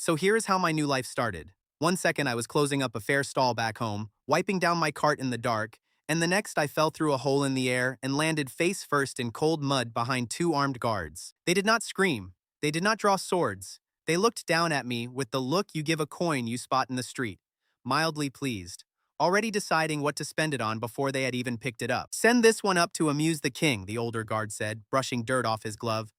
So here's how my new life started. One second I was closing up a fair stall back home, wiping down my cart in the dark, and the next I fell through a hole in the air and landed face first in cold mud behind two armed guards. They did not scream. They did not draw swords. They looked down at me with the look you give a coin you spot in the street, mildly pleased, already deciding what to spend it on before they had even picked it up. "Send this one up to amuse the king," the older guard said, brushing dirt off his glove.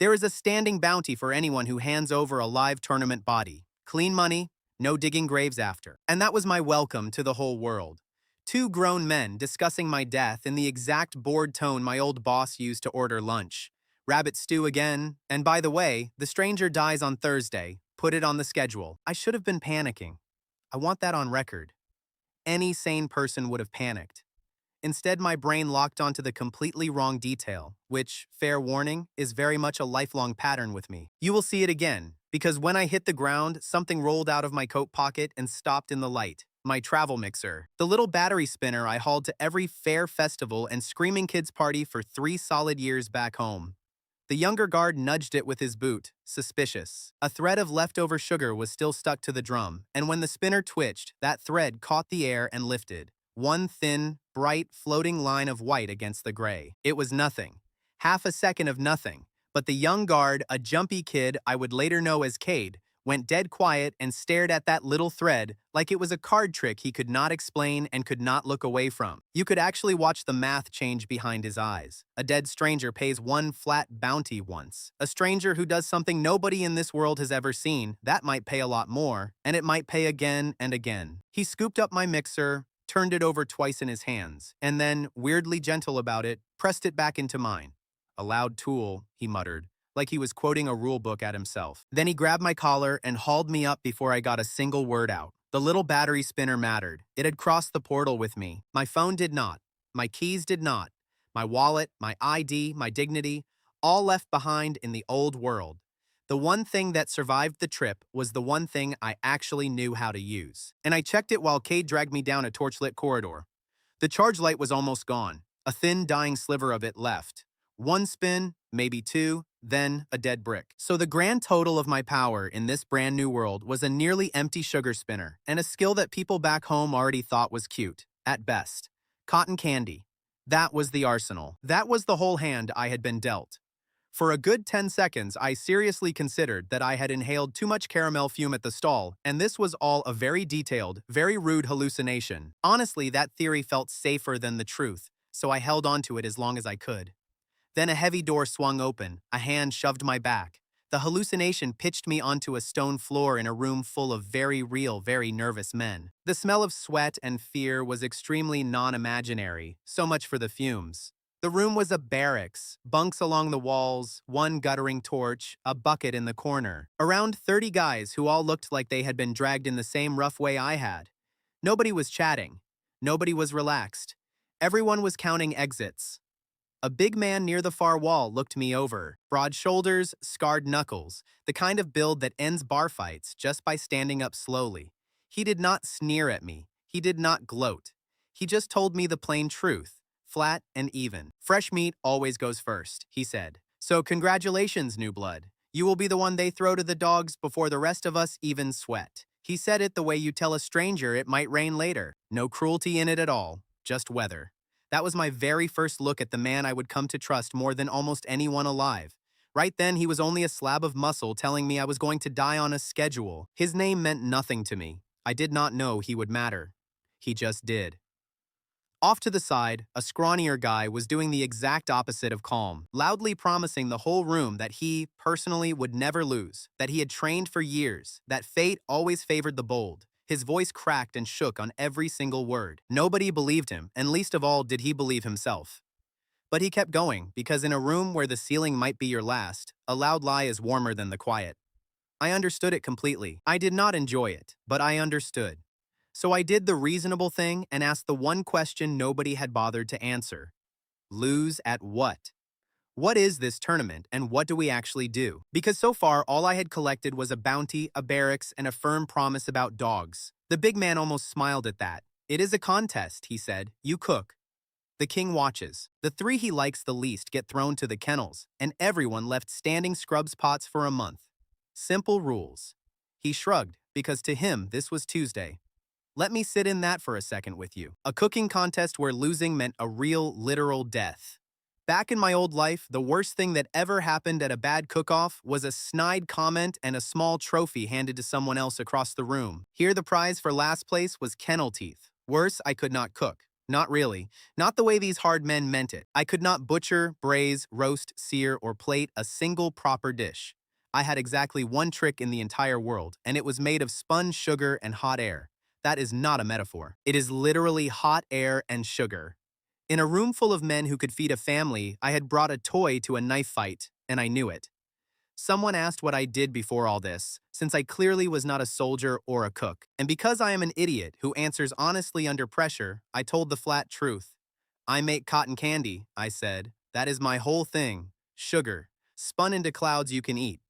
"There is a standing bounty for anyone who hands over a live tournament body. Clean money, no digging graves after." And that was my welcome to the whole world. Two grown men discussing my death in the exact bored tone my old boss used to order lunch. "Rabbit stew again, and by the way, the stranger dies on Thursday. Put it on the schedule." I should have been panicking. I want that on record. Any sane person would have panicked. Instead, my brain locked onto the completely wrong detail, which, fair warning, is very much a lifelong pattern with me. You will see it again, because when I hit the ground, something rolled out of my coat pocket and stopped in the light. My travel mixer. The little battery spinner I hauled to every fair festival and screaming kids party for 3 solid years back home. The younger guard nudged it with his boot, suspicious. A thread of leftover sugar was still stuck to the drum, and when the spinner twitched, that thread caught the air and lifted. One thin, bright, floating line of white against the gray. It was nothing. Half a second of nothing. But the young guard, a jumpy kid I would later know as Cade, went dead quiet and stared at that little thread like it was a card trick he could not explain and could not look away from. You could actually watch the math change behind his eyes. A dead stranger pays one flat bounty once. A stranger who does something nobody in this world has ever seen, that might pay a lot more, and it might pay again and again. He scooped up my mixer, turned it over twice in his hands, and then, weirdly gentle about it, pressed it back into mine. "A loud tool," he muttered, like he was quoting a rule book at himself. Then he grabbed my collar and hauled me up before I got a single word out. The little battery spinner mattered. It had crossed the portal with me. My phone did not. My keys did not. My wallet, my ID, my dignity, all left behind in the old world. The one thing that survived the trip was the one thing I actually knew how to use. And I checked it while Cade dragged me down a torchlit corridor. The charge light was almost gone. A thin, dying sliver of it left. One spin, maybe two, then a dead brick. So the grand total of my power in this brand new world was a nearly empty sugar spinner and a skill that people back home already thought was cute, at best. Cotton candy. That was the arsenal. That was the whole hand I had been dealt. For a good 10 seconds, I seriously considered that I had inhaled too much caramel fume at the stall, and this was all a very detailed, very rude hallucination. Honestly, that theory felt safer than the truth, so I held on to it as long as I could. Then a heavy door swung open, a hand shoved my back. The hallucination pitched me onto a stone floor in a room full of very real, very nervous men. The smell of sweat and fear was extremely non-imaginary, so much for the fumes. The room was a barracks, bunks along the walls, one guttering torch, a bucket in the corner. Around 30 guys who all looked like they had been dragged in the same rough way I had. Nobody was chatting. Nobody was relaxed. Everyone was counting exits. A big man near the far wall looked me over. Broad shoulders, scarred knuckles, the kind of build that ends bar fights just by standing up slowly. He did not sneer at me. He did not gloat. He just told me the plain truth, flat and even. "Fresh meat always goes first," he said. "So congratulations, new blood. You will be the one they throw to the dogs before the rest of us even sweat." He said it the way you tell a stranger it might rain later. No cruelty in it at all, just weather. That was my very first look at the man I would come to trust more than almost anyone alive. Right then, he was only a slab of muscle telling me I was going to die on a schedule. His name meant nothing to me. I did not know he would matter. He just did. Off to the side, a scrawnier guy was doing the exact opposite of calm, loudly promising the whole room that he, personally, would never lose, that he had trained for years, that fate always favored the bold. His voice cracked and shook on every single word. Nobody believed him, and least of all did he believe himself. But he kept going, because in a room where the ceiling might be your last, a loud lie is warmer than the quiet. I understood it completely. I did not enjoy it, but I understood. So I did the reasonable thing and asked the one question nobody had bothered to answer. Lose at what? What is this tournament, and what do we actually do? Because so far, all I had collected was a bounty, a barracks, and a firm promise about dogs. The big man almost smiled at that. "It is a contest," he said. "You cook. The king watches. The 3 he likes the least get thrown to the kennels, and everyone left standing scrubs pots for a month. Simple rules." He shrugged, because to him this was Tuesday. Let me sit in that for a second with you. A cooking contest where losing meant a real, literal death. Back in my old life, the worst thing that ever happened at a bad cook-off was a snide comment and a small trophy handed to someone else across the room. Here the prize for last place was kennel teeth. Worse, I could not cook. Not really. Not the way these hard men meant it. I could not butcher, braise, roast, sear, or plate a single proper dish. I had exactly one trick in the entire world, and it was made of spun sugar and hot air. That is not a metaphor. It is literally hot air and sugar. In a room full of men who could feed a family, I had brought a toy to a knife fight, and I knew it. Someone asked what I did before all this, since I clearly was not a soldier or a cook. And because I am an idiot who answers honestly under pressure, I told the flat truth. I make cotton candy, I said. That is my whole thing. Sugar. Spun into clouds you can eat.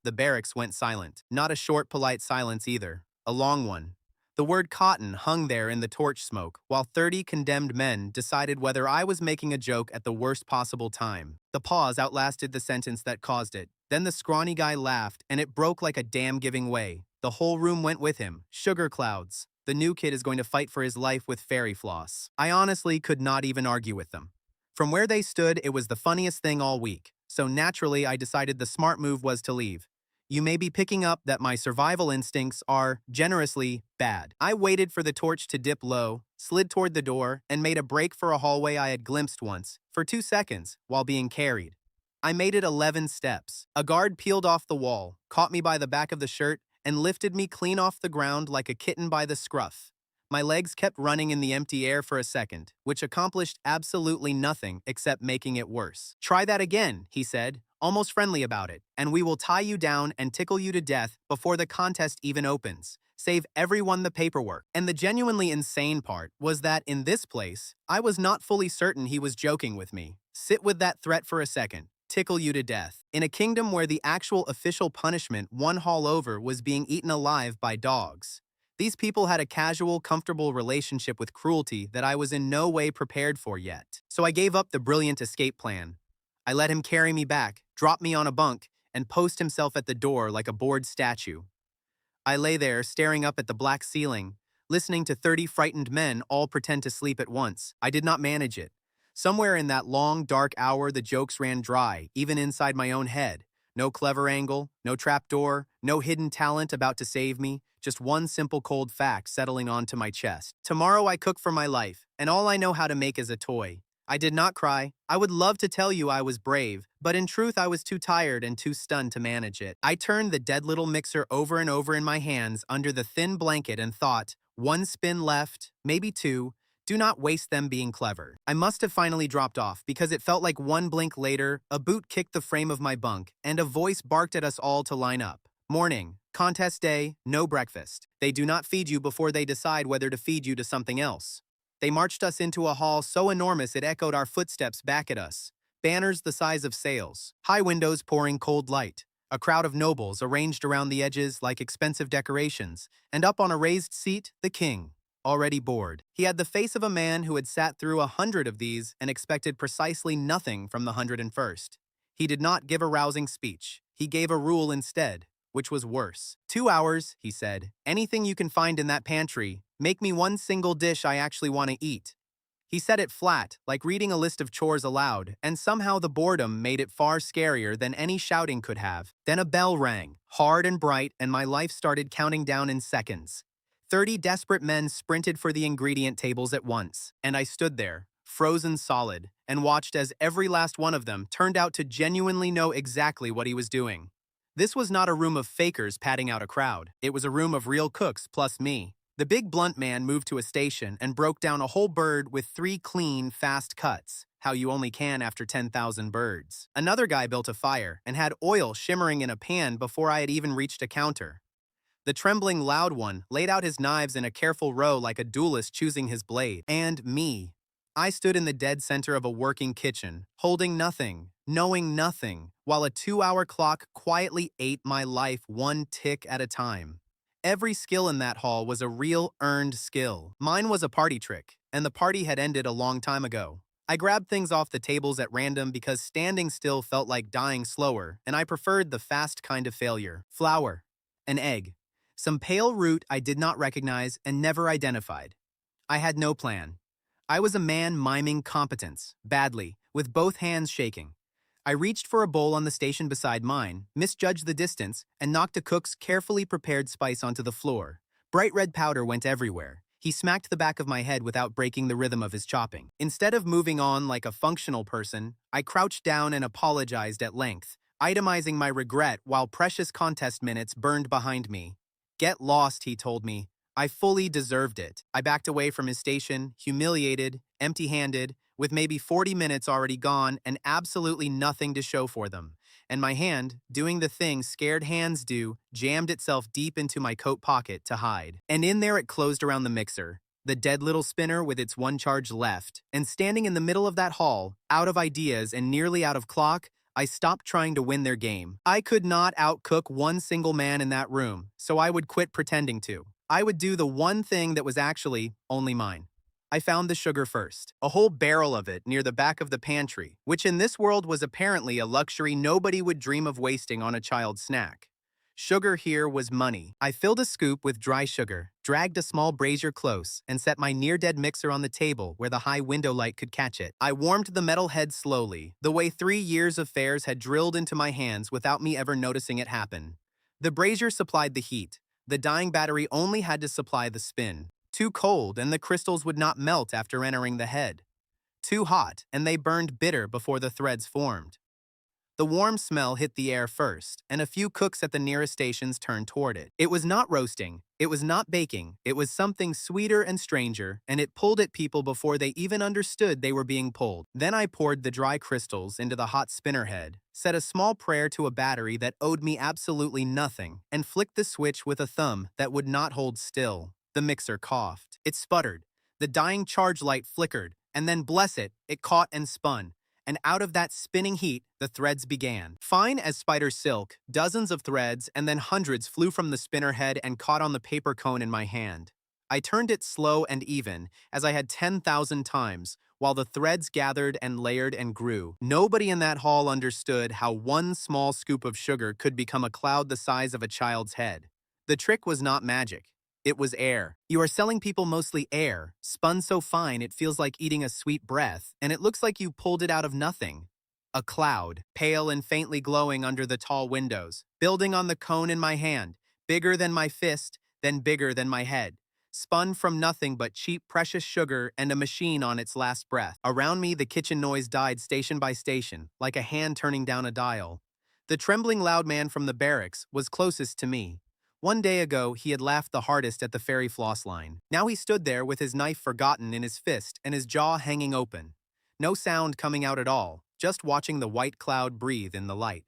The barracks went silent. Not a short, polite silence either. A long one. The word cotton hung there in the torch smoke, while 30 condemned men decided whether I was making a joke at the worst possible time. The pause outlasted the sentence that caused it. Then the scrawny guy laughed, and it broke like a dam giving way. The whole room went with him. Sugar clouds. The new kid is going to fight for his life with fairy floss. I honestly could not even argue with them. From where they stood, it was the funniest thing all week. So naturally, I decided the smart move was to leave. You may be picking up that my survival instincts are, generously, bad. I waited for the torch to dip low, slid toward the door, and made a break for a hallway I had glimpsed once, for 2 seconds, while being carried. I made it 11 steps. A guard peeled off the wall, caught me by the back of the shirt, and lifted me clean off the ground like a kitten by the scruff. My legs kept running in the empty air for a second, which accomplished absolutely nothing except making it worse. Try that again, he said, almost friendly about it, and we will tie you down and tickle you to death before the contest even opens. Save everyone the paperwork. And the genuinely insane part was that in this place, I was not fully certain he was joking with me. Sit with that threat for a second. Tickle you to death. In a kingdom where the actual official punishment one hall over was being eaten alive by dogs. These people had a casual, comfortable relationship with cruelty that I was in no way prepared for yet. So I gave up the brilliant escape plan. I let him carry me back, drop me on a bunk, and post himself at the door like a bored statue. I lay there, staring up at the black ceiling, listening to 30 frightened men all pretend to sleep at once. I did not manage it. Somewhere in that long, dark hour, the jokes ran dry, even inside my own head. No clever angle, no trapdoor, no hidden talent about to save me, just one simple cold fact settling onto my chest. Tomorrow I cook for my life, and all I know how to make is a toy. I did not cry. I would love to tell you I was brave, but in truth I was too tired and too stunned to manage it. I turned the dead little mixer over and over in my hands under the thin blanket and thought, 1 spin left, maybe 2, do not waste them being clever. I must have finally dropped off because it felt like 1 blink later, a boot kicked the frame of my bunk and a voice barked at us all to line up. Morning, contest day, no breakfast. They do not feed you before they decide whether to feed you to something else. They marched us into a hall so enormous it echoed our footsteps back at us. Banners the size of sails, high windows pouring cold light, a crowd of nobles arranged around the edges like expensive decorations, and up on a raised seat, the king, already bored. He had the face of a man who had sat through 100 of these and expected precisely nothing from the 101st. He did not give a rousing speech. He gave a rule instead, which was worse. 2 hours, he said. Anything you can find in that pantry. Make me 1 single dish I actually want to eat. He said it flat, like reading a list of chores aloud, and somehow the boredom made it far scarier than any shouting could have. Then a bell rang, hard and bright, and my life started counting down in seconds. 30 desperate men sprinted for the ingredient tables at once, and I stood there, frozen solid, and watched as every last one of them turned out to genuinely know exactly what he was doing. This was not a room of fakers padding out a crowd. It was a room of real cooks plus me. The big blunt man moved to a station and broke down a whole bird with 3 clean, fast cuts, how you only can after 10,000 birds. Another guy built a fire and had oil shimmering in a pan before I had even reached a counter. The trembling loud one laid out his knives in a careful row like a duelist choosing his blade. And me. I stood in the dead center of a working kitchen, holding nothing, knowing nothing, while a 2-hour clock quietly ate my life 1 tick at a time. Every skill in that hall was a real earned skill. Mine was a party trick, and the party had ended a long time ago. I grabbed things off the tables at random because standing still felt like dying slower, and I preferred the fast kind of failure. Flour, an egg, some pale root I did not recognize and never identified. I had no plan. I was a man miming competence, badly, with both hands shaking. I reached for a bowl on the station beside mine, misjudged the distance, and knocked a cook's carefully prepared spice onto the floor. Bright red powder went everywhere. He smacked the back of my head without breaking the rhythm of his chopping. Instead of moving on like a functional person, I crouched down and apologized at length, itemizing my regret while precious contest minutes burned behind me. "Get lost," he told me. I fully deserved it. I backed away from his station, humiliated, empty-handed, with maybe 40 minutes already gone and absolutely nothing to show for them. And my hand, doing the thing scared hands do, jammed itself deep into my coat pocket to hide. And in there it closed around the mixer, the dead little spinner with its one charge left. And standing in the middle of that hall, out of ideas and nearly out of clock, I stopped trying to win their game. I could not outcook one single man in that room, so I would quit pretending to. I would do the one thing that was actually only mine. I found the sugar first, a whole barrel of it near the back of the pantry, which in this world was apparently a luxury nobody would dream of wasting on a child's snack. Sugar here was money. I filled a scoop with dry sugar, dragged a small brazier close, and set my near-dead mixer on the table where the high window light could catch it. I warmed the metal head slowly, the way 3 years of fairs had drilled into my hands without me ever noticing it happen. The brazier supplied the heat. The dying battery only had to supply the spin. Too cold, and the crystals would not melt after entering the head. Too hot, and they burned bitter before the threads formed. The warm smell hit the air first, and a few cooks at the nearest stations turned toward it. It was not roasting, it was not baking, it was something sweeter and stranger, and it pulled at people before they even understood they were being pulled. Then I poured the dry crystals into the hot spinner head, said a small prayer to a battery that owed me absolutely nothing, and flicked the switch with a thumb that would not hold still. The mixer coughed. It sputtered. The dying charge light flickered, and then, bless it, it caught and spun. And out of that spinning heat, the threads began. Fine as spider silk, dozens of threads and then hundreds flew from the spinner head and caught on the paper cone in my hand. I turned it slow and even, as I had 10,000 times, while the threads gathered and layered and grew. Nobody in that hall understood how one small scoop of sugar could become a cloud the size of a child's head. The trick was not magic. It was air. You are selling people mostly air, spun so fine it feels like eating a sweet breath, and it looks like you pulled it out of nothing. A cloud, pale and faintly glowing under the tall windows, building on the cone in my hand, bigger than my fist, then bigger than my head. Spun from nothing but cheap precious sugar and a machine on its last breath. Around me the kitchen noise died station by station, like a hand turning down a dial. The trembling loud man from the barracks was closest to me. One day ago, he had laughed the hardest at the fairy floss line. Now he stood there with his knife forgotten in his fist and his jaw hanging open. No sound coming out at all, just watching the white cloud breathe in the light.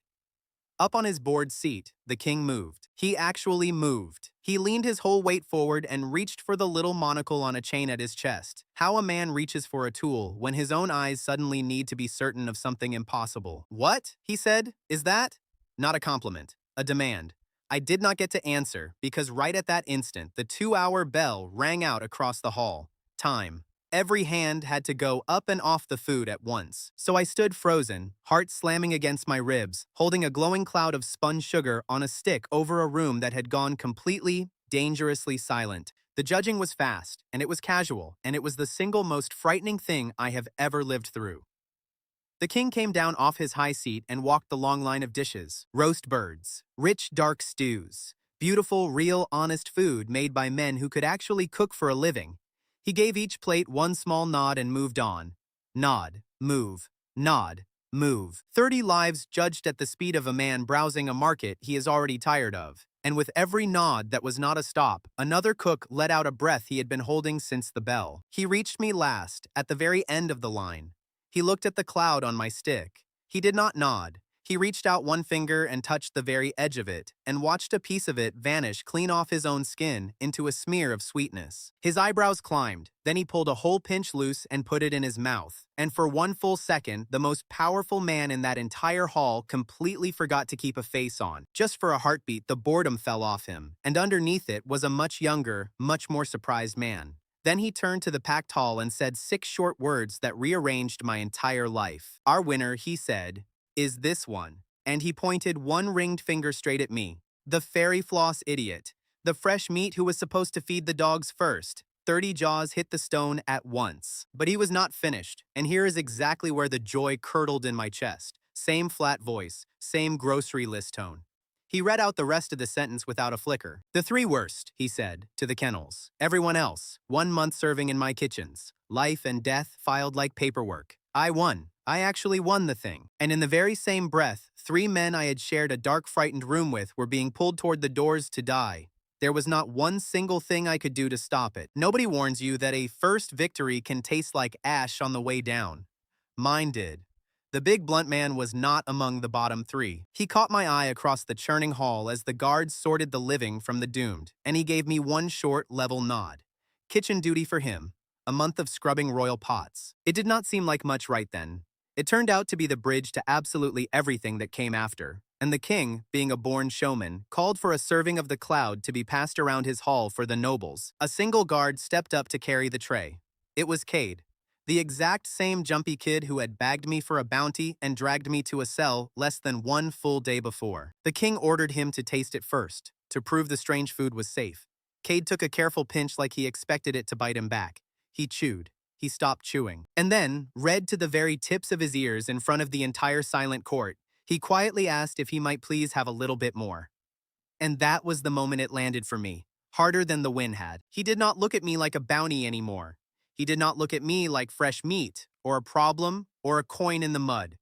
Up on his board seat, the king moved. He actually moved. He leaned his whole weight forward and reached for the little monocle on a chain at his chest. How a man reaches for a tool when his own eyes suddenly need to be certain of something impossible. "What?" he said. "Is that?" Not a compliment, a demand. I did not get to answer because right at that instant, the 2-hour bell rang out across the hall. Time. Every hand had to go up and off the food at once. So I stood frozen, heart slamming against my ribs, holding a glowing cloud of spun sugar on a stick over a room that had gone completely, dangerously silent. The judging was fast, and it was casual, and it was the single most frightening thing I have ever lived through. The king came down off his high seat and walked the long line of dishes. Roast birds, rich dark stews, beautiful, real, honest food made by men who could actually cook for a living. He gave each plate one small nod and moved on. Nod, move, nod, move. 30 lives judged at the speed of a man browsing a market he is already tired of. And with every nod that was not a stop, another cook let out a breath he had been holding since the bell. He reached me last, at the very end of the line. He looked at the cloud on my stick. He did not nod. He reached out one finger and touched the very edge of it, and watched a piece of it vanish clean off his own skin into a smear of sweetness. His eyebrows climbed, then he pulled a whole pinch loose and put it in his mouth. And for one full second, the most powerful man in that entire hall completely forgot to keep a face on. Just for a heartbeat, the boredom fell off him, and underneath it was a much younger, much more surprised man. Then he turned to the packed hall and said 6 short words that rearranged my entire life. "Our winner," he said, "is this one." And he pointed one ringed finger straight at me. The fairy floss idiot. The fresh meat who was supposed to feed the dogs first. 30 jaws hit the stone at once. But he was not finished, and here is exactly where the joy curdled in my chest. Same flat voice, same grocery list tone. He read out the rest of the sentence without a flicker. The three worst, he said, to the kennels. Everyone else, 1 month serving in my kitchens. Life and death filed like paperwork. I won. I actually won the thing. And in the very same breath, 3 men I had shared a dark, frightened room with were being pulled toward the doors to die. There was not one single thing I could do to stop it. Nobody warns you that a first victory can taste like ash on the way down. Mine did. The big blunt man was not among the bottom 3. He caught my eye across the churning hall as the guards sorted the living from the doomed, and he gave me one short, level nod. Kitchen duty for him. A month of scrubbing royal pots. It did not seem like much right then. It turned out to be the bridge to absolutely everything that came after, and the king, being a born showman, called for a serving of the cloud to be passed around his hall for the nobles. A single guard stepped up to carry the tray. It was Cade, the exact same jumpy kid who had bagged me for a bounty and dragged me to a cell less than 1 full day before. The king ordered him to taste it first, to prove the strange food was safe. Cade took a careful pinch like he expected it to bite him back. He chewed. He stopped chewing. And then, red to the very tips of his ears in front of the entire silent court, he quietly asked if he might please have a little bit more. And that was the moment it landed for me, harder than the wind had. He did not look at me like a bounty anymore. He did not look at me like fresh meat, or a problem, or a coin in the mud.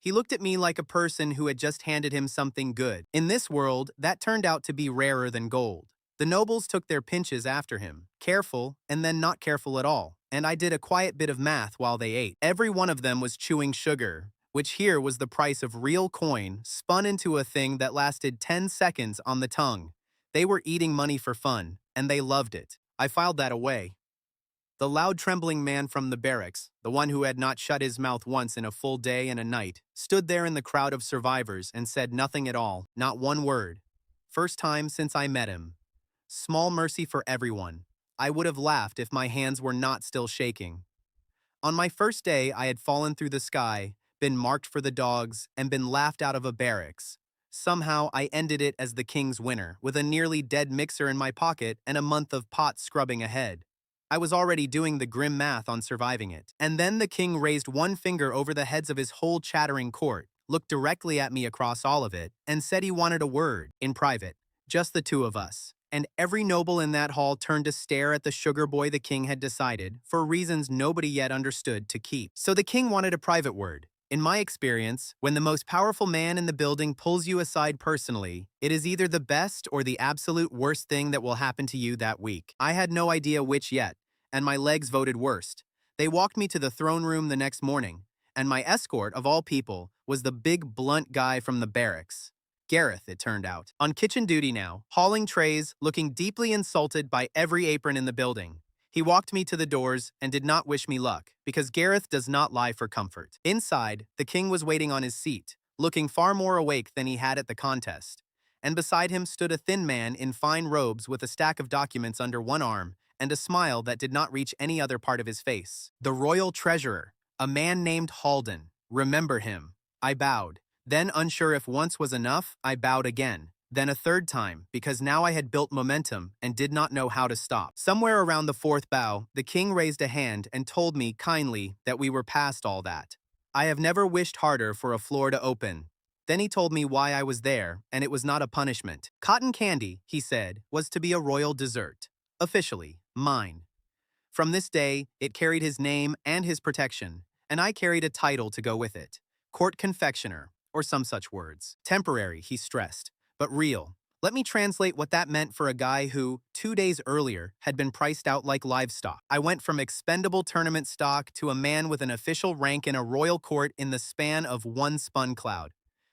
He looked at me like a person who had just handed him something good. In this world, that turned out to be rarer than gold. The nobles took their pinches after him, careful and then not careful at all, and I did a quiet bit of math while they ate. Every one of them was chewing sugar, which here was the price of real coin spun into a thing that lasted 10 seconds on the tongue. They were eating money for fun, and they loved it. I filed that away. The loud trembling man from the barracks, the one who had not shut his mouth once in a full day and a night, stood there in the crowd of survivors and said nothing at all, not one word. First time since I met him. Small mercy for everyone. I would have laughed if my hands were not still shaking. On my first day, I had fallen through the sky, been marked for the dogs, and been laughed out of a barracks. Somehow, I ended it as the king's winner, with a nearly dead mixer in my pocket and a month of pot scrubbing ahead. I was already doing the grim math on surviving it. And then the king raised one finger over the heads of his whole chattering court, looked directly at me across all of it, and said he wanted a word, in private, just the 2 of us. And every noble in that hall turned to stare at the sugar boy the king had decided, for reasons nobody yet understood, to keep. So the king wanted a private word. In my experience, when the most powerful man in the building pulls you aside personally, it is either the best or the absolute worst thing that will happen to you that week. I had no idea which yet, and my legs voted worst. They walked me to the throne room the next morning, and my escort, of all people, was the big blunt guy from the barracks. Gareth, it turned out. On kitchen duty now, hauling trays, looking deeply insulted by every apron in the building. He walked me to the doors and did not wish me luck, because Gareth does not lie for comfort. Inside, the king was waiting on his seat, looking far more awake than he had at the contest. And beside him stood a thin man in fine robes with a stack of documents under one arm and a smile that did not reach any other part of his face. The royal treasurer, a man named Halden. Remember him. I bowed. Then, unsure if once was enough, I bowed again. Then a third time, because now I had built momentum and did not know how to stop. Somewhere around the 4th bow, the king raised a hand and told me kindly that we were past all that. I have never wished harder for a floor to open. Then he told me why I was there, and it was not a punishment. Cotton candy, he said, was to be a royal dessert. Officially, mine. From this day, it carried his name and his protection, and I carried a title to go with it. Court confectioner, or some such words. Temporary, he stressed, but real. Let me translate what that meant for a guy who, 2 days earlier, had been priced out like livestock. I went from expendable tournament stock to a man with an official rank in a royal court in the span of 1 spun cloud.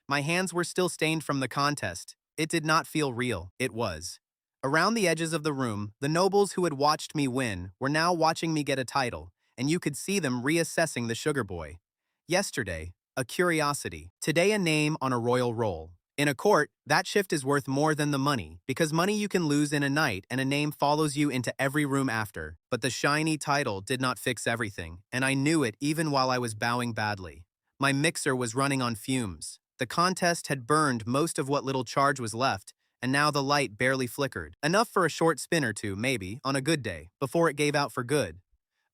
My hands were still stained from the contest. It did not feel real. It was. Around the edges of the room, the nobles who had watched me win were now watching me get a title, and you could see them reassessing the sugar boy. Yesterday, a curiosity. Today, a name on a royal roll. In a court, that shift is worth more than the money, because money you can lose in a night and a name follows you into every room after. But the shiny title did not fix everything, and I knew it even while I was bowing badly. My mixer was running on fumes. The contest had burned most of what little charge was left, and now the light barely flickered. Enough for a short spin or two, maybe, on a good day, before it gave out for good.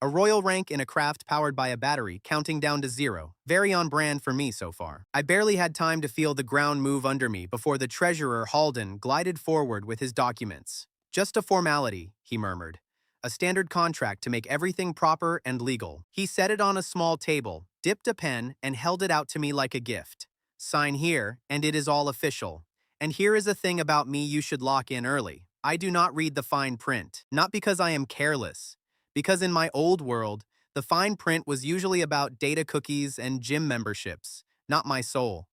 A royal rank in a craft powered by a battery, counting down to 0. Very on brand for me so far. I barely had time to feel the ground move under me before the treasurer Halden glided forward with his documents. "Just a formality," he murmured. "A standard contract to make everything proper and legal." He set it on a small table, dipped a pen, and held it out to me like a gift. "Sign here, and it is all official. And here is a thing about me you should lock in early. I do not read the fine print, not because I am careless. Because in my old world, the fine print was usually about data cookies and gym memberships, not my soul.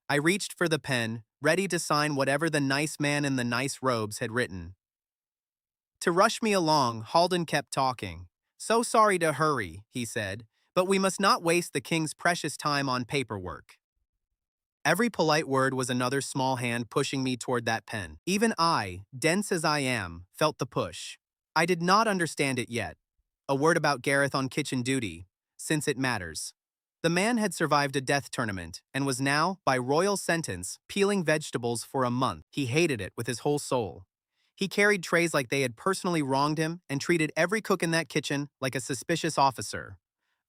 I reached for the pen, ready to sign whatever the nice man in the nice robes had written. To rush me along, Halden kept talking. "So sorry to hurry," he said, "but we must not waste the king's precious time on paperwork." Every polite word was another small hand pushing me toward that pen. Even I, dense as I am, felt the push. I did not understand it yet. A word about Gareth on kitchen duty, since it matters. The man had survived a death tournament and was now, by royal sentence, peeling vegetables for a month. He hated it with his whole soul. He carried trays like they had personally wronged him and treated every cook in that kitchen like a suspicious officer.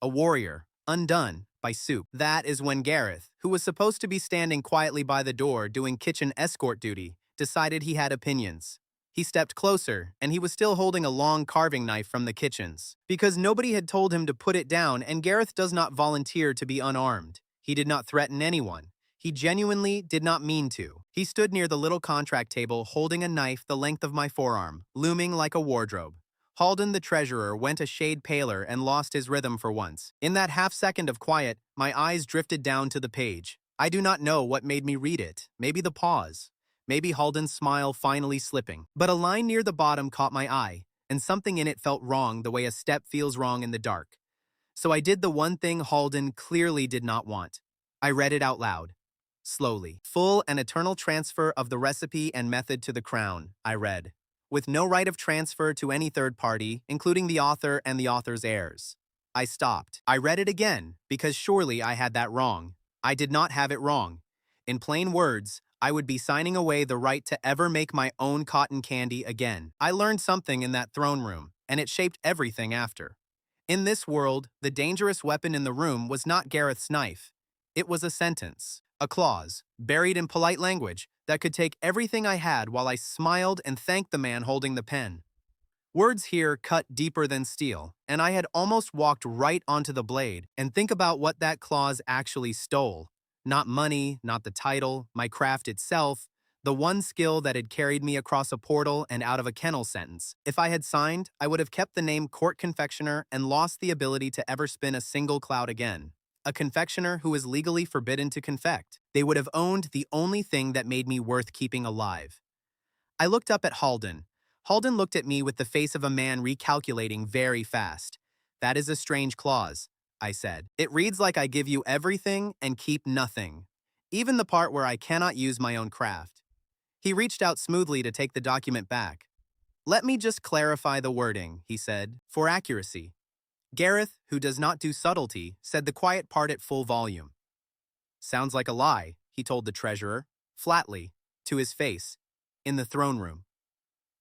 A warrior, undone by soup. That is when Gareth, who was supposed to be standing quietly by the door doing kitchen escort duty, decided he had opinions. He stepped closer, and he was still holding a long carving knife from the kitchens. Because nobody had told him to put it down, and Gareth does not volunteer to be unarmed. He did not threaten anyone. He genuinely did not mean to. He stood near the little contract table holding a knife the length of my forearm, looming like a wardrobe. Halden the treasurer went a shade paler and lost his rhythm for once. In that half-second of quiet, my eyes drifted down to the page. I do not know what made me read it. Maybe the pause. Maybe Halden's smile finally slipping. But a line near the bottom caught my eye, and something in it felt wrong the way a step feels wrong in the dark. So I did the one thing Halden clearly did not want. I read it out loud. Slowly. "Full and eternal transfer of the recipe and method to the crown," I read. "With no right of transfer to any third party, including the author and the author's heirs." I stopped. I read it again, because surely I had that wrong. I did not have it wrong. In plain words, I would be signing away the right to ever make my own cotton candy again. I learned something in that throne room, and it shaped everything after. In this world, the dangerous weapon in the room was not Gareth's knife. It was a sentence, a clause, buried in polite language, that could take everything I had while I smiled and thanked the man holding the pen. Words here cut deeper than steel, and I had almost walked right onto the blade. And think about what that clause actually stole. Not money, not the title, my craft itself, the one skill that had carried me across a portal and out of a kennel sentence. If I had signed, I would have kept the name court confectioner and lost the ability to ever spin a single cloud again. A confectioner who is legally forbidden to confect. They would have owned the only thing that made me worth keeping alive. I looked up at Halden. Halden looked at me with the face of a man recalculating very fast. "That is a strange clause," I said. "It reads like I give you everything and keep nothing, even the part where I cannot use my own craft." He reached out smoothly to take the document back. "Let me just clarify the wording," he said, "for accuracy." Gareth, who does not do subtlety, said the quiet part at full volume. "Sounds like a lie," he told the treasurer, flatly, to his face, in the throne room.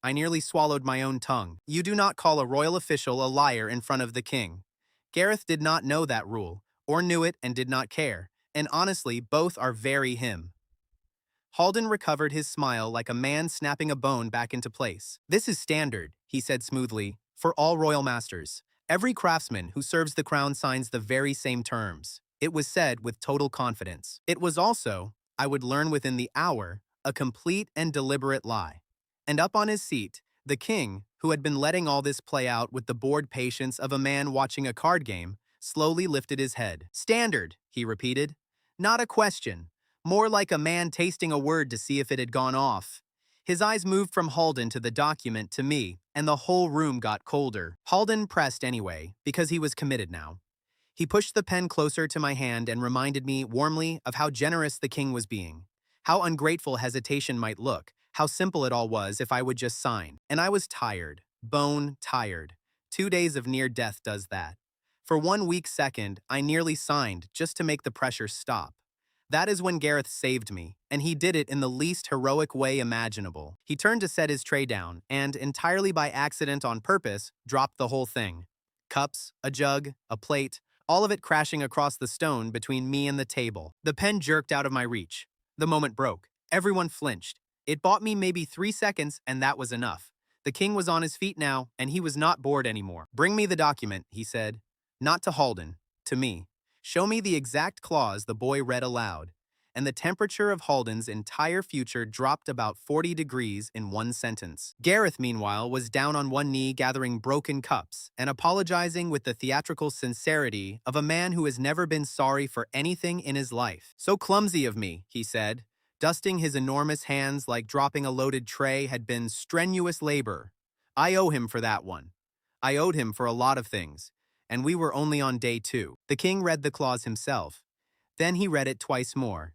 I nearly swallowed my own tongue. You do not call a royal official a liar in front of the king. Gareth did not know that rule, or knew it and did not care, and honestly, both are very him. Halden recovered his smile like a man snapping a bone back into place. "This is standard," he said smoothly, "for all royal masters. Every craftsman who serves the crown signs the very same terms." It was said with total confidence. It was also, I would learn within the hour, a complete and deliberate lie. And up on his seat, the king, who had been letting all this play out with the bored patience of a man watching a card game, slowly lifted his head. "Standard," he repeated. "Not a question. More like a man tasting a word to see if it had gone off." His eyes moved from Halden to the document to me, and the whole room got colder. Halden pressed anyway, because he was committed now. He pushed the pen closer to my hand and reminded me warmly of how generous the king was being. How ungrateful hesitation might look, how simple it all was if I would just sign. And I was tired, bone tired. 2 days of near death does that. For 1 weak second, I nearly signed just to make the pressure stop. That is when Gareth saved me, and he did it in the least heroic way imaginable. He turned to set his tray down, and, entirely by accident on purpose, dropped the whole thing. Cups, a jug, a plate, all of it crashing across the stone between me and the table. The pen jerked out of my reach. The moment broke. Everyone flinched. It bought me maybe 3 seconds, and that was enough. The king was on his feet now, and he was not bored anymore. "Bring me the document," he said. Not to Halden, to me. "Show me the exact clause," the boy read aloud. And the temperature of Halden's entire future dropped about 40 degrees in one sentence. Gareth, meanwhile, was down on one knee gathering broken cups and apologizing with the theatrical sincerity of a man who has never been sorry for anything in his life. "So clumsy of me," he said. Dusting his enormous hands like dropping a loaded tray had been strenuous labor. I owe him for that one. I owed him for a lot of things, and we were only on day 2. The king read the clause himself. Then he read it twice more.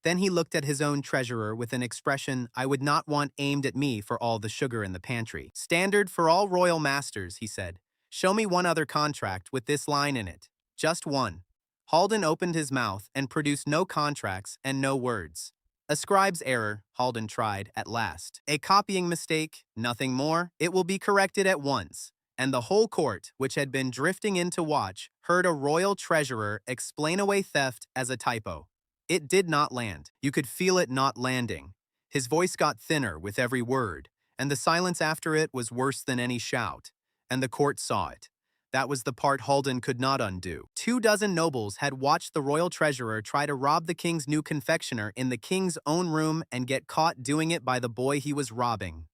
Then he looked at his own treasurer with an expression I would not want aimed at me for all the sugar in the pantry. "Standard for all royal masters," he said. "Show me one other contract with this line in it. Just one." Halden opened his mouth and produced no contracts and no words. "A scribe's error," Halden tried at last. "A copying mistake, nothing more. It will be corrected at once." And the whole court, which had been drifting in to watch, heard a royal treasurer explain away theft as a typo. It did not land. You could feel it not landing. His voice got thinner with every word, and the silence after it was worse than any shout. And the court saw it. That was the part Halden could not undo. 24 nobles had watched the royal treasurer try to rob the king's new confectioner in the king's own room and get caught doing it by the boy he was robbing.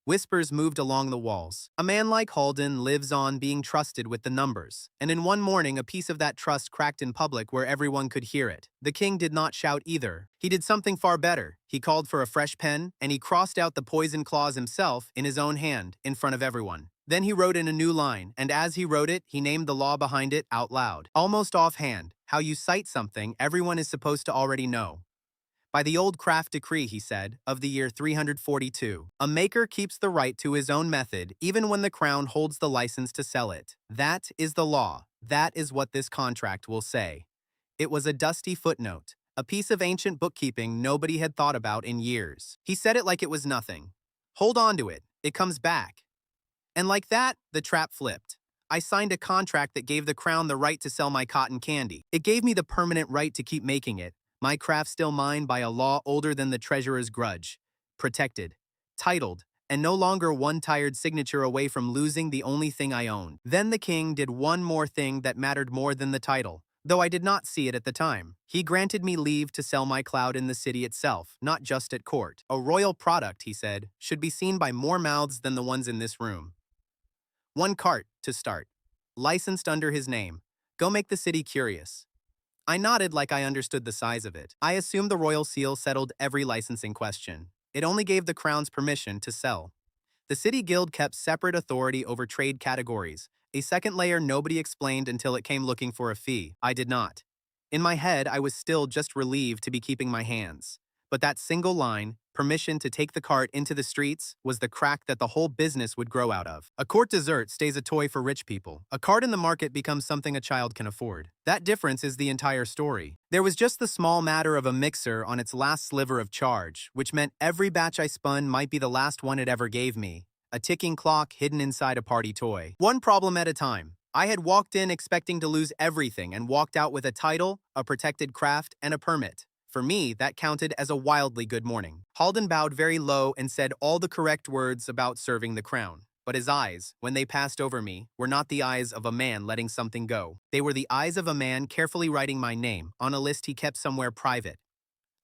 Whispers moved along the walls. A man like Halden lives on being trusted with the numbers, and in one morning a piece of that trust cracked in public where everyone could hear it. The king did not shout either. He did something far better. He called for a fresh pen, and he crossed out the poison clause himself in his own hand, in front of everyone. Then he wrote in a new line, and as he wrote it, he named the law behind it out loud. Almost offhand, how you cite something everyone is supposed to already know. "By the old craft decree," he said, "of the year 342, a maker keeps the right to his own method even when the crown holds the license to sell it. That is the law. That is what this contract will say." It was a dusty footnote, a piece of ancient bookkeeping nobody had thought about in years. He said it like it was nothing. "Hold on to it. It comes back." And like that, the trap flipped. I signed a contract that gave the crown the right to sell my cotton candy. It gave me the permanent right to keep making it. My craft still mine by a law older than the treasurer's grudge. Protected, titled, and no longer one tired signature away from losing the only thing I owned. Then the king did one more thing that mattered more than the title, though I did not see it at the time. He granted me leave to sell my cloud in the city itself, not just at court. "A royal product," he said, "should be seen by more mouths than the ones in this room. One cart, to start. Licensed under his name. Go make the city curious." I nodded like I understood the size of it. I assumed the royal seal settled every licensing question. It only gave the crown's permission to sell. The city guild kept separate authority over trade categories, a second layer nobody explained until it came looking for a fee. I did not. In my head, I was still just relieved to be keeping my hands. But that single line, permission to take the cart into the streets, was the crack that the whole business would grow out of. A court dessert stays a toy for rich people. A cart in the market becomes something a child can afford. That difference is the entire story. There was just the small matter of a mixer on its last sliver of charge, which meant every batch I spun might be the last one it ever gave me. A ticking clock hidden inside a party toy. One problem at a time. I had walked in expecting to lose everything and walked out with a title, a protected craft, and a permit. For me, that counted as a wildly good morning. Halden bowed very low and said all the correct words about serving the crown. But his eyes, when they passed over me, were not the eyes of a man letting something go. They were the eyes of a man carefully writing my name on a list he kept somewhere private.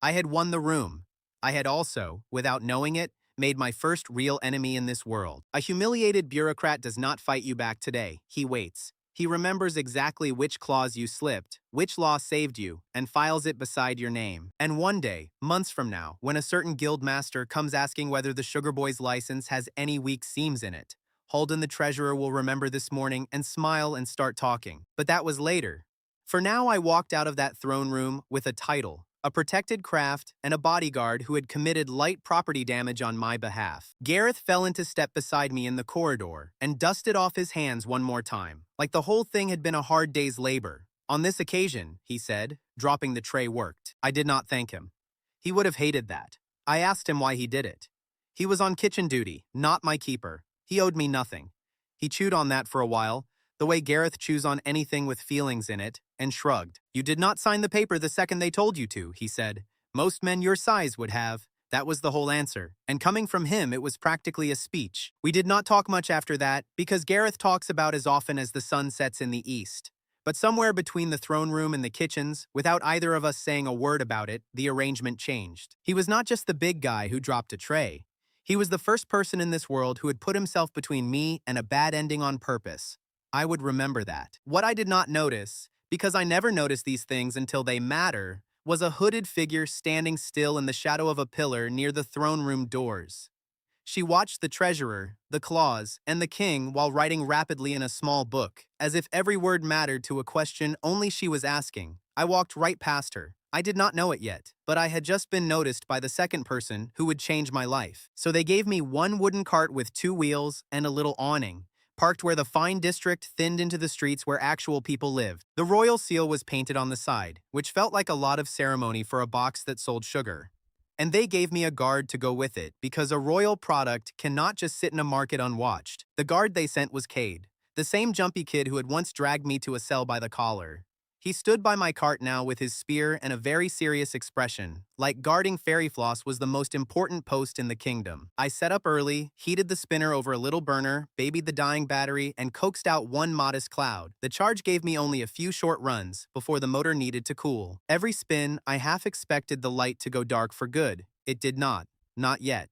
I had won the room. I had also, without knowing it, made my first real enemy in this world. A humiliated bureaucrat does not fight you back today. He waits. He remembers exactly which clause you slipped, which law saved you, and files it beside your name. And one day, months from now, when a certain guildmaster comes asking whether the Sugar Boy's license has any weak seams in it, Halden the treasurer will remember this morning and smile and start talking. But that was later. For now, I walked out of that throne room with a title, a protected craft, and a bodyguard who had committed light property damage on my behalf. Gareth fell into step beside me in the corridor and dusted off his hands one more time, like the whole thing had been a hard day's labor. On this occasion, he said, dropping the tray worked. I did not thank him. He would have hated that. I asked him why he did it. He was on kitchen duty, not my keeper. He owed me nothing. He chewed on that for a while, the way Gareth chews on anything with feelings in it, and shrugged. You did not sign the paper the second they told you to, he said. Most men your size would have. That was the whole answer, and coming from him it was practically a speech. We did not talk much after that, because Gareth talks about as often as the sun sets in the east. But somewhere between the throne room and the kitchens, without either of us saying a word about it, the arrangement changed. He was not just the big guy who dropped a tray. He was the first person in this world who had put himself between me and a bad ending on purpose. I would remember that. What I did not notice, because I never notice these things until they matter, was a hooded figure standing still in the shadow of a pillar near the throne room doors. She watched the treasurer, the claws, and the king while writing rapidly in a small book, as if every word mattered to a question only she was asking. I walked right past her. I did not know it yet, but I had just been noticed by the second person who would change my life. So they gave me one wooden cart with 2 wheels and a little awning, parked where the fine district thinned into the streets where actual people lived. The royal seal was painted on the side, which felt like a lot of ceremony for a box that sold sugar. And they gave me a guard to go with it, because a royal product cannot just sit in a market unwatched. The guard they sent was Cade, the same jumpy kid who had once dragged me to a cell by the collar. He stood by my cart now with his spear and a very serious expression, like guarding fairy floss was the most important post in the kingdom. I set up early, heated the spinner over a little burner, babied the dying battery, and coaxed out one modest cloud. The charge gave me only a few short runs before the motor needed to cool. Every spin, I half expected the light to go dark for good. It did not. Not yet.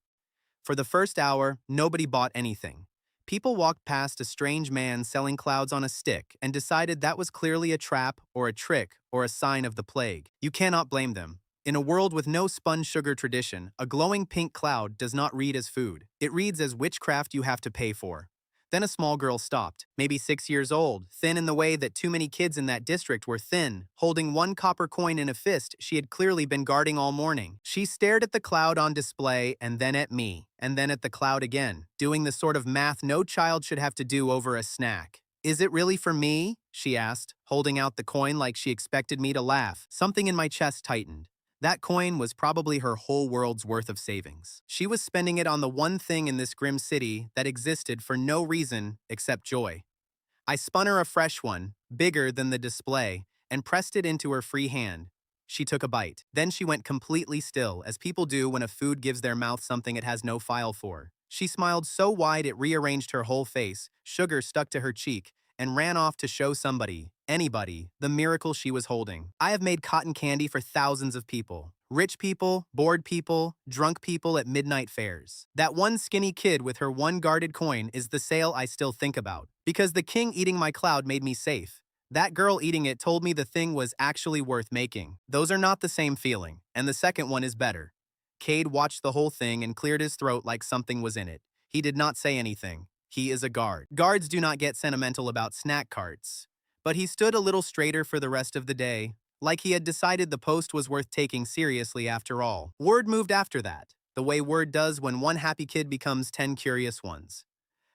For the first hour, nobody bought anything. People walked past a strange man selling clouds on a stick and decided that was clearly a trap or a trick or a sign of the plague. You cannot blame them. In a world with no spun sugar tradition, a glowing pink cloud does not read as food. It reads as witchcraft you have to pay for. Then a small girl stopped, maybe 6 years old, thin in the way that too many kids in that district were thin, holding one copper coin in a fist she had clearly been guarding all morning. She stared at the cloud on display and then at me, and then at the cloud again, doing the sort of math no child should have to do over a snack. Is it really for me? She asked, holding out the coin like she expected me to laugh. Something in my chest tightened. That coin was probably her whole world's worth of savings. She was spending it on the one thing in this grim city that existed for no reason except joy. I spun her a fresh one, bigger than the display, and pressed it into her free hand. She took a bite. Then she went completely still, as people do when a food gives their mouth something it has no file for. She smiled so wide it rearranged her whole face, sugar stuck to her cheek, and ran off to show somebody, anybody, the miracle she was holding. I have made cotton candy for thousands of people. Rich people, bored people, drunk people at midnight fairs. That one skinny kid with her one guarded coin is the sale I still think about. Because the king eating my cloud made me safe. That girl eating it told me the thing was actually worth making. Those are not the same feeling, and the second one is better. Cade watched the whole thing and cleared his throat like something was in it. He did not say anything. He is a guard. Guards do not get sentimental about snack carts. But he stood a little straighter for the rest of the day, like he had decided the post was worth taking seriously after all. Word moved after that, the way word does when one happy kid becomes 10 curious ones.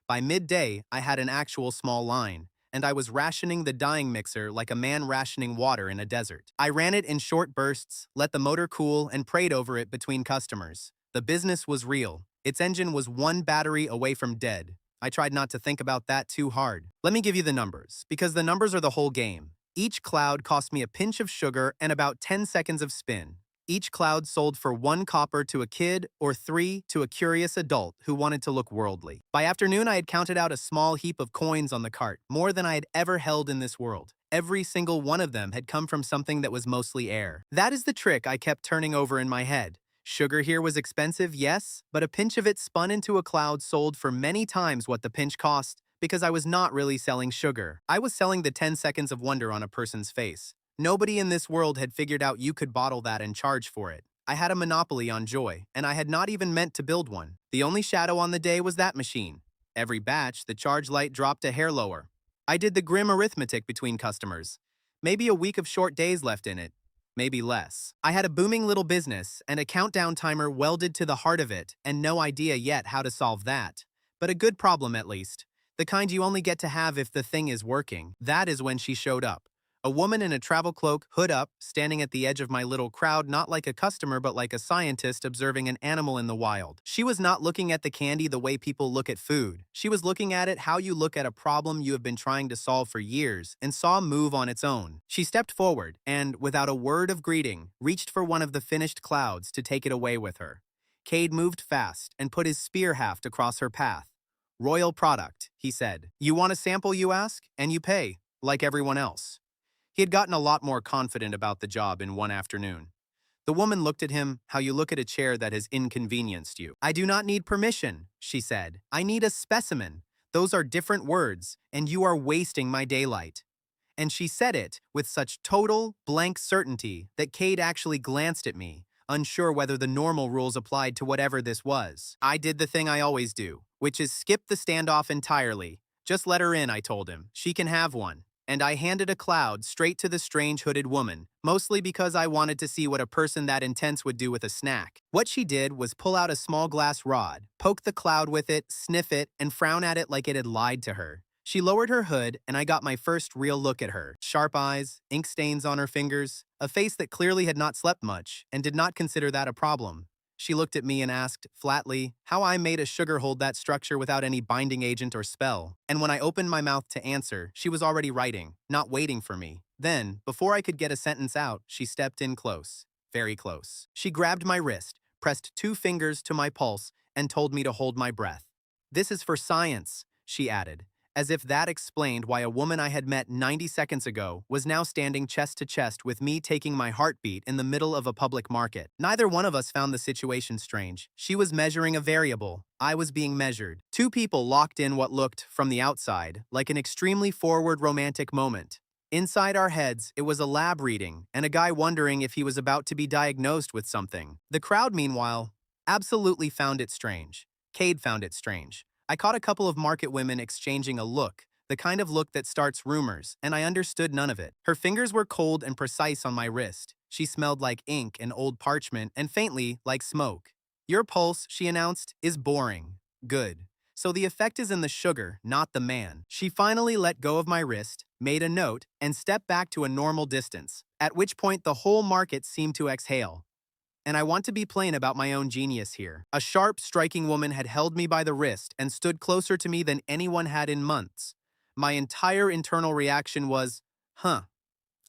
By midday, I had an actual small line, and I was rationing the dyeing mixer like a man rationing water in a desert. I ran it in short bursts, let the motor cool, and prayed over it between customers. The business was real. Its engine was one battery away from dead. I tried not to think about that too hard. Let me give you the numbers, because the numbers are the whole game. Each cloud cost me a pinch of sugar and about 10 seconds of spin. Each cloud sold for 1 copper to a kid or 3 to a curious adult who wanted to look worldly. By afternoon, I had counted out a small heap of coins on the cart, more than I had ever held in this world. Every single one of them had come from something that was mostly air. That is the trick I kept turning over in my head. Sugar here was expensive, yes, but a pinch of it spun into a cloud sold for many times what the pinch cost, because I was not really selling sugar. I was selling the 10 seconds of wonder on a person's face. Nobody in this world had figured out you could bottle that and charge for it. I had a monopoly on joy, and I had not even meant to build one. The only shadow on the day was that machine. Every batch, the charge light dropped a hair lower. I did the grim arithmetic between customers. Maybe a week of short days left in it. Maybe less. I had a booming little business and a countdown timer welded to the heart of it, and no idea yet how to solve that. But a good problem at least. The kind you only get to have if the thing is working. That is when she showed up. A woman in a travel cloak, hood up, standing at the edge of my little crowd, not like a customer but like a scientist observing an animal in the wild. She was not looking at the candy the way people look at food. She was looking at it how you look at a problem you have been trying to solve for years and saw move on its own. She stepped forward and, without a word of greeting, reached for one of the finished clouds to take it away with her. Cade moved fast and put his spear haft across her path. "Royal product," he said. "You want a sample, you ask? And you pay, like everyone else." He had gotten a lot more confident about the job in one afternoon. The woman looked at him how you look at a chair that has inconvenienced you. "I do not need permission," she said. "I need a specimen. Those are different words, and you are wasting my daylight." And she said it with such total, blank certainty that Cade actually glanced at me, unsure whether the normal rules applied to whatever this was. I did the thing I always do, which is skip the standoff entirely. "Just let her in," I told him. "She can have one." And I handed a cloud straight to the strange hooded woman, mostly because I wanted to see what a person that intense would do with a snack. What she did was pull out a small glass rod, poke the cloud with it, sniff it, and frown at it like it had lied to her. She lowered her hood, and I got my first real look at her. Sharp eyes, ink stains on her fingers, a face that clearly had not slept much, and did not consider that a problem. She looked at me and asked, flatly, how I made a sugar hold that structure without any binding agent or spell. And when I opened my mouth to answer, she was already writing, not waiting for me. Then, before I could get a sentence out, she stepped in close. Very close. She grabbed my wrist, pressed 2 fingers to my pulse, and told me to hold my breath. "This is for science," she added, as if that explained why a woman I had met 90 seconds ago was now standing chest to chest with me taking my heartbeat in the middle of a public market. Neither one of us found the situation strange. She was measuring a variable. I was being measured. 2 people locked in what looked, from the outside, like an extremely forward romantic moment. Inside our heads, it was a lab reading, and a guy wondering if he was about to be diagnosed with something. The crowd, meanwhile, absolutely found it strange. Cade found it strange. I caught a couple of market women exchanging a look, the kind of look that starts rumors, and I understood none of it. Her fingers were cold and precise on my wrist. She smelled like ink and old parchment, and faintly like smoke. "Your pulse," she announced, "is boring." Good. So the effect is in the sugar, not the man. She finally let go of my wrist, made a note, and stepped back to a normal distance, at which point the whole market seemed to exhale. And I want to be plain about my own genius here. A sharp, striking woman had held me by the wrist and stood closer to me than anyone had in months. My entire internal reaction was, I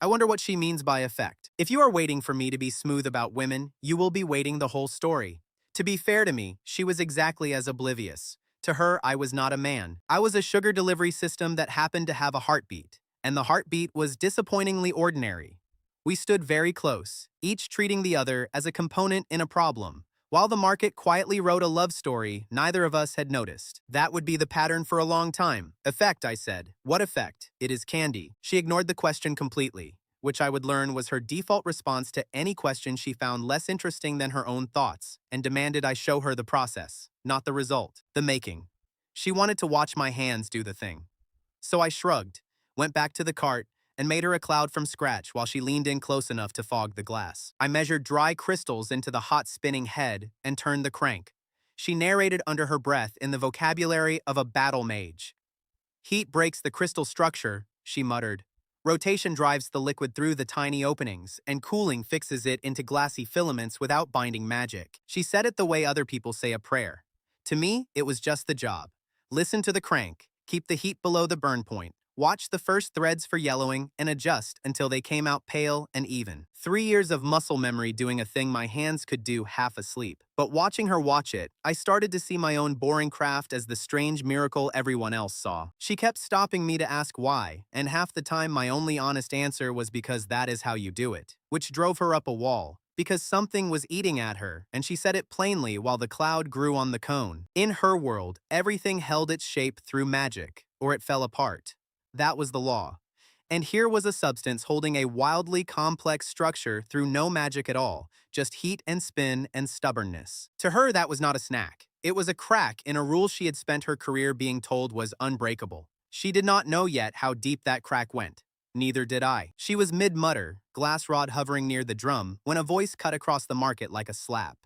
wonder what she means by effect. If you are waiting for me to be smooth about women, you will be waiting the whole story. To be fair to me, she was exactly as oblivious. To her, I was not a man. I was a sugar delivery system that happened to have a heartbeat, and the heartbeat was disappointingly ordinary. We stood very close, each treating the other as a component in a problem. While the market quietly wrote a love story neither of us had noticed. That would be the pattern for a long time. "Effect," I said. "What effect?" "It is candy." She ignored the question completely, which I would learn was her default response to any question she found less interesting than her own thoughts, and demanded I show her the process, not the result, the making. She wanted to watch my hands do the thing. So I shrugged, went back to the cart, and made her a cloud from scratch while she leaned in close enough to fog the glass. I measured dry crystals into the hot spinning head and turned the crank. She narrated under her breath in the vocabulary of a battle mage. "Heat breaks the crystal structure," she muttered. "Rotation drives the liquid through the tiny openings, and cooling fixes it into glassy filaments without binding magic." She said it the way other people say a prayer. To me, it was just the job. Listen to the crank, keep the heat below the burn point, watch the first threads for yellowing, and adjust until they came out pale and even. 3 years of muscle memory doing a thing my hands could do half asleep. But watching her watch it, I started to see my own boring craft as the strange miracle everyone else saw. She kept stopping me to ask why, and half the time my only honest answer was because that is how you do it, which drove her up a wall. Because something was eating at her, and she said it plainly while the cloud grew on the cone. In her world, everything held its shape through magic, or it fell apart. That was the law. And here was a substance holding a wildly complex structure through no magic at all, just heat and spin and stubbornness. To her, that was not a snack. It was a crack in a rule she had spent her career being told was unbreakable. She did not know yet how deep that crack went. Neither did I. She was mid-mutter, glass rod hovering near the drum, when a voice cut across the market like a slap.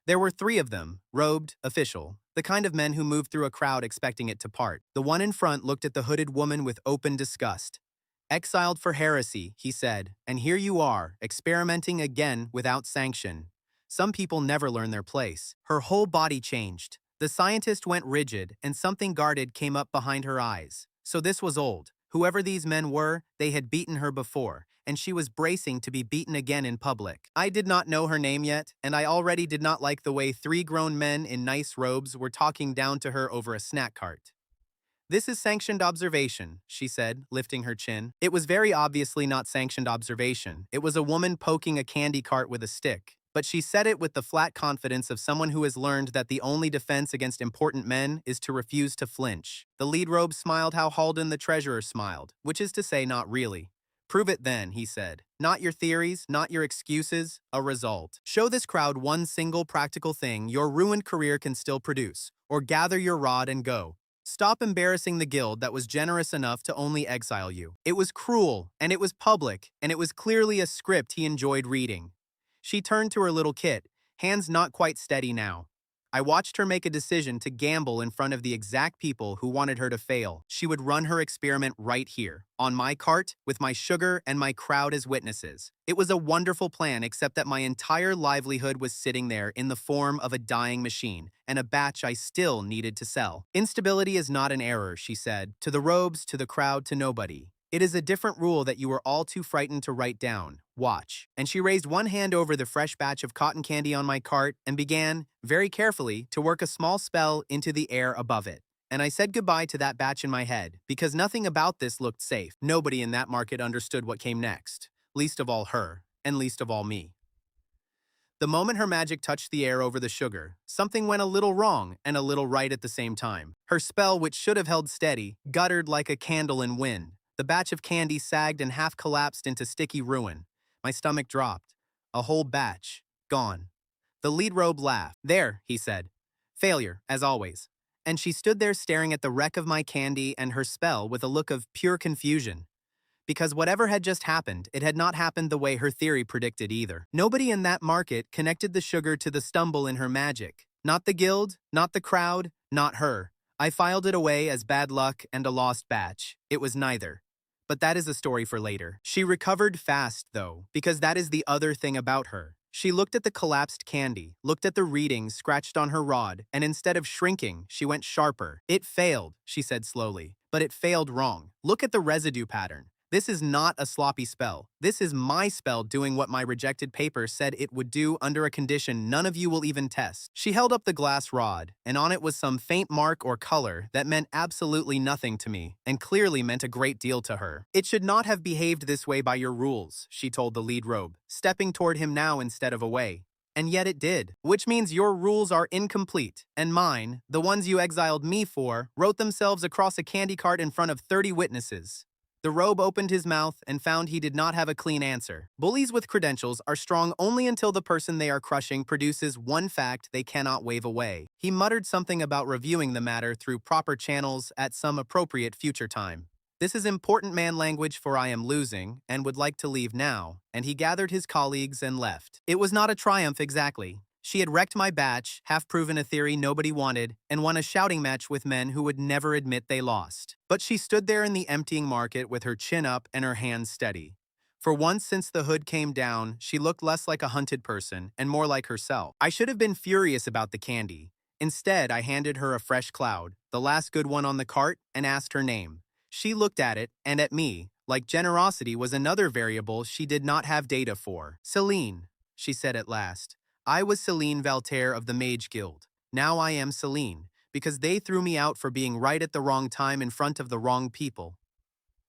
There were 3 of them, robed, official, the kind of men who moved through a crowd expecting it to part. The one in front looked at the hooded woman with open disgust. Exiled for heresy, he said, and here you are, experimenting again without sanction. Some people never learn their place. Her whole body changed. The scientist went rigid, and something guarded came up behind her eyes. So this was old. Whoever these men were, they had beaten her before, and she was bracing to be beaten again in public. I did not know her name yet, and I already did not like the way 3 grown men in nice robes were talking down to her over a snack cart. This is sanctioned observation, she said, lifting her chin. It was very obviously not sanctioned observation. It was a woman poking a candy cart with a stick. But she said it with the flat confidence of someone who has learned that the only defense against important men is to refuse to flinch. The lead robe smiled how Halden the treasurer smiled, which is to say not really. Prove it then, he said. Not your theories, not your excuses, a result. Show this crowd one single practical thing your ruined career can still produce, or gather your rod and go. Stop embarrassing the guild that was generous enough to only exile you. It was cruel, and it was public, and it was clearly a script he enjoyed reading. She turned to her little kit, hands not quite steady now. I watched her make a decision to gamble in front of the exact people who wanted her to fail. She would run her experiment right here, on my cart, with my sugar and my crowd as witnesses. It was a wonderful plan, except that my entire livelihood was sitting there in the form of a dying machine, and a batch I still needed to sell. Instability is not an error, she said, to the robes, to the crowd, to nobody. It is a different rule that you were all too frightened to write down. Watch. And she raised one hand over the fresh batch of cotton candy on my cart and began, very carefully, to work a small spell into the air above it. And I said goodbye to that batch in my head, because nothing about this looked safe. Nobody in that market understood what came next. Least of all her, and least of all me. The moment her magic touched the air over the sugar, something went a little wrong and a little right at the same time. Her spell, which should have held steady, guttered like a candle in wind. The batch of candy sagged and half collapsed into sticky ruin. My stomach dropped. A whole batch. Gone. The lead robe laughed. There, he said. Failure, as always. And she stood there staring at the wreck of my candy and her spell with a look of pure confusion. Because whatever had just happened, it had not happened the way her theory predicted either. Nobody in that market connected the sugar to the stumble in her magic. Not the guild, not the crowd, not her. I filed it away as bad luck and a lost batch. It was neither. But that is a story for later. She recovered fast, though, because that is the other thing about her. She looked at the collapsed candy, looked at the readings scratched on her rod, and instead of shrinking, she went sharper. It failed, she said slowly, but it failed wrong. Look at the residue pattern. This is not a sloppy spell. This is my spell doing what my rejected paper said it would do under a condition none of you will even test. She held up the glass rod, and on it was some faint mark or color that meant absolutely nothing to me, and clearly meant a great deal to her. It should not have behaved this way by your rules, she told the lead robe, stepping toward him now instead of away. And yet it did, which means your rules are incomplete, and mine, the ones you exiled me for, wrote themselves across a candy cart in front of 30 witnesses. The robe opened his mouth and found he did not have a clean answer. Bullies with credentials are strong only until the person they are crushing produces one fact they cannot wave away. He muttered something about reviewing the matter through proper channels at some appropriate future time. This is important man language for I am losing and would like to leave now, and he gathered his colleagues and left. It was not a triumph exactly. She had wrecked my batch, half-proven a theory nobody wanted, and won a shouting match with men who would never admit they lost. But she stood there in the emptying market with her chin up and her hands steady. For once since the hood came down, she looked less like a hunted person and more like herself. I should have been furious about the candy. Instead, I handed her a fresh cloud, the last good one on the cart, and asked her name. She looked at it, and at me, like generosity was another variable she did not have data for. Celine, she said at last. I was Celine Valterre of the Mage Guild. Now I am Celine, because they threw me out for being right at the wrong time in front of the wrong people.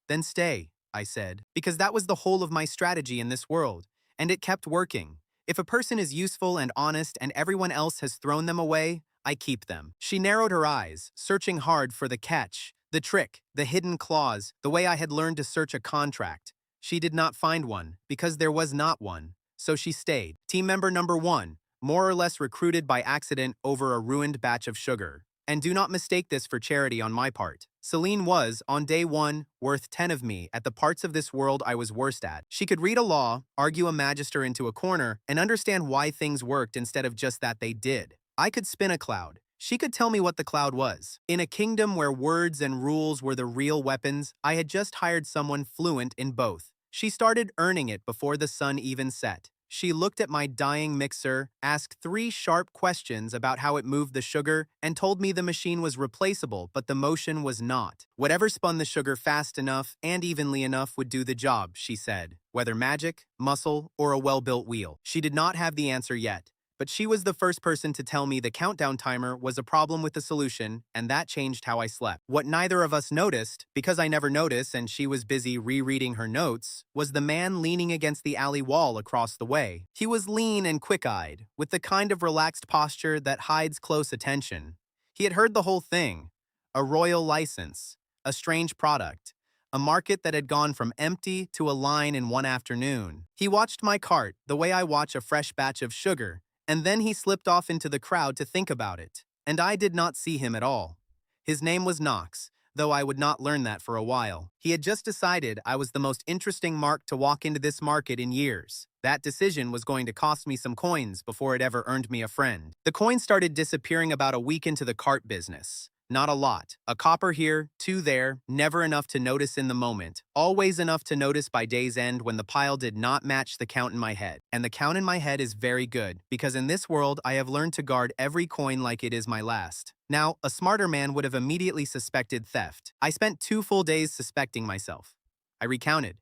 Then stay, I said, because that was the whole of my strategy in this world, and it kept working. If a person is useful and honest and everyone else has thrown them away, I keep them. She narrowed her eyes, searching hard for the catch, the trick, the hidden clause, the way I had learned to search a contract. She did not find one, because there was not one. So she stayed. Team member number 1, more or less recruited by accident over a ruined batch of sugar. And do not mistake this for charity on my part. Celine was, on day 1, worth 10 of me at the parts of this world I was worst at. She could read a law, argue a magister into a corner, and understand why things worked instead of just that they did. I could spin a cloud. She could tell me what the cloud was. In a kingdom where words and rules were the real weapons, I had just hired someone fluent in both. She started earning it before the sun even set. She looked at my dying mixer, asked 3 sharp questions about how it moved the sugar, and told me the machine was replaceable, but the motion was not. Whatever spun the sugar fast enough and evenly enough would do the job, she said, whether magic, muscle, or a well-built wheel. She did not have the answer yet, but she was the first person to tell me the countdown timer was a problem with the solution, and that changed how I slept. What neither of us noticed, because I never noticed and she was busy rereading her notes, was the man leaning against the alley wall across the way. He was lean and quick-eyed, with the kind of relaxed posture that hides close attention. He had heard the whole thing. A royal license, a strange product, a market that had gone from empty to a line in one afternoon. He watched my cart the way I watch a fresh batch of sugar, and then he slipped off into the crowd to think about it, and I did not see him at all. His name was Knox, though I would not learn that for a while. He had just decided I was the most interesting mark to walk into this market in years. That decision was going to cost me some coins before it ever earned me a friend. The coins started disappearing about a week into the cart business. Not a lot. A copper here, 2 there, never enough to notice in the moment. Always enough to notice by day's end when the pile did not match the count in my head. And the count in my head is very good, because in this world I have learned to guard every coin like it is my last. Now, a smarter man would have immediately suspected theft. I spent 2 full days suspecting myself. I recounted.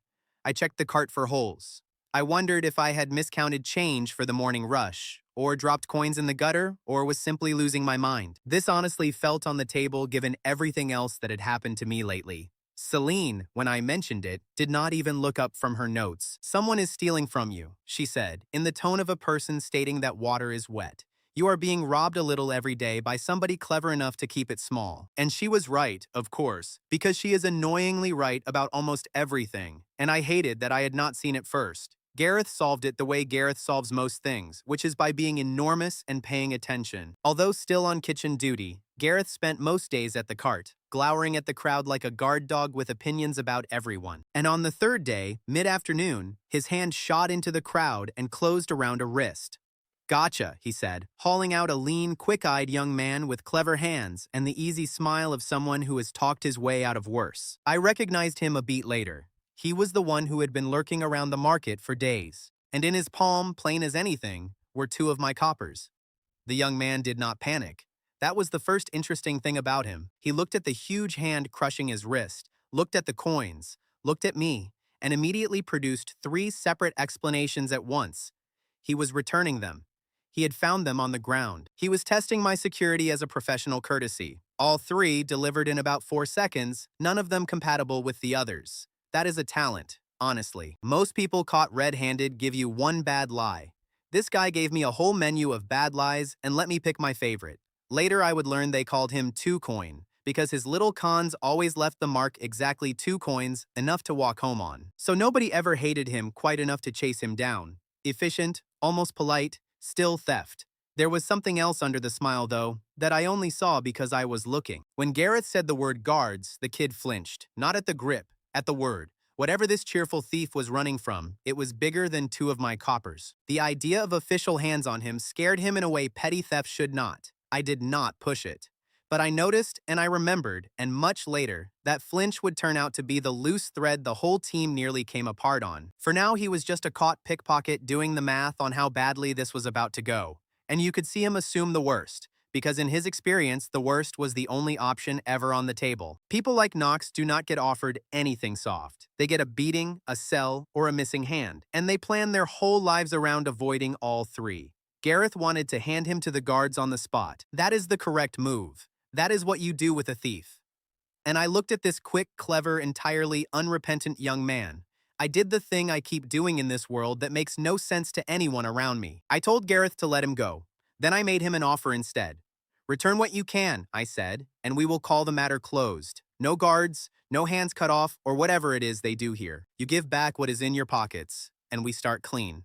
I checked the cart for holes. I wondered if I had miscounted change for the morning rush, or dropped coins in the gutter, or was simply losing my mind. This honestly felt on the table given everything else that had happened to me lately. Celine, when I mentioned it, did not even look up from her notes. "Someone is stealing from you," she said, in the tone of a person stating that water is wet. "You are being robbed a little every day by somebody clever enough to keep it small." And she was right, of course, because she is annoyingly right about almost everything, and I hated that I had not seen it first. Gareth solved it the way Gareth solves most things, which is by being enormous and paying attention. Although still on kitchen duty, Gareth spent most days at the cart, glowering at the crowd like a guard dog with opinions about everyone. And on the 3rd day, mid-afternoon, his hand shot into the crowd and closed around a wrist. "Gotcha," he said, hauling out a lean, quick-eyed young man with clever hands and the easy smile of someone who has talked his way out of worse. I recognized him a beat later. He was the one who had been lurking around the market for days, and in his palm, plain as anything, were 2 of my coppers. The young man did not panic. That was the first interesting thing about him. He looked at the huge hand crushing his wrist, looked at the coins, looked at me, and immediately produced 3 separate explanations at once. He was returning them. He had found them on the ground. He was testing my security as a professional courtesy. All 3 delivered in about 4 seconds, none of them compatible with the others. That is a talent, honestly. Most people caught red-handed give you 1 bad lie. This guy gave me a whole menu of bad lies and let me pick my favorite. Later I would learn they called him 2-coin, because his little cons always left the mark exactly 2 coins, enough to walk home on. So nobody ever hated him quite enough to chase him down. Efficient, almost polite, still theft. There was something else under the smile, though, that I only saw because I was looking. When Gareth said the word guards, the kid flinched, not at the grip, at the word. Whatever this cheerful thief was running from, it was bigger than 2 of my coppers. The idea of official hands on him scared him in a way petty theft should not. I did not push it. But I noticed and I remembered, and much later, that flinch would turn out to be the loose thread the whole team nearly came apart on. For now, he was just a caught pickpocket doing the math on how badly this was about to go. And you could see him assume the worst, because in his experience, the worst was the only option ever on the table. People like Knox do not get offered anything soft. They get a beating, a sell, or a missing hand, and they plan their whole lives around avoiding all 3. Gareth wanted to hand him to the guards on the spot. That is the correct move. That is what you do with a thief. And I looked at this quick, clever, entirely unrepentant young man. I did the thing I keep doing in this world that makes no sense to anyone around me. I told Gareth to let him go. Then I made him an offer instead. "Return what you can," I said, "and we will call the matter closed. No guards, no hands cut off, or whatever it is they do here. You give back what is in your pockets, and we start clean."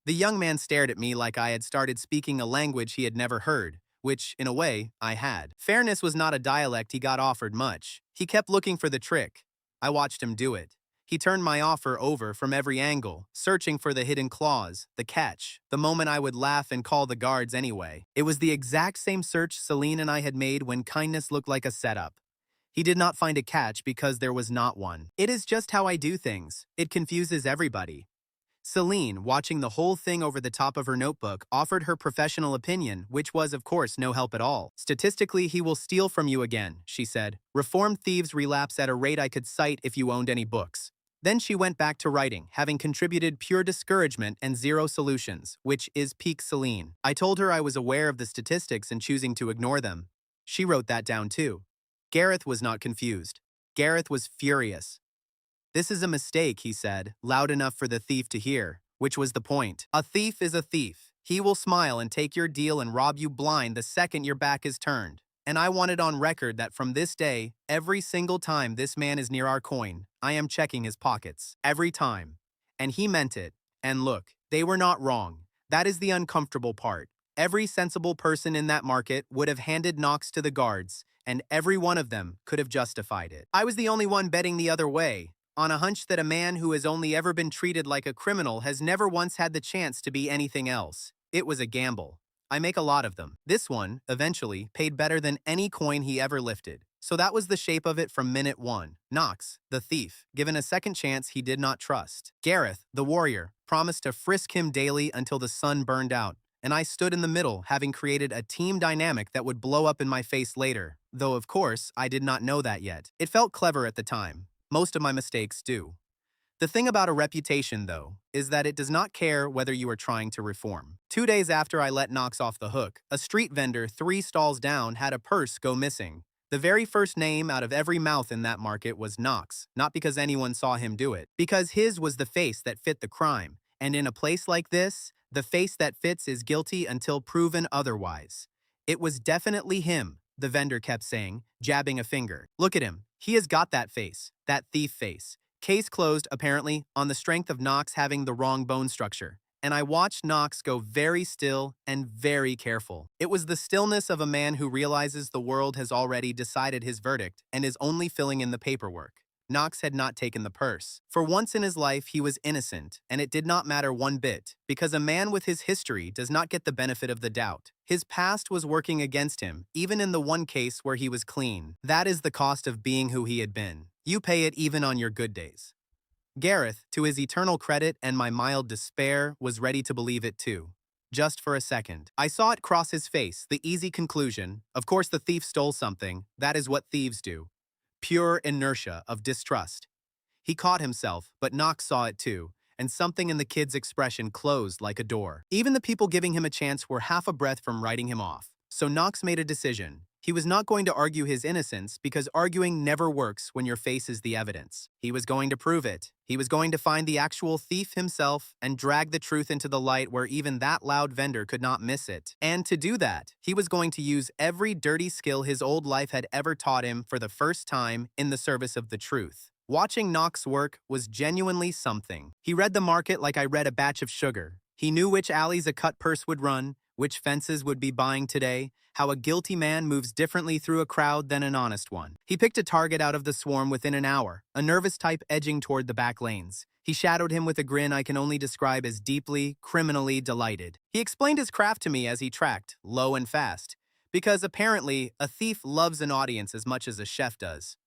The young man stared at me like I had started speaking a language he had never heard, which, in a way, I had. Fairness was not a dialect he got offered much. He kept looking for the trick. I watched him do it. He turned my offer over from every angle, searching for the hidden clause, the catch, the moment I would laugh and call the guards anyway. It was the exact same search Celine and I had made when kindness looked like a setup. He did not find a catch because there was not one. It is just how I do things. It confuses everybody. Celine, watching the whole thing over the top of her notebook, offered her professional opinion, which was, of course, no help at all. Statistically, he will steal from you again, she said. Reformed thieves relapse at a rate I could cite if you owned any books. Then she went back to writing, having contributed pure discouragement and zero solutions, which is peak Celine. I told her I was aware of the statistics and choosing to ignore them. She wrote that down too. Gareth was not confused. Gareth was furious. "This is a mistake," he said, loud enough for the thief to hear, which was the point. A thief is a thief. He will smile and take your deal and rob you blind the second your back is turned. And I want it on record that from this day, every single time this man is near our coin, I am checking his pockets. Every time. And he meant it. And look, they were not wrong. That is the uncomfortable part. Every sensible person in that market would have handed Knox to the guards, and every one of them could have justified it. I was the only one betting the other way, on a hunch that a man who has only ever been treated like a criminal has never once had the chance to be anything else. It was a gamble. I make a lot of them. This one, eventually, paid better than any coin he ever lifted. So that was the shape of it from minute one. Knox, the thief, given a second chance he did not trust. Gareth, the warrior, promised to frisk him daily until the sun burned out. And I stood in the middle, having created a team dynamic that would blow up in my face later. Though, of course, I did not know that yet. It felt clever at the time. Most of my mistakes do. The thing about a reputation, though, is that it does not care whether you are trying to reform. 2 days after I let Knox off the hook, a street vendor 3 stalls down had a purse go missing. The very first name out of every mouth in that market was Knox, not because anyone saw him do it, because his was the face that fit the crime. And in a place like this, the face that fits is guilty until proven otherwise. It was definitely him, the vendor kept saying, jabbing a finger. Look at him. He has got that face, that thief face. Case closed, apparently, on the strength of Knox having the wrong bone structure. And I watched Knox go very still and very careful. It was the stillness of a man who realizes the world has already decided his verdict and is only filling in the paperwork. Knox had not taken the purse. For once in his life, he was innocent, and it did not matter one bit, because a man with his history does not get the benefit of the doubt. His past was working against him, even in the one case where he was clean. That is the cost of being who he had been. You pay it even on your good days. Gareth, to his eternal credit and my mild despair, was ready to believe it too. Just for a second. I saw it cross his face, the easy conclusion. Of course the thief stole something. That is what thieves do. Pure inertia of distrust. He caught himself, but Knox saw it too, and something in the kid's expression closed like a door. Even the people giving him a chance were half a breath from writing him off. So Knox made a decision. He was not going to argue his innocence because arguing never works when your face is the evidence. He was going to prove it. He was going to find the actual thief himself and drag the truth into the light where even that loud vendor could not miss it. And to do that, he was going to use every dirty skill his old life had ever taught him for the first time in the service of the truth. Watching Knox work was genuinely something. He read the market like I read a batch of sugar. He knew which alleys a cut purse would run, which fences would be buying today, how a guilty man moves differently through a crowd than an honest one. He picked a target out of the swarm within an hour, a nervous type edging toward the back lanes. He shadowed him with a grin I can only describe as deeply, criminally delighted. He explained his craft to me as he tracked, low and fast, because apparently a thief loves an audience as much as a chef does.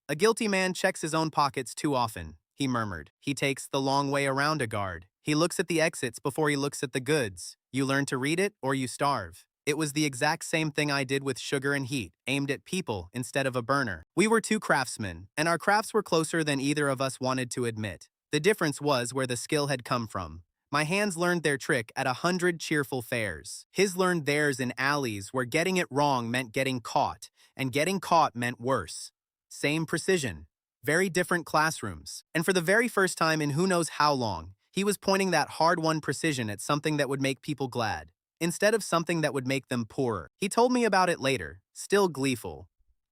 A guilty man checks his own pockets too often, he murmured. He takes the long way around a guard. He looks at the exits before he looks at the goods. You learn to read it or you starve. It was the exact same thing I did with sugar and heat, aimed at people instead of a burner. We were 2 craftsmen, and our crafts were closer than either of us wanted to admit. The difference was where the skill had come from. My hands learned their trick at 100 cheerful fairs. His learned theirs in alleys where getting it wrong meant getting caught, and getting caught meant worse. Same precision, very different classrooms. And for the very first time in who knows how long, he was pointing that hard-won precision at something that would make people glad, instead of something that would make them poorer. He told me about it later, still gleeful.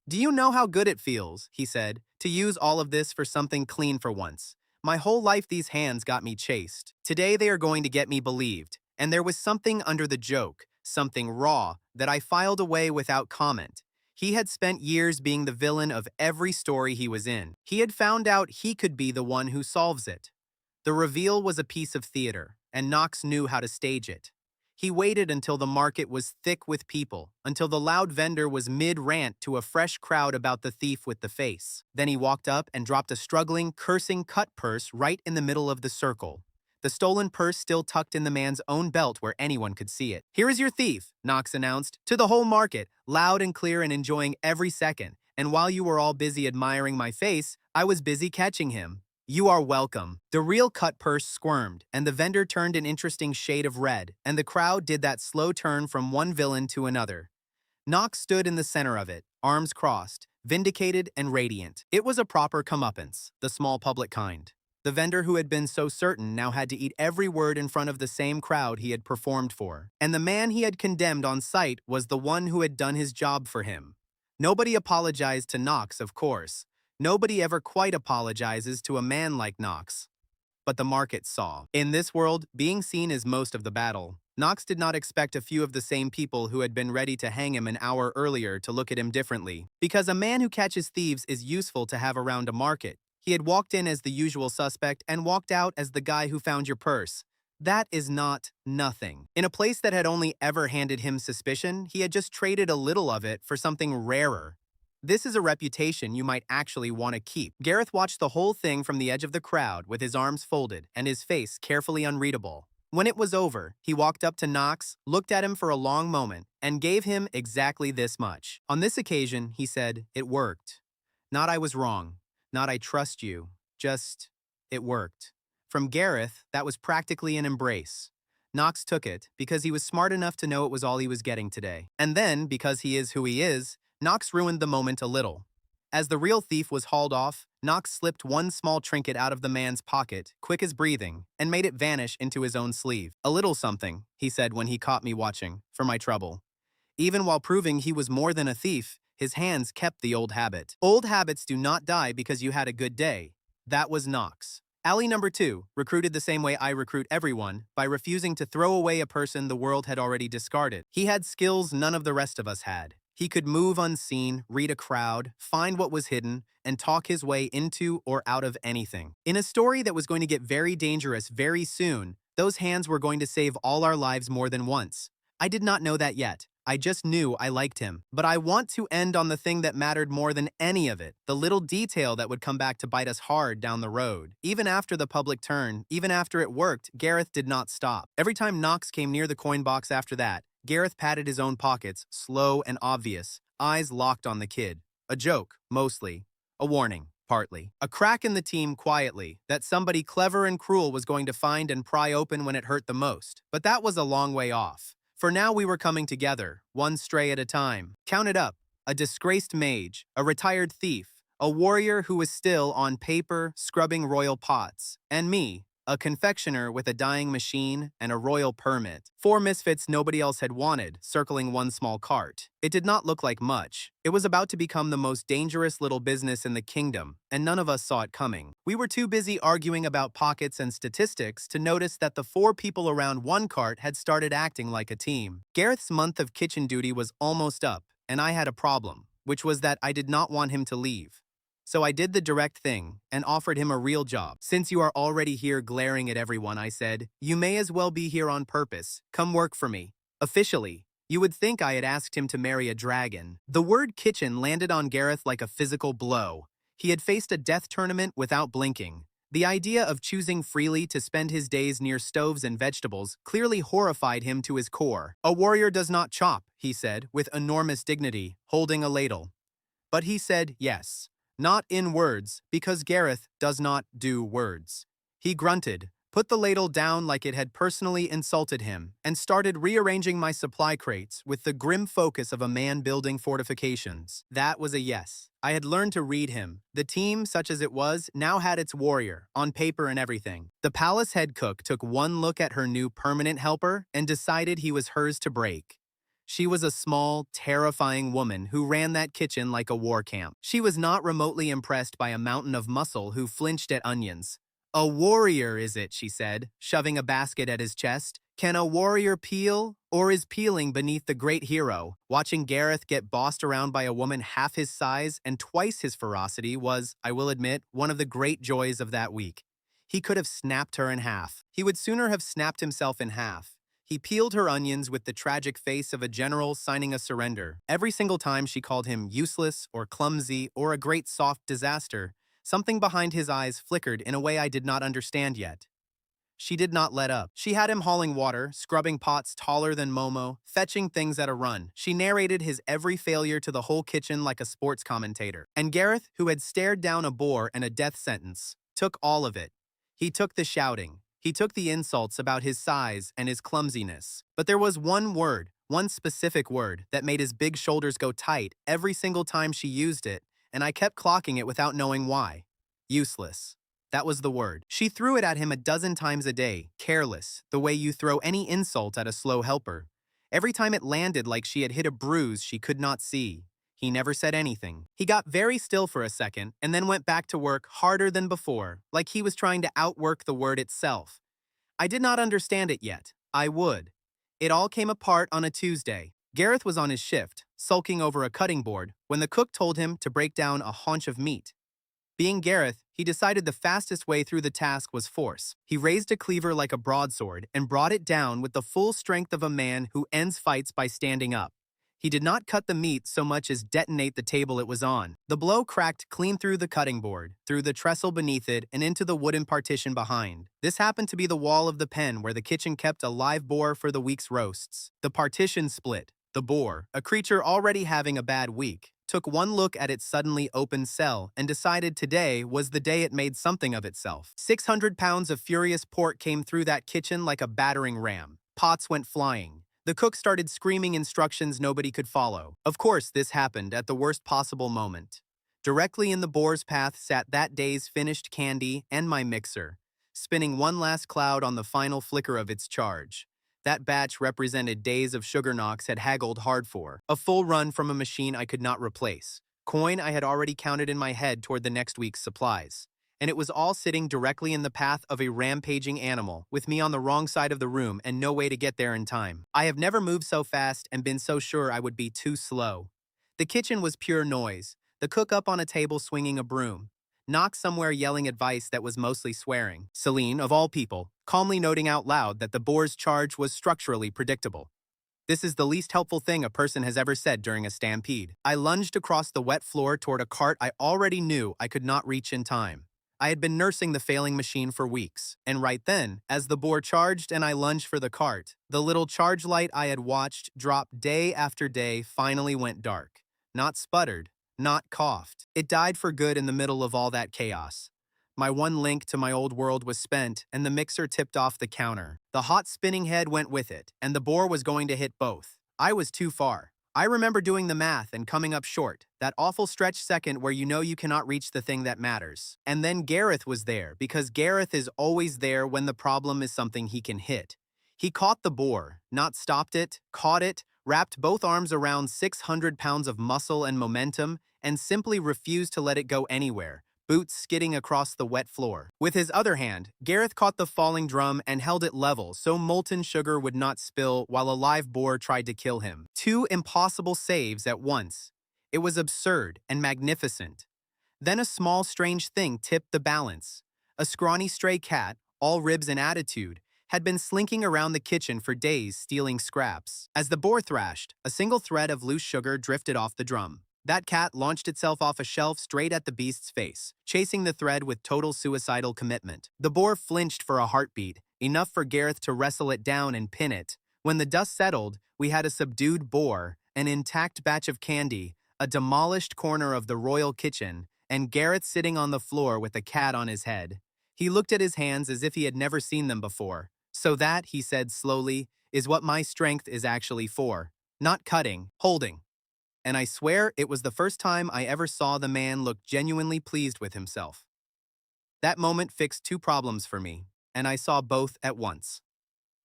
Do you know how good it feels, he said, to use all of this for something clean for once? My whole life these hands got me chased. Today they are going to get me believed. And there was something under the joke, something raw, that I filed away without comment. He had spent years being the villain of every story he was in. He had found out he could be the one who solves it. The reveal was a piece of theater, and Knox knew how to stage it. He waited until the market was thick with people, until the loud vendor was mid-rant to a fresh crowd about the thief with the face. Then he walked up and dropped a struggling, cursing cut purse right in the middle of the circle. The stolen purse still tucked in the man's own belt where anyone could see it. "Here is your thief," Knox announced, to the whole market, loud and clear and enjoying every second. "And while you were all busy admiring my face, I was busy catching him. You are welcome." The real cut purse squirmed, and the vendor turned an interesting shade of red, and the crowd did that slow turn from one villain to another. Knox stood in the center of it, arms crossed, vindicated and radiant. It was a proper comeuppance, the small public kind. The vendor who had been so certain now had to eat every word in front of the same crowd he had performed for. And the man he had condemned on sight was the one who had done his job for him. Nobody apologized to Knox, of course. Nobody ever quite apologizes to a man like Knox. But the market saw. In this world, being seen is most of the battle. Knox did not expect a few of the same people who had been ready to hang him an hour earlier to look at him differently. Because a man who catches thieves is useful to have around a market. He had walked in as the usual suspect and walked out as the guy who found your purse. That is not nothing. In a place that had only ever handed him suspicion, he had just traded a little of it for something rarer. This is a reputation you might actually want to keep. Gareth watched the whole thing from the edge of the crowd with his arms folded and his face carefully unreadable. When it was over, he walked up to Knox, looked at him for a long moment, and gave him exactly this much. On this occasion, he said, "It worked. Not I was wrong. Not I trust you. Just, it worked." From Gareth, that was practically an embrace. Knox took it because he was smart enough to know it was all he was getting today. And then, because he is who he is, Knox ruined the moment a little. As the real thief was hauled off, Knox slipped one small trinket out of the man's pocket, quick as breathing, and made it vanish into his own sleeve. "A little something," he said when he caught me watching, "for my trouble." Even while proving he was more than a thief, his hands kept the old habit. Old habits do not die because you had a good day. That was Knox. Alley number 2, recruited the same way I recruit everyone, by refusing to throw away a person the world had already discarded. He had skills none of the rest of us had. He could move unseen, read a crowd, find what was hidden, and talk his way into or out of anything. In a story that was going to get very dangerous very soon, those hands were going to save all our lives more than once. I did not know that yet. I just knew I liked him. But I want to end on the thing that mattered more than any of it, the little detail that would come back to bite us hard down the road. Even after the public turn, even after it worked, Gareth did not stop. Every time Knox came near the coin box after that, Gareth patted his own pockets, slow and obvious, eyes locked on the kid. A joke, mostly. A warning, partly. A crack in the team quietly, that somebody clever and cruel was going to find and pry open when it hurt the most. But that was a long way off. For now we were coming together, one stray at a time. Count it up. A disgraced mage, a retired thief, a warrior who was still, on paper, scrubbing royal pots, and me, a confectioner with a dying machine and a royal permit. 4 misfits nobody else had wanted, circling one small cart. It did not look like much. It was about to become the most dangerous little business in the kingdom, and none of us saw it coming. We were too busy arguing about pockets and statistics to notice that the 4 people around one cart had started acting like a team. Gareth's month of kitchen duty was almost up, and I had a problem, which was that I did not want him to leave. So I did the direct thing and offered him a real job. "Since you are already here glaring at everyone," I said, "you may as well be here on purpose. Come work for me. Officially." You would think I had asked him to marry a dragon. The word kitchen landed on Gareth like a physical blow. He had faced a death tournament without blinking. The idea of choosing freely to spend his days near stoves and vegetables clearly horrified him to his core. "A warrior does not chop," he said, with enormous dignity, holding a ladle. But he said yes. Not in words, because Gareth does not do words. He grunted, put the ladle down like it had personally insulted him, and started rearranging my supply crates with the grim focus of a man building fortifications. That was a yes. I had learned to read him. The team, such as it was, now had its warrior, on paper and everything. The palace head cook took one look at her new permanent helper and decided he was hers to break. She was a small, terrifying woman who ran that kitchen like a war camp. She was not remotely impressed by a mountain of muscle who flinched at onions. A warrior, is it, she said, shoving a basket at his chest. Can a warrior peel, or is peeling beneath the great hero? Watching Gareth get bossed around by a woman half his size and twice his ferocity was, I will admit, one of the great joys of that week. He could have snapped her in half. He would sooner have snapped himself in half. He peeled her onions with the tragic face of a general signing a surrender. Every single time she called him useless or clumsy or a great soft disaster, something behind his eyes flickered in a way I did not understand yet. She did not let up. She had him hauling water, scrubbing pots taller than Momo, fetching things at a run. She narrated his every failure to the whole kitchen like a sports commentator. And Gareth, who had stared down a boar and a death sentence, took all of it. He took the shouting. He took the insults about his size and his clumsiness. But there was one word, one specific word, that made his big shoulders go tight every single time she used it, and I kept clocking it without knowing why. Useless. That was the word. She threw it at him a dozen times a day, careless, the way you throw any insult at a slow helper. Every time it landed like she had hit a bruise she could not see. He never said anything. He got very still for a second and then went back to work harder than before, like he was trying to outwork the word itself. I did not understand it yet. I would. It all came apart on a Tuesday. Gareth was on his shift, sulking over a cutting board, when the cook told him to break down a haunch of meat. Being Gareth, he decided the fastest way through the task was force. He raised a cleaver like a broadsword and brought it down with the full strength of a man who ends fights by standing up. He did not cut the meat so much as detonate the table it was on. The blow cracked clean through the cutting board, through the trestle beneath it, and into the wooden partition behind. This happened to be the wall of the pen where the kitchen kept a live boar for the week's roasts. The partition split. The boar, a creature already having a bad week, took one look at its suddenly open cell and decided today was the day it made something of itself. 600 pounds of furious pork came through that kitchen like a battering ram. Pots went flying. The cook started screaming instructions nobody could follow. Of course, this happened at the worst possible moment. Directly in the boar's path sat that day's finished candy and my mixer, spinning one last cloud on the final flicker of its charge. That batch represented days of sugar knocks had haggled hard for, a full run from a machine I could not replace, coin I had already counted in my head toward the next week's supplies. And it was all sitting directly in the path of a rampaging animal, with me on the wrong side of the room and no way to get there in time. I have never moved so fast and been so sure I would be too slow. The kitchen was pure noise, the cook up on a table swinging a broom, Knox somewhere yelling advice that was mostly swearing. Celine, of all people, calmly noting out loud that the boar's charge was structurally predictable. This is the least helpful thing a person has ever said during a stampede. I lunged across the wet floor toward a cart I already knew I could not reach in time. I had been nursing the failing machine for weeks, and right then, as the boar charged and I lunged for the cart, the little charge light I had watched drop day after day finally went dark. Not sputtered, not coughed. It died for good in the middle of all that chaos. My one link to my old world was spent, and the mixer tipped off the counter. The hot spinning head went with it, and the boar was going to hit both. I was too far. I remember doing the math and coming up short, that awful stretch second where you know you cannot reach the thing that matters. And then Gareth was there, because Gareth is always there when the problem is something he can hit. He caught the boar, not stopped it, caught it, wrapped both arms around 600 pounds of muscle and momentum, and simply refused to let it go anywhere, boots skidding across the wet floor. With his other hand, Gareth caught the falling drum and held it level so molten sugar would not spill while a live boar tried to kill him. Two impossible saves at once. It was absurd and magnificent. Then a small strange thing tipped the balance. A scrawny stray cat, all ribs and attitude, had been slinking around the kitchen for days stealing scraps. As the boar thrashed, a single thread of loose sugar drifted off the drum. That cat launched itself off a shelf straight at the beast's face, chasing the thread with total suicidal commitment. The boar flinched for a heartbeat, enough for Gareth to wrestle it down and pin it. When the dust settled, we had a subdued boar, an intact batch of candy, a demolished corner of the royal kitchen, and Gareth sitting on the floor with a cat on his head. He looked at his hands as if he had never seen them before. So that, he said slowly, is what my strength is actually for. Not cutting, holding. And I swear it was the first time I ever saw the man look genuinely pleased with himself. That moment fixed two problems for me, and I saw both at once.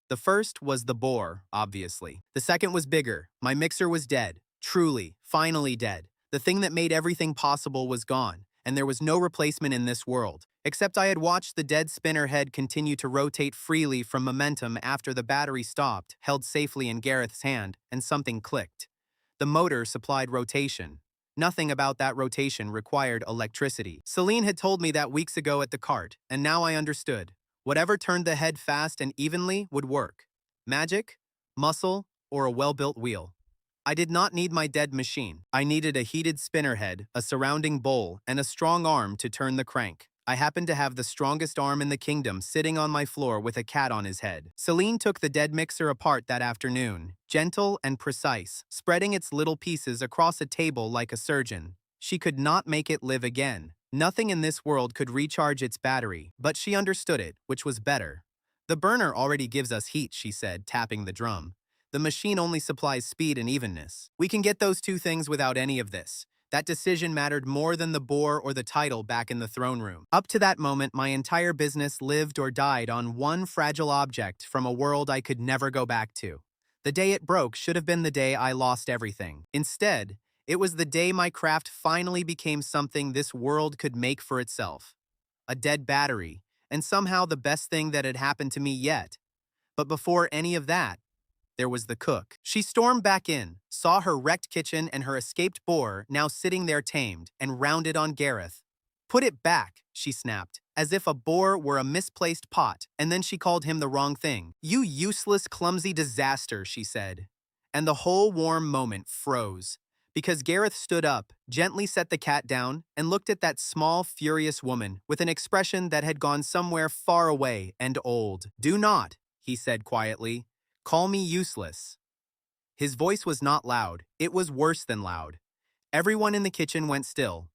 The first was the boar, obviously. The second was bigger. My mixer was dead. Truly, finally dead. The thing that made everything possible was gone, and there was no replacement in this world. Except I had watched the dead spinner head continue to rotate freely from momentum after the battery stopped, held safely in Gareth's hand, and something clicked. The motor supplied rotation. Nothing about that rotation required electricity. Celine had told me that weeks ago at the cart, and now I understood. Whatever turned the head fast and evenly would work. Magic, muscle, or a well-built wheel. I did not need my dead machine. I needed a heated spinner head, a surrounding bowl, and a strong arm to turn the crank. I happened to have the strongest arm in the kingdom sitting on my floor with a cat on his head. Celine took the dead mixer apart that afternoon, gentle and precise, spreading its little pieces across a table like a surgeon. She could not make it live again. Nothing in this world could recharge its battery, but she understood it, which was better. The burner already gives us heat, she said, tapping the drum. The machine only supplies speed and evenness. We can get those two things without any of this. That decision mattered more than the bore or the title back in the throne room. Up to that moment, my entire business lived or died on one fragile object from a world I could never go back to. The day it broke should have been the day I lost everything. Instead, it was the day my craft finally became something this world could make for itself. A dead battery, and somehow the best thing that had happened to me yet. But before any of that, there was the cook. She stormed back in, saw her wrecked kitchen and her escaped boar now sitting there tamed, and rounded on Gareth. "Put it back," she snapped, as if a boar were a misplaced pot, and then she called him the wrong thing. "You useless, clumsy disaster," she said. And the whole warm moment froze, because Gareth stood up, gently set the cat down, and looked at that small, furious woman with an expression that had gone somewhere far away and old. "Do not," he said quietly, "call me useless." His voice was not loud, it was worse than loud. Everyone in the kitchen went still.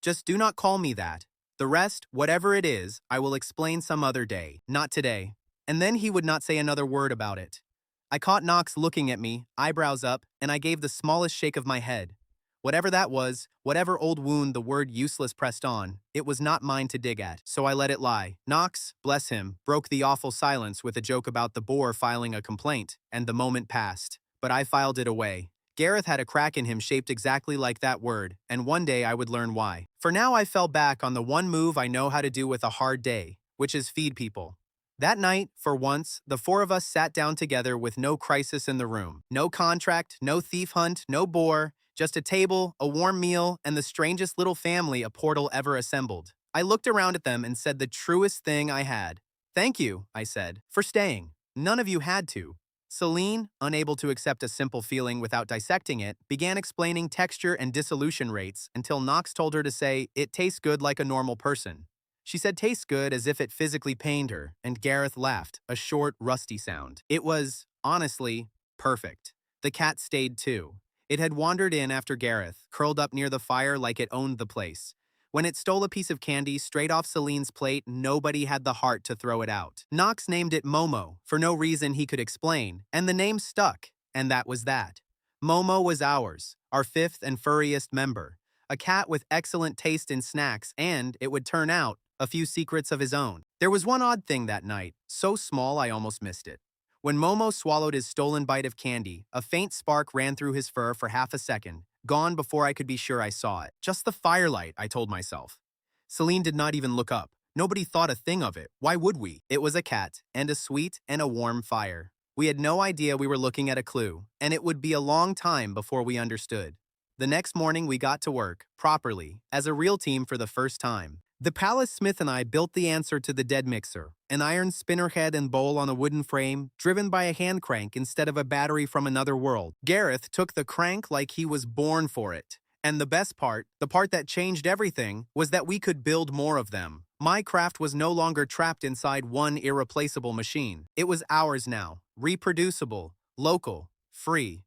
"Just do not call me that. The rest, whatever it is, I will explain some other day, not today." And then he would not say another word about it. I caught Knox looking at me, eyebrows up, and I gave the smallest shake of my head. Whatever that was, whatever old wound the word useless pressed on, it was not mine to dig at, so I let it lie. Knox, bless him, broke the awful silence with a joke about the boar filing a complaint, and the moment passed. But I filed it away. Gareth had a crack in him shaped exactly like that word, and one day I would learn why. For now I fell back on the one move I know how to do with a hard day, which is feed people. That night, for once, the four of us sat down together with no crisis in the room. No contract, no thief hunt, no boar, just a table, a warm meal, and the strangest little family a portal ever assembled. I looked around at them and said the truest thing I had. "Thank you," I said, "for staying. None of you had to." Celine, unable to accept a simple feeling without dissecting it, began explaining texture and dissolution rates until Knox told her to say, "It tastes good like a normal person." She said tastes good as if it physically pained her, and Gareth laughed, a short, rusty sound. It was, honestly, perfect. The cat stayed too. It had wandered in after Gareth, curled up near the fire like it owned the place. When it stole a piece of candy straight off Celine's plate, nobody had the heart to throw it out. Knox named it Momo, for no reason he could explain, and the name stuck, and that was that. Momo was ours, our fifth and furriest member. A cat with excellent taste in snacks and, it would turn out, a few secrets of his own. There was one odd thing that night, so small I almost missed it. When Momo swallowed his stolen bite of candy, a faint spark ran through his fur for half a second, gone before I could be sure I saw it. Just the firelight, I told myself. Celine did not even look up. Nobody thought a thing of it. Why would we? It was a cat, and a sweet and a warm fire. We had no idea we were looking at a clue, and it would be a long time before we understood. The next morning we got to work, properly, as a real team for the first time. The palace smith and I built the answer to the dead mixer, an iron spinner head and bowl on a wooden frame, driven by a hand crank instead of a battery from another world. Gareth took the crank like he was born for it. And the best part, the part that changed everything, was that we could build more of them. My craft was no longer trapped inside one irreplaceable machine. It was ours now, reproducible, local, free.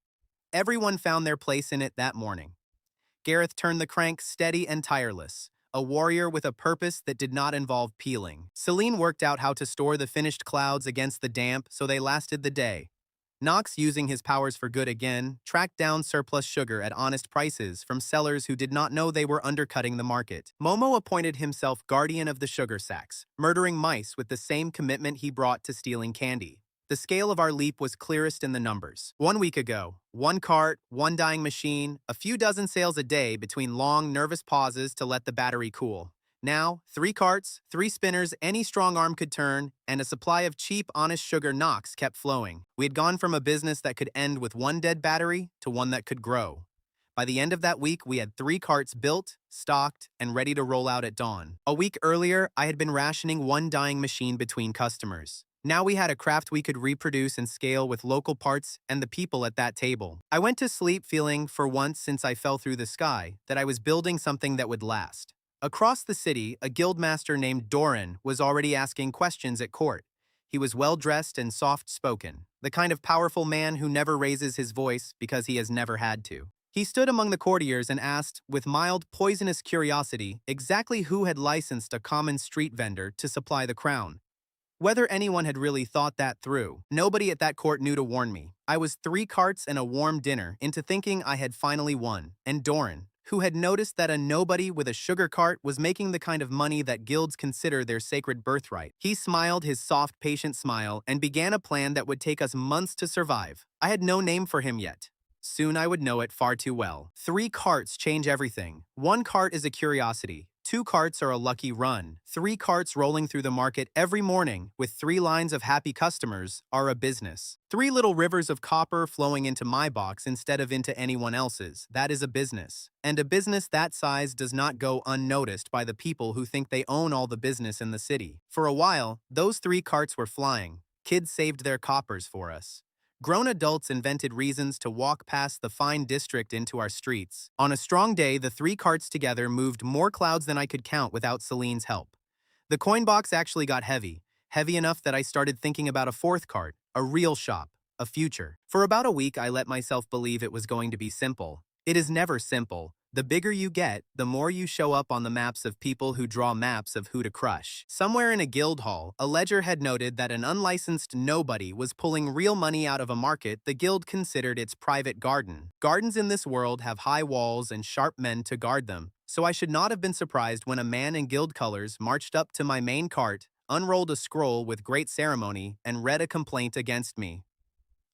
Everyone found their place in it that morning. Gareth turned the crank steady and tireless, a warrior with a purpose that did not involve peeling. Celine worked out how to store the finished clouds against the damp so they lasted the day. Knox, using his powers for good again, tracked down surplus sugar at honest prices from sellers who did not know they were undercutting the market. Momo appointed himself guardian of the sugar sacks, murdering mice with the same commitment he brought to stealing candy. The scale of our leap was clearest in the numbers. 1 week ago, 1 cart, 1 dyeing machine, a few dozen sales a day between long, nervous pauses to let the battery cool. Now, 3 carts, 3 spinners any strong arm could turn, and a supply of cheap, honest sugar knocks kept flowing. We had gone from a business that could end with one dead battery to one that could grow. By the end of that week, we had 3 carts built, stocked, and ready to roll out at dawn. A week earlier, I had been rationing one dying machine between customers. Now we had a craft we could reproduce and scale with local parts and the people at that table. I went to sleep feeling, for once since I fell through the sky, that I was building something that would last. Across the city, a guildmaster named Doran was already asking questions at court. He was well-dressed and soft-spoken, the kind of powerful man who never raises his voice because he has never had to. He stood among the courtiers and asked, with mild, poisonous curiosity, exactly who had licensed a common street vendor to supply the crown. Whether anyone had really thought that through, nobody at that court knew to warn me. I was 3 carts and a warm dinner into thinking I had finally won, and Doran, who had noticed that a nobody with a sugar cart was making the kind of money that guilds consider their sacred birthright. He smiled his soft, patient smile and began a plan that would take us months to survive. I had no name for him yet. Soon I would know it far too well. 3 carts change everything. 1 cart is a curiosity. 2 carts are a lucky run. 3 carts rolling through the market every morning with 3 lines of happy customers are a business. 3 little rivers of copper flowing into my box instead of into anyone else's. That is a business. And a business that size does not go unnoticed by the people who think they own all the business in the city. For a while, those 3 carts were flying. Kids saved their coppers for us. Grown adults invented reasons to walk past the fine district into our streets. On a strong day, the 3 carts together moved more clouds than I could count without Celine's help. The coin box actually got heavy enough that I started thinking about a 4th cart, a real shop, a future. For about a week, I let myself believe it was going to be simple. It is never simple. The bigger you get, the more you show up on the maps of people who draw maps of who to crush. Somewhere in a guild hall, a ledger had noted that an unlicensed nobody was pulling real money out of a market the guild considered its private garden. Gardens in this world have high walls and sharp men to guard them, so I should not have been surprised when a man in guild colors marched up to my main cart, unrolled a scroll with great ceremony, and read a complaint against me.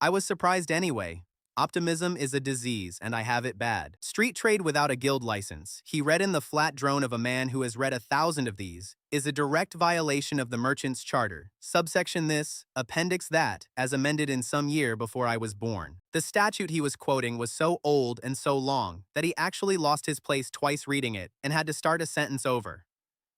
I was surprised anyway. Optimism is a disease, and I have it bad. Street trade without a guild license, he read in the flat drone of a man who has read 1,000 of these, is a direct violation of the merchant's charter. Subsection this, appendix that, as amended in some year before I was born. The statute he was quoting was so old and so long that he actually lost his place twice reading it and had to start a sentence over.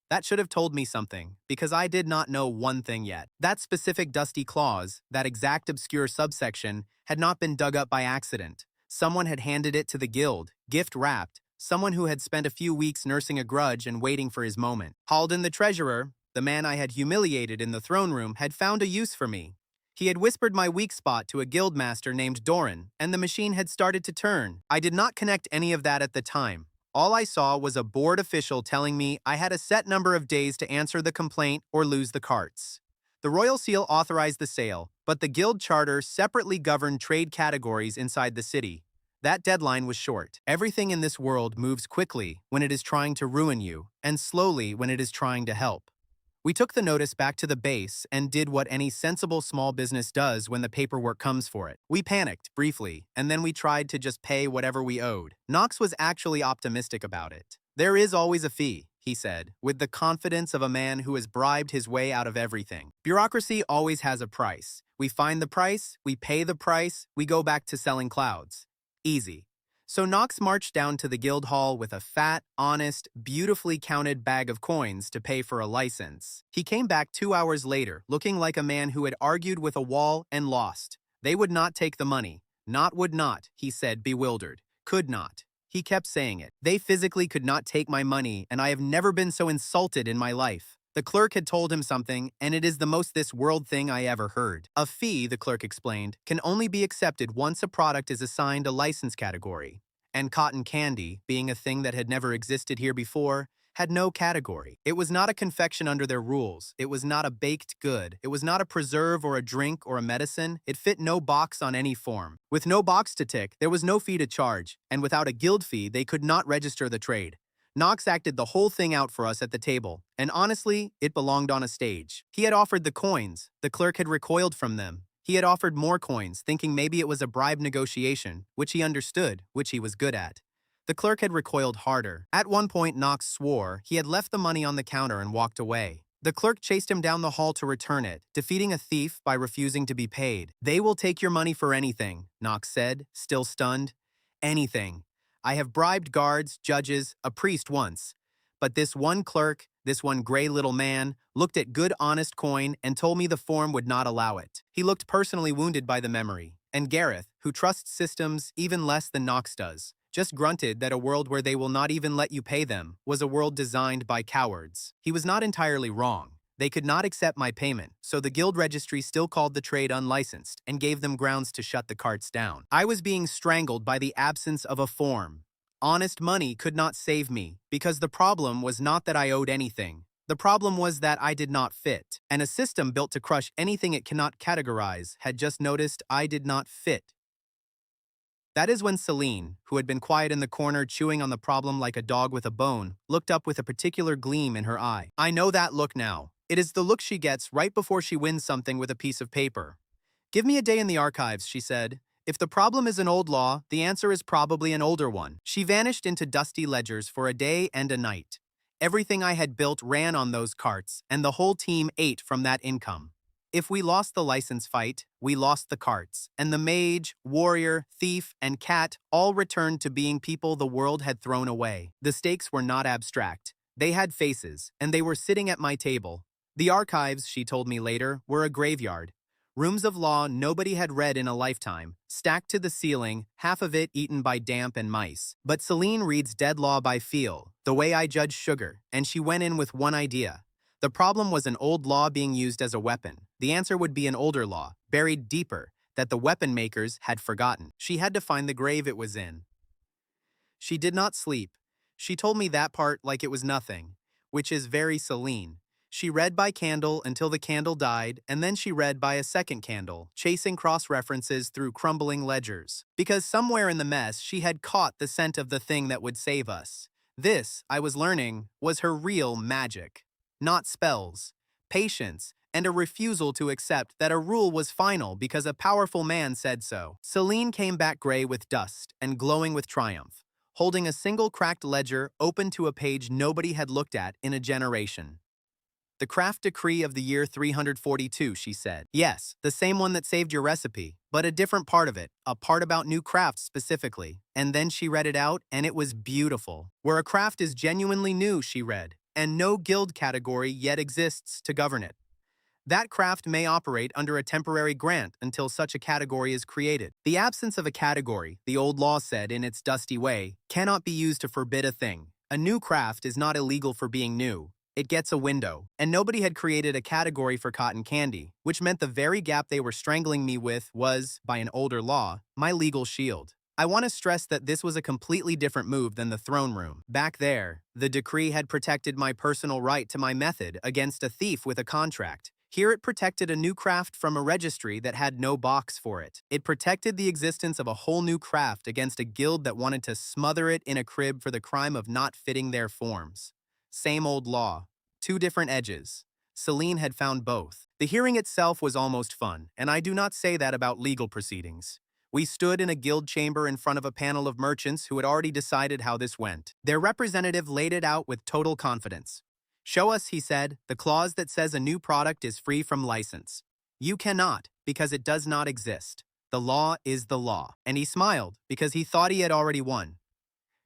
That should have told me something, because I did not know one thing yet. That specific dusty clause, that exact obscure subsection, had not been dug up by accident. Someone had handed it to the guild, gift-wrapped, someone who had spent a few weeks nursing a grudge and waiting for his moment. Halden the treasurer, the man I had humiliated in the throne room, had found a use for me. He had whispered my weak spot to a guildmaster named Doran, and the machine had started to turn. I did not connect any of that at the time. All I saw was a bored official telling me I had a set number of days to answer the complaint or lose the carts. The royal seal authorized the sale, but the guild charter separately governed trade categories inside the city. That deadline was short. Everything in this world moves quickly when it is trying to ruin you, and slowly when it is trying to help. We took the notice back to the base and did what any sensible small business does when the paperwork comes for it. We panicked, briefly, and then we tried to just pay whatever we owed. Knox was actually optimistic about it. There is always a fee, he said, with the confidence of a man who has bribed his way out of everything. Bureaucracy always has a price. We find the price, we pay the price, we go back to selling clouds. Easy. So Knox marched down to the guild hall with a fat, honest, beautifully counted bag of coins to pay for a license. He came back 2 hours later, looking like a man who had argued with a wall and lost. They would not take the money. Not would not, he said, bewildered. Could not. He kept saying it. They physically could not take my money, and I have never been so insulted in my life. The clerk had told him something, and it is the most this world thing I ever heard. A fee, the clerk explained, can only be accepted once a product is assigned a license category. And cotton candy, being a thing that had never existed here before, had no category. It was not a confection under their rules. It was not a baked good. It was not a preserve or a drink or a medicine. It fit no box on any form. With no box to tick, there was no fee to charge, and without a guild fee, they could not register the trade. Knox acted the whole thing out for us at the table, and honestly, it belonged on a stage. He had offered the coins. The clerk had recoiled from them. He had offered more coins, thinking maybe it was a bribe negotiation, which he understood, which he was good at. The clerk had recoiled harder. At one point, Knox swore he had left the money on the counter and walked away. The clerk chased him down the hall to return it, defeating a thief by refusing to be paid. "They will take your money for anything," Knox said, still stunned. "Anything. I have bribed guards, judges, a priest once. But this one clerk, this one gray little man, looked at good honest coin and told me the form would not allow it." He looked personally wounded by the memory. And Gareth, who trusts systems even less than Knox does, just grunted that a world where they will not even let you pay them was a world designed by cowards. He was not entirely wrong. They could not accept my payment, so the guild registry still called the trade unlicensed and gave them grounds to shut the carts down. I was being strangled by the absence of a form. Honest money could not save me, because the problem was not that I owed anything. The problem was that I did not fit, and a system built to crush anything it cannot categorize had just noticed I did not fit. That is when Celine, who had been quiet in the corner chewing on the problem like a dog with a bone, looked up with a particular gleam in her eye. I know that look now. It is the look she gets right before she wins something with a piece of paper. "Give me a day in the archives," she said. "If the problem is an old law, the answer is probably an older one." She vanished into dusty ledgers for a day and a night. Everything I had built ran on those carts, and the whole team ate from that income. If we lost the license fight, we lost the carts, and the mage, warrior, thief, and cat all returned to being people the world had thrown away. The stakes were not abstract. They had faces, and they were sitting at my table. The archives, she told me later, were a graveyard. Rooms of law nobody had read in a lifetime, stacked to the ceiling, half of it eaten by damp and mice. But Celine reads dead law by feel, the way I judge sugar, and she went in with one idea. The problem was an old law being used as a weapon. The answer would be an older law, buried deeper, that the weapon makers had forgotten. She had to find the grave it was in. She did not sleep. She told me that part like it was nothing, which is very Celine. She read by candle until the candle died, and then she read by a second candle, chasing cross-references through crumbling ledgers. Because somewhere in the mess, she had caught the scent of the thing that would save us. This, I was learning, was her real magic. Not spells, patience, and a refusal to accept that a rule was final because a powerful man said so. Celine came back gray with dust and glowing with triumph, holding a single cracked ledger open to a page nobody had looked at in a generation. "The craft decree of the year 342, she said. "Yes, the same one that saved your recipe, but a different part of it, a part about new crafts specifically." And then she read it out, and it was beautiful. "Where a craft is genuinely new," she read, "and no guild category yet exists to govern it. That craft may operate under a temporary grant until such a category is created. The absence of a category," the old law said in its dusty way, "cannot be used to forbid a thing. A new craft is not illegal for being new. It gets a window." And nobody had created a category for cotton candy, which meant the very gap they were strangling me with was, by an older law, my legal shield. I want to stress that this was a completely different move than the throne room. Back there, the decree had protected my personal right to my method against a thief with a contract. Here it protected a new craft from a registry that had no box for it. It protected the existence of a whole new craft against a guild that wanted to smother it in a crib for the crime of not fitting their forms. Same old law, two different edges. Celine had found both. The hearing itself was almost fun, and I do not say that about legal proceedings. We stood in a guild chamber in front of a panel of merchants who had already decided how this went. Their representative laid it out with total confidence. "Show us," he said, "the clause that says a new product is free from license." "You cannot, because it does not exist. The law is the law." And he smiled, because he thought he had already won.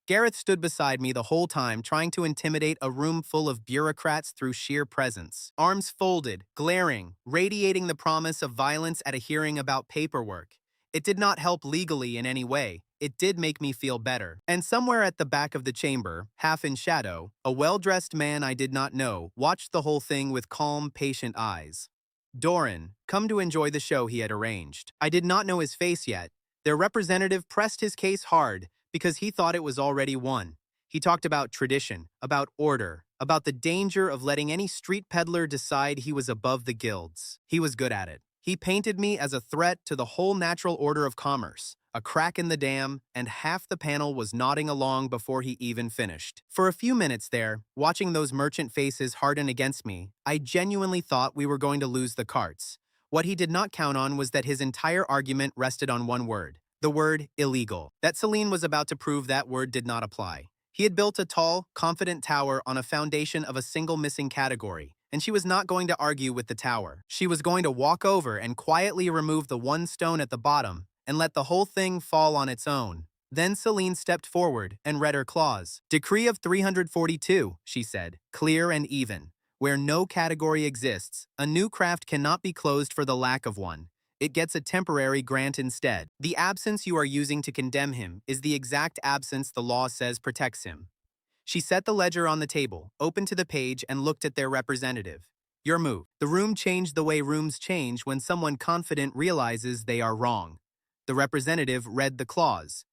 Gareth stood beside me the whole time, trying to intimidate a room full of bureaucrats through sheer presence. Arms folded, glaring, radiating the promise of violence at a hearing about paperwork. It did not help legally in any way. It did make me feel better. And somewhere at the back of the chamber, half in shadow, a well-dressed man I did not know watched the whole thing with calm, patient eyes. Doran, come to enjoy the show he had arranged. I did not know his face yet. Their representative pressed his case hard, because he thought it was already won. He talked about tradition, about order, about the danger of letting any street peddler decide he was above the guilds. He was good at it. He painted me as a threat to the whole natural order of commerce, a crack in the dam, and half the panel was nodding along before he even finished. For a few minutes there, watching those merchant faces harden against me, I genuinely thought we were going to lose the carts. What he did not count on was that his entire argument rested on one word: The word illegal. That Celine was about to prove that word did not apply. He had built a tall, confident tower on a foundation of a single missing category, and she was not going to argue with the tower. She was going to walk over and quietly remove the one stone at the bottom and let the whole thing fall on its own. Then Celine stepped forward and read her clause. Decree of 342, she said, clear and even. Where no category exists, a new craft cannot be closed for the lack of one. It gets a temporary grant instead. The absence you are using to condemn him is the exact absence the law says protects him. She set the ledger on the table, opened to the page, and looked at their representative. Your move. The room changed the way rooms change when someone confident realizes they are wrong. The representative read the clause.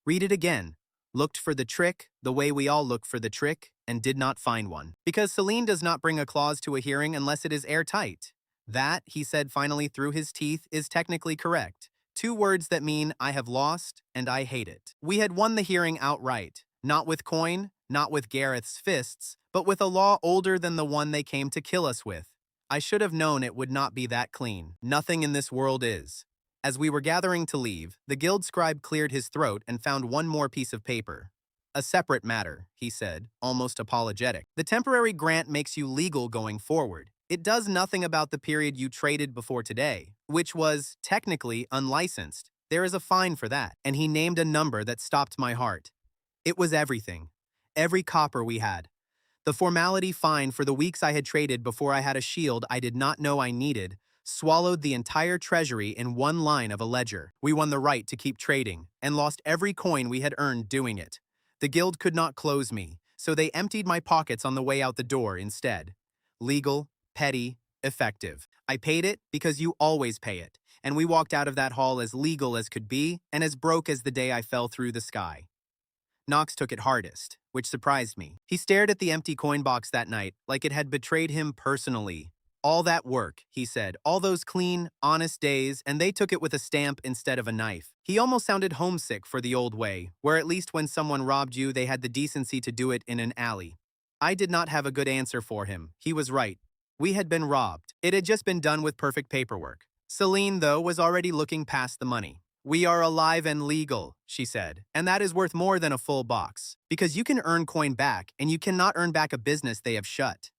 Read it again. Looked for the trick, the way we all look for the trick, and did not find one. Because Celine does not bring a clause to a hearing unless it is airtight. That, he said finally through his teeth, is technically correct. Two words that mean I have lost and I hate it. We had won the hearing outright. Not with coin, not with Gareth's fists, but with a law older than the one they came to kill us with. I should have known it would not be that clean. Nothing in this world is. As we were gathering to leave, the guild scribe cleared his throat and found one more piece of paper. A separate matter, he said, almost apologetic. The temporary grant makes you legal going forward. It does nothing about the period you traded before today, which was, technically, unlicensed. There is a fine for that. And he named a number that stopped my heart. It was everything. Every copper we had. The formality fine for the weeks I had traded before I had a shield I did not know I needed swallowed the entire treasury in one line of a ledger. We won the right to keep trading, and lost every coin we had earned doing it. The guild could not close me, so they emptied my pockets on the way out the door instead. Legal, petty, effective. I paid it because you always pay it, and we walked out of that hall as legal as could be and as broke as the day I fell through the sky. Knox took it hardest, which surprised me. He stared at the empty coin box that night like it had betrayed him personally. All that work, he said, all those clean, honest days, and they took it with a stamp instead of a knife. He almost sounded homesick for the old way, where at least when someone robbed you, they had the decency to do it in an alley. I did not have a good answer for him. He was right. We had been robbed. It had just been done with perfect paperwork. Celine, though, was already looking past the money. We are alive and legal, she said, and that is worth more than a full box, because you can earn coin back, and you cannot earn back a business they have shut.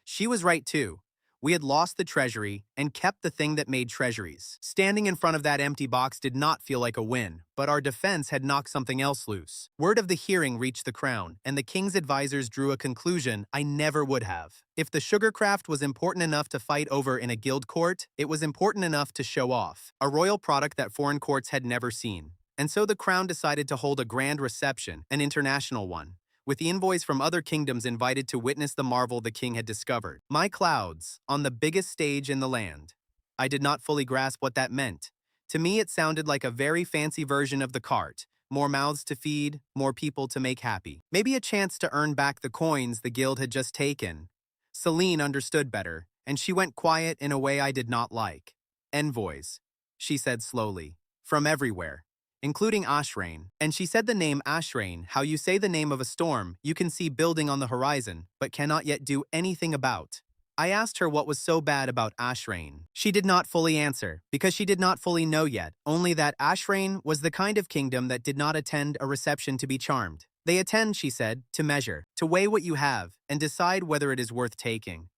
She was right, too. We had lost the treasury and kept the thing that made treasuries. Standing in front of that empty box did not feel like a win, but our defense had knocked something else loose. Word of the hearing reached the crown, and the king's advisors drew a conclusion I never would have. If the sugar craft was important enough to fight over in a guild court, it was important enough to show off, a royal product that foreign courts had never seen. And so the crown decided to hold a grand reception, an international one, with the envoys from other kingdoms invited to witness the marvel the king had discovered. My clouds, on the biggest stage in the land. I did not fully grasp what that meant. To me, it sounded like a very fancy version of the cart. More mouths to feed, more people to make happy. Maybe a chance to earn back the coins the guild had just taken. Celine understood better, and she went quiet in a way I did not like. Envoys, she said slowly, from everywhere, including Ashrain. And she said the name Ashrain, how you say the name of a storm you can see building on the horizon, but cannot yet do anything about. I asked her what was so bad about Ashrain. She did not fully answer, because she did not fully know yet, only that Ashrain was the kind of kingdom that did not attend a reception to be charmed. They attend, she said, to measure, to weigh what you have, and decide whether it is worth taking.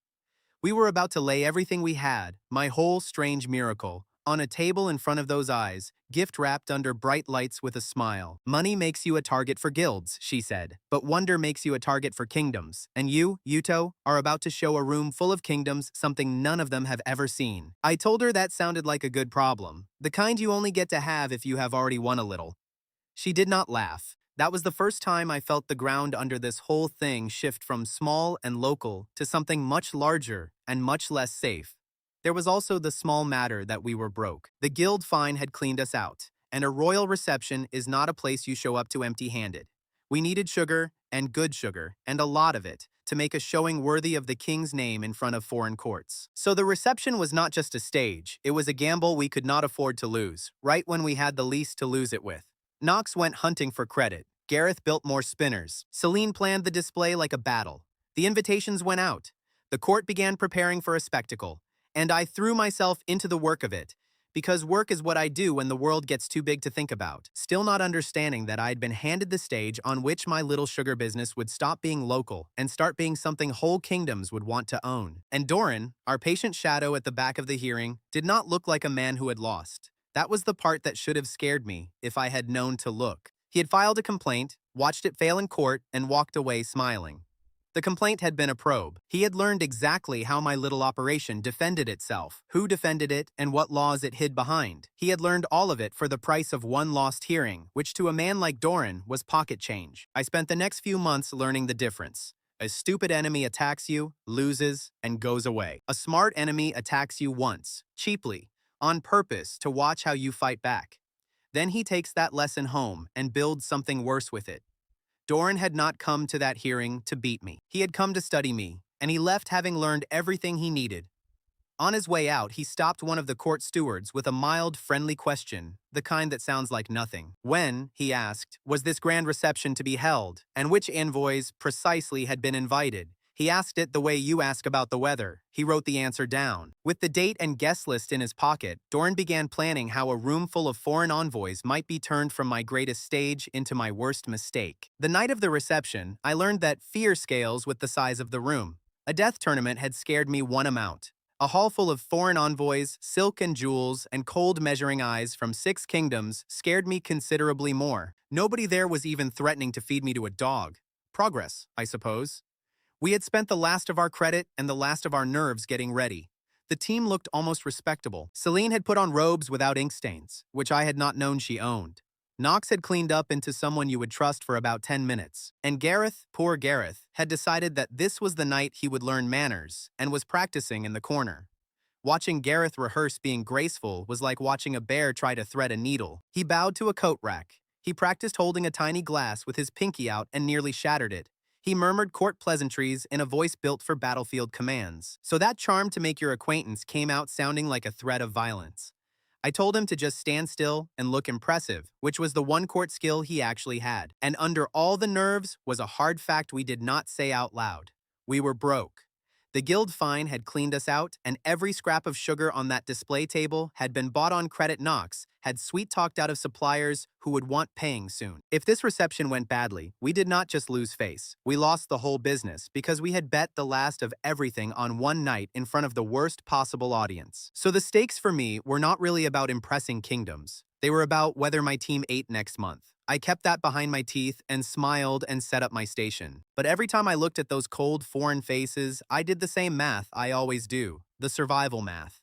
We were about to lay everything we had, my whole strange miracle, on a table in front of those eyes, gift wrapped under bright lights with a smile. Money makes you a target for guilds, she said, but wonder makes you a target for kingdoms. And you, Yuto, are about to show a room full of kingdoms something none of them have ever seen. I told her that sounded like a good problem, the kind you only get to have if you have already won a little. She did not laugh. That was the first time I felt the ground under this whole thing shift from small and local to something much larger and much less safe. There was also the small matter that we were broke. The guild fine had cleaned us out, and a royal reception is not a place you show up to empty-handed. We needed sugar, and good sugar, and a lot of it, to make a showing worthy of the king's name in front of foreign courts. So the reception was not just a stage, it was a gamble we could not afford to lose, right when we had the least to lose it with. Knox went hunting for credit. Gareth built more spinners. Celine planned the display like a battle. The invitations went out. The court began preparing for a spectacle. And I threw myself into the work of it, Because work is what I do when the world gets too big to think about, still not understanding that I'd been handed the stage on which my little sugar business would stop being local and start being something whole kingdoms would want to own. And Doran, our patient shadow at the back of the hearing, did not look like a man who had lost. That was the part that should have scared me if I had known to look. He had filed a complaint, watched it fail in court, and walked away smiling. The complaint had been a probe. He had learned exactly how my little operation defended itself, who defended it, and what laws it hid behind. He had learned all of it for the price of one lost hearing, which to a man like Doran was pocket change. I spent the next few months learning the difference. A stupid enemy attacks you, loses, and goes away. A smart enemy attacks you once, cheaply, on purpose to watch how you fight back. Then he takes that lesson home and builds something worse with it. Doran had not come to that hearing to beat me. He had come to study me, and he left having learned everything he needed. On his way out, he stopped one of the court stewards with a mild, friendly question, the kind that sounds like nothing. When, he asked, was this grand reception to be held, and which envoys precisely had been invited? He asked it the way you ask about the weather. He wrote the answer down. With the date and guest list in his pocket, Doran began planning how a room full of foreign envoys might be turned from my greatest stage into my worst mistake. The night of the reception, I learned that fear scales with the size of the room. A death tournament had scared me one amount. A hall full of foreign envoys, silk and jewels, and cold measuring eyes from 6 kingdoms scared me considerably more. Nobody there was even threatening to feed me to a dog. Progress, I suppose. We had spent the last of our credit and the last of our nerves getting ready. The team looked almost respectable. Celine had put on robes without ink stains, which I had not known she owned. Knox had cleaned up into someone you would trust for about 10 minutes. And Gareth, poor Gareth, had decided that this was the night he would learn manners and was practicing in the corner. Watching Gareth rehearse being graceful was like watching a bear try to thread a needle. He bowed to a coat rack. He practiced holding a tiny glass with his pinky out and nearly shattered it. He murmured court pleasantries in a voice built for battlefield commands. So that charm to make your acquaintance came out sounding like a threat of violence. I told him to just stand still and look impressive, which was the one court skill he actually had. And under all the nerves was a hard fact we did not say out loud. We were broke. The guild fine had cleaned us out, and every scrap of sugar on that display table had been bought on credit. Knox had sweet-talked out of suppliers who would want paying soon. If this reception went badly, we did not just lose face. We lost the whole business because we had bet the last of everything on one night in front of the worst possible audience. So the stakes for me were not really about impressing kingdoms. They were about whether my team ate next month. I kept that behind my teeth and smiled and set up my station. But every time I looked at those cold foreign faces, I did the same math I always do, the survival math.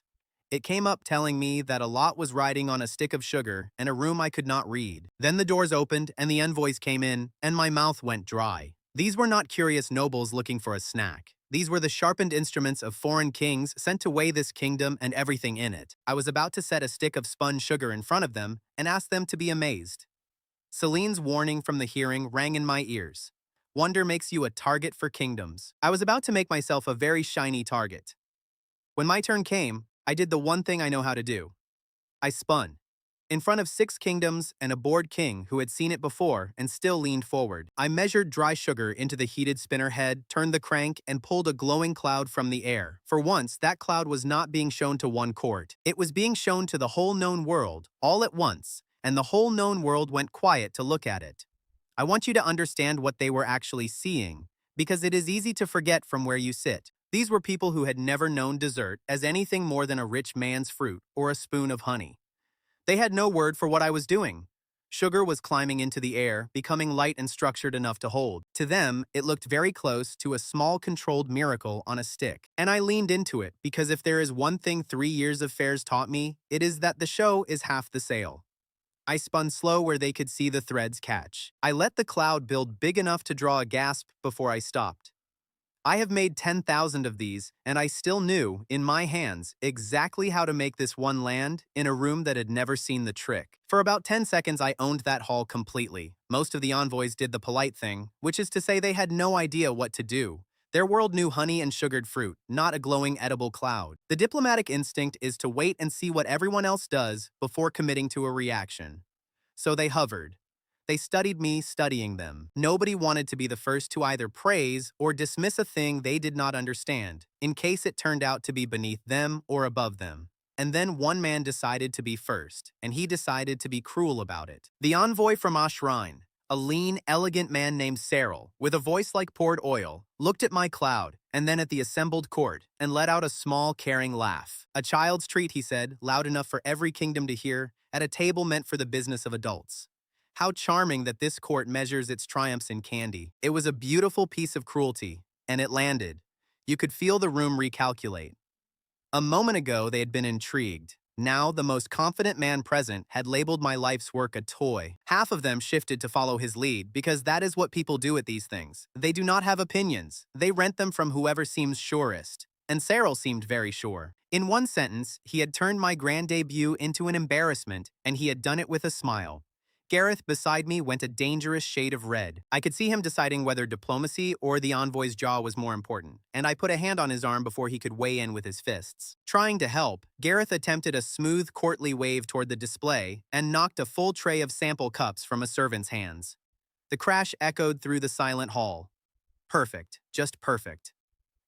It came up telling me that a lot was riding on a stick of sugar and a room I could not read. Then the doors opened and the envoys came in, and my mouth went dry. These were not curious nobles looking for a snack. These were the sharpened instruments of foreign kings sent to weigh this kingdom and everything in it. I was about to set a stick of spun sugar in front of them and ask them to be amazed. Celine's warning from the hearing rang in my ears. Wonder makes you a target for kingdoms. I was about to make myself a very shiny target. When my turn came, I did the one thing I know how to do. I spun. In front of 6 kingdoms and a bored king who had seen it before and still leaned forward, I measured dry sugar into the heated spinner head, turned the crank, and pulled a glowing cloud from the air. For once, that cloud was not being shown to one court. It was being shown to the whole known world, all at once, and the whole known world went quiet to look at it. I want you to understand what they were actually seeing, because it is easy to forget from where you sit. These were people who had never known dessert as anything more than a rich man's fruit or a spoon of honey. They had no word for what I was doing. Sugar was climbing into the air, becoming light and structured enough to hold. To them, it looked very close to a small controlled miracle on a stick. And I leaned into it, because if there is one thing 3 years of fairs taught me, it is that the show is half the sale. I spun slow where they could see the threads catch. I let the cloud build big enough to draw a gasp before I stopped. I have made 10,000 of these, and I still knew, in my hands, exactly how to make this one land in a room that had never seen the trick. For about 10 seconds, I owned that hall completely. Most of the envoys did the polite thing, which is to say they had no idea what to do. Their world knew honey and sugared fruit, not a glowing edible cloud. The diplomatic instinct is to wait and see what everyone else does before committing to a reaction. So they hovered. They studied me studying them. Nobody wanted to be the first to either praise or dismiss a thing they did not understand, in case it turned out to be beneath them or above them. And then one man decided to be first, and he decided to be cruel about it. The envoy from Ashrain, a lean, elegant man named Cyril, with a voice like poured oil, looked at my cloud, and then at the assembled court, and let out a small, caring laugh. A child's treat, he said, loud enough for every kingdom to hear, at a table meant for the business of adults. How charming that this court measures its triumphs in candy. It was a beautiful piece of cruelty, and it landed. You could feel the room recalculate. A moment ago, they had been intrigued. Now, the most confident man present had labeled my life's work a toy. Half of them shifted to follow his lead, because that is what people do at these things. They do not have opinions. They rent them from whoever seems surest. And Cyril seemed very sure. In one sentence, he had turned my grand debut into an embarrassment, and he had done it with a smile. Gareth beside me went a dangerous shade of red. I could see him deciding whether diplomacy or the envoy's jaw was more important, and I put a hand on his arm before he could weigh in with his fists. Trying to help, Gareth attempted a smooth, courtly wave toward the display and knocked a full tray of sample cups from a servant's hands. The crash echoed through the silent hall. Perfect, just perfect.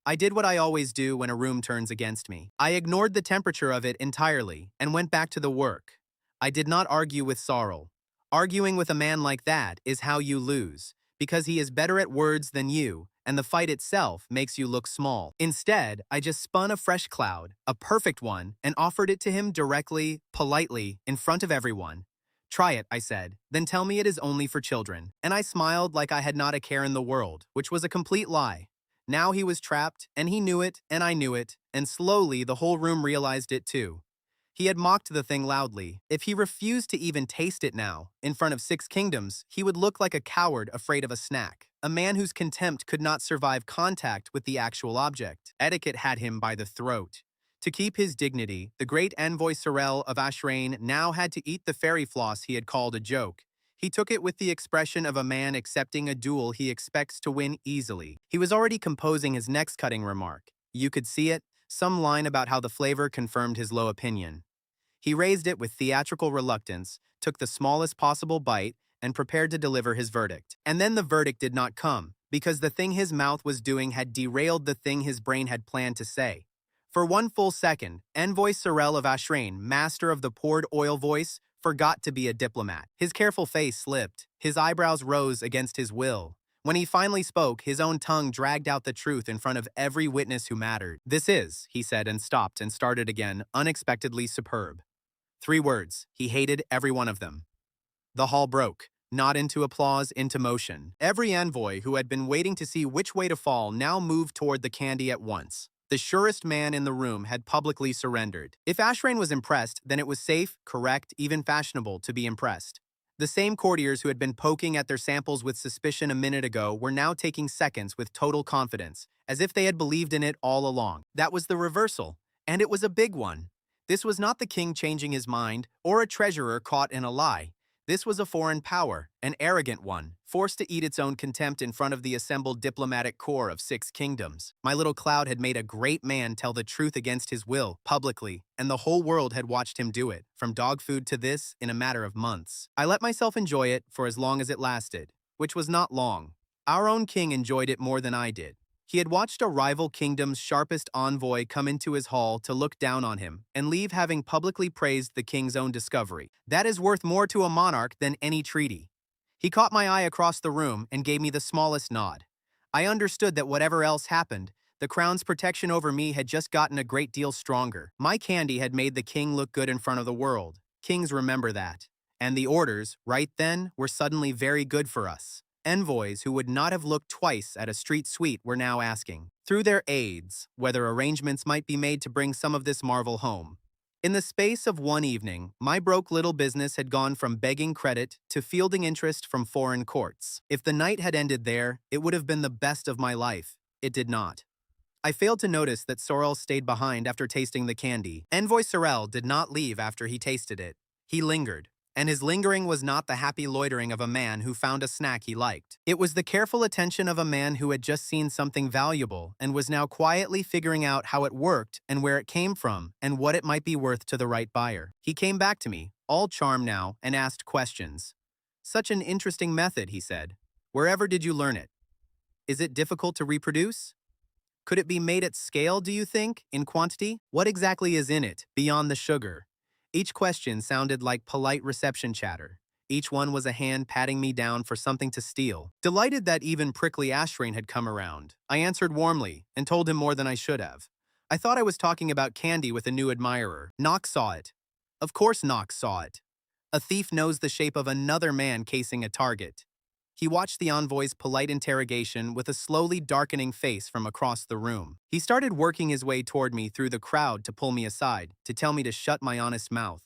I did what I always do when a room turns against me. I ignored the temperature of it entirely and went back to the work. I did not argue with Sorrel. Arguing with a man like that is how you lose, because he is better at words than you, and the fight itself makes you look small. Instead, I just spun a fresh cloud, a perfect one, and offered it to him directly, politely, in front of everyone. Try it, I said, then tell me it is only for children. And I smiled like I had not a care in the world, which was a complete lie. Now he was trapped, and he knew it, and I knew it, and slowly the whole room realized it too. He had mocked the thing loudly. If he refused to even taste it now, in front of 6 kingdoms, he would look like a coward afraid of a snack. A man whose contempt could not survive contact with the actual object. Etiquette had him by the throat. To keep his dignity, the great envoy Sorel of Ashrain now had to eat the fairy floss he had called a joke. He took it with the expression of a man accepting a duel he expects to win easily. He was already composing his next cutting remark. You could see it, some line about how the flavor confirmed his low opinion. He raised it with theatrical reluctance, took the smallest possible bite, and prepared to deliver his verdict. And then the verdict did not come, because the thing his mouth was doing had derailed the thing his brain had planned to say. For one full second, Envoy Sorel of Ashrain, master of the poured oil voice, forgot to be a diplomat. His careful face slipped. His eyebrows rose against his will. When he finally spoke, his own tongue dragged out the truth in front of every witness who mattered. This is, he said, and stopped and started again, unexpectedly superb. 3 words. He hated every one of them. The hall broke, not into applause, into motion. Every envoy who had been waiting to see which way to fall now moved toward the candy at once. The surest man in the room had publicly surrendered. If Ashrain was impressed, then it was safe, correct, even fashionable to be impressed. The same courtiers who had been poking at their samples with suspicion a minute ago were now taking seconds with total confidence, as if they had believed in it all along. That was the reversal, and it was a big one. This was not the king changing his mind, or a treasurer caught in a lie. This was a foreign power, an arrogant one, forced to eat its own contempt in front of the assembled diplomatic corps of 6 kingdoms. My little cloud had made a great man tell the truth against his will, publicly, and the whole world had watched him do it, from dog food to this, in a matter of months. I let myself enjoy it for as long as it lasted, which was not long. Our own king enjoyed it more than I did. He had watched a rival kingdom's sharpest envoy come into his hall to look down on him and leave having publicly praised the king's own discovery. That is worth more to a monarch than any treaty. He caught my eye across the room and gave me the smallest nod. I understood that whatever else happened, the crown's protection over me had just gotten a great deal stronger. My candy had made the king look good in front of the world. Kings remember that. And the orders, right then, were suddenly very good for us. Envoys who would not have looked twice at a street sweet were now asking, through their aides, whether arrangements might be made to bring some of this marvel home. In the space of one evening, my broke little business had gone from begging credit to fielding interest from foreign courts. If the night had ended there, it would have been the best of my life. It did not. I failed to notice that Sorel stayed behind after tasting the candy. Envoy Sorel did not leave after he tasted it. He lingered. And his lingering was not the happy loitering of a man who found a snack he liked. It was the careful attention of a man who had just seen something valuable and was now quietly figuring out how it worked and where it came from and what it might be worth to the right buyer. He came back to me, all charm now, and asked questions. Such an interesting method, he said. Wherever did you learn it? Is it difficult to reproduce? Could it be made at scale, do you think? In quantity? What exactly is in it, beyond the sugar? Each question sounded like polite reception chatter. Each one was a hand patting me down for something to steal. Delighted that even prickly Ashrain had come around, I answered warmly and told him more than I should have. I thought I was talking about candy with a new admirer. Nox saw it. Of course Nox saw it. A thief knows the shape of another man casing a target. He watched the envoy's polite interrogation with a slowly darkening face from across the room. He started working his way toward me through the crowd to pull me aside, to tell me to shut my honest mouth.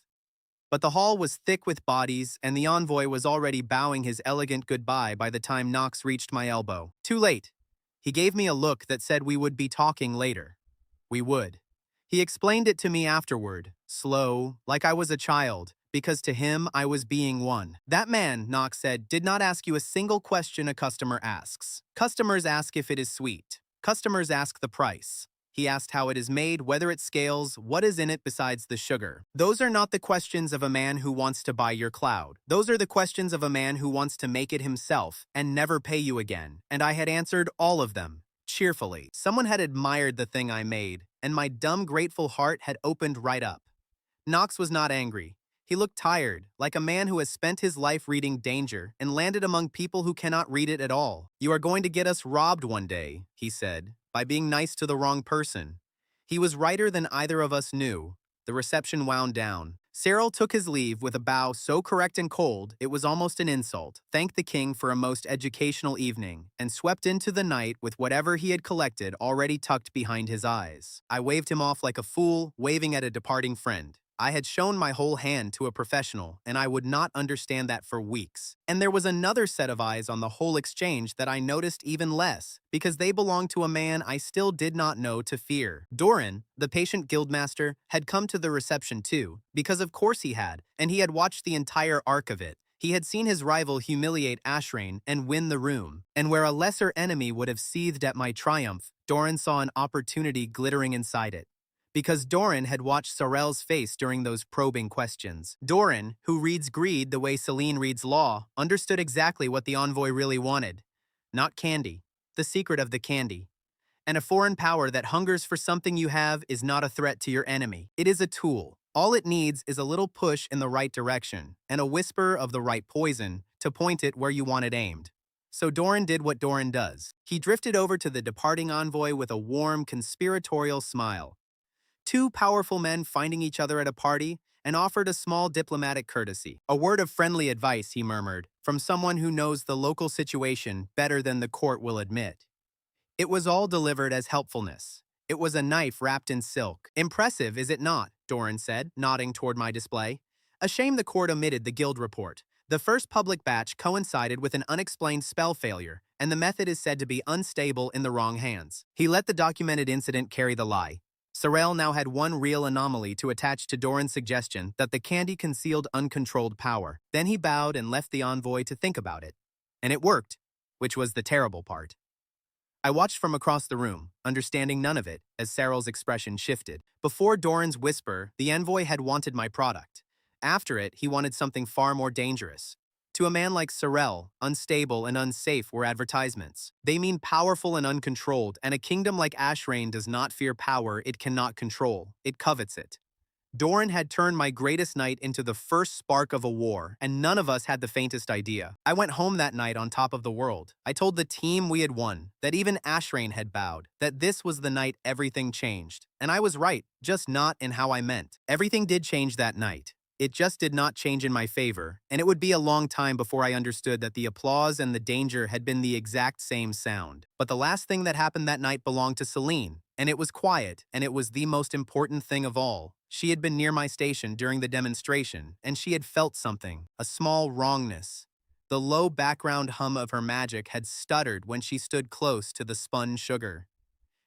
But the hall was thick with bodies, and the envoy was already bowing his elegant goodbye by the time Nox reached my elbow. Too late. He gave me a look that said we would be talking later. We would. He explained it to me afterward, slow, like I was a child, because to him I was being one. That man, Nox said, did not ask you a single question a customer asks. Customers ask if it is sweet. Customers ask the price. He asked how it is made, whether it scales, what is in it besides the sugar. Those are not the questions of a man who wants to buy your cloud. Those are the questions of a man who wants to make it himself and never pay you again. And I had answered all of them, cheerfully. Someone had admired the thing I made, and my dumb, grateful heart had opened right up. Nox was not angry. He looked tired, like a man who has spent his life reading danger and landed among people who cannot read it at all. You are going to get us robbed one day, he said, by being nice to the wrong person. He was righter than either of us knew. The reception wound down. Cyril took his leave with a bow so correct and cold it was almost an insult, thanked the king for a most educational evening, and swept into the night with whatever he had collected already tucked behind his eyes. I waved him off like a fool, waving at a departing friend. I had shown my whole hand to a professional, and I would not understand that for weeks. And there was another set of eyes on the whole exchange that I noticed even less, because they belonged to a man I still did not know to fear. Doran, the patient guildmaster, had come to the reception too, because of course he had, and he had watched the entire arc of it. He had seen his rival humiliate Ashrain and win the room, and where a lesser enemy would have seethed at my triumph, Doran saw an opportunity glittering inside it. Because Doran had watched Sorel's face during those probing questions. Doran, who reads greed the way Celine reads law, understood exactly what the envoy really wanted. Not candy. The secret of the candy. And a foreign power that hungers for something you have is not a threat to your enemy. It is a tool. All it needs is a little push in the right direction, and a whisper of the right poison to point it where you want it aimed. So Doran did what Doran does. He drifted over to the departing envoy with a warm, conspiratorial smile. Two powerful men finding each other at a party, and offered a small diplomatic courtesy. A word of friendly advice, he murmured, from someone who knows the local situation better than the court will admit. It was all delivered as helpfulness. It was a knife wrapped in silk. Impressive, is it not? Doran said, nodding toward my display. A shame the court omitted the guild report. The first public batch coincided with an unexplained spell failure, and the method is said to be unstable in the wrong hands. He let the documented incident carry the lie. Sorel now had one real anomaly to attach to Doran's suggestion that the candy concealed uncontrolled power. Then he bowed and left the envoy to think about it. And it worked, which was the terrible part. I watched from across the room, understanding none of it, as Cyril's expression shifted. Before Doran's whisper, the envoy had wanted my product. After it, he wanted something far more dangerous. To a man like Cyril, unstable and unsafe were advertisements. They mean powerful and uncontrolled, and a kingdom like Ashrain does not fear power it cannot control. It covets it. Doran had turned my greatest night into the first spark of a war, and none of us had the faintest idea. I went home that night on top of the world. I told the team we had won, that even Ashrain had bowed, that this was the night everything changed. And I was right, just not in how I meant. Everything did change that night. It just did not change in my favor, and it would be a long time before I understood that the applause and the danger had been the exact same sound. But the last thing that happened that night belonged to Celine, and it was quiet, and it was the most important thing of all. She had been near my station during the demonstration, and she had felt something, a small wrongness. The low background hum of her magic had stuttered when she stood close to the spun sugar.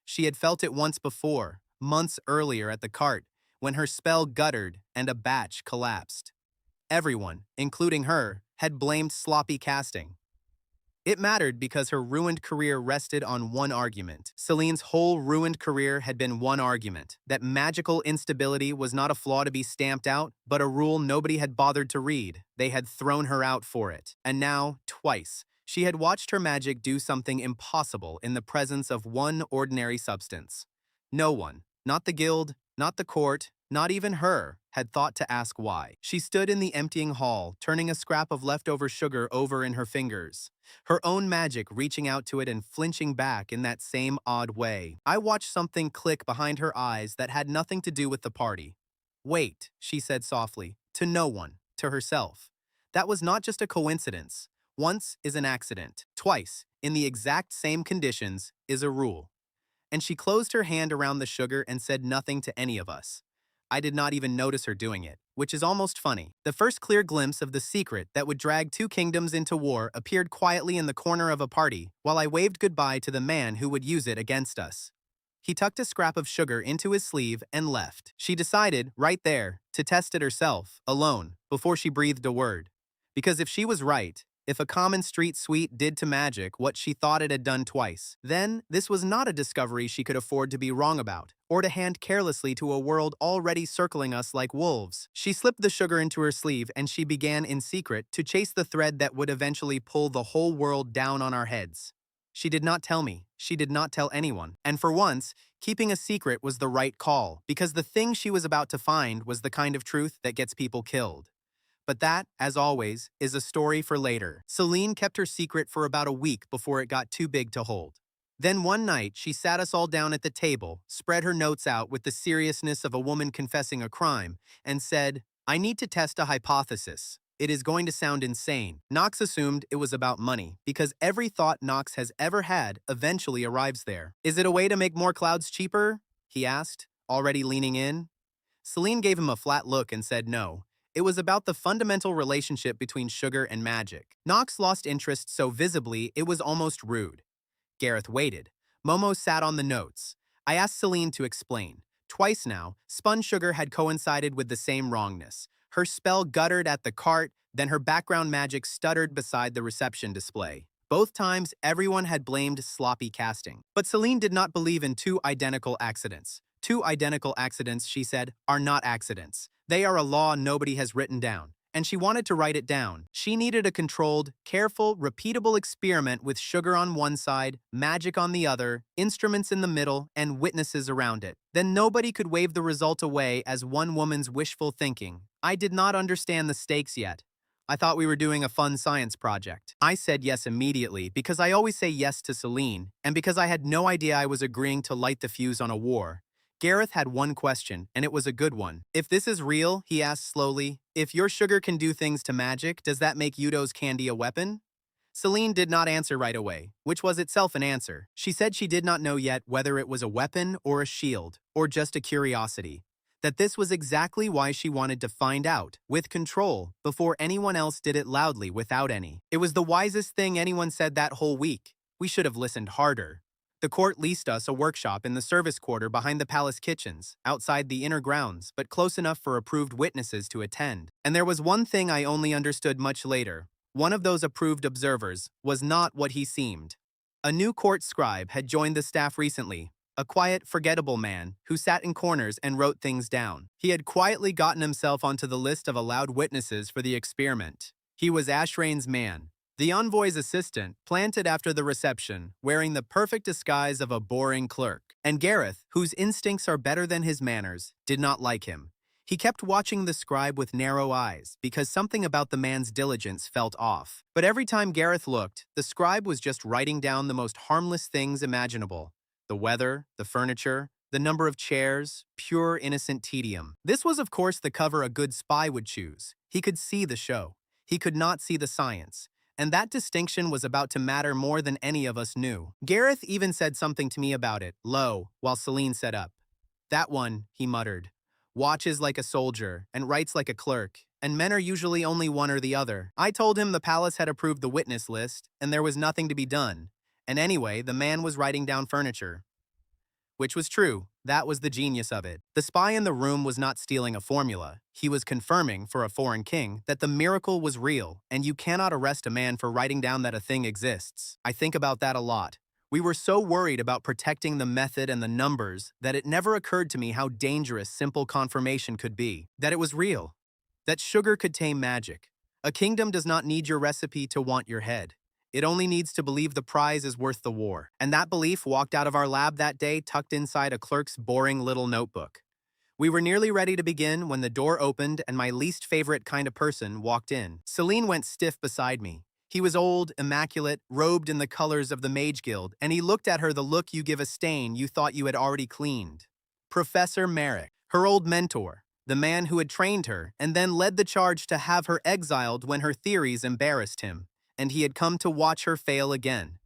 She had felt it once before, months earlier at the cart, when her spell guttered and a batch collapsed. Everyone, including her, had blamed sloppy casting. It mattered because her ruined career rested on one argument. Celine's whole ruined career had been one argument, that magical instability was not a flaw to be stamped out, but a rule nobody had bothered to read. They had thrown her out for it. And now, twice, She had watched her magic do something impossible in the presence of one ordinary substance. No one, not the guild, not the court, not even her, had thought to ask why. She stood in the emptying hall, turning a scrap of leftover sugar over in her fingers, her own magic reaching out to it and flinching back in that same odd way. I watched something click behind her eyes that had nothing to do with the party. "Wait," she said softly, to no one, to herself. That was not just a coincidence. Once is an accident. Twice, in the exact same conditions, is a rule. And she closed her hand around the sugar and said nothing to any of us. I did not even notice her doing it, which is almost funny. The first clear glimpse of the secret that would drag two kingdoms into war appeared quietly in the corner of a party while I waved goodbye to the man who would use it against us. He tucked a scrap of sugar into his sleeve and left. She decided, right there, to test it herself, alone, before she breathed a word. Because if she was right, if a common street sweet did to magic what she thought it had done twice, then this was not a discovery she could afford to be wrong about, or to hand carelessly to a world already circling us like wolves. She slipped the sugar into her sleeve and she began in secret to chase the thread that would eventually pull the whole world down on our heads. She did not tell me. She did not tell anyone. And for once, keeping a secret was the right call, because the thing she was about to find was the kind of truth that gets people killed. But that, as always, is a story for later. Celine kept her secret for about a week before it got too big to hold. Then one night, she sat us all down at the table, spread her notes out with the seriousness of a woman confessing a crime, and said, "I need to test a hypothesis. It is going to sound insane." Knox assumed it was about money, because every thought Knox has ever had eventually arrives there. "Is it a way to make more clouds cheaper?" he asked, already leaning in. Celine gave him a flat look and said no. It was about the fundamental relationship between sugar and magic. Knox lost interest so visibly it was almost rude. Gareth waited. Momo sat on the notes. I asked Celine to explain. Twice now, spun sugar had coincided with the same wrongness. Her spell guttered at the cart, then her background magic stuttered beside the reception display. Both times, everyone had blamed sloppy casting. But Celine did not believe in two identical accidents. Two identical accidents, she said, are not accidents. They are a law nobody has written down. And she wanted to write it down. She needed a controlled, careful, repeatable experiment with sugar on one side, magic on the other, instruments in the middle, and witnesses around it. Then nobody could wave the result away as one woman's wishful thinking. I did not understand the stakes yet. I thought we were doing a fun science project. I said yes immediately because I always say yes to Celine, and because I had no idea I was agreeing to light the fuse on a war. Gareth had one question, and it was a good one. "If this is real," he asked slowly, "if your sugar can do things to magic, does that make Yuto's candy a weapon?" Celine did not answer right away, which was itself an answer. She said she did not know yet whether it was a weapon or a shield, or just a curiosity. That this was exactly why she wanted to find out, with control, before anyone else did it loudly without any. It was the wisest thing anyone said that whole week. We should have listened harder. The court leased us a workshop in the service quarter behind the palace kitchens, outside the inner grounds, but close enough for approved witnesses to attend. And there was one thing I only understood much later. One of those approved observers was not what he seemed. A new court scribe had joined the staff recently, a quiet, forgettable man who sat in corners and wrote things down. He had quietly gotten himself onto the list of allowed witnesses for the experiment. He was Ashrain's man, the envoy's assistant, planted after the reception, wearing the perfect disguise of a boring clerk. And Gareth, whose instincts are better than his manners, did not like him. He kept watching the scribe with narrow eyes, because something about the man's diligence felt off. But every time Gareth looked, the scribe was just writing down the most harmless things imaginable. The weather, the furniture, the number of chairs, pure innocent tedium. This was of course the cover a good spy would choose. He could see the show. He could not see the science. And that distinction was about to matter more than any of us knew. Gareth even said something to me about it, low, while Celine sat up. "That one," he muttered, "watches like a soldier and writes like a clerk, and men are usually only one or the other." I told him the palace had approved the witness list, and there was nothing to be done. And anyway, the man was writing down furniture. Which was true. That was the genius of it. The spy in the room was not stealing a formula. He was confirming, for a foreign king, that the miracle was real, and you cannot arrest a man for writing down that a thing exists. I think about that a lot. We were so worried about protecting the method and the numbers that it never occurred to me how dangerous simple confirmation could be. That it was real. That sugar could tame magic. A kingdom does not need your recipe to want your head. It only needs to believe the prize is worth the war. And that belief walked out of our lab that day tucked inside a clerk's boring little notebook. We were nearly ready to begin when the door opened and my least favorite kind of person walked in. Celine went stiff beside me. He was old, immaculate, robed in the colors of the Mage Guild, and he looked at her the look you give a stain you thought you had already cleaned. Professor Merrick, her old mentor, the man who had trained her and then led the charge to have her exiled when her theories embarrassed him, and he had come to watch her fail again.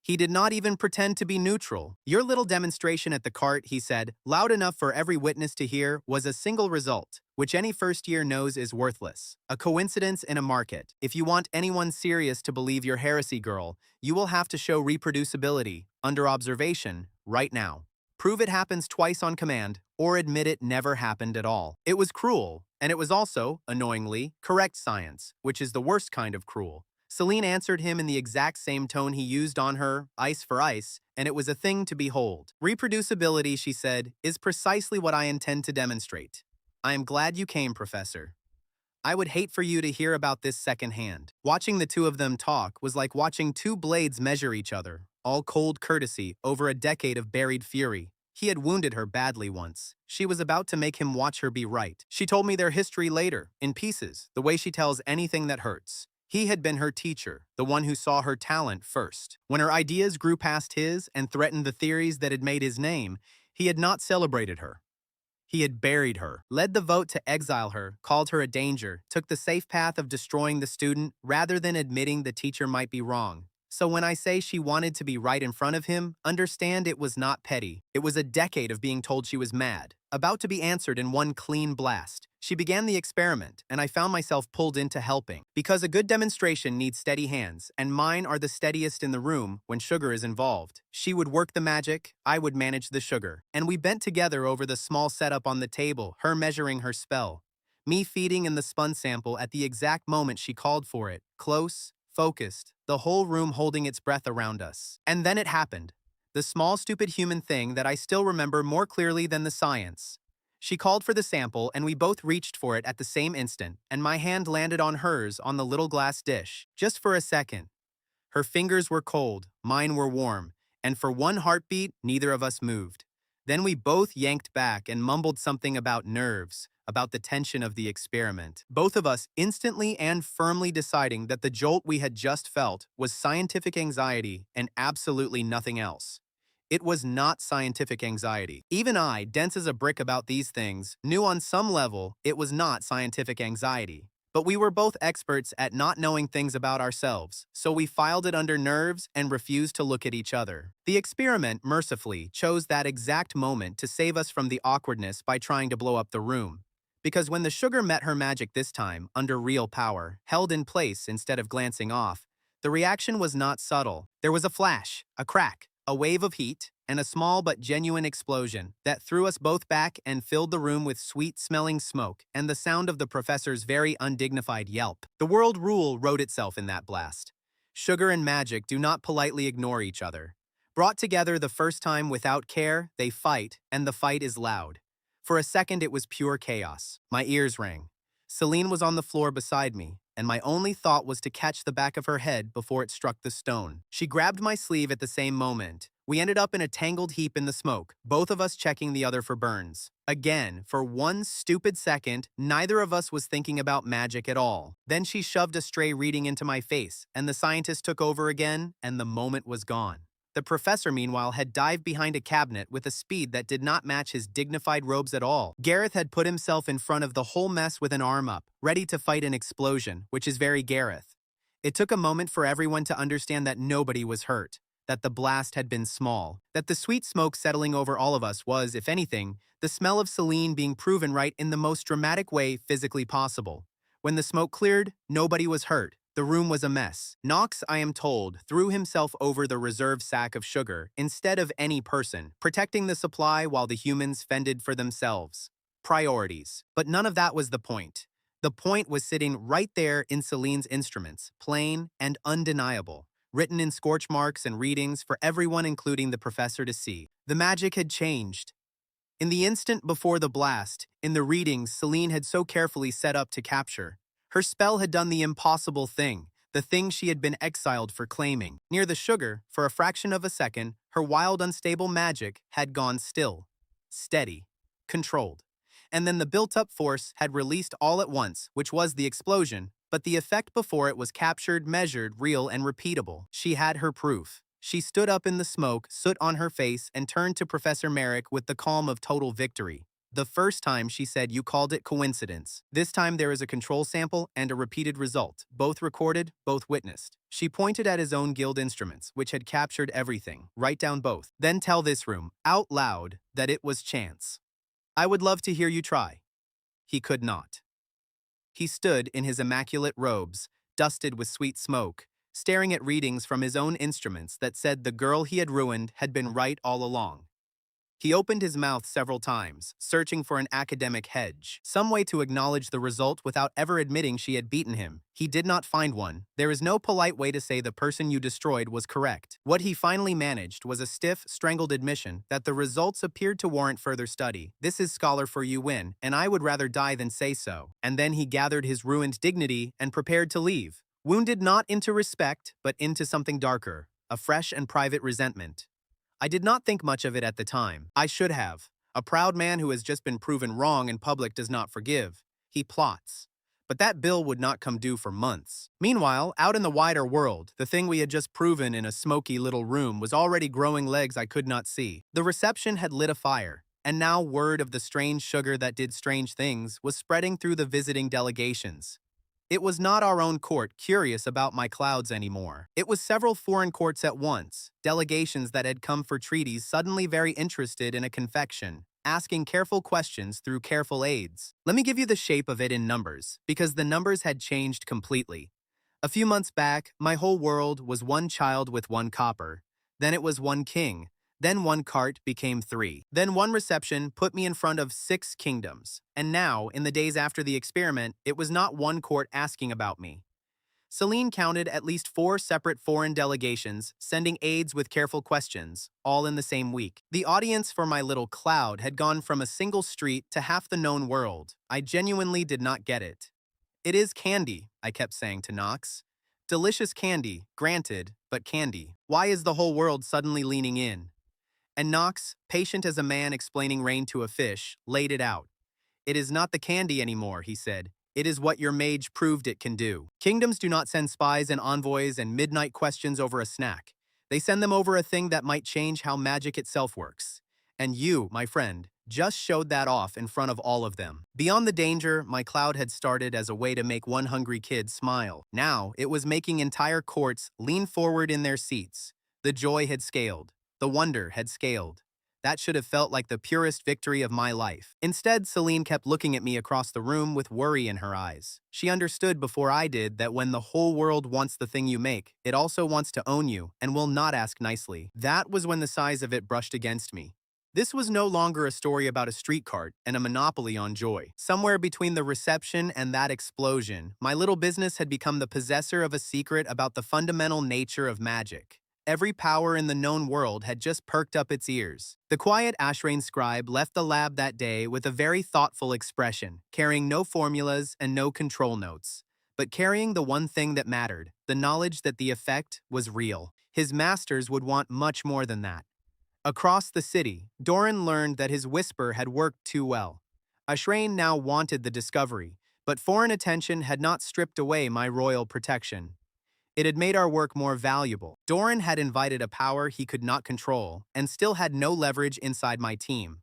He did not even pretend to be neutral. Your little demonstration at the cart, he said, loud enough for every witness to hear, was a single result, which any first year knows is worthless. A coincidence in a market. If you want anyone serious to believe your heresy, girl, you will have to show reproducibility, under observation, right now. Prove it happens twice on command, or admit it never happened at all. It was cruel, and it was also, annoyingly, correct science, which is the worst kind of cruel. Celine answered him in the exact same tone he used on her, ice for ice, and it was a thing to behold. Reproducibility, she said, is precisely what I intend to demonstrate. I am glad you came, Professor. I would hate for you to hear about this secondhand. Watching the two of them talk was like watching two blades measure each other, all cold courtesy over a decade of buried fury. He had wounded her badly once. She was about to make him watch her be right. She told me their history later, in pieces, the way she tells anything that hurts. He had been her teacher, the one who saw her talent first. When her ideas grew past his and threatened the theories that had made his name, he had not celebrated her. He had buried her, led the vote to exile her, called her a danger, took the safe path of destroying the student rather than admitting the teacher might be wrong. So when I say she wanted to be right in front of him, understand it was not petty. It was a decade of being told she was mad, about to be answered in one clean blast. She began the experiment, and I found myself pulled into helping. Because a good demonstration needs steady hands, and mine are the steadiest in the room when sugar is involved. She would work the magic, I would manage the sugar. And we bent together over the small setup on the table, her measuring her spell. Me feeding in the spun sample at the exact moment she called for it, close, focused, the whole room holding its breath around us. And then it happened. The small, stupid human thing that I still remember more clearly than the science. She called for the sample, and we both reached for it at the same instant, and my hand landed on hers on the little glass dish, just for a second. Her fingers were cold, mine were warm, and for one heartbeat, neither of us moved. Then we both yanked back and mumbled something about nerves, about the tension of the experiment. Both of us instantly and firmly deciding that the jolt we had just felt was scientific anxiety and absolutely nothing else. It was not scientific anxiety. Even I, dense as a brick about these things, knew on some level it was not scientific anxiety. But we were both experts at not knowing things about ourselves, so we filed it under nerves and refused to look at each other. The experiment, mercifully, chose that exact moment to save us from the awkwardness by trying to blow up the room. Because when the sugar met her magic this time, under real power, held in place instead of glancing off, the reaction was not subtle. There was a flash, a crack, a wave of heat, and a small but genuine explosion that threw us both back and filled the room with sweet-smelling smoke and the sound of the professor's very undignified yelp. The world rule wrote itself in that blast. Sugar and magic do not politely ignore each other. Brought together the first time without care, they fight, and the fight is loud. For a second, it was pure chaos. My ears rang. Celine was on the floor beside me, and my only thought was to catch the back of her head before it struck the stone. She grabbed my sleeve at the same moment. We ended up in a tangled heap in the smoke, both of us checking the other for burns. Again, for one stupid second, neither of us was thinking about magic at all. Then she shoved a stray reading into my face, and the scientist took over again, and the moment was gone. The professor, meanwhile, had dived behind a cabinet with a speed that did not match his dignified robes at all. Gareth had put himself in front of the whole mess with an arm up, ready to fight an explosion, which is very Gareth. It took a moment for everyone to understand that nobody was hurt, that the blast had been small, that the sweet smoke settling over all of us was, if anything, the smell of Celine being proven right in the most dramatic way physically possible. When the smoke cleared, nobody was hurt. The room was a mess. Knox, I am told, threw himself over the reserve sack of sugar instead of any person, protecting the supply while the humans fended for themselves. Priorities. But none of that was the point. The point was sitting right there in Celine's instruments, plain and undeniable, written in scorch marks and readings for everyone including the professor to see. The magic had changed. In the instant before the blast, in the readings Celine had so carefully set up to capture, her spell had done the impossible thing. the thing she had been exiled for claiming. Near the sugar, for a fraction of a second, her wild, unstable magic had gone still, steady, controlled. And then the built-up force had released all at once, which was the explosion, but the effect before it was captured, measured, real, and repeatable. She had her proof. She stood up in the smoke, soot on her face, and turned to Professor Merrick with the calm of total victory. The first time, she said, you called it coincidence. This time there is a control sample and a repeated result, both recorded, both witnessed. She pointed at his own guild instruments, which had captured everything. Write down both. Then tell this room, out loud, that it was chance. I would love to hear you try. He could not. He stood in his immaculate robes, dusted with sweet smoke, staring at readings from his own instruments that said the girl he had ruined had been right all along. He opened his mouth several times, searching for an academic hedge, some way to acknowledge the result without ever admitting she had beaten him. He did not find one. There is no polite way to say the person you destroyed was correct. What he finally managed was a stiff, strangled admission that the results appeared to warrant further study. This is scholar for you win, and I would rather die than say so. And then he gathered his ruined dignity and prepared to leave, wounded not into respect, but into something darker, a fresh and private resentment. I did not think much of it at the time. I should have. A proud man who has just been proven wrong in public does not forgive. He plots. But that bill would not come due for months. Meanwhile, out in the wider world, the thing we had just proven in a smoky little room was already growing legs I could not see. The reception had lit a fire, and now word of the strange sugar that did strange things was spreading through the visiting delegations. It was not our own court curious about my clouds anymore. It was several foreign courts at once, delegations that had come for treaties suddenly very interested in a confection, asking careful questions through careful aids. Let me give you the shape of it in numbers, because the numbers had changed completely. A few months back, my whole world was one child with one copper. Then it was one king. Then one cart became 3. Then one reception put me in front of 6 kingdoms. And now, in the days after the experiment, it was not one court asking about me. Celine counted at least 4 separate foreign delegations, sending aides with careful questions, all in the same week. The audience for my little cloud had gone from a single street to half the known world. I genuinely did not get it. It is candy, I kept saying to Knox. Delicious candy, granted, but candy. Why is the whole world suddenly leaning in? And Knox, patient as a man explaining rain to a fish, laid it out. It is not the candy anymore, he said. It is what your mage proved it can do. Kingdoms do not send spies and envoys and midnight questions over a snack. They send them over a thing that might change how magic itself works. And you, my friend, just showed that off in front of all of them. Beyond the danger, my cloud had started as a way to make one hungry kid smile. Now, it was making entire courts lean forward in their seats. The joy had scaled. The wonder had scaled. That should have felt like the purest victory of my life. Instead, Celine kept looking at me across the room with worry in her eyes. She understood before I did that when the whole world wants the thing you make, it also wants to own you and will not ask nicely. That was when the size of it brushed against me. This was no longer a story about a street cart and a monopoly on joy. Somewhere between the reception and that explosion, my little business had become the possessor of a secret about the fundamental nature of magic. Every power in the known world had just perked up its ears. The quiet Ashrain scribe left the lab that day with a very thoughtful expression, carrying no formulas and no control notes, but carrying the one thing that mattered, the knowledge that the effect was real. His masters would want much more than that. Across the city, Doran learned that his whisper had worked too well. Ashrain now wanted the discovery, but foreign attention had not stripped away my royal protection. It had made our work more valuable. Doran had invited a power he could not control and still had no leverage inside my team.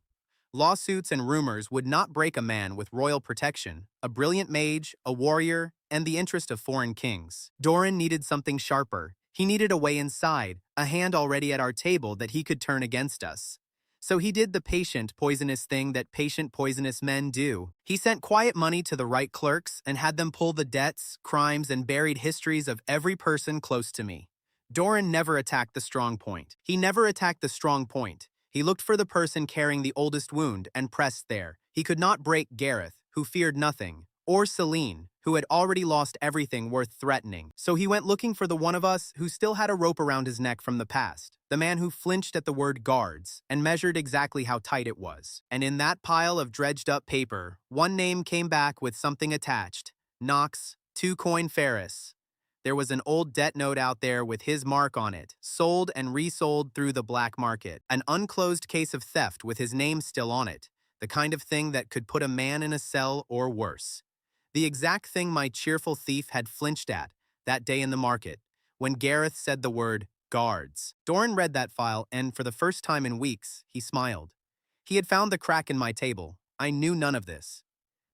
Lawsuits and rumors would not break a man with royal protection, a brilliant mage, a warrior, and the interest of foreign kings. Doran needed something sharper. He needed a way inside, a hand already at our table that he could turn against us. So he did the patient, poisonous thing that patient, poisonous men do. He sent quiet money to the right clerks and had them pull the debts, crimes, and buried histories of every person close to me. Doran never attacked the strong point. He never attacked the strong point. He looked for the person carrying the oldest wound and pressed there. He could not break Gareth, who feared nothing, or Celine, who had already lost everything worth threatening. So he went looking for the one of us who still had a rope around his neck from the past, the man who flinched at the word guards and measured exactly how tight it was. And in that pile of dredged-up paper, one name came back with something attached: Knox, 2 Coin Ferris. There was an old debt note out there with his mark on it, sold and resold through the black market. An unclosed case of theft with his name still on it, the kind of thing that could put a man in a cell or worse. The exact thing my cheerful thief had flinched at that day in the market, when Gareth said the word guards. Doran read that file, and for the first time in weeks, he smiled. He had found the crack in my table. I knew none of this.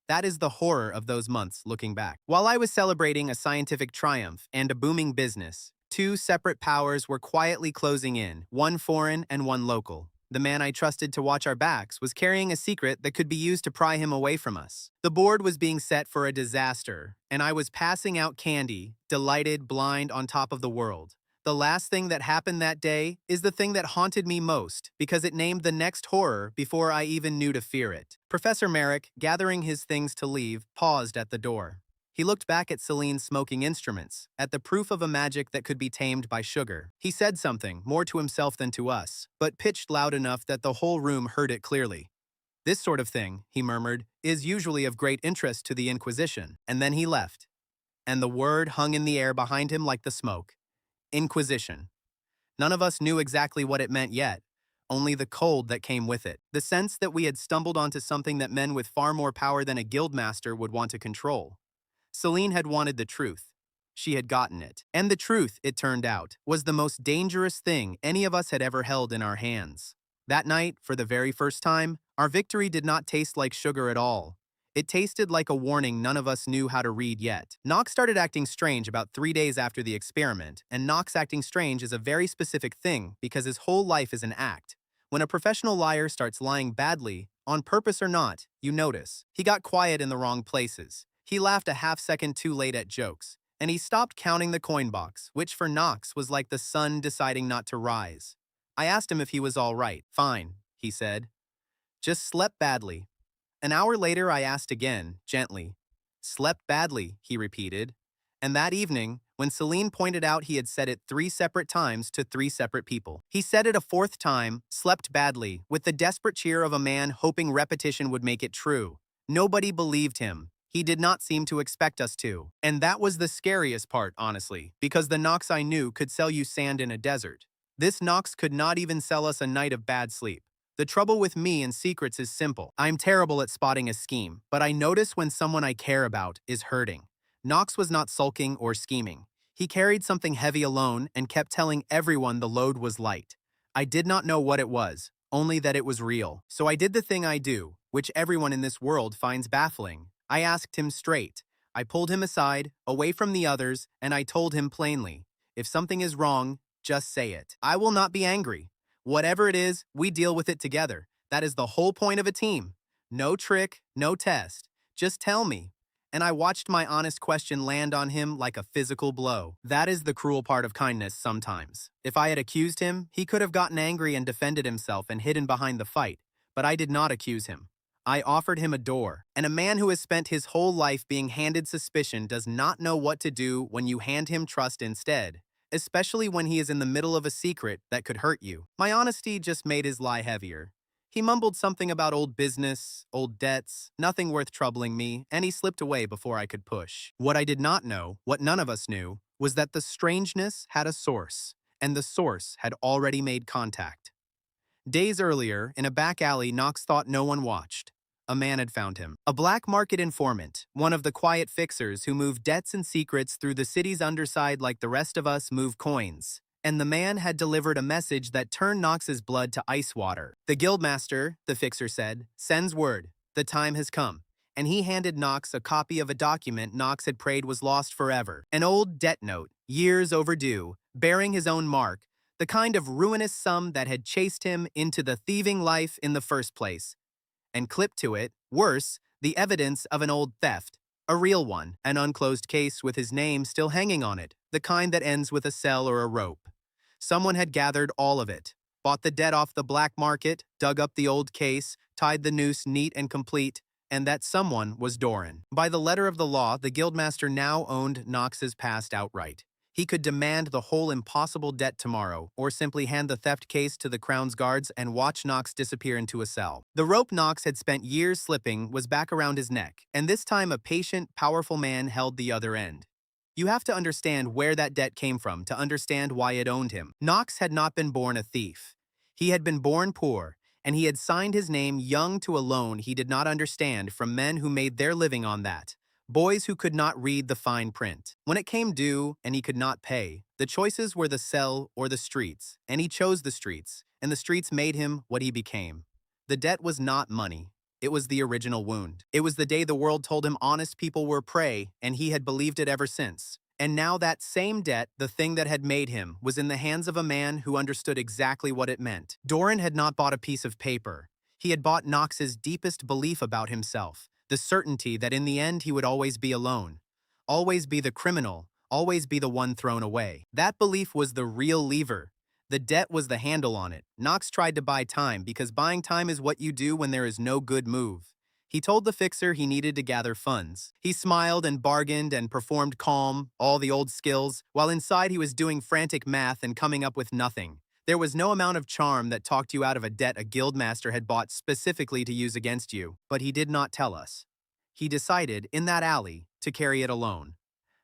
That is the horror of those months looking back. While I was celebrating a scientific triumph and a booming business, two separate powers were quietly closing in, one foreign and one local. The man I trusted to watch our backs was carrying a secret that could be used to pry him away from us. The board was being set for a disaster, and I was passing out candy, delighted, blind, on top of the world. The last thing that happened that day is the thing that haunted me most because it named the next horror before I even knew to fear it. Professor Merrick, gathering his things to leave, paused at the door. He looked back at Celine's smoking instruments, at the proof of a magic that could be tamed by sugar. He said something, more to himself than to us, but pitched loud enough that the whole room heard it clearly. This sort of thing, he murmured, is usually of great interest to the Inquisition. And then he left. And the word hung in the air behind him like the smoke. Inquisition. None of us knew exactly what it meant yet, only the cold that came with it, the sense that we had stumbled onto something that men with far more power than a guildmaster would want to control. Celine had wanted the truth. She had gotten it. And the truth, it turned out, was the most dangerous thing any of us had ever held in our hands. That night, for the very first time, our victory did not taste like sugar at all. It tasted like a warning none of us knew how to read yet. Nox started acting strange about 3 days after the experiment, and Nox acting strange is a very specific thing because his whole life is an act. When a professional liar starts lying badly, on purpose or not, you notice. He got quiet in the wrong places. He laughed a half-second too late at jokes, and he stopped counting the coin box, which for Nox was like the sun deciding not to rise. I asked him if he was all right. Fine, he said. Just slept badly. An hour later, I asked again, gently. Slept badly, he repeated. And that evening, when Celine pointed out he had said it 3 separate times to 3 separate people, he said it a 4th time, slept badly, with the desperate cheer of a man hoping repetition would make it true. Nobody believed him. He did not seem to expect us to. And that was the scariest part, honestly, because the Nox I knew could sell you sand in a desert. This Nox could not even sell us a night of bad sleep. The trouble with me and secrets is simple. I'm terrible at spotting a scheme, but I notice when someone I care about is hurting. Nox was not sulking or scheming. He carried something heavy alone and kept telling everyone the load was light. I did not know what it was, only that it was real. So I did the thing I do, which everyone in this world finds baffling. I asked him straight. I pulled him aside, away from the others, and I told him plainly, if something is wrong, just say it. I will not be angry. Whatever it is, we deal with it together. That is the whole point of a team. No trick, no test. Just tell me. And I watched my honest question land on him like a physical blow. That is the cruel part of kindness sometimes. If I had accused him, he could have gotten angry and defended himself and hidden behind the fight. But I did not accuse him. I offered him a door. And a man who has spent his whole life being handed suspicion does not know what to do when you hand him trust instead. Especially when he is in the middle of a secret that could hurt you. My honesty just made his lie heavier. He mumbled something about old business, old debts, nothing worth troubling me, and he slipped away before I could push. What I did not know, what none of us knew, was that the strangeness had a source, and the source had already made contact. Days earlier, in a back alley Nox thought no one watched, a man had found him. A black market informant, one of the quiet fixers who moved debts and secrets through the city's underside like the rest of us move coins. And the man had delivered a message that turned Nox's blood to ice water. The guildmaster, the fixer said, sends word. The time has come. And he handed Nox a copy of a document Nox had prayed was lost forever. An old debt note, years overdue, bearing his own mark, the kind of ruinous sum that had chased him into the thieving life in the first place. And clipped to it, worse, the evidence of an old theft. A real one, an unclosed case with his name still hanging on it, the kind that ends with a cell or a rope. Someone had gathered all of it, bought the debt off the black market, dug up the old case, tied the noose neat and complete, and that someone was Doran. By the letter of the law, the guildmaster now owned Nox's past outright. He could demand the whole impossible debt tomorrow, or simply hand the theft case to the crown's guards and watch Nox disappear into a cell. The rope Nox had spent years slipping was back around his neck, and this time a patient, powerful man held the other end. You have to understand where that debt came from to understand why it owned him. Knox had not been born a thief. He had been born poor, and he had signed his name young to a loan he did not understand from men who made their living on that. Boys who could not read the fine print. When it came due and he could not pay, the choices were the cell or the streets, and he chose the streets, and the streets made him what he became. The debt was not money. It was the original wound. It was the day the world told him honest people were prey, and he had believed it ever since. And now that same debt, the thing that had made him, was in the hands of a man who understood exactly what it meant. Doran had not bought a piece of paper. He had bought Knox's deepest belief about himself, the certainty that in the end he would always be alone. Always be the criminal, always be the one thrown away. That belief was the real lever. The debt was the handle on it. Knox tried to buy time because buying time is what you do when there is no good move. He told the fixer he needed to gather funds. He smiled and bargained and performed calm, all the old skills, while inside he was doing frantic math and coming up with nothing. There was no amount of charm that talked you out of a debt a guildmaster had bought specifically to use against you, but he did not tell us. He decided, in that alley, to carry it alone.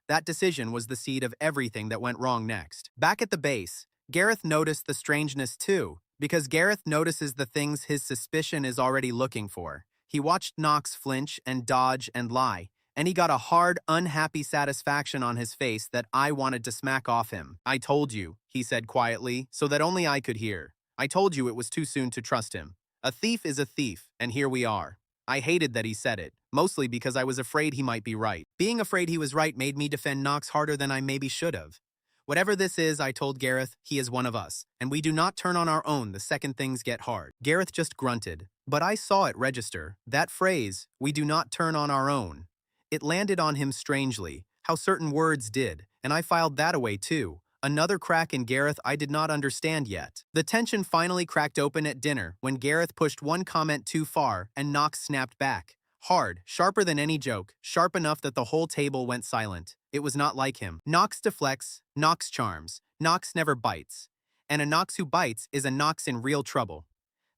That decision was the seed of everything that went wrong next. Back at the base, Gareth noticed the strangeness too, because Gareth notices the things his suspicion is already looking for. He watched Knox flinch and dodge and lie, and he got a hard, unhappy satisfaction on his face that I wanted to smack off him. "I told you," he said quietly, so that only I could hear. "I told you it was too soon to trust him. A thief is a thief, and here we are." I hated that he said it, mostly because I was afraid he might be right. Being afraid he was right made me defend Knox harder than I maybe should have. "Whatever this is," I told Gareth, "he is one of us, and we do not turn on our own the second things get hard." Gareth just grunted, but I saw it register. That phrase, "we do not turn on our own." It landed on him strangely, how certain words did, and I filed that away too. Another crack in Gareth I did not understand yet. The tension finally cracked open at dinner when Gareth pushed one comment too far and Knox snapped back. Hard, sharper than any joke, sharp enough that the whole table went silent. It was not like him. Knox deflects, Knox charms, Knox never bites. And a Knox who bites is a Knox in real trouble.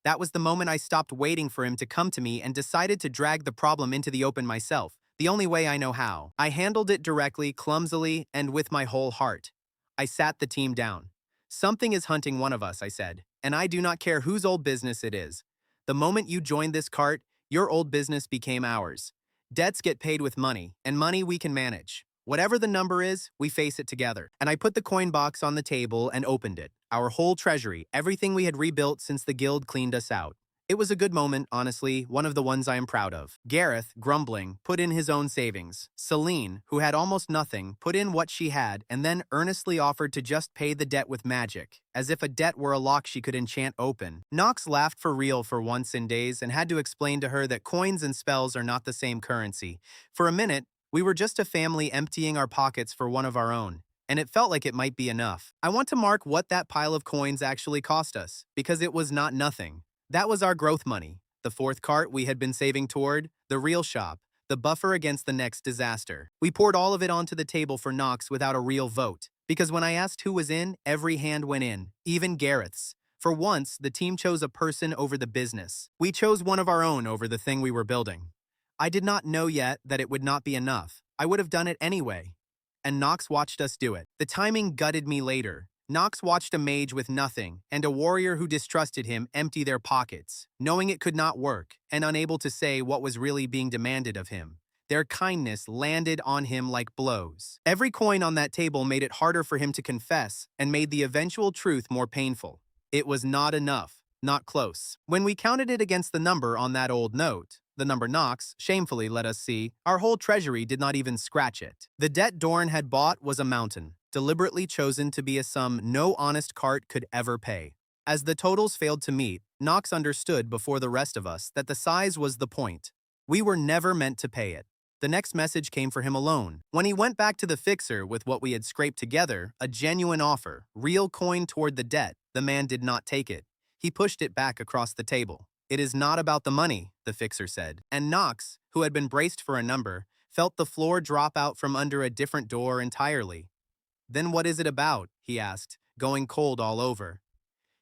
That was the moment I stopped waiting for him to come to me and decided to drag the problem into the open myself, the only way I know how. I handled it directly, clumsily, and with my whole heart. I sat the team down. "Something is hunting one of us," I said, "and I do not care whose old business it is. The moment you joined this cart, your old business became ours. Debts get paid with money, and money we can manage. Whatever the number is, we face it together." And I put the coin box on the table and opened it. Our whole treasury, everything we had rebuilt since the guild cleaned us out. It was a good moment, honestly, one of the ones I am proud of. Gareth, grumbling, put in his own savings. Celine, who had almost nothing, put in what she had and then earnestly offered to just pay the debt with magic, as if a debt were a lock she could enchant open. Knox laughed for real for once in days and had to explain to her that coins and spells are not the same currency. For a minute, we were just a family emptying our pockets for one of our own, and it felt like it might be enough. I want to mark what that pile of coins actually cost us, because it was not nothing. That was our growth money, the fourth cart we had been saving toward, the real shop, the buffer against the next disaster. We poured all of it onto the table for Knox without a real vote, because when I asked who was in, every hand went in, even Gareth's. For once, the team chose a person over the business. We chose one of our own over the thing we were building. I did not know yet that it would not be enough. I would have done it anyway. And Knox watched us do it. The timing gutted me later. Knox watched a mage with nothing and a warrior who distrusted him empty their pockets, knowing it could not work and unable to say what was really being demanded of him. Their kindness landed on him like blows. Every coin on that table made it harder for him to confess and made the eventual truth more painful. It was not enough, not close. When we counted it against the number on that old note, the number Knox shamefully let us see, our whole treasury did not even scratch it. The debt Doran had bought was a mountain, deliberately chosen to be a sum no honest cart could ever pay. As the totals failed to meet, Knox understood before the rest of us that the size was the point. We were never meant to pay it. The next message came for him alone. When he went back to the fixer with what we had scraped together, a genuine offer, real coin toward the debt, the man did not take it. He pushed it back across the table. "It is not about the money," the fixer said. And Knox, who had been braced for a number, felt the floor drop out from under a different door entirely. "Then what is it about?" he asked, going cold all over.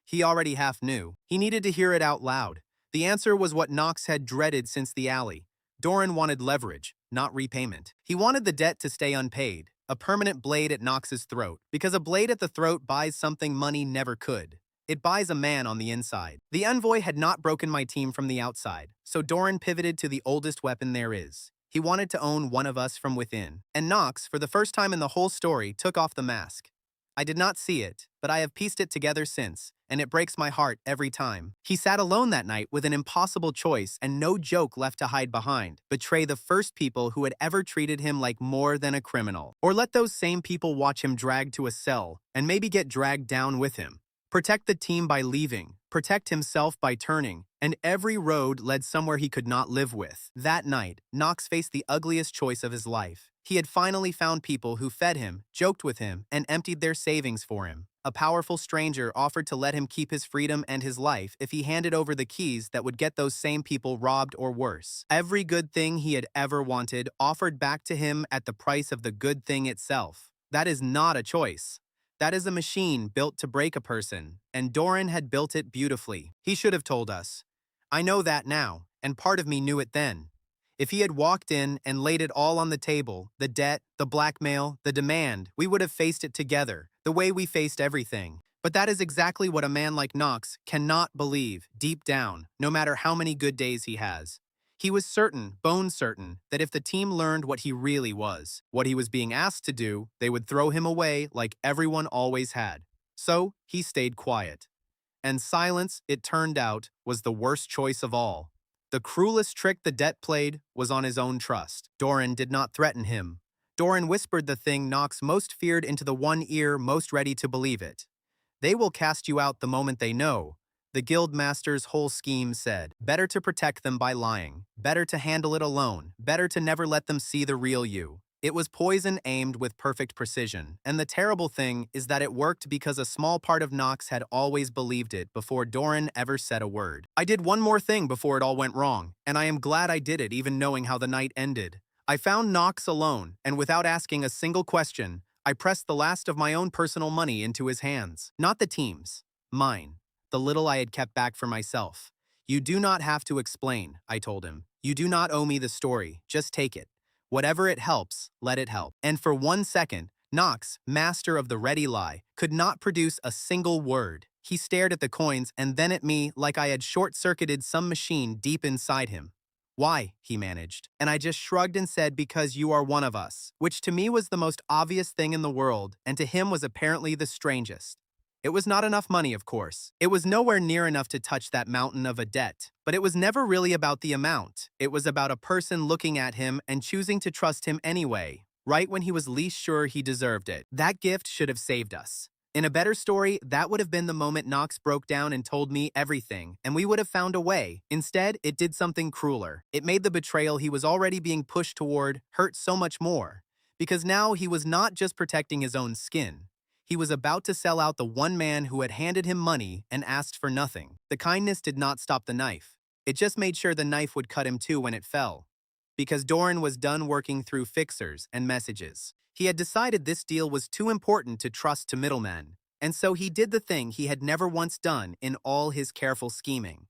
He already half knew. He needed to hear it out loud. The answer was what Knox had dreaded since the alley. Doran wanted leverage, not repayment. He wanted the debt to stay unpaid, a permanent blade at Nox's throat, because a blade at the throat buys something money never could. It buys a man on the inside. The envoy had not broken my team from the outside, so Doran pivoted to the oldest weapon there is. He wanted to own one of us from within. And Nox, for the first time in the whole story, took off the mask. I did not see it, but I have pieced it together since, and it breaks my heart every time. He sat alone that night with an impossible choice and no joke left to hide behind: betray the first people who had ever treated him like more than a criminal, or let those same people watch him dragged to a cell and maybe get dragged down with him. Protect the team by leaving, protect himself by turning, and every road led somewhere he could not live with. That night, Nox faced the ugliest choice of his life. He had finally found people who fed him, joked with him, and emptied their savings for him. A powerful stranger offered to let him keep his freedom and his life if he handed over the keys that would get those same people robbed or worse. Every good thing he had ever wanted offered back to him at the price of the good thing itself. That is not a choice. That is a machine built to break a person, and Doran had built it beautifully. He should have told us. I know that now, and part of me knew it then. If he had walked in and laid it all on the table, the debt, the blackmail, the demand, we would have faced it together, the way we faced everything. But that is exactly what a man like Nox cannot believe, deep down, no matter how many good days he has. He was certain, bone certain, that if the team learned what he really was, what he was being asked to do, they would throw him away like everyone always had. So, he stayed quiet. And silence, it turned out, was the worst choice of all. The cruelest trick the debt played was on his own trust. Doran did not threaten him. Doran whispered the thing Nox most feared into the one ear most ready to believe it. They will cast you out the moment they know. The guildmasters' whole scheme said, better to protect them by lying, better to handle it alone, better to never let them see the real you. It was poison aimed with perfect precision, and the terrible thing is that it worked because a small part of Nox had always believed it before Doran ever said a word. I did one more thing before it all went wrong, and I am glad I did it even knowing how the night ended. I found Nox alone, and without asking a single question, I pressed the last of my own personal money into his hands. Not the team's. Mine. The little I had kept back for myself. You do not have to explain, I told him. You do not owe me the story, just take it. Whatever it helps, let it help. And for 1 second, Nox, master of the ready lie, could not produce a single word. He stared at the coins and then at me like I had short-circuited some machine deep inside him. Why? He managed. And I just shrugged and said, because you are one of us, which to me was the most obvious thing in the world, and to him was apparently the strangest. It was not enough money, of course. It was nowhere near enough to touch that mountain of a debt. But it was never really about the amount. It was about a person looking at him and choosing to trust him anyway, right when he was least sure he deserved it. That gift should have saved us. In a better story, that would have been the moment Nox broke down and told me everything, and we would have found a way. Instead, it did something crueler. It made the betrayal he was already being pushed toward hurt so much more. Because now he was not just protecting his own skin. He was about to sell out the one man who had handed him money and asked for nothing. The kindness did not stop the knife. It just made sure the knife would cut him too when it fell. Because Doran was done working through fixers and messages. He had decided this deal was too important to trust to middlemen. And so he did the thing he had never once done in all his careful scheming.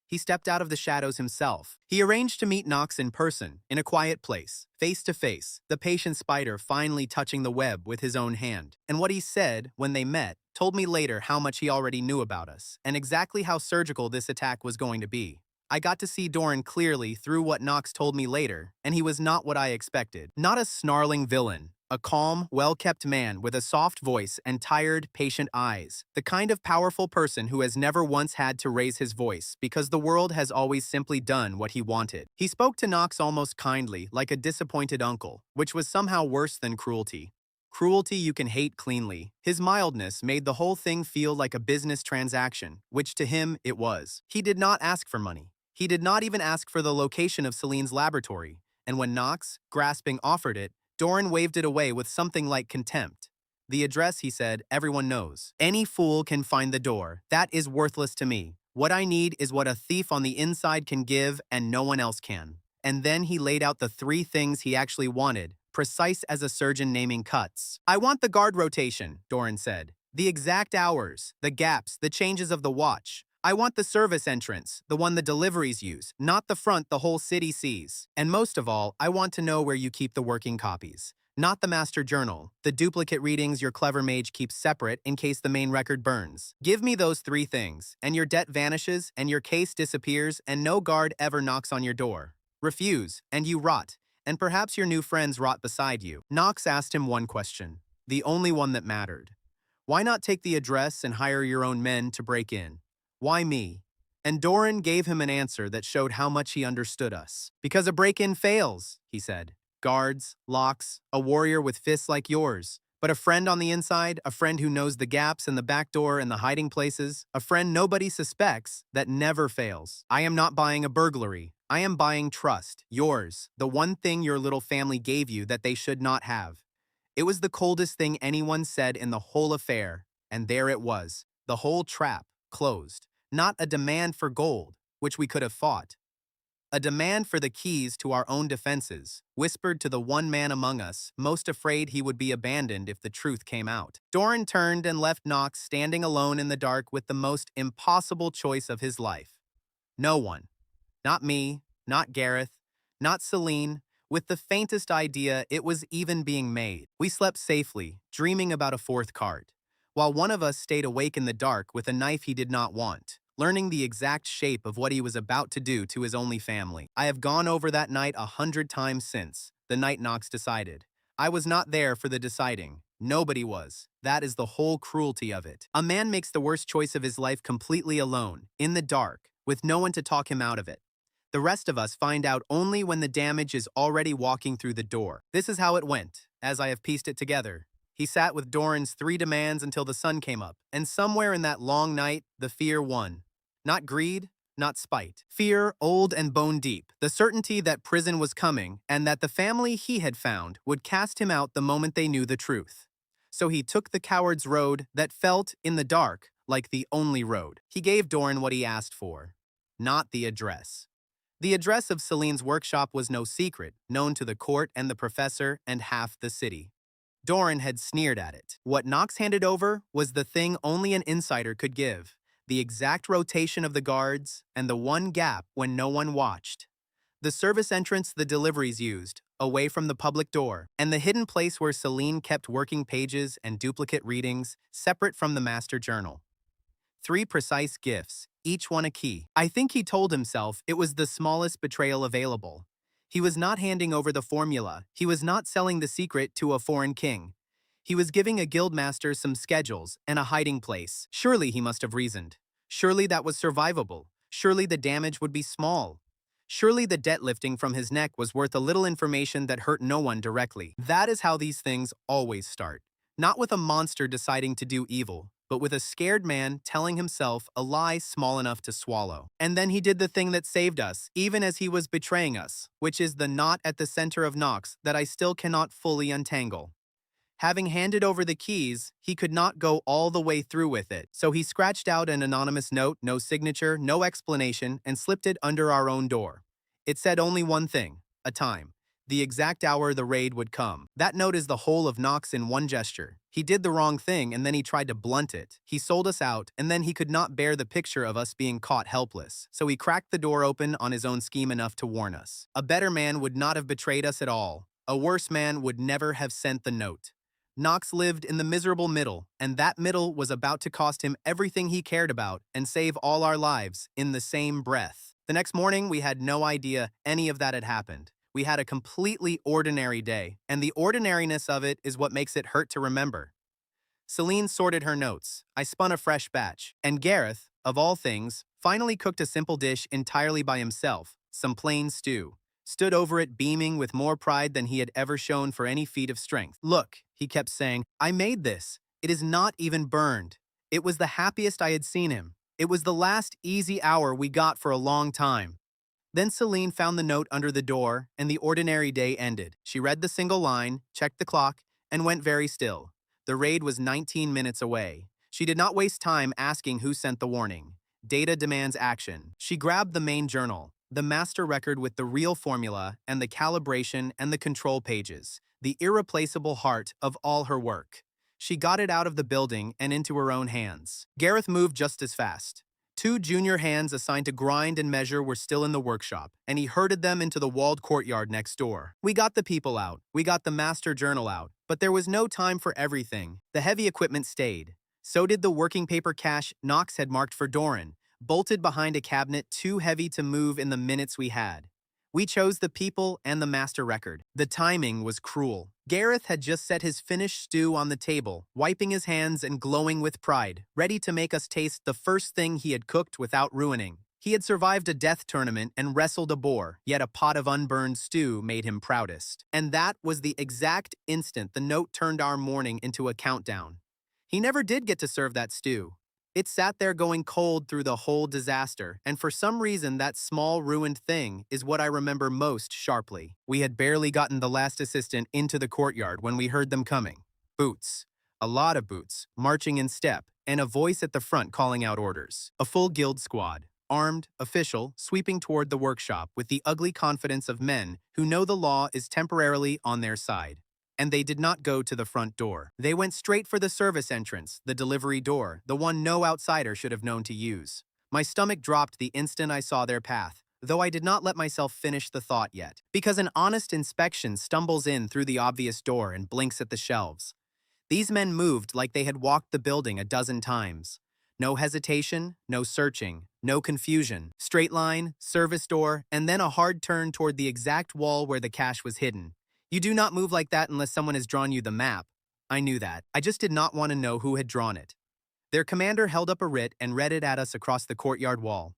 He stepped out of the shadows himself. He arranged to meet Nox in person, in a quiet place, face to face, the patient spider finally touching the web with his own hand. And what he said, when they met, told me later how much he already knew about us, and exactly how surgical this attack was going to be. I got to see Doran clearly through what Nox told me later, and he was not what I expected. Not a snarling villain. A calm, well-kept man with a soft voice and tired, patient eyes. The kind of powerful person who has never once had to raise his voice because the world has always simply done what he wanted. He spoke to Nox almost kindly, like a disappointed uncle, which was somehow worse than cruelty. Cruelty you can hate cleanly. His mildness made the whole thing feel like a business transaction, which to him it was. He did not ask for money. He did not even ask for the location of Celine's laboratory. And when Nox, grasping, offered it, Doran waved it away with something like contempt. The address, he said, everyone knows. Any fool can find the door. That is worthless to me. What I need is what a thief on the inside can give and no one else can. And then he laid out the 3 things he actually wanted, precise as a surgeon naming cuts. I want the guard rotation, Doran said. The exact hours, the gaps, the changes of the watch. I want the service entrance, the one the deliveries use, not the front the whole city sees. And most of all, I want to know where you keep the working copies. Not the master journal, the duplicate readings your clever mage keeps separate in case the main record burns. Give me those three things, and your debt vanishes, and your case disappears, and no guard ever knocks on your door. Refuse, and you rot, and perhaps your new friends rot beside you. Knox asked him one question, the only one that mattered. Why not take the address and hire your own men to break in? Why me? And Doran gave him an answer that showed how much he understood us. Because a break-in fails, he said. Guards, locks, a warrior with fists like yours. But a friend on the inside, a friend who knows the gaps and the back door and the hiding places, a friend nobody suspects, that never fails. I am not buying a burglary. I am buying trust, yours, the one thing your little family gave you that they should not have. It was the coldest thing anyone said in the whole affair, and there it was, the whole trap, closed. Not a demand for gold, which we could have fought. A demand for the keys to our own defenses, whispered to the one man among us, most afraid he would be abandoned if the truth came out. Doran turned and left Knox standing alone in the dark with the most impossible choice of his life. No one. Not me, not Gareth, not Celine, with the faintest idea it was even being made. We slept safely, dreaming about a fourth cart, while one of us stayed awake in the dark with a knife he did not want, learning the exact shape of what he was about to do to his only family. I have gone over that night 100 times since, the night Knox decided. I was not there for the deciding. Nobody was. That is the whole cruelty of it. A man makes the worst choice of his life completely alone, in the dark, with no one to talk him out of it. The rest of us find out only when the damage is already walking through the door. This is how it went, as I have pieced it together. He sat with Doran's 3 demands until the sun came up, and somewhere in that long night, the fear won. Not greed, not spite. Fear, old and bone deep, the certainty that prison was coming and that the family he had found would cast him out the moment they knew the truth. So he took the coward's road that felt, in the dark, like the only road. He gave Doran what he asked for, not the address. The address of Celine's workshop was no secret, known to the court and the professor and half the city. Doran had sneered at it. What Knox handed over was the thing only an insider could give, the exact rotation of the guards and the one gap when no one watched. The service entrance the deliveries used, away from the public door, and the hidden place where Celine kept working pages and duplicate readings, separate from the master journal. 3 precise gifts, each one a key. I think he told himself it was the smallest betrayal available. He was not handing over the formula. He was not selling the secret to a foreign king. He was giving a guildmaster some schedules and a hiding place. Surely he must have reasoned. Surely that was survivable. Surely the damage would be small. Surely the debt lifting from his neck was worth a little information that hurt no one directly. That is how these things always start. Not with a monster deciding to do evil, but with a scared man telling himself a lie small enough to swallow. And then he did the thing that saved us, even as he was betraying us, which is the knot at the center of Knox that I still cannot fully untangle. Having handed over the keys, he could not go all the way through with it, so he scratched out an anonymous note, no signature, no explanation, and slipped it under our own door. It said only one thing, a time. The exact hour the raid would come. That note is the whole of Knox in one gesture. He did the wrong thing and then he tried to blunt it. He sold us out and then he could not bear the picture of us being caught helpless. So he cracked the door open on his own scheme enough to warn us. A better man would not have betrayed us at all. A worse man would never have sent the note. Knox lived in the miserable middle, and that middle was about to cost him everything he cared about and save all our lives in the same breath. The next morning, we had no idea any of that had happened. We had a completely ordinary day, and the ordinariness of it is what makes it hurt to remember. Celine sorted her notes. I spun a fresh batch, and Gareth, of all things, finally cooked a simple dish entirely by himself, some plain stew. Stood over it beaming with more pride than he had ever shown for any feat of strength. Look, he kept saying, I made this. It is not even burned. It was the happiest I had seen him. It was the last easy hour we got for a long time. Then Celine found the note under the door, and the ordinary day ended. She read the single line, checked the clock, and went very still. The raid was 19 minutes away. She did not waste time asking who sent the warning. Data demands action. She grabbed the main journal, the master record with the real formula and the calibration and the control pages, the irreplaceable heart of all her work. She got it out of the building and into her own hands. Gareth moved just as fast. Two junior hands assigned to grind and measure were still in the workshop, and he herded them into the walled courtyard next door. We got the people out, we got the master journal out, but there was no time for everything. The heavy equipment stayed. So did the working paper cache Knox had marked for Doran, bolted behind a cabinet too heavy to move in the minutes we had. We chose the people and the master record. The timing was cruel. Gareth had just set his finished stew on the table, wiping his hands and glowing with pride, ready to make us taste the first thing he had cooked without ruining. He had survived a death tournament and wrestled a boar, yet a pot of unburned stew made him proudest. And that was the exact instant the note turned our morning into a countdown. He never did get to serve that stew. It sat there going cold through the whole disaster, and for some reason that small ruined thing is what I remember most sharply. We had barely gotten the last assistant into the courtyard when we heard them coming. Boots. A lot of boots, marching in step, and a voice at the front calling out orders. A full guild squad, armed, official, sweeping toward the workshop with the ugly confidence of men who know the law is temporarily on their side. And they did not go to the front door. They went straight for the service entrance, the delivery door, the one no outsider should have known to use. My stomach dropped the instant I saw their path, though I did not let myself finish the thought yet, because an honest inspection stumbles in through the obvious door and blinks at the shelves. These men moved like they had walked the building a dozen times. No hesitation, no searching, no confusion. Straight line, service door, and then a hard turn toward the exact wall where the cash was hidden. You do not move like that unless someone has drawn you the map. I knew that. I just did not want to know who had drawn it. Their commander held up a writ and read it at us across the courtyard wall.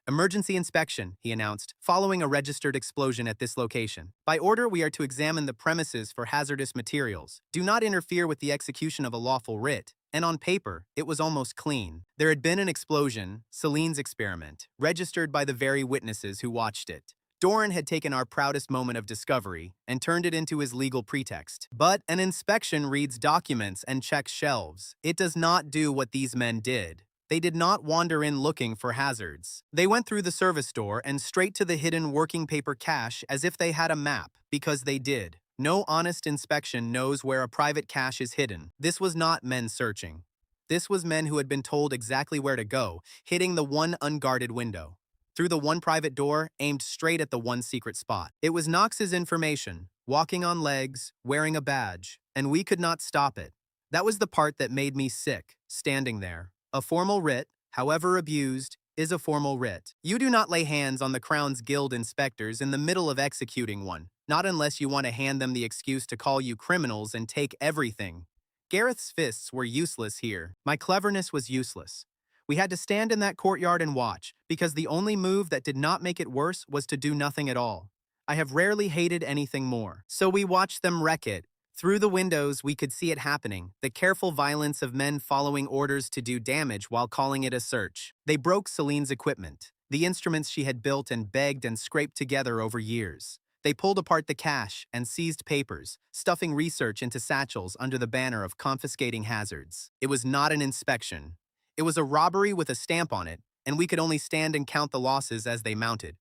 Emergency inspection, he announced, following a registered explosion at this location. By order, we are to examine the premises for hazardous materials. Do not interfere with the execution of a lawful writ. And on paper, it was almost clean. There had been an explosion, Celine's experiment, registered by the very witnesses who watched it. Doran had taken our proudest moment of discovery and turned it into his legal pretext. But an inspection reads documents and checks shelves. It does not do what these men did. They did not wander in looking for hazards. They went through the service door and straight to the hidden working paper cache as if they had a map, because they did. No honest inspection knows where a private cache is hidden. This was not men searching. This was men who had been told exactly where to go, hitting the one unguarded window. Through the one private door, aimed straight at the one secret spot. It was Knox's information, walking on legs, wearing a badge, and we could not stop it. That was the part that made me sick, standing there. A formal writ, however abused, is a formal writ. You do not lay hands on the Crown's guild inspectors in the middle of executing one, not unless you want to hand them the excuse to call you criminals and take everything. Gareth's fists were useless here. My cleverness was useless. We had to stand in that courtyard and watch, because the only move that did not make it worse was to do nothing at all. I have rarely hated anything more. So we watched them wreck it. Through the windows, we could see it happening, the careful violence of men following orders to do damage while calling it a search. They broke Celine's equipment, the instruments she had built and begged and scraped together over years. They pulled apart the cache and seized papers, stuffing research into satchels under the banner of confiscating hazards. It was not an inspection. It was a robbery with a stamp on it, and we could only stand and count the losses as they mounted.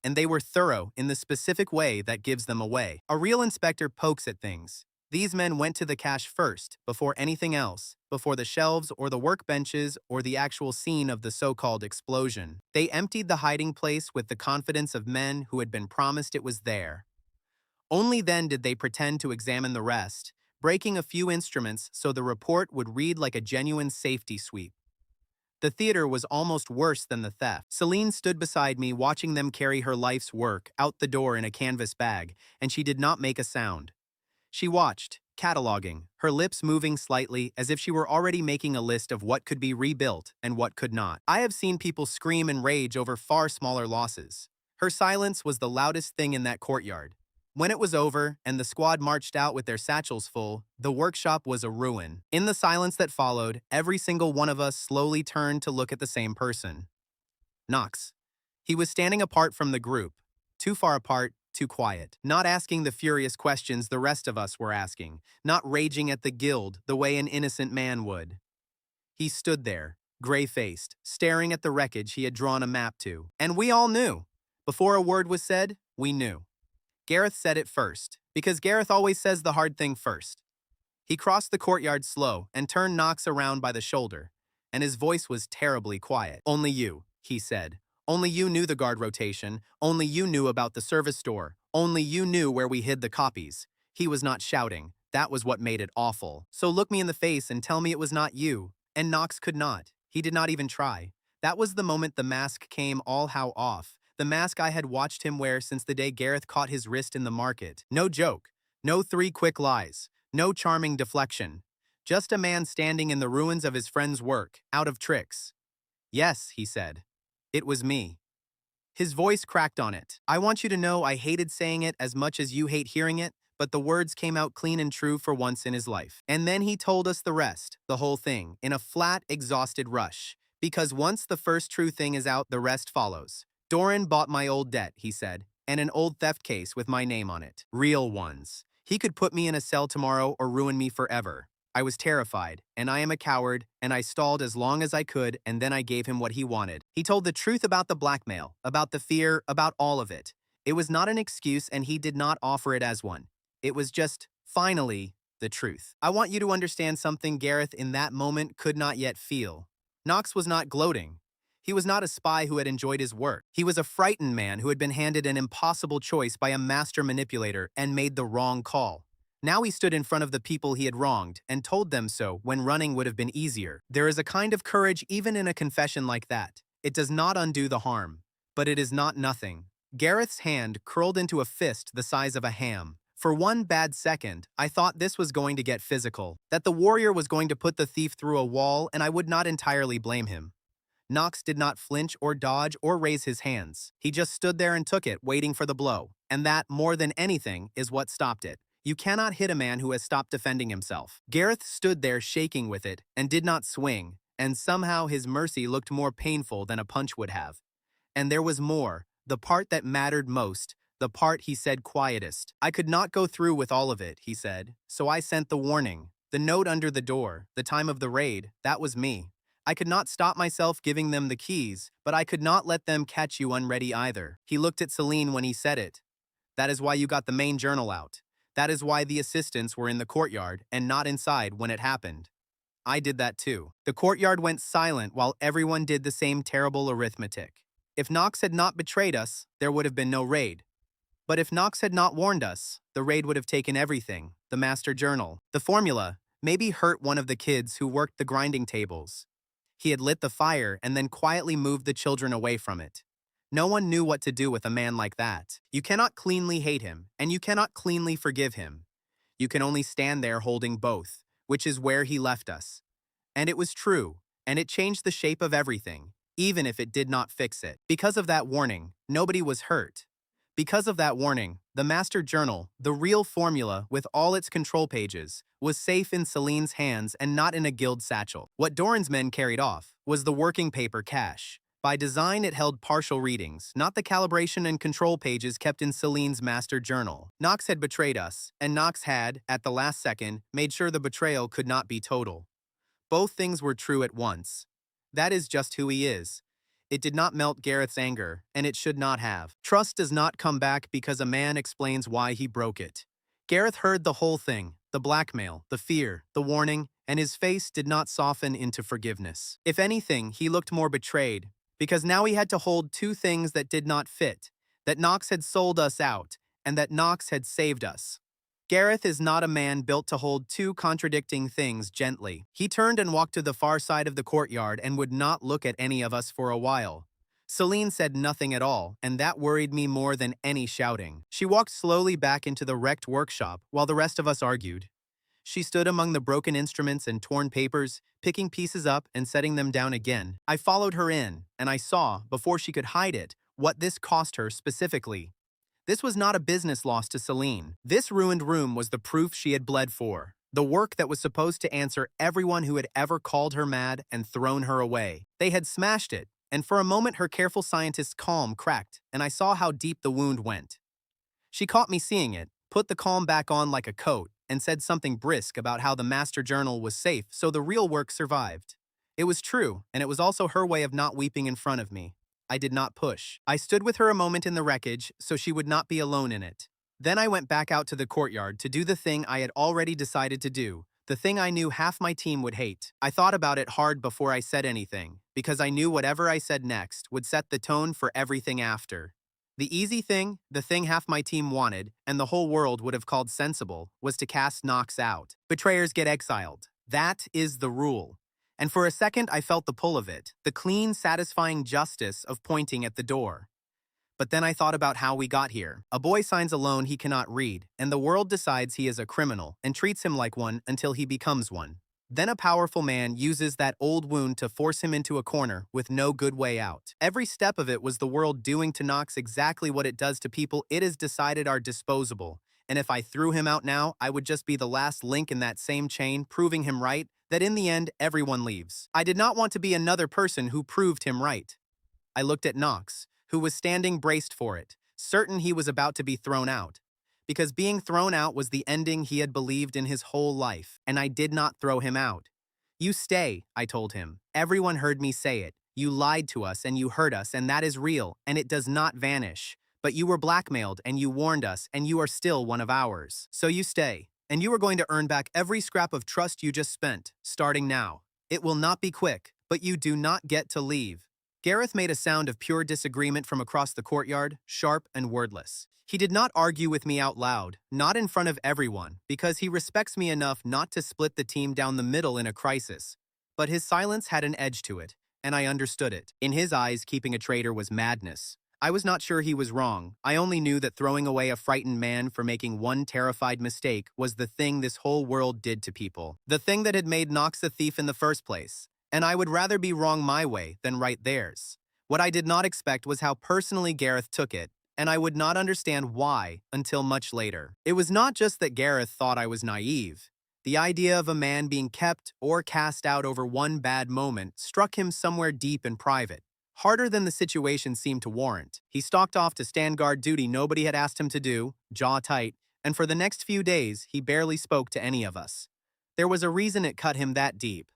And they were thorough in the specific way that gives them away. A real inspector pokes at things. These men went to the cache first, before anything else, before the shelves or the workbenches or the actual scene of the so-called explosion. They emptied the hiding place with the confidence of men who had been promised it was there. Only then did they pretend to examine the rest, breaking a few instruments so the report would read like a genuine safety sweep. The theater was almost worse than the theft. Celine stood beside me watching them carry her life's work out the door in a canvas bag, and she did not make a sound. She watched, cataloging, her lips moving slightly as if she were already making a list of what could be rebuilt and what could not. I have seen people scream and rage over far smaller losses. Her silence was the loudest thing in that courtyard. When it was over and the squad marched out with their satchels full, the workshop was a ruin. In the silence that followed, every single one of us slowly turned to look at the same person. Knox. He was standing apart from the group, too far apart, too quiet, not asking the furious questions the rest of us were asking, not raging at the guild the way an innocent man would. He stood there, gray-faced, staring at the wreckage he had drawn a map to. And we all knew. Before a word was said, we knew. Gareth said it first, because Gareth always says the hard thing first. He crossed the courtyard slow and turned Knox around by the shoulder. and his voice was terribly quiet. Only you, he said. Only you knew the guard rotation, only you knew about the service door, only you knew where we hid the copies. He was not shouting. That was what made it awful. So look me in the face and tell me it was not you. And Knox could not. He did not even try. That was the moment the mask came all how off. The mask I had watched him wear since the day Gareth caught his wrist in the market. No joke. No 3 quick lies. No charming deflection. Just a man standing in the ruins of his friend's work, out of tricks. Yes, he said. It was me. His voice cracked on it. I want you to know I hated saying it as much as you hate hearing it, but the words came out clean and true for once in his life. And then he told us the rest, the whole thing, in a flat, exhausted rush. Because once the first true thing is out, the rest follows. Doran bought my old debt, he said, and an old theft case with my name on it. Real ones. He could put me in a cell tomorrow or ruin me forever. I was terrified, and I am a coward, and I stalled as long as I could, and then I gave him what he wanted. He told the truth about the blackmail, about the fear, about all of it. It was not an excuse, and he did not offer it as one. It was just, finally, the truth. I want you to understand something Gareth in that moment could not yet feel. Knox was not gloating. He was not a spy who had enjoyed his work. He was a frightened man who had been handed an impossible choice by a master manipulator and made the wrong call. Now he stood in front of the people he had wronged and told them so when running would have been easier. There is a kind of courage even in a confession like that. It does not undo the harm, but it is not nothing. Gareth's hand curled into a fist the size of a ham. For one bad second, I thought this was going to get physical, that the warrior was going to put the thief through a wall, and I would not entirely blame him. Knox did not flinch or dodge or raise his hands. He just stood there and took it, waiting for the blow. And that, more than anything, is what stopped it. You cannot hit a man who has stopped defending himself. Gareth stood there shaking with it and did not swing, and somehow his mercy looked more painful than a punch would have. And there was more, the part that mattered most, the part he said quietest. I could not go through with all of it, he said, so I sent the warning. The note under the door, the time of the raid, that was me. I could not stop myself giving them the keys, but I could not let them catch you unready either. He looked at Celine when he said it. That is why you got the main journal out. That is why the assistants were in the courtyard and not inside when it happened. I did that too. The courtyard went silent while everyone did the same terrible arithmetic. If Knox had not betrayed us, there would have been no raid. But if Knox had not warned us, the raid would have taken everything, the master journal, the formula, maybe hurt one of the kids who worked the grinding tables. He had lit the fire and then quietly moved the children away from it. No one knew what to do with a man like that. You cannot cleanly hate him, and you cannot cleanly forgive him. You can only stand there holding both, which is where he left us. And it was true, and it changed the shape of everything, even if it did not fix it. Because of that warning, nobody was hurt. Because of that warning, the master journal, the real formula with all its control pages, was safe in Celine's hands and not in a guild satchel. What Doran's men carried off was the working paper cache. By design, it held partial readings, not the calibration and control pages kept in Celine's master journal. Knox had betrayed us, and Knox had, at the last second, made sure the betrayal could not be total. Both things were true at once. That is just who he is. It did not melt Gareth's anger, and it should not have. Trust does not come back because a man explains why he broke it. Gareth heard the whole thing, the blackmail, the fear, the warning, and his face did not soften into forgiveness. If anything, he looked more betrayed, because now he had to hold two things that did not fit, that Knox had sold us out, and that Knox had saved us. Gareth is not a man built to hold two contradicting things gently. He turned and walked to the far side of the courtyard and would not look at any of us for a while. Celine said nothing at all, and that worried me more than any shouting. She walked slowly back into the wrecked workshop while the rest of us argued. She stood among the broken instruments and torn papers, picking pieces up and setting them down again. I followed her in, and I saw, before she could hide it, what this cost her specifically. This was not a business loss to Celine. This ruined room was the proof she had bled for. The work that was supposed to answer everyone who had ever called her mad and thrown her away. They had smashed it, and for a moment her careful scientist's calm cracked, and I saw how deep the wound went. She caught me seeing it, put the calm back on like a coat, and said something brisk about how the master journal was safe so the real work survived. It was true, and it was also her way of not weeping in front of me. I did not push. I stood with her a moment in the wreckage so she would not be alone in it. Then I went back out to the courtyard to do the thing I had already decided to do, The thing I knew half my team would hate. I thought about it hard before I said anything, because I knew whatever I said next would set the tone for everything after. The easy thing, the thing half my team wanted, and the whole world would have called sensible, was to cast Nox out. Betrayers get exiled. That is the rule. And for a second I felt the pull of it, the clean, satisfying justice of pointing at the door. But then I thought about how we got here. A boy signs a loan he cannot read, and the world decides he is a criminal and treats him like one until he becomes one. Then a powerful man uses that old wound to force him into a corner with no good way out. Every step of it was the world doing to Nox exactly what it does to people it has decided are disposable. And if I threw him out now, I would just be the last link in that same chain, proving him right, that in the end, everyone leaves. I did not want to be another person who proved him right. I looked at Nox, who was standing braced for it, certain he was about to be thrown out. Because being thrown out was the ending he had believed in his whole life, and I did not throw him out. You stay, I told him. Everyone heard me say it. You lied to us and you hurt us, and that is real, and it does not vanish. But you were blackmailed and you warned us, and you are still one of ours. So you stay, and you are going to earn back every scrap of trust you just spent, starting now. It will not be quick, but you do not get to leave. Gareth made a sound of pure disagreement from across the courtyard, sharp and wordless. He did not argue with me out loud, not in front of everyone, because he respects me enough not to split the team down the middle in a crisis. But his silence had an edge to it, and I understood it. In his eyes, keeping a traitor was madness. I was not sure he was wrong. I only knew that throwing away a frightened man for making one terrified mistake was the thing this whole world did to people. The thing that had made Nox a thief in the first place. And I would rather be wrong my way than right theirs. What I did not expect was how personally Gareth took it, and I would not understand why until much later. It was not just that Gareth thought I was naive. The idea of a man being kept or cast out over one bad moment struck him somewhere deep in private, harder than the situation seemed to warrant. He stalked off to stand guard duty nobody had asked him to do, jaw tight, and for the next few days he barely spoke to any of us. There was a reason it cut him that deep.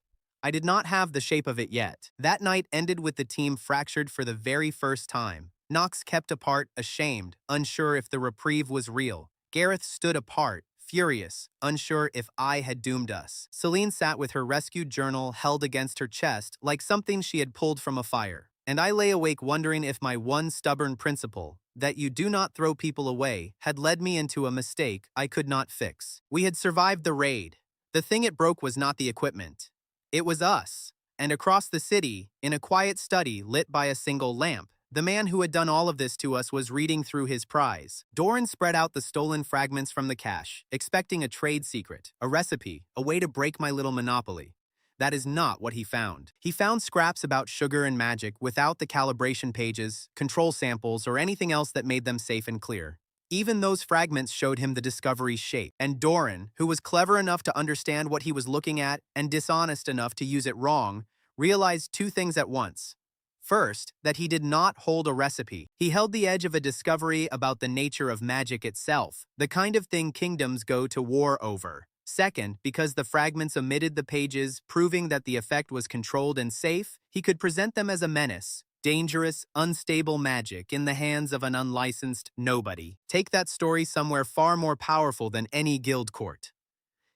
I did not have the shape of it yet. That night ended with the team fractured for the very first time. Nox kept apart, ashamed, unsure if the reprieve was real. Gareth stood apart, furious, unsure if I had doomed us. Celine sat with her rescued journal held against her chest like something she had pulled from a fire. And I lay awake wondering if my one stubborn principle, that you do not throw people away, had led me into a mistake I could not fix. We had survived the raid. The thing it broke was not the equipment. It was us, and across the city, in a quiet study lit by a single lamp, the man who had done all of this to us was reading through his prize. Doran spread out the stolen fragments from the cache, expecting a trade secret, a recipe, a way to break my little monopoly. That is not what he found. He found scraps about sugar and magic without the calibration pages, control samples, or anything else that made them safe and clear. Even those fragments showed him the discovery's shape, and Doran, who was clever enough to understand what he was looking at and dishonest enough to use it wrong, realized two things at once. First, that he did not hold a recipe. He held the edge of a discovery about the nature of magic itself, the kind of thing kingdoms go to war over. Second, because the fragments omitted the pages, proving that the effect was controlled and safe, he could present them as a menace. Dangerous, unstable magic in the hands of an unlicensed nobody. Take that story somewhere far more powerful than any guild court.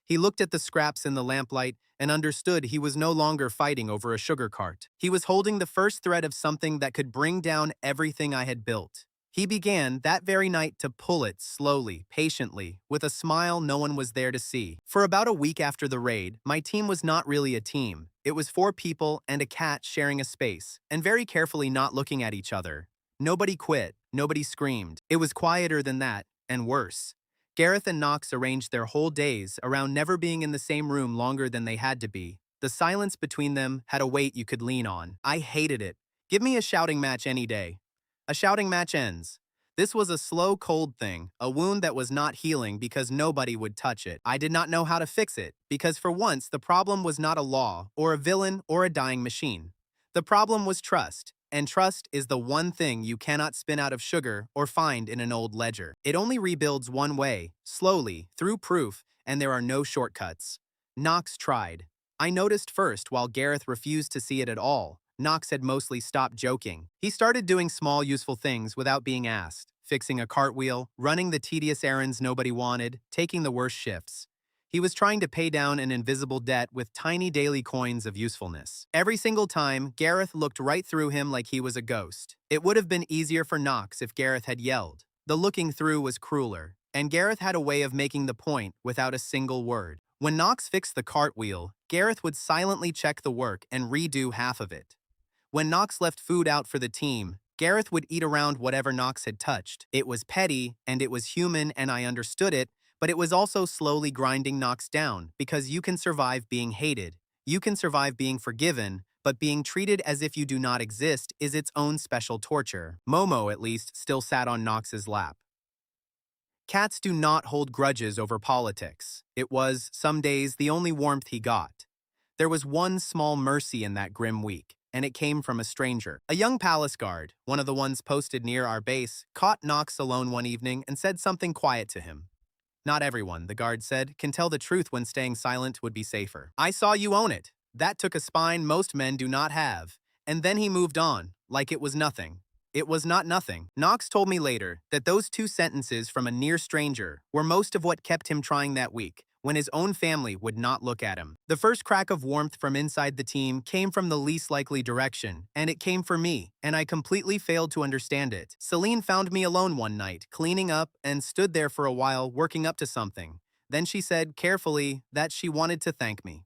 He looked at the scraps in the lamplight and understood he was no longer fighting over a sugar cart. He was holding the first thread of something that could bring down everything I had built. He began that very night to pull it slowly, patiently, with a smile no one was there to see. For about a week after the raid, my team was not really a team. It was 4 people and a cat sharing a space, and very carefully not looking at each other. Nobody quit, nobody screamed. It was quieter than that, and worse. Gareth and Nox arranged their whole days around never being in the same room longer than they had to be. The silence between them had a weight you could lean on. I hated it. Give me a shouting match any day. A shouting match ends. This was a slow, cold thing, a wound that was not healing because nobody would touch it. I did not know how to fix it, because for once the problem was not a law, or a villain, or a dying machine. The problem was trust, and trust is the one thing you cannot spin out of sugar or find in an old ledger. It only rebuilds one way, slowly, through proof, and there are no shortcuts. Nox tried. I noticed first while Gareth refused to see it at all. Nox had mostly stopped joking. He started doing small, useful things without being asked, fixing a cartwheel, running the tedious errands nobody wanted, taking the worst shifts. He was trying to pay down an invisible debt with tiny daily coins of usefulness. Every single time, Gareth looked right through him like he was a ghost. It would have been easier for Knox if Gareth had yelled. The looking through was crueler, and Gareth had a way of making the point without a single word. When Knox fixed the cartwheel, Gareth would silently check the work and redo half of it. When Knox left food out for the team, Gareth would eat around whatever Knox had touched. It was petty, and it was human, and I understood it, but it was also slowly grinding Knox down, because you can survive being hated, you can survive being forgiven, but being treated as if you do not exist is its own special torture. Momo, at least, still sat on Knox's lap. Cats do not hold grudges over politics. It was, some days, the only warmth he got. There was one small mercy in that grim week, and it came from a stranger. A young palace guard, one of the ones posted near our base, caught Knox alone one evening and said something quiet to him. Not everyone, the guard said, can tell the truth when staying silent would be safer. I saw you own it. That took a spine most men do not have. And then he moved on, like it was nothing. It was not nothing. Knox told me later that those two sentences from a near stranger were most of what kept him trying that week, when his own family would not look at him. The first crack of warmth from inside the team came from the least likely direction, and it came for me, and I completely failed to understand it. Celine found me alone one night, cleaning up, and stood there for a while working up to something. Then she said, carefully, that she wanted to thank me.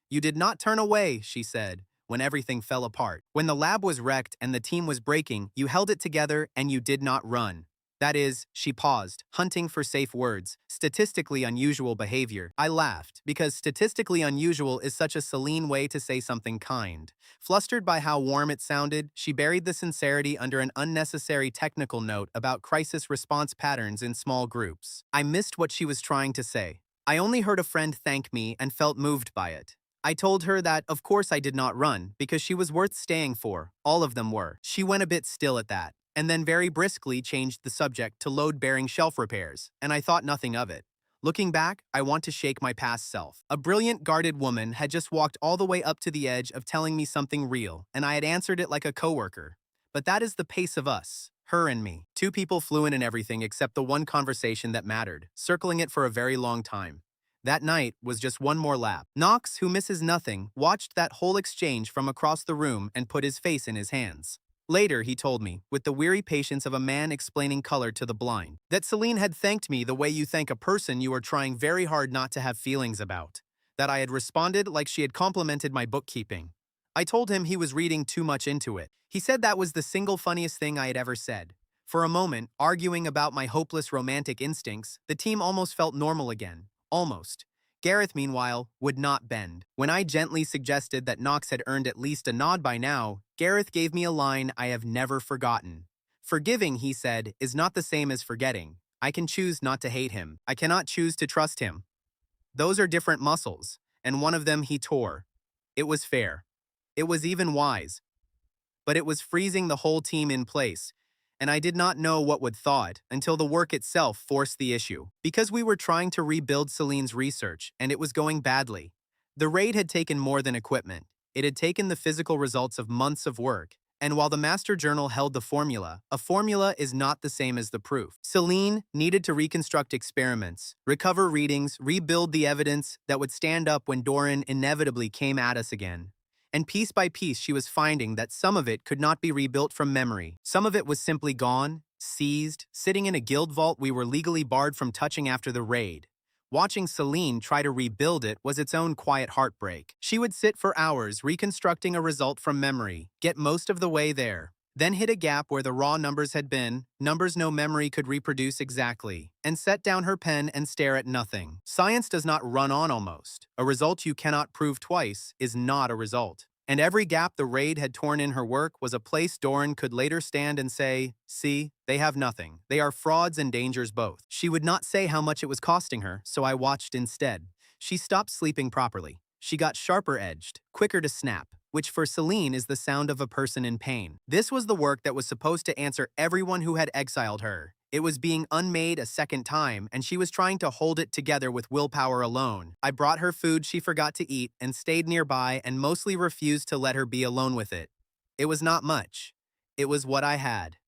You did not turn away, she said, when everything fell apart. When the lab was wrecked and the team was breaking, you held it together and you did not run. That is, she paused, hunting for safe words, statistically unusual behavior. I laughed, because statistically unusual is such a Celine way to say something kind. Flustered by how warm it sounded, she buried the sincerity under an unnecessary technical note about crisis response patterns in small groups. I missed what she was trying to say. I only heard a friend thank me and felt moved by it. I told her that, of course I did not run, because she was worth staying for. All of them were. She went a bit still at that, and then very briskly changed the subject to load-bearing shelf repairs, and I thought nothing of it. Looking back, I want to shake my past self. A brilliant, guarded woman had just walked all the way up to the edge of telling me something real, and I had answered it like a coworker. But that is the pace of us, her and me. Two people fluent in everything except the one conversation that mattered, circling it for a very long time. That night was just one more lap. Knox, who misses nothing, watched that whole exchange from across the room and put his face in his hands. Later, he told me, with the weary patience of a man explaining color to the blind, that Celine had thanked me the way you thank a person you are trying very hard not to have feelings about. That I had responded like she had complimented my bookkeeping. I told him he was reading too much into it. He said that was the single funniest thing I had ever said. For a moment, arguing about my hopeless romantic instincts, the team almost felt normal again. Almost. Gareth, meanwhile, would not bend. When I gently suggested that Knox had earned at least a nod by now, Gareth gave me a line I have never forgotten. Forgiving, he said, is not the same as forgetting. I can choose not to hate him. I cannot choose to trust him. Those are different muscles, and one of them he tore. It was fair. It was even wise. But it was freezing the whole team in place, and I did not know what would thaw it until the work itself forced the issue. Because we were trying to rebuild Celine's research, and it was going badly. The raid had taken more than equipment. It had taken the physical results of months of work, and while the master journal held the formula, a formula is not the same as the proof. Celine needed to reconstruct experiments, recover readings, rebuild the evidence that would stand up when Doran inevitably came at us again. And piece by piece she was finding that some of it could not be rebuilt from memory. Some of it was simply gone, seized, sitting in a guild vault we were legally barred from touching after the raid. Watching Celine try to rebuild it was its own quiet heartbreak. She would sit for hours reconstructing a result from memory, get most of the way there, then hit a gap where the raw numbers had been, numbers no memory could reproduce exactly, and set down her pen and stare at nothing. Science does not run on almost. A result you cannot prove twice is not a result. And every gap the raid had torn in her work was a place Doran could later stand and say, see, they have nothing. They are frauds and dangers both. She would not say how much it was costing her, so I watched instead. She stopped sleeping properly. She got sharper-edged, quicker to snap, which for Celine is the sound of a person in pain. This was the work that was supposed to answer everyone who had exiled her. It was being unmade a second time, and she was trying to hold it together with willpower alone. I brought her food she forgot to eat and stayed nearby and mostly refused to let her be alone with it. It was not much. It was what I had.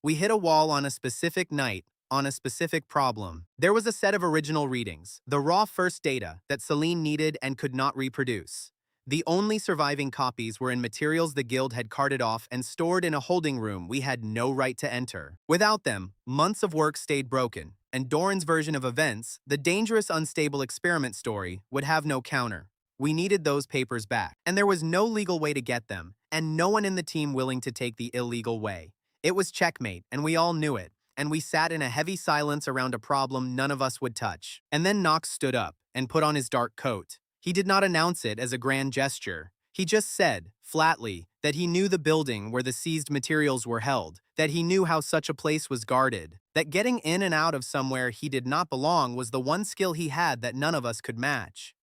We hit a wall on a specific night, on a specific problem. There was a set of original readings, the raw first data that Celine needed and could not reproduce. The only surviving copies were in materials the guild had carted off and stored in a holding room we had no right to enter. Without them, months of work stayed broken, and Doran's version of events, the dangerous unstable experiment story, would have no counter. We needed those papers back, and there was no legal way to get them, and no one in the team willing to take the illegal way. It was checkmate, and we all knew it, and we sat in a heavy silence around a problem none of us would touch. And then Nox stood up and put on his dark coat. He did not announce it as a grand gesture. He just said, flatly, that he knew the building where the seized materials were held, that he knew how such a place was guarded, that getting in and out of somewhere he did not belong was the one skill he had that none of us could match.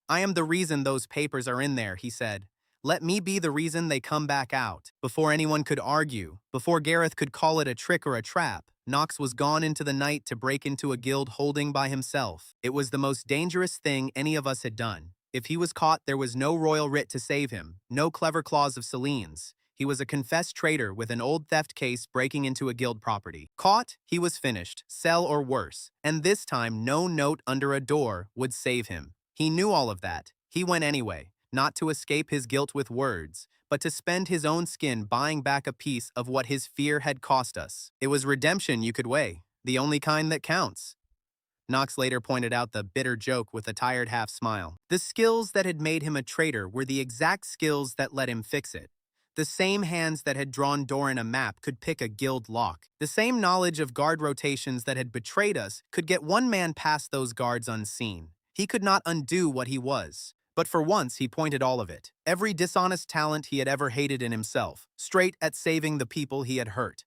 "I am the reason those papers are in there," he said. "Let me be the reason they come back out." Before anyone could argue, before Gareth could call it a trick or a trap, Nox was gone into the night to break into a guild holding by himself. It was the most dangerous thing any of us had done. If he was caught, there was no royal writ to save him, no clever clause of Celine's. He was a confessed traitor with an old theft case breaking into a guild property. Caught, he was finished, cell or worse, and this time no note under a door would save him. He knew all of that. He went anyway, not to escape his guilt with words, but to spend his own skin buying back a piece of what his fear had cost us. It was redemption you could weigh, the only kind that counts. Nox later pointed out the bitter joke with a tired half smile. The skills that had made him a traitor were the exact skills that let him fix it. The same hands that had drawn Doran a map could pick a guild lock. The same knowledge of guard rotations that had betrayed us could get one man past those guards unseen. He could not undo what he was. But for once, he pointed all of it, every dishonest talent he had ever hated in himself, straight at saving the people he had hurt.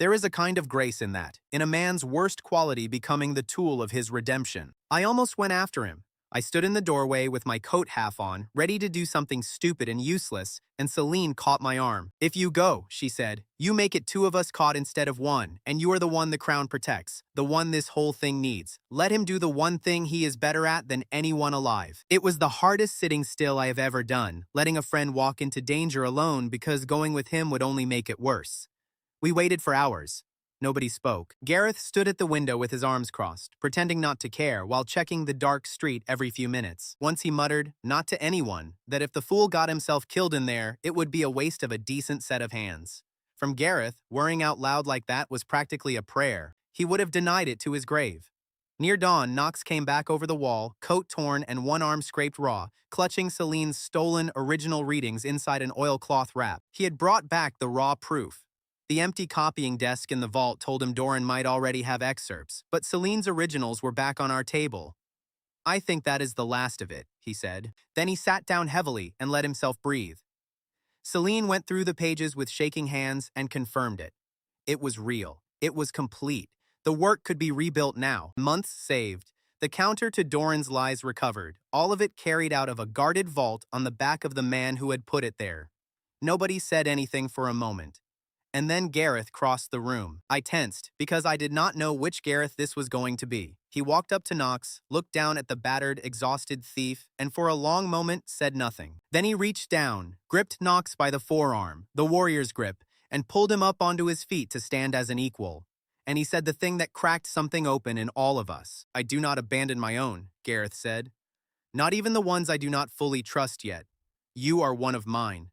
There is a kind of grace in that, in a man's worst quality becoming the tool of his redemption. I almost went after him. I stood in the doorway with my coat half on, ready to do something stupid and useless, and Celine caught my arm. "If you go," she said, "you make it two of us caught instead of one, and you are the one the crown protects, the one this whole thing needs. Let him do the one thing he is better at than anyone alive." It was the hardest sitting still I have ever done, letting a friend walk into danger alone because going with him would only make it worse. We waited for hours. Nobody spoke. Gareth stood at the window with his arms crossed, pretending not to care, while checking the dark street every few minutes. Once he muttered, not to anyone, that if the fool got himself killed in there, it would be a waste of a decent set of hands. From Gareth, worrying out loud like that was practically a prayer. He would have denied it to his grave. Near dawn, Nox came back over the wall, coat torn and one arm scraped raw, clutching Celine's stolen original readings inside an oilcloth wrap. He had brought back the raw proof. The empty copying desk in the vault told him Doran might already have excerpts, but Celine's originals were back on our table. "I think that is the last of it," he said. Then he sat down heavily and let himself breathe. Celine went through the pages with shaking hands and confirmed it. It was real. It was complete. The work could be rebuilt now. Months saved. The counter to Doran's lies recovered, all of it carried out of a guarded vault on the back of the man who had put it there. Nobody said anything for a moment. And then Gareth crossed the room. I tensed, because I did not know which Gareth this was going to be. He walked up to Nox, looked down at the battered, exhausted thief, and for a long moment said nothing. Then he reached down, gripped Nox by the forearm, the warrior's grip, and pulled him up onto his feet to stand as an equal. And he said the thing that cracked something open in all of us. "I do not abandon my own," Gareth said. "Not even the ones I do not fully trust yet. You are one of mine.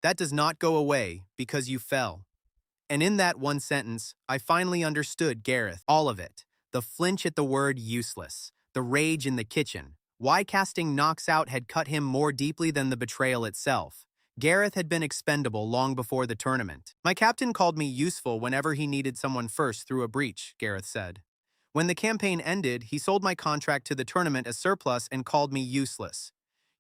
That does not go away because you fell." And in that one sentence, I finally understood Gareth, all of it. The flinch at the word useless, the rage in the kitchen. Why casting Nox out had cut him more deeply than the betrayal itself. Gareth had been expendable long before the tournament. "My captain called me useful whenever he needed someone first through a breach," Gareth said. "When the campaign ended, he sold my contract to the tournament as surplus and called me useless.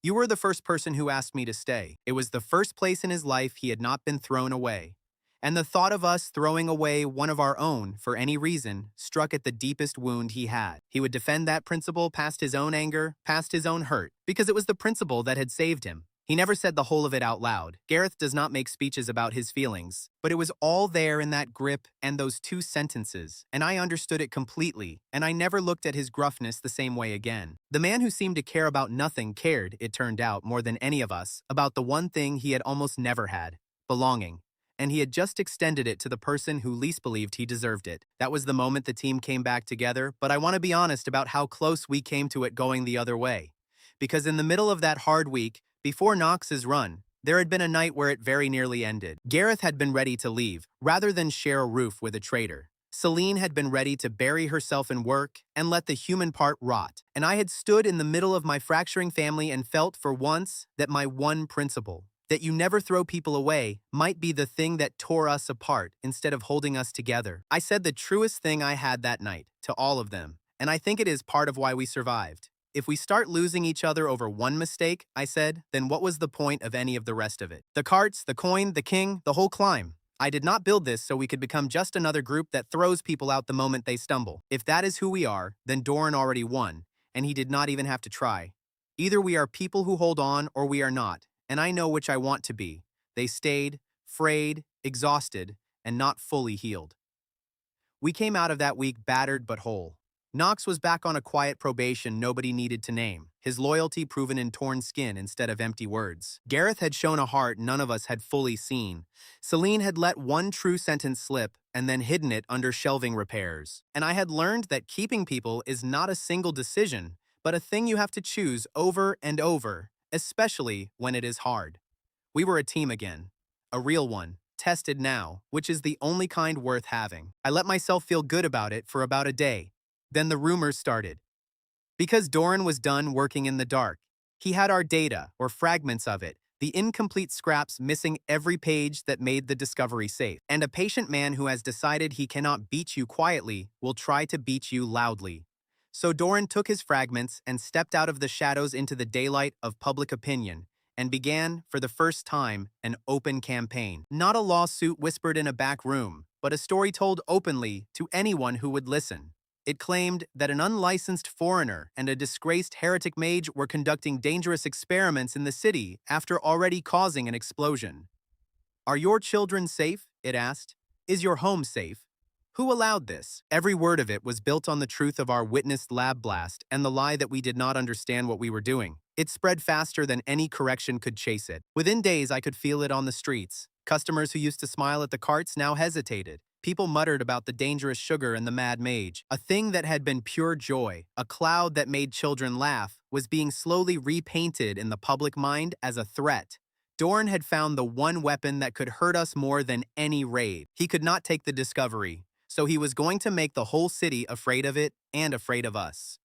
You were the first person who asked me to stay. It was the first place in his life he had not been thrown away. And the thought of us throwing away one of our own, for any reason, struck at the deepest wound he had. He would defend that principle past his own anger, past his own hurt, because it was the principle that had saved him. He never said the whole of it out loud. Gareth does not make speeches about his feelings, but it was all there in that grip and those two sentences, and I understood it completely, and I never looked at his gruffness the same way again. The man who seemed to care about nothing cared, it turned out, more than any of us, about the one thing he had almost never had, belonging. and he had just extended it to the person who least believed he deserved it. That was the moment the team came back together, but I want to be honest about how close we came to it going the other way. Because in the middle of that hard week, before Knox's run, there had been a night where it very nearly ended. Gareth had been ready to leave, rather than share a roof with a traitor. Celine had been ready to bury herself in work and let the human part rot. And I had stood in the middle of my fracturing family and felt for once that my one principle, that you never throw people away, might be the thing that tore us apart instead of holding us together. I said the truest thing I had that night to all of them, and I think it is part of why we survived. If we start losing each other over one mistake, I said, then what was the point of any of the rest of it? The carts, the coin, the king, the whole climb. I did not build this so we could become just another group that throws people out the moment they stumble. If that is who we are, then Doran already won, and he did not even have to try. Either we are people who hold on or we are not, and I know which I want to be. They stayed, frayed, exhausted, and not fully healed. We came out of that week battered but whole. Knox was back on a quiet probation nobody needed to name, his loyalty proven in torn skin instead of empty words. Gareth had shown a heart none of us had fully seen. Celine had let one true sentence slip and then hidden it under shelving repairs. And I had learned that keeping people is not a single decision, but a thing you have to choose over and over, especially when it is hard. We were a team again. A real one. Tested now, which is the only kind worth having. I let myself feel good about it for about a day. Then the rumors started. Because Doran was done working in the dark, he had our data, or fragments of it, the incomplete scraps missing every page that made the discovery safe. And a patient man who has decided he cannot beat you quietly will try to beat you loudly. So Doran took his fragments and stepped out of the shadows into the daylight of public opinion, and began, for the first time, an open campaign. Not a lawsuit whispered in a back room, but a story told openly to anyone who would listen. It claimed that an unlicensed foreigner and a disgraced heretic mage were conducting dangerous experiments in the city after already causing an explosion. "Are your children safe?" it asked. "Is your home safe? Who allowed this?" Every word of it was built on the truth of our witnessed lab blast and the lie that we did not understand what we were doing. It spread faster than any correction could chase it. Within days, I could feel it on the streets. Customers who used to smile at the carts now hesitated. People muttered about the dangerous sugar and the mad mage. A thing that had been pure joy, a cloud that made children laugh, was being slowly repainted in the public mind as a threat. Doran had found the one weapon that could hurt us more than any raid. He could not take the discovery, so he was going to make the whole city afraid of it and afraid of us.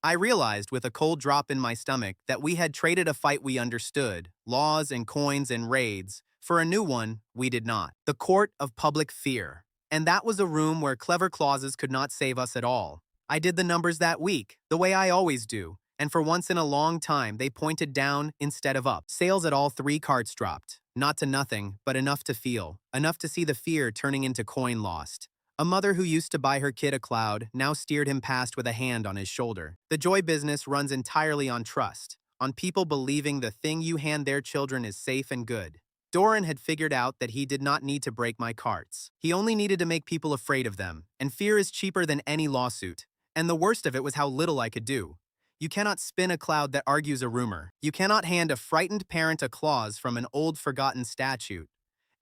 I realized with a cold drop in my stomach that we had traded a fight we understood, laws and coins and raids, for a new one we did not. The court of public fear. And that was a room where clever clauses could not save us at all. I did the numbers that week, the way I always do, and for once in a long time they pointed down instead of up. Sales at all 3 carts dropped. Not to nothing, but enough to feel. Enough to see the fear turning into coin lost. A mother who used to buy her kid a cloud now steered him past with a hand on his shoulder. The joy business runs entirely on trust, on people believing the thing you hand their children is safe and good. Doran had figured out that he did not need to break my carts. He only needed to make people afraid of them, and fear is cheaper than any lawsuit. And the worst of it was how little I could do. You cannot spin a cloud that argues a rumor. You cannot hand a frightened parent a clause from an old forgotten statute.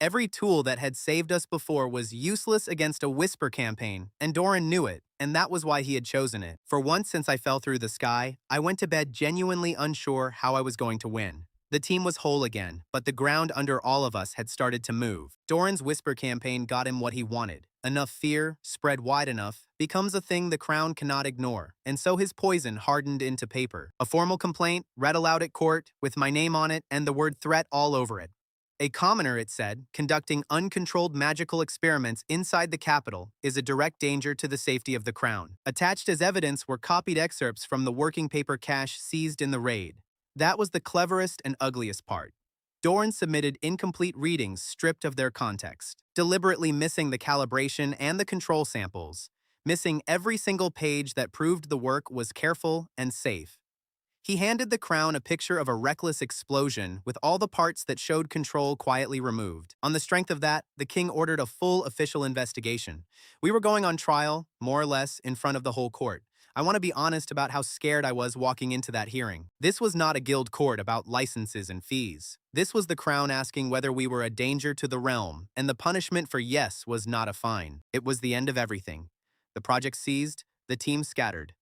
Every tool that had saved us before was useless against a whisper campaign, and Doran knew it, and that was why he had chosen it. For once since I fell through the sky, I went to bed genuinely unsure how I was going to win. The team was whole again, but the ground under all of us had started to move. Doran's whisper campaign got him what he wanted. Enough fear, spread wide enough, becomes a thing the crown cannot ignore, and so his poison hardened into paper. A formal complaint, read aloud at court, with my name on it and the word threat all over it. A commoner, it said, conducting uncontrolled magical experiments inside the capital is a direct danger to the safety of the crown. Attached as evidence were copied excerpts from the working paper cache seized in the raid. That was the cleverest and ugliest part. Doran submitted incomplete readings stripped of their context, deliberately missing the calibration and the control samples, missing every single page that proved the work was careful and safe. He handed the crown a picture of a reckless explosion with all the parts that showed control quietly removed. On the strength of that, the king ordered a full official investigation. We were going on trial, more or less, in front of the whole court. I want to be honest about how scared I was walking into that hearing. This was not a guild court about licenses and fees. This was the crown asking whether we were a danger to the realm, and the punishment for yes was not a fine. It was the end of everything. The project seized, the team scattered.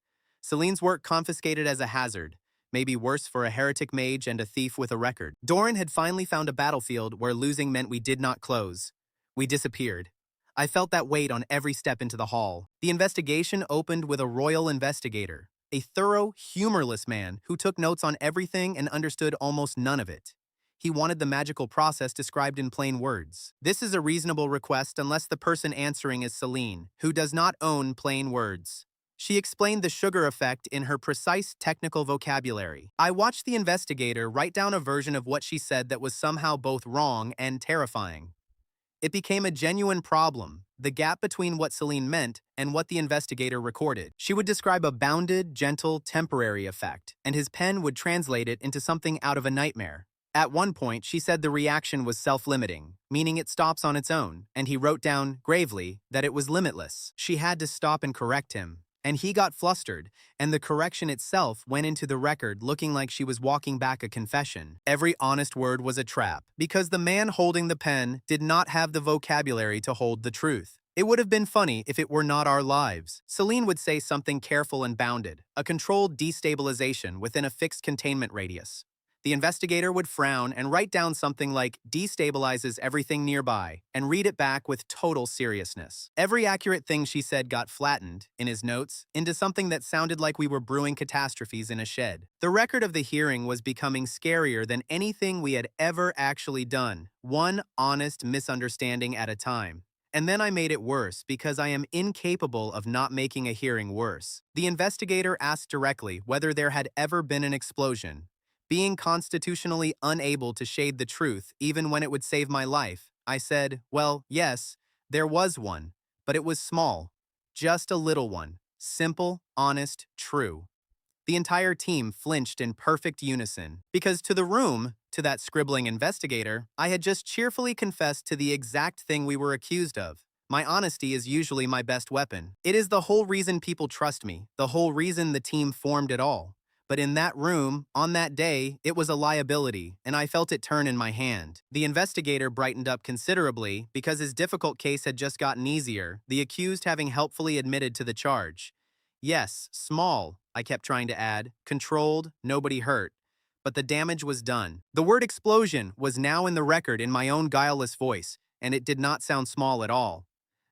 Celine's work confiscated as a hazard, maybe worse for a heretic mage and a thief with a record. Doran had finally found a battlefield where losing meant we did not close. We disappeared. I felt that weight on every step into the hall. The investigation opened with a royal investigator, a thorough, humorless man who took notes on everything and understood almost none of it. He wanted the magical process described in plain words. This is a reasonable request unless the person answering is Celine, who does not own plain words. She explained the sugar effect in her precise technical vocabulary. I watched the investigator write down a version of what she said that was somehow both wrong and terrifying. It became a genuine problem, the gap between what Celine meant and what the investigator recorded. She would describe a bounded, gentle, temporary effect, and his pen would translate it into something out of a nightmare. At one point, she said the reaction was self-limiting, meaning it stops on its own, and he wrote down, gravely, that it was limitless. She had to stop and correct him, and he got flustered, and the correction itself went into the record looking like she was walking back a confession. Every honest word was a trap, because the man holding the pen did not have the vocabulary to hold the truth. It would have been funny if it were not our lives. Celine would say something careful and bounded, a controlled destabilization within a fixed containment radius. The investigator would frown and write down something like destabilizes everything nearby and read it back with total seriousness. Every accurate thing she said got flattened, in his notes, into something that sounded like we were brewing catastrophes in a shed. The record of the hearing was becoming scarier than anything we had ever actually done, one honest misunderstanding at a time. And then I made it worse because I am incapable of not making a hearing worse. The investigator asked directly whether there had ever been an explosion. Being constitutionally unable to shade the truth even when it would save my life, I said, well, yes, there was one, but it was small. Just a little one. Simple, honest, true. The entire team flinched in perfect unison, because to the room, to that scribbling investigator, I had just cheerfully confessed to the exact thing we were accused of. My honesty is usually my best weapon. It is the whole reason people trust me, the whole reason the team formed at all. But in that room, on that day, it was a liability, and I felt it turn in my hand. The investigator brightened up considerably because his difficult case had just gotten easier, the accused having helpfully admitted to the charge. Yes, small, I kept trying to add, controlled, nobody hurt. But the damage was done. The word explosion was now in the record in my own guileless voice, and it did not sound small at all.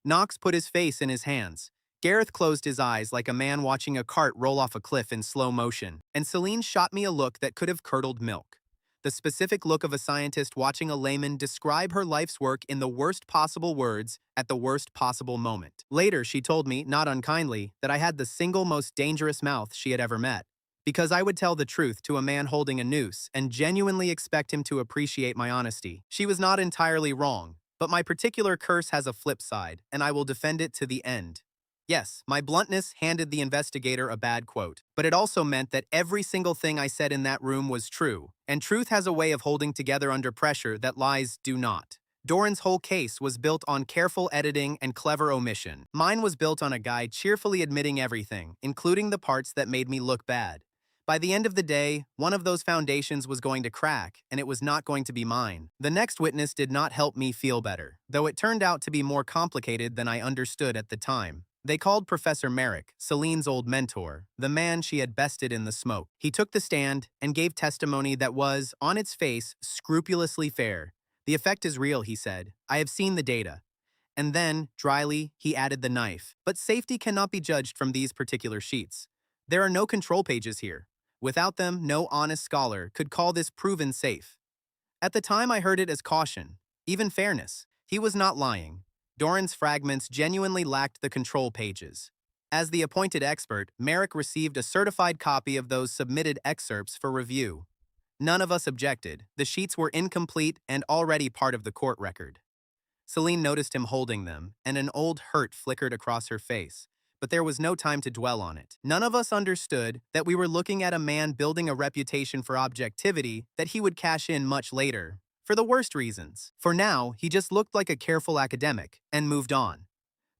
Knox put his face in his hands. Gareth closed his eyes like a man watching a cart roll off a cliff in slow motion, and Celine shot me a look that could have curdled milk. The specific look of a scientist watching a layman describe her life's work in the worst possible words at the worst possible moment. Later, she told me, not unkindly, that I had the single most dangerous mouth she had ever met, because I would tell the truth to a man holding a noose and genuinely expect him to appreciate my honesty. She was not entirely wrong, but my particular curse has a flip side, and I will defend it to the end. Yes, my bluntness handed the investigator a bad quote, but it also meant that every single thing I said in that room was true, and truth has a way of holding together under pressure that lies do not. Doran's whole case was built on careful editing and clever omission. Mine was built on a guy cheerfully admitting everything, including the parts that made me look bad. By the end of the day, one of those foundations was going to crack, and it was not going to be mine. The next witness did not help me feel better, though it turned out to be more complicated than I understood at the time. They called Professor Merrick, Celine's old mentor, the man she had bested in the smoke. He took the stand and gave testimony that was, on its face, scrupulously fair. The effect is real, he said. I have seen the data. And then, dryly, he added the knife. But safety cannot be judged from these particular sheets. There are no control pages here. Without them, no honest scholar could call this proven safe. At the time, I heard it as caution, even fairness. He was not lying. Doran's fragments genuinely lacked the control pages. As the appointed expert, Merrick received a certified copy of those submitted excerpts for review. None of us objected. The sheets were incomplete and already part of the court record. Celine noticed him holding them, and an old hurt flickered across her face, but there was no time to dwell on it. None of us understood that we were looking at a man building a reputation for objectivity that he would cash in much later. For the worst reasons. For now, he just looked like a careful academic and moved on.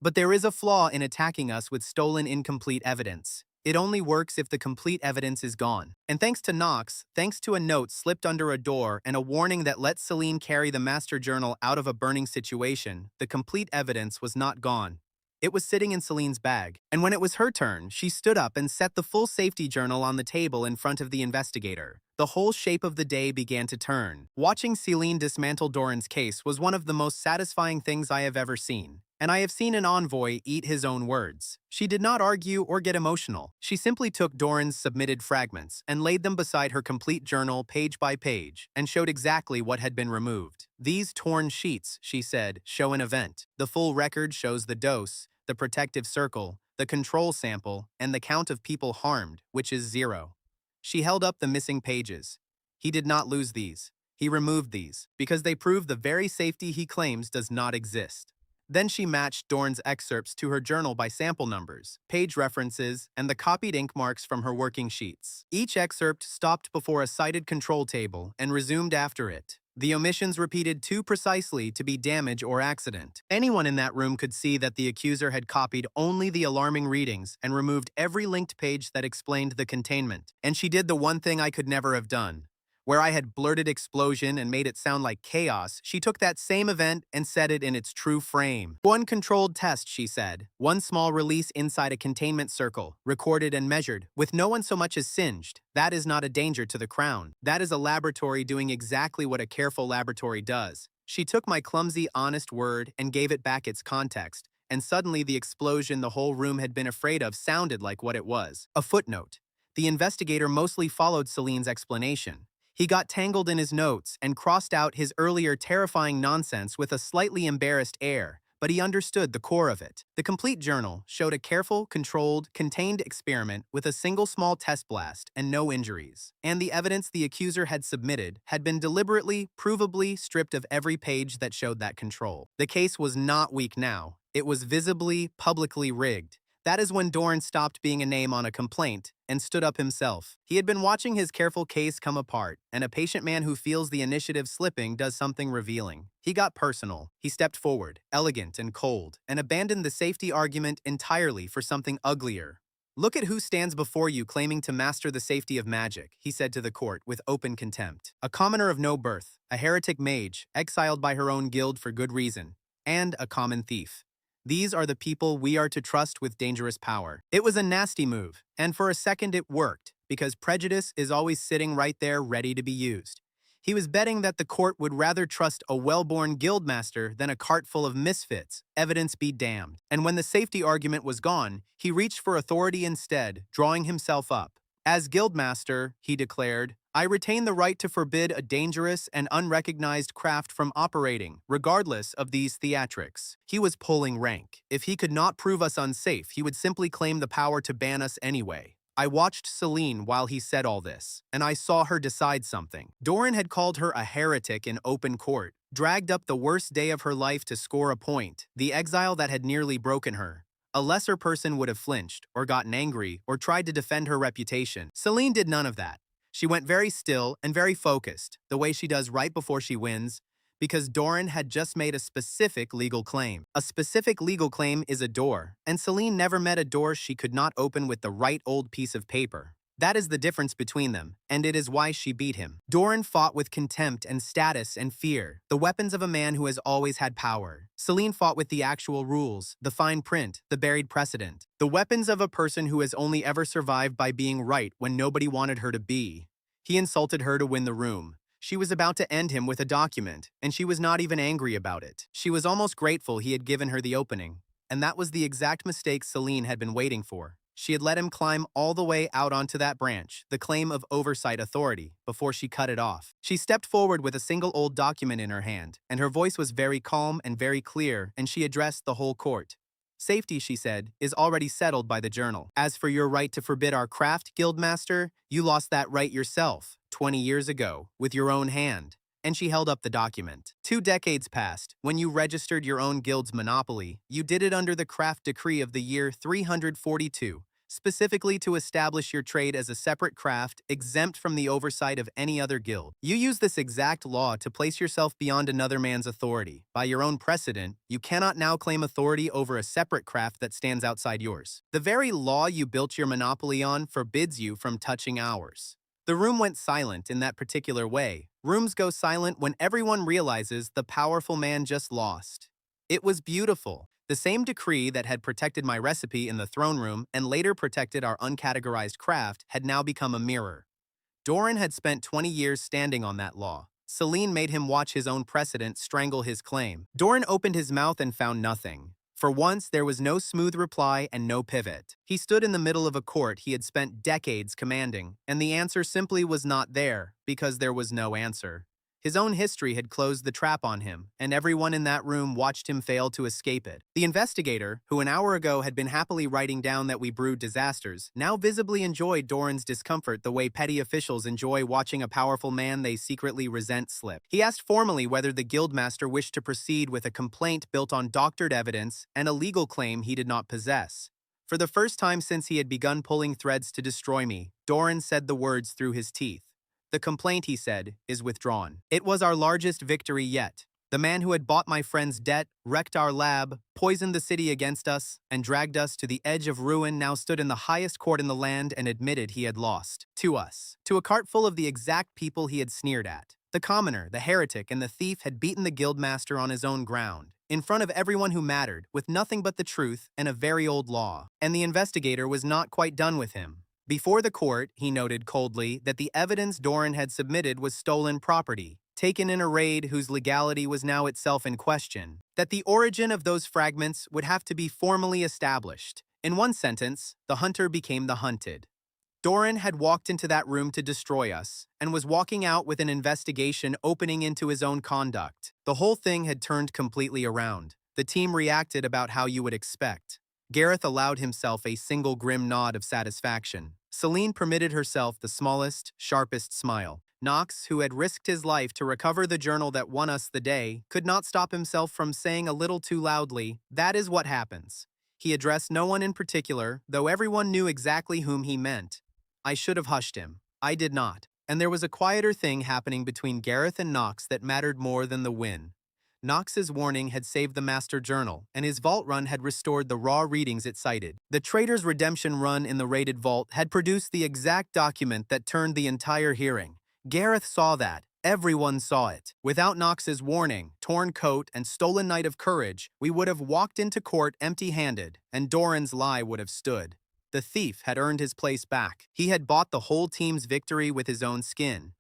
But there is a flaw in attacking us with stolen incomplete evidence. It only works if the complete evidence is gone. And thanks to Knox, thanks to a note slipped under a door and a warning that let Celine carry the master journal out of a burning situation, the complete evidence was not gone. It was sitting in Celine's bag, and when it was her turn, she stood up and set the full safety journal on the table in front of the investigator. The whole shape of the day began to turn. Watching Celine dismantle Doran's case was one of the most satisfying things I have ever seen. And I have seen an envoy eat his own words. She did not argue or get emotional. She simply took Doran's submitted fragments and laid them beside her complete journal page by page and showed exactly what had been removed. These torn sheets, she said, show an event. The full record shows the dose, the protective circle, the control sample, and the count of people harmed, which is 0. She held up the missing pages. He did not lose these. He removed these, because they prove the very safety he claims does not exist. Then she matched Doran's excerpts to her journal by sample numbers, page references, and the copied ink marks from her working sheets. Each excerpt stopped before a cited control table and resumed after it. The omissions repeated too precisely to be damage or accident. Anyone in that room could see that the accuser had copied only the alarming readings and removed every linked page that explained the containment. And she did the one thing I could never have done. Where I had blurted explosion and made it sound like chaos, she took that same event and set it in its true frame. One controlled test, she said. One small release inside a containment circle, recorded and measured, with no one so much as singed. That is not a danger to the crown. That is a laboratory doing exactly what a careful laboratory does. She took my clumsy, honest word and gave it back its context, and suddenly the explosion the whole room had been afraid of sounded like what it was. A footnote. The investigator mostly followed Celine's explanation. He got tangled in his notes and crossed out his earlier terrifying nonsense with a slightly embarrassed air, but he understood the core of it. The complete journal showed a careful, controlled, contained experiment with a single small test blast and no injuries. And the evidence the accuser had submitted had been deliberately, provably stripped of every page that showed that control. The case was not weak now. It was visibly, publicly rigged. That is when Doran stopped being a name on a complaint and stood up himself. He had been watching his careful case come apart, and a patient man who feels the initiative slipping does something revealing. He got personal. He stepped forward, elegant and cold, and abandoned the safety argument entirely for something uglier. "Look at who stands before you claiming to master the safety of magic," he said to the court with open contempt. "A commoner of no birth, a heretic mage, exiled by her own guild for good reason, and a common thief. These are the people we are to trust with dangerous power." It was a nasty move, and for a second it worked, because prejudice is always sitting right there ready to be used. He was betting that the court would rather trust a well-born guildmaster than a cart full of misfits, evidence be damned. And when the safety argument was gone, he reached for authority instead, drawing himself up. "As guildmaster," he declared, "I retain the right to forbid a dangerous and unrecognized craft from operating, regardless of these theatrics." He was pulling rank. If he could not prove us unsafe, he would simply claim the power to ban us anyway. I watched Celine while he said all this, and I saw her decide something. Doran had called her a heretic in open court, dragged up the worst day of her life to score a point, the exile that had nearly broken her. A lesser person would have flinched, or gotten angry, or tried to defend her reputation. Celine did none of that. She went very still and very focused, the way she does right before she wins, because Doran had just made a specific legal claim. A specific legal claim is a door, and Celine never met a door she could not open with the right old piece of paper. That is the difference between them, and it is why she beat him. Doran fought with contempt and status and fear, the weapons of a man who has always had power. Celine fought with the actual rules, the fine print, the buried precedent, the weapons of a person who has only ever survived by being right when nobody wanted her to be. He insulted her to win the room. She was about to end him with a document, and she was not even angry about it. She was almost grateful he had given her the opening. And that was the exact mistake Celine had been waiting for. She had let him climb all the way out onto that branch, the claim of oversight authority, before she cut it off. She stepped forward with a single old document in her hand, and her voice was very calm and very clear, and she addressed the whole court. "Safety," she said, "is already settled by the journal. As for your right to forbid our craft, Guildmaster, you lost that right yourself, 20 years ago, with your own hand." And she held up the document. 2 decades passed. When you registered your own guild's monopoly, you did it under the craft decree of the year 342, specifically to establish your trade as a separate craft, exempt from the oversight of any other guild. You use this exact law to place yourself beyond another man's authority. By your own precedent, you cannot now claim authority over a separate craft that stands outside yours. The very law you built your monopoly on forbids you from touching ours. The room went silent in that particular way. Rooms go silent when everyone realizes the powerful man just lost. It was beautiful. The same decree that had protected my recipe in the throne room and later protected our uncategorized craft had now become a mirror. Doran had spent 20 years standing on that law. Celine made him watch his own precedent strangle his claim. Doran opened his mouth and found nothing. For once, there was no smooth reply and no pivot. He stood in the middle of a court he had spent decades commanding, and the answer simply was not there, because there was no answer. His own history had closed the trap on him, and everyone in that room watched him fail to escape it. The investigator, who an hour ago had been happily writing down that we brewed disasters, now visibly enjoyed Doran's discomfort the way petty officials enjoy watching a powerful man they secretly resent slip. He asked formally whether the guildmaster wished to proceed with a complaint built on doctored evidence and a legal claim he did not possess. For the first time since he had begun pulling threads to destroy me, Doran said the words through his teeth. The complaint, he said, is withdrawn. It was our largest victory yet. The man who had bought my friend's debt, wrecked our lab, poisoned the city against us, and dragged us to the edge of ruin now stood in the highest court in the land and admitted he had lost. To us. To a cart full of the exact people he had sneered at. The commoner, the heretic, and the thief had beaten the guildmaster on his own ground, in front of everyone who mattered, with nothing but the truth and a very old law. And the investigator was not quite done with him. Before the court, he noted coldly that the evidence Doran had submitted was stolen property, taken in a raid whose legality was now itself in question, that the origin of those fragments would have to be formally established. In one sentence, the hunter became the hunted. Doran had walked into that room to destroy us, and was walking out with an investigation opening into his own conduct. The whole thing had turned completely around. The team reacted about how you would expect. Gareth allowed himself a single grim nod of satisfaction. Celine permitted herself the smallest, sharpest smile. Knox, who had risked his life to recover the journal that won us the day, could not stop himself from saying a little too loudly, "That is what happens." He addressed no one in particular, though everyone knew exactly whom he meant. I should have hushed him. I did not. And there was a quieter thing happening between Gareth and Knox that mattered more than the win. Knox's warning had saved the master journal, and his vault run had restored the raw readings it cited. The trader's redemption run in the raided vault had produced the exact document that turned the entire hearing. Gareth saw that. Everyone saw it. Without Knox's warning, torn coat, and stolen night of courage, we would have walked into court empty-handed, and Doran's lie would have stood. The thief had earned his place back. He had bought the whole team's victory with his own skin.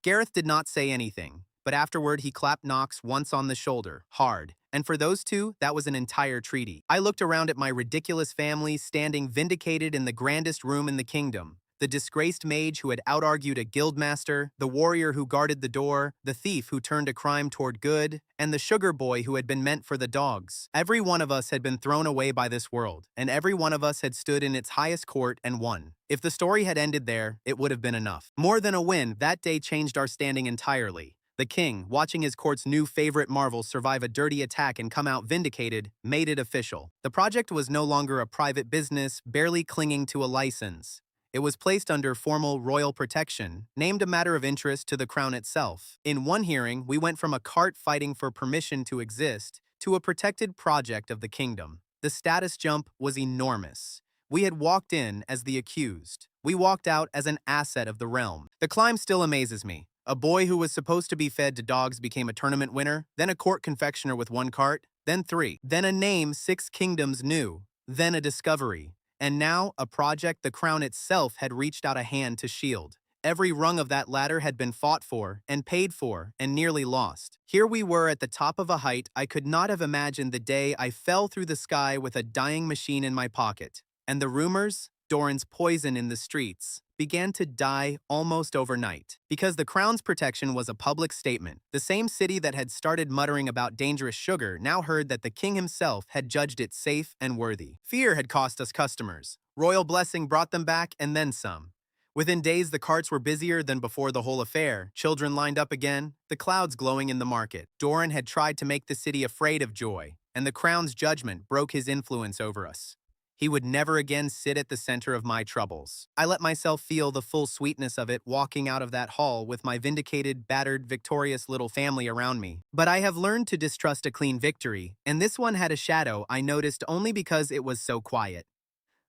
Gareth did not say anything, but afterward he clapped Knox once on the shoulder, hard, and for those two, that was an entire treaty. I looked around at my ridiculous family standing vindicated in the grandest room in the kingdom. The disgraced mage who had out-argued a guildmaster, the warrior who guarded the door, the thief who turned a crime toward good, and the sugar boy who had been meant for the dogs. Every one of us had been thrown away by this world, and every one of us had stood in its highest court and won. If the story had ended there, it would have been enough. More than a win, that day changed our standing entirely. The king, watching his court's new favorite marvel survive a dirty attack and come out vindicated, made it official. The project was no longer a private business, barely clinging to a license. It was placed under formal royal protection, named a matter of interest to the crown itself. In one hearing, we went from a cart fighting for permission to exist to a protected project of the kingdom. The status jump was enormous. We had walked in as the accused. We walked out as an asset of the realm. The climb still amazes me. A boy who was supposed to be fed to dogs became a tournament winner, then a court confectioner with one cart, then 3, then a name 6 kingdoms knew, then a discovery. And now, a project the crown itself had reached out a hand to shield. Every rung of that ladder had been fought for, and paid for, and nearly lost. Here we were at the top of a height I could not have imagined the day I fell through the sky with a dying machine in my pocket. And the rumors, Doran's poison in the streets, began to die almost overnight. Because the crown's protection was a public statement, the same city that had started muttering about dangerous sugar now heard that the king himself had judged it safe and worthy. Fear had cost us customers. Royal blessing brought them back and then some. Within days, the carts were busier than before the whole affair. Children lined up again, the clouds glowing in the market. Doran had tried to make the city afraid of joy, and the crown's judgment broke his influence over us. He would never again sit at the center of my troubles. I let myself feel the full sweetness of it walking out of that hall with my vindicated, battered, victorious little family around me. But I have learned to distrust a clean victory, and this one had a shadow I noticed only because it was so quiet.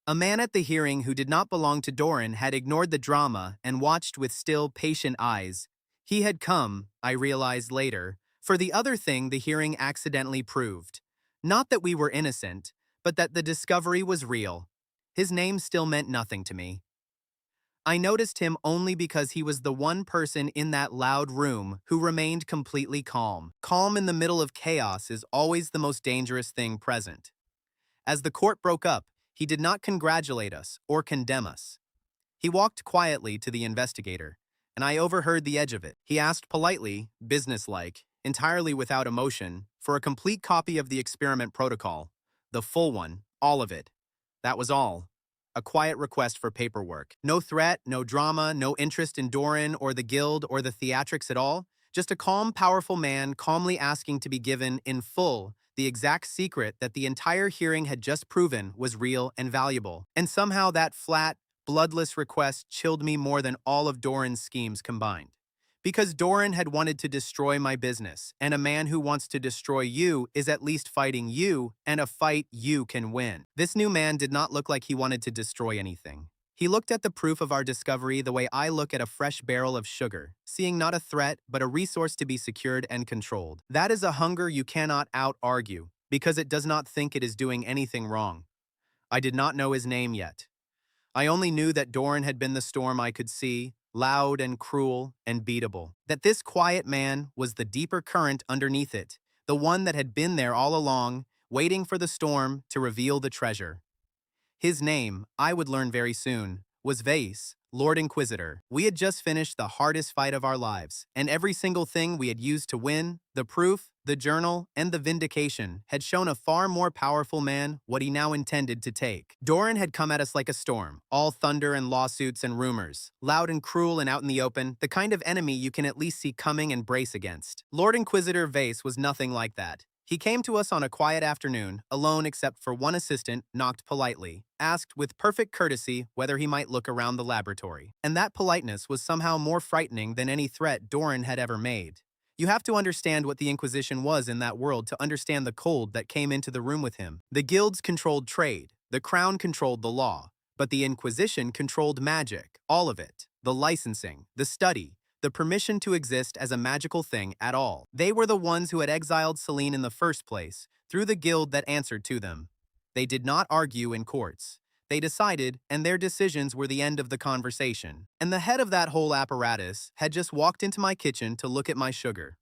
A man at the hearing who did not belong to Doran had ignored the drama and watched with still, patient eyes. He had come, I realized later, for the other thing the hearing accidentally proved. Not that we were innocent, but that the discovery was real. His name still meant nothing to me. I noticed him only because he was the one person in that loud room who remained completely calm. Calm in the middle of chaos is always the most dangerous thing present. As the court broke up, he did not congratulate us or condemn us. He walked quietly to the investigator, and I overheard the edge of it. He asked politely, businesslike, entirely without emotion, for a complete copy of the experiment protocol. The full one, all of it. That was all. A quiet request for paperwork. No threat, no drama, no interest in Doran or the guild or the theatrics at all. Just a calm, powerful man calmly asking to be given, in full, the exact secret that the entire hearing had just proven was real and valuable. And somehow that flat, bloodless request chilled me more than all of Doran's schemes combined. Because Doran had wanted to destroy my business, and a man who wants to destroy you is at least fighting you, and a fight you can win. This new man did not look like he wanted to destroy anything. He looked at the proof of our discovery the way I look at a fresh barrel of sugar, seeing not a threat, but a resource to be secured and controlled. That is a hunger you cannot out-argue, because it does not think it is doing anything wrong. I did not know his name yet. I only knew that Doran had been the storm I could see, loud and cruel and beatable. That this quiet man was the deeper current underneath it, the one that had been there all along, waiting for the storm to reveal the treasure. His name, I would learn very soon, was Vase, Lord Inquisitor. We had just finished the hardest fight of our lives, and every single thing we had used to win, the proof, the journal, and the vindication, had shown a far more powerful man what he now intended to take. Doran had come at us like a storm, all thunder and lawsuits and rumors, loud and cruel and out in the open, the kind of enemy you can at least see coming and brace against. Lord Inquisitor Vase was nothing like that. He came to us on a quiet afternoon, alone except for one assistant, knocked politely, asked with perfect courtesy whether he might look around the laboratory. And that politeness was somehow more frightening than any threat Doran had ever made. You have to understand what the Inquisition was in that world to understand the cold that came into the room with him. The guilds controlled trade, the crown controlled the law, but the Inquisition controlled magic, all of it, the licensing, the study, the permission to exist as a magical thing at all. They were the ones who had exiled Celine in the first place, through the guild that answered to them. They did not argue in courts. They decided, and their decisions were the end of the conversation. And the head of that whole apparatus had just walked into my kitchen to look at my sugar.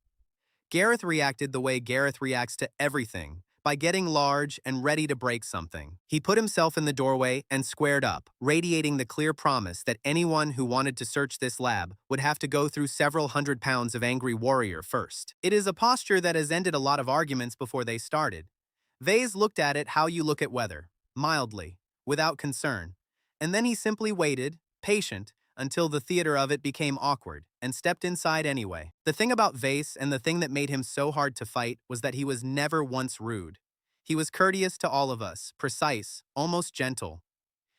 Gareth reacted the way Gareth reacts to everything, by getting large and ready to break something. He put himself in the doorway and squared up, radiating the clear promise that anyone who wanted to search this lab would have to go through several hundred pounds of angry warrior first. It is a posture that has ended a lot of arguments before they started. Vase looked at it how you look at weather, mildly, without concern, and then he simply waited, patient, until the theater of it became awkward, and stepped inside anyway. The thing about Vase and the thing that made him so hard to fight was that he was never once rude. He was courteous to all of us, precise, almost gentle.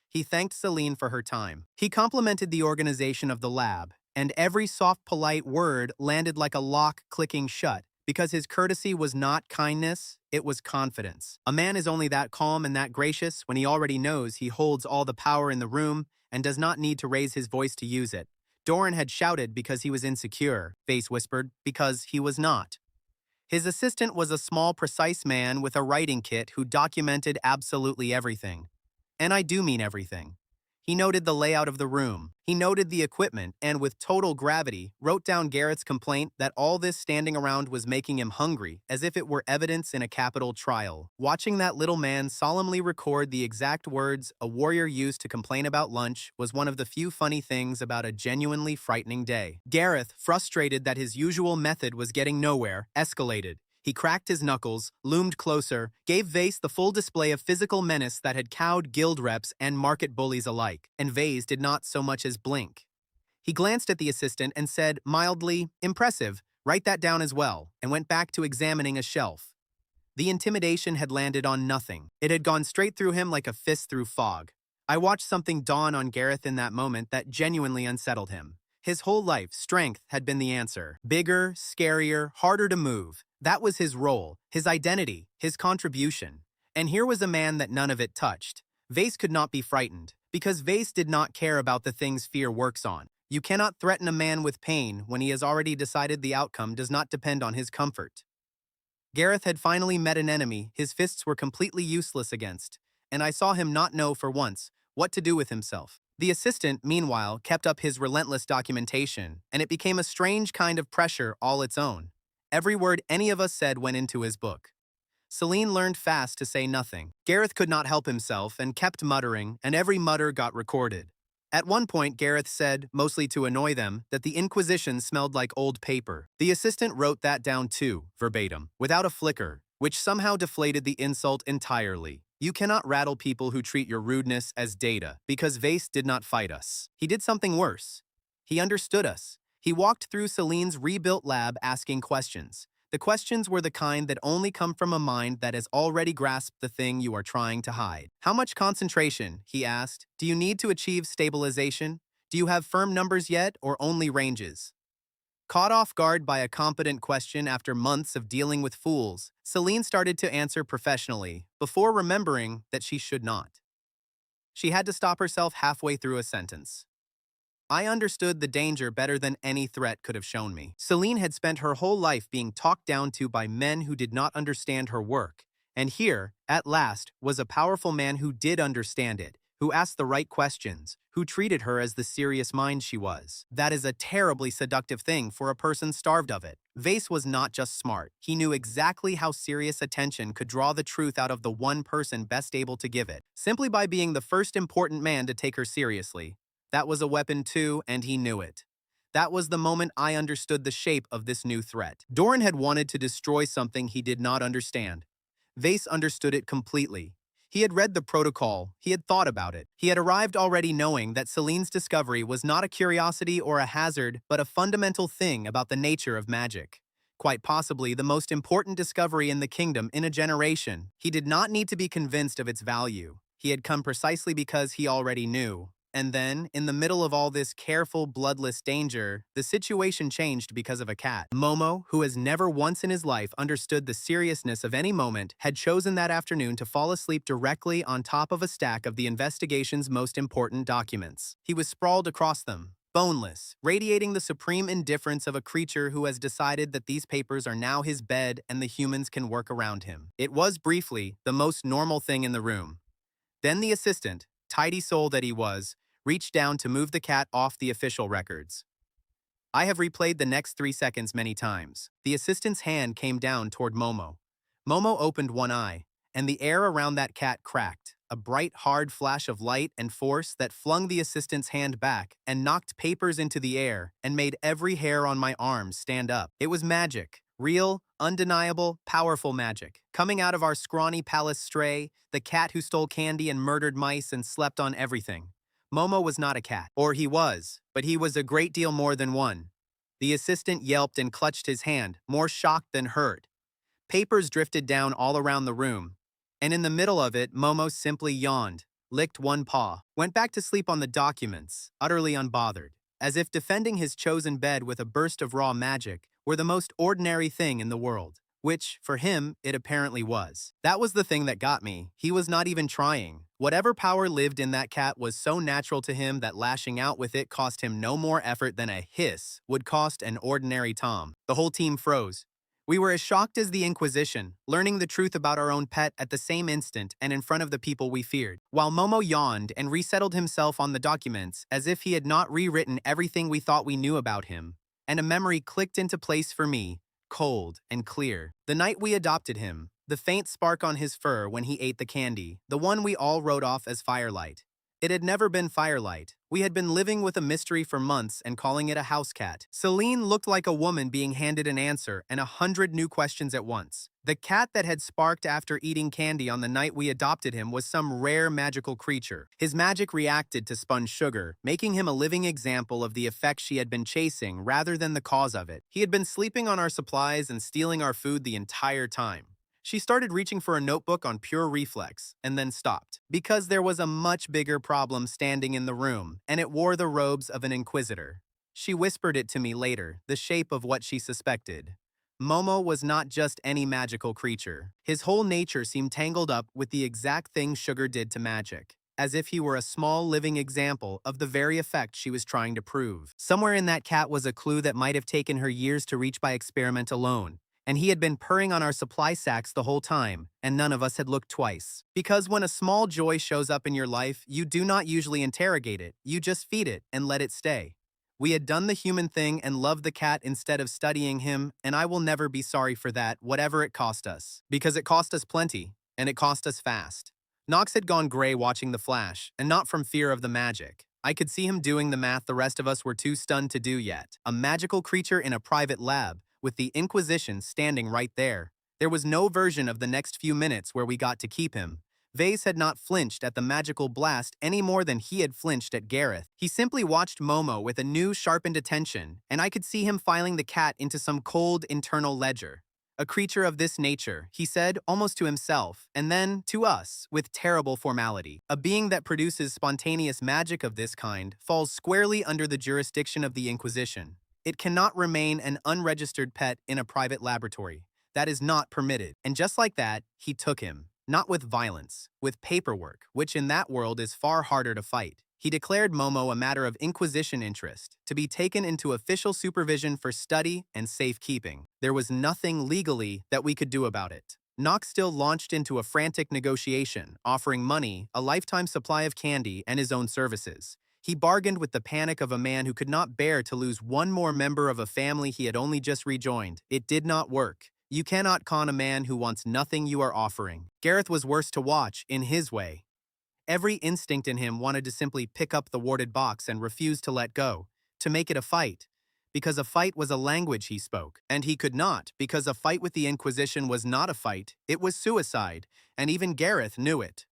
He thanked Celine for her time. He complimented the organization of the lab, and every soft, polite word landed like a lock clicking shut, because his courtesy was not kindness, it was confidence. A man is only that calm and that gracious when he already knows he holds all the power in the room and does not need to raise his voice to use it. Doran had shouted because he was insecure, Vase whispered, because he was not. His assistant was a small, precise man with a writing kit who documented absolutely everything. And I do mean everything. He noted the layout of the room. He noted the equipment and, with total gravity, wrote down Garrett's complaint that all this standing around was making him hungry, as if it were evidence in a capital trial. Watching that little man solemnly record the exact words a warrior used to complain about lunch was one of the few funny things about a genuinely frightening day. Gareth, frustrated that his usual method was getting nowhere, escalated. He cracked his knuckles, loomed closer, gave Vase the full display of physical menace that had cowed guild reps and market bullies alike, and Vase did not so much as blink. He glanced at the assistant and said, mildly, "Impressive, write that down as well," and went back to examining a shelf. The intimidation had landed on nothing. It had gone straight through him like a fist through fog. I watched something dawn on Gareth in that moment that genuinely unsettled him. His whole life, strength had been the answer. Bigger, scarier, harder to move. That was his role, his identity, his contribution. And here was a man that none of it touched. Vase could not be frightened, because Vase did not care about the things fear works on. You cannot threaten a man with pain when he has already decided the outcome does not depend on his comfort. Gareth had finally met an enemy his fists were completely useless against, and I saw him not know for once what to do with himself. The assistant, meanwhile, kept up his relentless documentation, and it became a strange kind of pressure all its own. Every word any of us said went into his book. Celine learned fast to say nothing. Gareth could not help himself and kept muttering, and every mutter got recorded. At one point, Gareth said, mostly to annoy them, that the Inquisition smelled like old paper. The assistant wrote that down too, verbatim, without a flicker, which somehow deflated the insult entirely. You cannot rattle people who treat your rudeness as data, because Vase did not fight us. He did something worse. He understood us. He walked through Celine's rebuilt lab asking questions. The questions were the kind that only come from a mind that has already grasped the thing you are trying to hide. How much concentration, he asked, do you need to achieve stabilization? Do you have firm numbers yet, or only ranges? Caught off guard by a competent question after months of dealing with fools, Celine started to answer professionally, before remembering that she should not. She had to stop herself halfway through a sentence. I understood the danger better than any threat could have shown me. Celine had spent her whole life being talked down to by men who did not understand her work, and here, at last, was a powerful man who did understand it, who asked the right questions, who treated her as the serious mind she was. That is a terribly seductive thing for a person starved of it. Vase was not just smart. He knew exactly how serious attention could draw the truth out of the one person best able to give it, simply by being the first important man to take her seriously. That was a weapon too, and he knew it. That was the moment I understood the shape of this new threat. Doran had wanted to destroy something he did not understand. Vase understood it completely. He had read the protocol, he had thought about it. He had arrived already knowing that Celine's discovery was not a curiosity or a hazard, but a fundamental thing about the nature of magic. Quite possibly the most important discovery in the kingdom in a generation. He did not need to be convinced of its value. He had come precisely because he already knew. And then, in the middle of all this careful, bloodless danger, the situation changed because of a cat. Momo, who has never once in his life understood the seriousness of any moment, had chosen that afternoon to fall asleep directly on top of a stack of the investigation's most important documents. He was sprawled across them, boneless, radiating the supreme indifference of a creature who has decided that these papers are now his bed and the humans can work around him. It was, briefly, the most normal thing in the room. Then the assistant, tidy soul that he was, reached down to move the cat off the official records. I have replayed the next 3 seconds many times. The assistant's hand came down toward Momo. Momo opened one eye, and the air around that cat cracked, a bright, hard flash of light and force that flung the assistant's hand back and knocked papers into the air and made every hair on my arms stand up. It was magic. Real, undeniable, powerful magic. Coming out of our scrawny palace stray, the cat who stole candy and murdered mice and slept on everything. Momo was not a cat. Or he was, but he was a great deal more than one. The assistant yelped and clutched his hand, more shocked than hurt. Papers drifted down all around the room, and in the middle of it, Momo simply yawned, licked one paw, went back to sleep on the documents, utterly unbothered, as if defending his chosen bed with a burst of raw magic were the most ordinary thing in the world. Which, for him, it apparently was. That was the thing that got me. He was not even trying. Whatever power lived in that cat was so natural to him that lashing out with it cost him no more effort than a hiss would cost an ordinary Tom. The whole team froze. We were as shocked as the Inquisition, learning the truth about our own pet at the same instant and in front of the people we feared. While Momo yawned and resettled himself on the documents as if he had not rewritten everything we thought we knew about him, and a memory clicked into place for me, cold and clear. The night we adopted him, the faint spark on his fur when he ate the candy, the one we all wrote off as Firelight. It had never been Firelight. We had been living with a mystery for months and calling it a house cat. Celine looked like a woman being handed an answer and 100 new questions at once. The cat that had sparked after eating candy on the night we adopted him was some rare magical creature. His magic reacted to spun sugar, making him a living example of the effect she had been chasing rather than the cause of it. He had been sleeping on our supplies and stealing our food the entire time. She started reaching for a notebook on pure reflex, and then stopped. Because there was a much bigger problem standing in the room, and it wore the robes of an inquisitor. She whispered it to me later, the shape of what she suspected. Momo was not just any magical creature. His whole nature seemed tangled up with the exact thing sugar did to magic, as if he were a small living example of the very effect she was trying to prove. Somewhere in that cat was a clue that might have taken her years to reach by experiment alone, and he had been purring on our supply sacks the whole time, and none of us had looked twice. Because when a small joy shows up in your life, you do not usually interrogate it, you just feed it and let it stay. We had done the human thing and loved the cat instead of studying him, and I will never be sorry for that, whatever it cost us. Because it cost us plenty, and it cost us fast. Nox had gone gray watching the flash, and not from fear of the magic. I could see him doing the math the rest of us were too stunned to do yet. A magical creature in a private lab, with the Inquisition standing right there. There was no version of the next few minutes where we got to keep him. Vase had not flinched at the magical blast any more than he had flinched at Gareth. He simply watched Momo with a new, sharpened attention, and I could see him filing the cat into some cold, internal ledger. A creature of this nature, he said, almost to himself, and then to us, with terrible formality. A being that produces spontaneous magic of this kind falls squarely under the jurisdiction of the Inquisition. It cannot remain an unregistered pet in a private laboratory. That is not permitted. And just like that, he took him. Not with violence, with paperwork, which in that world is far harder to fight. He declared Momo a matter of Inquisition interest, to be taken into official supervision for study and safekeeping. There was nothing legally that we could do about it. Nox still launched into a frantic negotiation, offering money, a lifetime supply of candy, and his own services. He bargained with the panic of a man who could not bear to lose one more member of a family he had only just rejoined. It did not work. You cannot con a man who wants nothing you are offering. Gareth was worse to watch, in his way. Every instinct in him wanted to simply pick up the warded box and refuse to let go, to make it a fight. Because a fight was a language he spoke, and he could not, because a fight with the Inquisition was not a fight, it was suicide, and even Gareth knew it.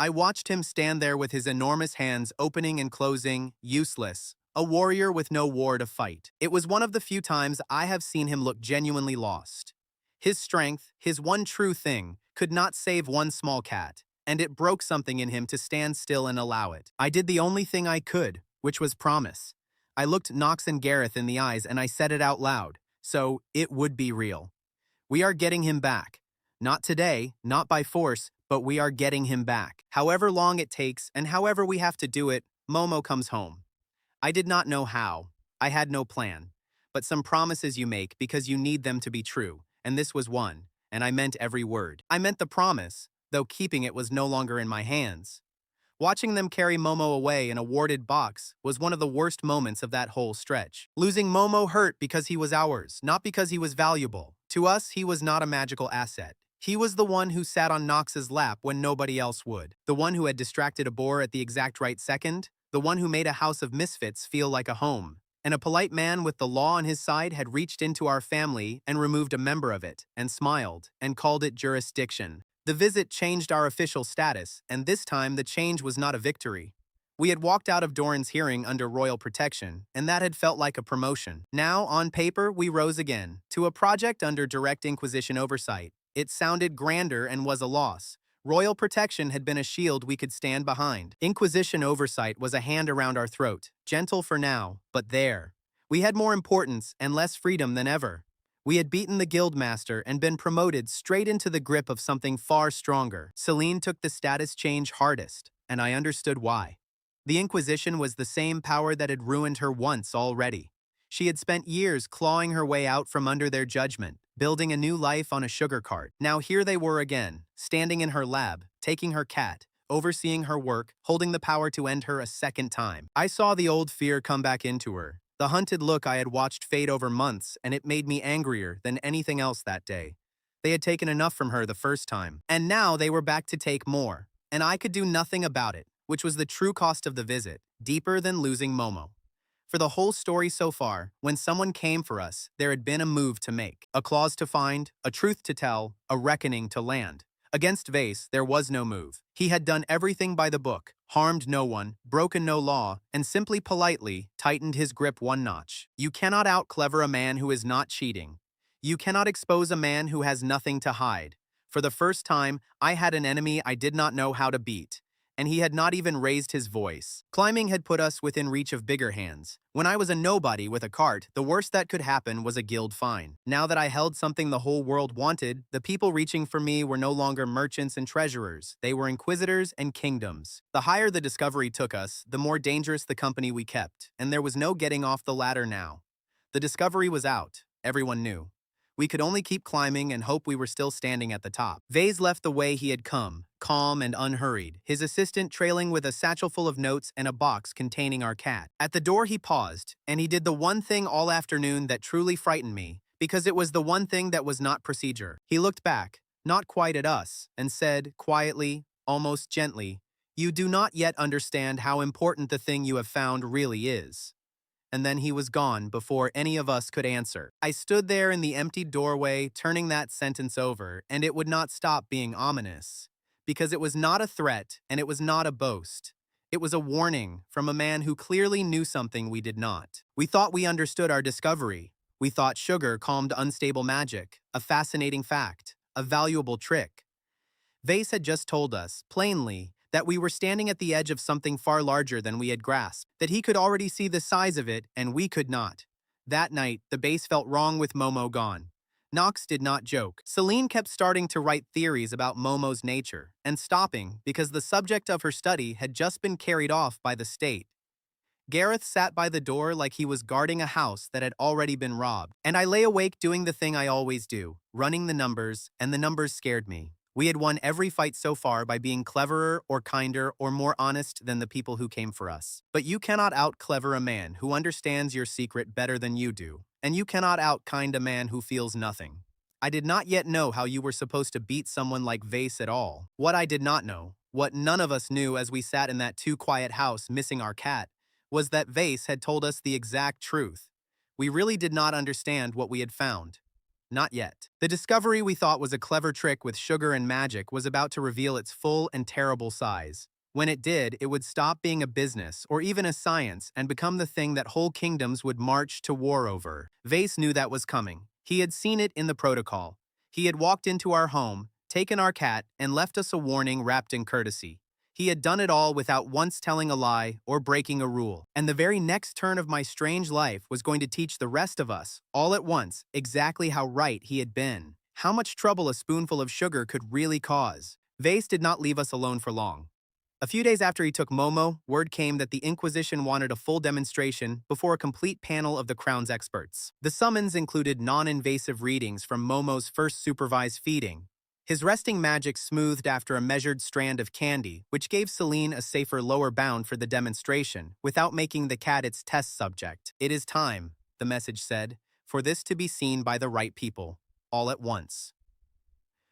I watched him stand there with his enormous hands opening and closing, useless, a warrior with no war to fight. It was one of the few times I have seen him look genuinely lost. His strength, his one true thing, could not save one small cat, and it broke something in him to stand still and allow it. I did the only thing I could, which was promise. I looked Nox and Gareth in the eyes and I said it out loud, so it would be real. We are getting him back. Not today, not by force, but we are getting him back. However long it takes and however we have to do it, Momo comes home. I did not know how. I had no plan. But some promises you make because you need them to be true. And this was one, and I meant every word. I meant the promise, though keeping it was no longer in my hands. Watching them carry Momo away in a warded box was one of the worst moments of that whole stretch. Losing Momo hurt because he was ours, not because he was valuable. To us, he was not a magical asset. He was the one who sat on Nox's lap when nobody else would. The one who had distracted a boar at the exact right second. The one who made a house of misfits feel like a home. And a polite man with the law on his side had reached into our family and removed a member of it, and smiled, and called it jurisdiction. The visit changed our official status, and this time the change was not a victory. We had walked out of Doran's hearing under royal protection, and that had felt like a promotion. Now, on paper, we rose again, to a project under direct Inquisition oversight. It sounded grander and was a loss. Royal protection had been a shield we could stand behind. Inquisition oversight was a hand around our throat, gentle for now, but there. We had more importance and less freedom than ever. We had beaten the guildmaster and been promoted straight into the grip of something far stronger. Celine took the status change hardest, and I understood why. The Inquisition was the same power that had ruined her once already. She had spent years clawing her way out from under their judgment, building a new life on a sugar cart. Now here they were again, standing in her lab, taking her cat, overseeing her work, holding the power to end her a second time. I saw the old fear come back into her, the hunted look I had watched fade over months, and it made me angrier than anything else that day. They had taken enough from her the first time, and now they were back to take more, and I could do nothing about it, which was the true cost of the visit, deeper than losing Momo. For the whole story so far, when someone came for us, there had been a move to make, a clause to find, a truth to tell, a reckoning to land. Against Vase, there was no move. He had done everything by the book, harmed no one, broken no law, and simply politely tightened his grip one notch. You cannot out-clever a man who is not cheating. You cannot expose a man who has nothing to hide. For the first time, I had an enemy I did not know how to beat. And he had not even raised his voice. Climbing had put us within reach of bigger hands. When I was a nobody with a cart, the worst that could happen was a guild fine. Now that I held something the whole world wanted, the people reaching for me were no longer merchants and treasurers. They were inquisitors and kingdoms. The higher the discovery took us, the more dangerous the company we kept, and there was no getting off the ladder now. The discovery was out. Everyone knew. We could only keep climbing and hope we were still standing at the top. Vase left the way he had come, calm and unhurried, his assistant trailing with a satchel full of notes and a box containing our cat. At the door he paused, and he did the one thing all afternoon that truly frightened me, because it was the one thing that was not procedure. He looked back, not quite at us, and said, quietly, almost gently, "You do not yet understand how important the thing you have found really is." And then he was gone before any of us could answer. I stood there in the empty doorway, turning that sentence over, and it would not stop being ominous. Because it was not a threat, and it was not a boast. It was a warning from a man who clearly knew something we did not. We thought we understood our discovery. We thought sugar calmed unstable magic, a fascinating fact, a valuable trick. Vase had just told us, plainly, that we were standing at the edge of something far larger than we had grasped, that he could already see the size of it and we could not. That night, the base felt wrong with Momo gone. Nox did not joke. Celine kept starting to write theories about Momo's nature, and stopping because the subject of her study had just been carried off by the state. Gareth sat by the door like he was guarding a house that had already been robbed, and I lay awake doing the thing I always do, running the numbers, and the numbers scared me. We had won every fight so far by being cleverer or kinder or more honest than the people who came for us. But you cannot out-clever a man who understands your secret better than you do, and you cannot out-kind a man who feels nothing. I did not yet know how you were supposed to beat someone like Vase at all. What I did not know, what none of us knew as we sat in that too-quiet house missing our cat, was that Vase had told us the exact truth. We really did not understand what we had found. Not yet. The discovery we thought was a clever trick with sugar and magic was about to reveal its full and terrible size. When it did, it would stop being a business or even a science and become the thing that whole kingdoms would march to war over. Vase knew that was coming. He had seen it in the protocol. He had walked into our home, taken our cat, and left us a warning wrapped in courtesy. He had done it all without once telling a lie or breaking a rule. And the very next turn of my strange life was going to teach the rest of us, all at once, exactly how right he had been. How much trouble a spoonful of sugar could really cause. Vase did not leave us alone for long. A few days after he took Momo, word came that the Inquisition wanted a full demonstration before a complete panel of the Crown's experts. The summons included non-invasive readings from Momo's first supervised feeding, his resting magic smoothed after a measured strand of candy, which gave Celine a safer lower bound for the demonstration, without making the cat its test subject. "It is time," the message said, "for this to be seen by the right people, all at once."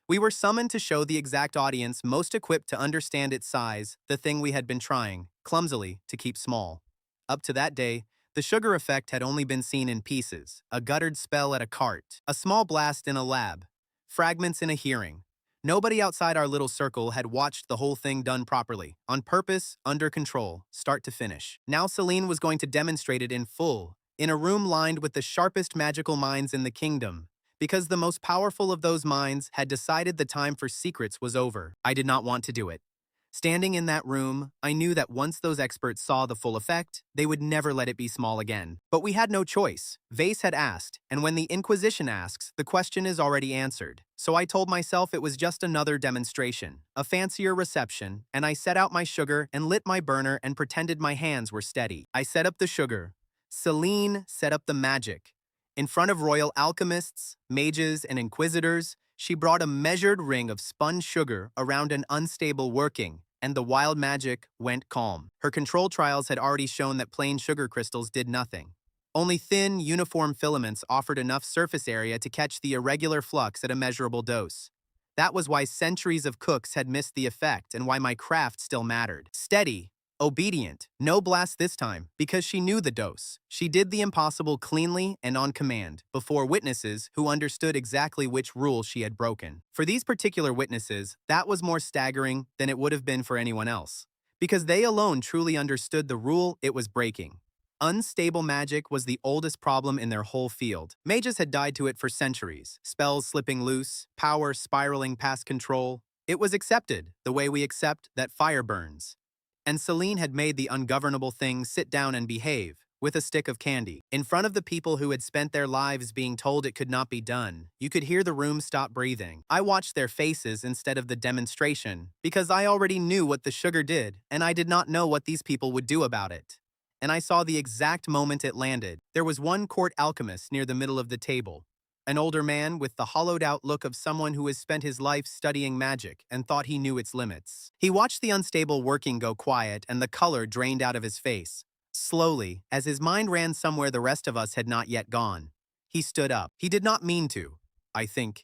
We were summoned to show the exact audience most equipped to understand its size, the thing we had been trying, clumsily, to keep small. Up to that day, the sugar effect had only been seen in pieces, a guttered spell at a cart, a small blast in a lab, fragments in a hearing. Nobody outside our little circle had watched the whole thing done properly, on purpose, under control, start to finish. Now Celine was going to demonstrate it in full, in a room lined with the sharpest magical minds in the kingdom, because the most powerful of those minds had decided the time for secrets was over. I did not want to do it. Standing in that room, I knew that once those experts saw the full effect, they would never let it be small again. But we had no choice. Vase had asked, and when the Inquisition asks, the question is already answered. So I told myself it was just another demonstration, a fancier reception, and I set out my sugar and lit my burner and pretended my hands were steady. I set up the sugar. Celine set up the magic. In front of royal alchemists, mages, and inquisitors, she brought a measured ring of spun sugar around an unstable working, and the wild magic went calm. Her control trials had already shown that plain sugar crystals did nothing. Only thin, uniform filaments offered enough surface area to catch the irregular flux at a measurable dose. That was why centuries of cooks had missed the effect and why my craft still mattered. Steady, obedient, no blast this time, because she knew the dose. She did the impossible cleanly and on command, before witnesses who understood exactly which rule she had broken. For these particular witnesses, that was more staggering than it would have been for anyone else, because they alone truly understood the rule it was breaking. Unstable magic was the oldest problem in their whole field. Mages had died to it for centuries, spells slipping loose, power spiraling past control. It was accepted, the way we accept that fire burns. And Celine had made the ungovernable thing sit down and behave, with a stick of candy. In front of the people who had spent their lives being told it could not be done, you could hear the room stop breathing. I watched their faces instead of the demonstration, because I already knew what the sugar did, and I did not know what these people would do about it. And I saw the exact moment it landed. There was one court alchemist near the middle of the table, an older man with the hollowed-out look of someone who has spent his life studying magic and thought he knew its limits. He watched the unstable working go quiet and the color drained out of his face. Slowly, as his mind ran somewhere the rest of us had not yet gone, he stood up. He did not mean to, I think.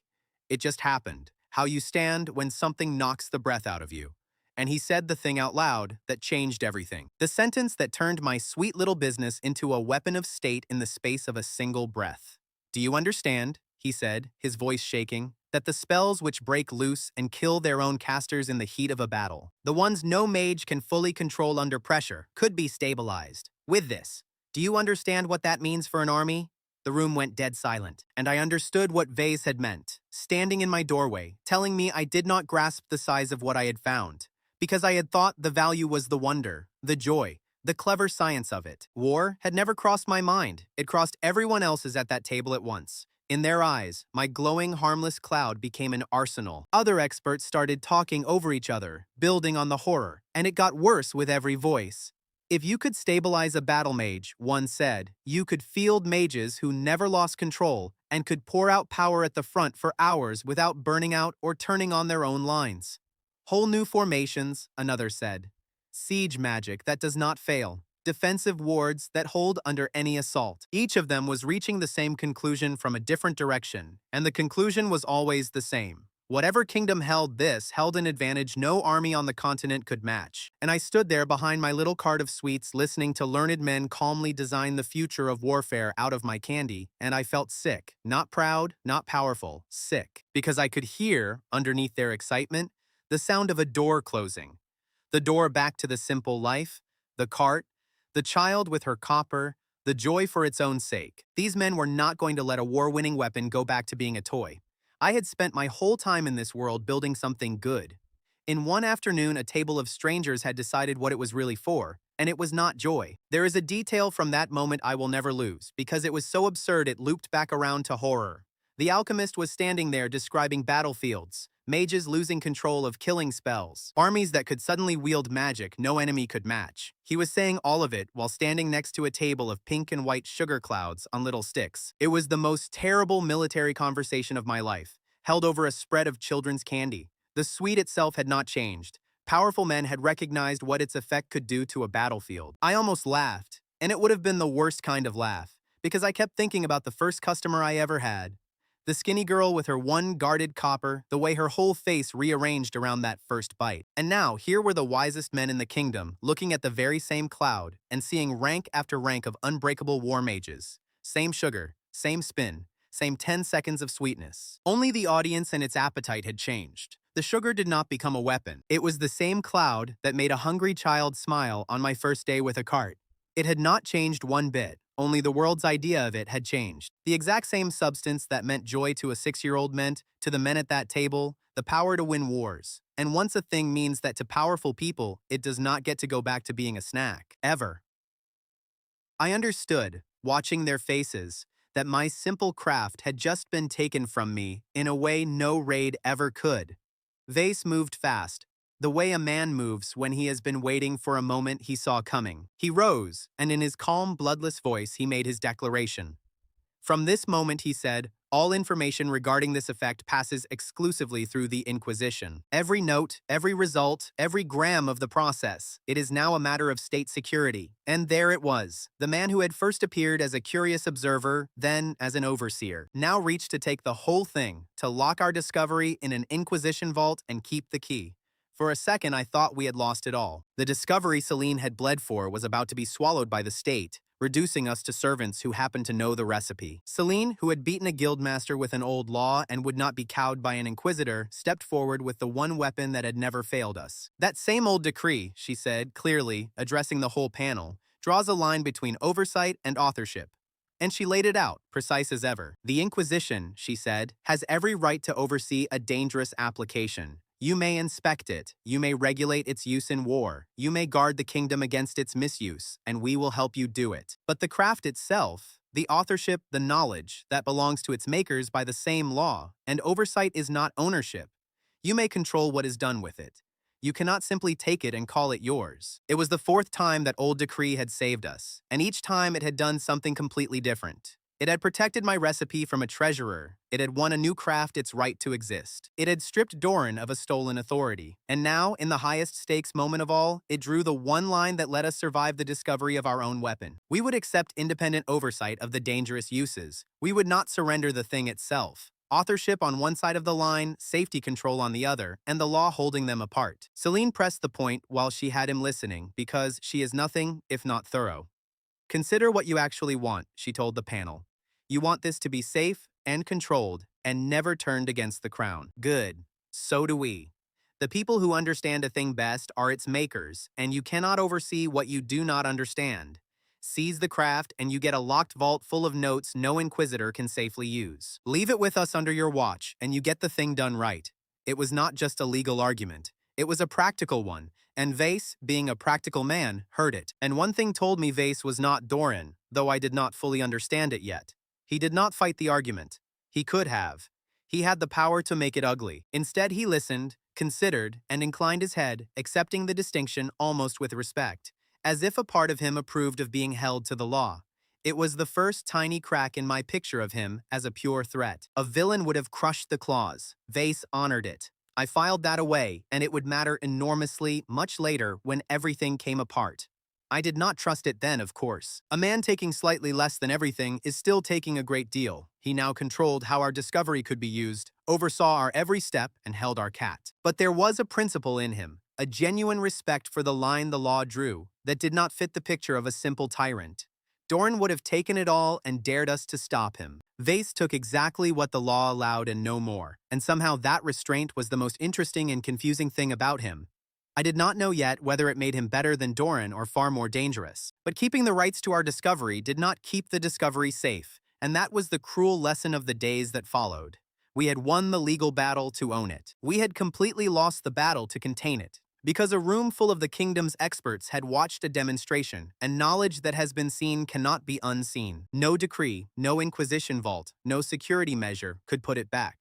It just happened. How you stand when something knocks the breath out of you. And he said the thing out loud that changed everything. The sentence that turned my sweet little business into a weapon of state in the space of a single breath. Do you understand, he said, his voice shaking, that the spells which break loose and kill their own casters in the heat of a battle, the ones no mage can fully control under pressure, could be stabilized. With this, do you understand what that means for an army? The room went dead silent, and I understood what Vase had meant, standing in my doorway, telling me I did not grasp the size of what I had found. Because I had thought the value was the wonder, the joy, the clever science of it. War had never crossed my mind. It crossed everyone else's at that table at once. In their eyes, my glowing, harmless cloud became an arsenal. Other experts started talking over each other, building on the horror, and it got worse with every voice. If you could stabilize a battle mage, one said, you could field mages who never lost control and could pour out power at the front for hours without burning out or turning on their own lines. Whole new formations, another said. Siege magic that does not fail. Defensive wards that hold under any assault. Each of them was reaching the same conclusion from a different direction, and the conclusion was always the same. Whatever kingdom held this held an advantage no army on the continent could match. And I stood there behind my little cart of sweets listening to learned men calmly design the future of warfare out of my candy, and I felt sick. Not proud, not powerful, sick. Because I could hear, underneath their excitement, the sound of a door closing. The door back to the simple life, the cart, the child with her copper, the joy for its own sake. These men were not going to let a war-winning weapon go back to being a toy. I had spent my whole time in this world building something good. In one afternoon, a table of strangers had decided what it was really for, and it was not joy. There is a detail from that moment I will never lose, because it was so absurd it looped back around to horror. The alchemist was standing there describing battlefields, mages losing control of killing spells, armies that could suddenly wield magic no enemy could match. He was saying all of it while standing next to a table of pink and white sugar clouds on little sticks. It was the most terrible military conversation of my life, held over a spread of children's candy. The sweet itself had not changed. Powerful men had recognized what its effect could do to a battlefield. I almost laughed, and it would have been the worst kind of laugh, because I kept thinking about the first customer I ever had. The skinny girl with her one guarded copper, the way her whole face rearranged around that first bite. And now, here were the wisest men in the kingdom, looking at the very same cloud, and seeing rank after rank of unbreakable war mages. Same sugar, same spin, same 10 seconds of sweetness. Only the audience and its appetite had changed. The sugar did not become a weapon. It was the same cloud that made a hungry child smile on my first day with a cart. It had not changed one bit. Only the world's idea of it had changed. The exact same substance that meant joy to a 6-year-old meant, to the men at that table, the power to win wars. And once a thing means that to powerful people, it does not get to go back to being a snack. Ever. I understood, watching their faces, that my simple craft had just been taken from me in a way no raid ever could. Vase moved fast, the way a man moves when he has been waiting for a moment he saw coming. He rose, and in his calm, bloodless voice he made his declaration. From this moment, he said, all information regarding this effect passes exclusively through the Inquisition. Every note, every result, every gram of the process. It is now a matter of state security. And there it was. The man who had first appeared as a curious observer, then as an overseer, now reached to take the whole thing, to lock our discovery in an Inquisition vault and keep the key. For a second, I thought we had lost it all. The discovery Celine had bled for was about to be swallowed by the state, reducing us to servants who happened to know the recipe. Celine, who had beaten a guildmaster with an old law and would not be cowed by an inquisitor, stepped forward with the one weapon that had never failed us. That same old decree, she said, clearly, addressing the whole panel, draws a line between oversight and authorship. And she laid it out, precise as ever. The Inquisition, she said, has every right to oversee a dangerous application. You may inspect it, you may regulate its use in war, you may guard the kingdom against its misuse, and we will help you do it. But the craft itself, the authorship, the knowledge, that belongs to its makers by the same law, and oversight is not ownership. You may control what is done with it. You cannot simply take it and call it yours. It was the fourth time that old decree had saved us, and each time it had done something completely different. It had protected my recipe from a treasurer. It had won a new craft its right to exist. It had stripped Doran of a stolen authority. And now, in the highest stakes moment of all, it drew the one line that let us survive the discovery of our own weapon. We would accept independent oversight of the dangerous uses. We would not surrender the thing itself. Authorship on one side of the line, safety control on the other, and the law holding them apart. Celine pressed the point while she had him listening because she is nothing if not thorough. Consider what you actually want, she told the panel. You want this to be safe and controlled and never turned against the crown. Good. So do we. The people who understand a thing best are its makers, and you cannot oversee what you do not understand. Seize the craft and you get a locked vault full of notes no inquisitor can safely use. Leave it with us under your watch and you get the thing done right. It was not just a legal argument. It was a practical one, and Vase, being a practical man, heard it. And one thing told me Vase was not Doran, though I did not fully understand it yet. He did not fight the argument. He could have. He had the power to make it ugly. Instead, he listened, considered, and inclined his head, accepting the distinction almost with respect, as if a part of him approved of being held to the law. It was the first tiny crack in my picture of him as a pure threat. A villain would have crushed the clause. Vase honored it. I filed that away, and it would matter enormously much later when everything came apart. I did not trust it then, of course. A man taking slightly less than everything is still taking a great deal. He now controlled how our discovery could be used, oversaw our every step, and held our cat. But there was a principle in him, a genuine respect for the line the law drew, that did not fit the picture of a simple tyrant. Doran would have taken it all and dared us to stop him. Vase took exactly what the law allowed and no more, and somehow that restraint was the most interesting and confusing thing about him. I did not know yet whether it made him better than Doran or far more dangerous. But keeping the rights to our discovery did not keep the discovery safe, and that was the cruel lesson of the days that followed. We had won the legal battle to own it. We had completely lost the battle to contain it, because a room full of the kingdom's experts had watched a demonstration, and knowledge that has been seen cannot be unseen. No decree, no inquisition vault, no security measure could put it back.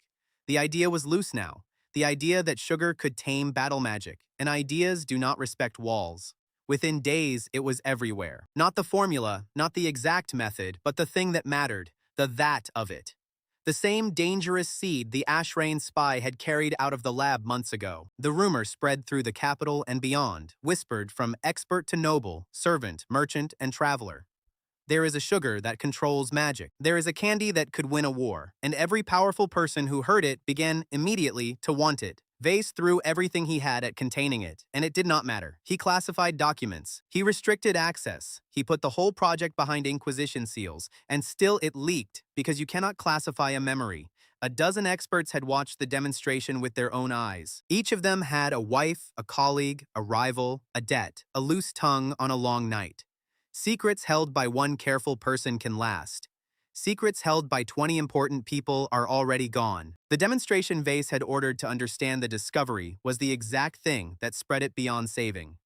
The idea was loose now. The idea that sugar could tame battle magic, and ideas do not respect walls. Within days, it was everywhere. Not the formula, not the exact method, but the thing that mattered, the that of it. The same dangerous seed the Ashrain spy had carried out of the lab months ago. The rumor spread through the capital and beyond, whispered from expert to noble, servant, merchant, and traveler. There is a sugar that controls magic. There is a candy that could win a war, and every powerful person who heard it began immediately to want it. Vase threw everything he had at containing it, and it did not matter. He classified documents. He restricted access. He put the whole project behind Inquisition seals, and still it leaked because you cannot classify a memory. A dozen experts had watched the demonstration with their own eyes. Each of them had a wife, a colleague, a rival, a debt, a loose tongue on a long night. Secrets held by one careful person can last. Secrets held by 20 important people are already gone. The demonstration Vase had ordered to understand the discovery was the exact thing that spread it beyond saving.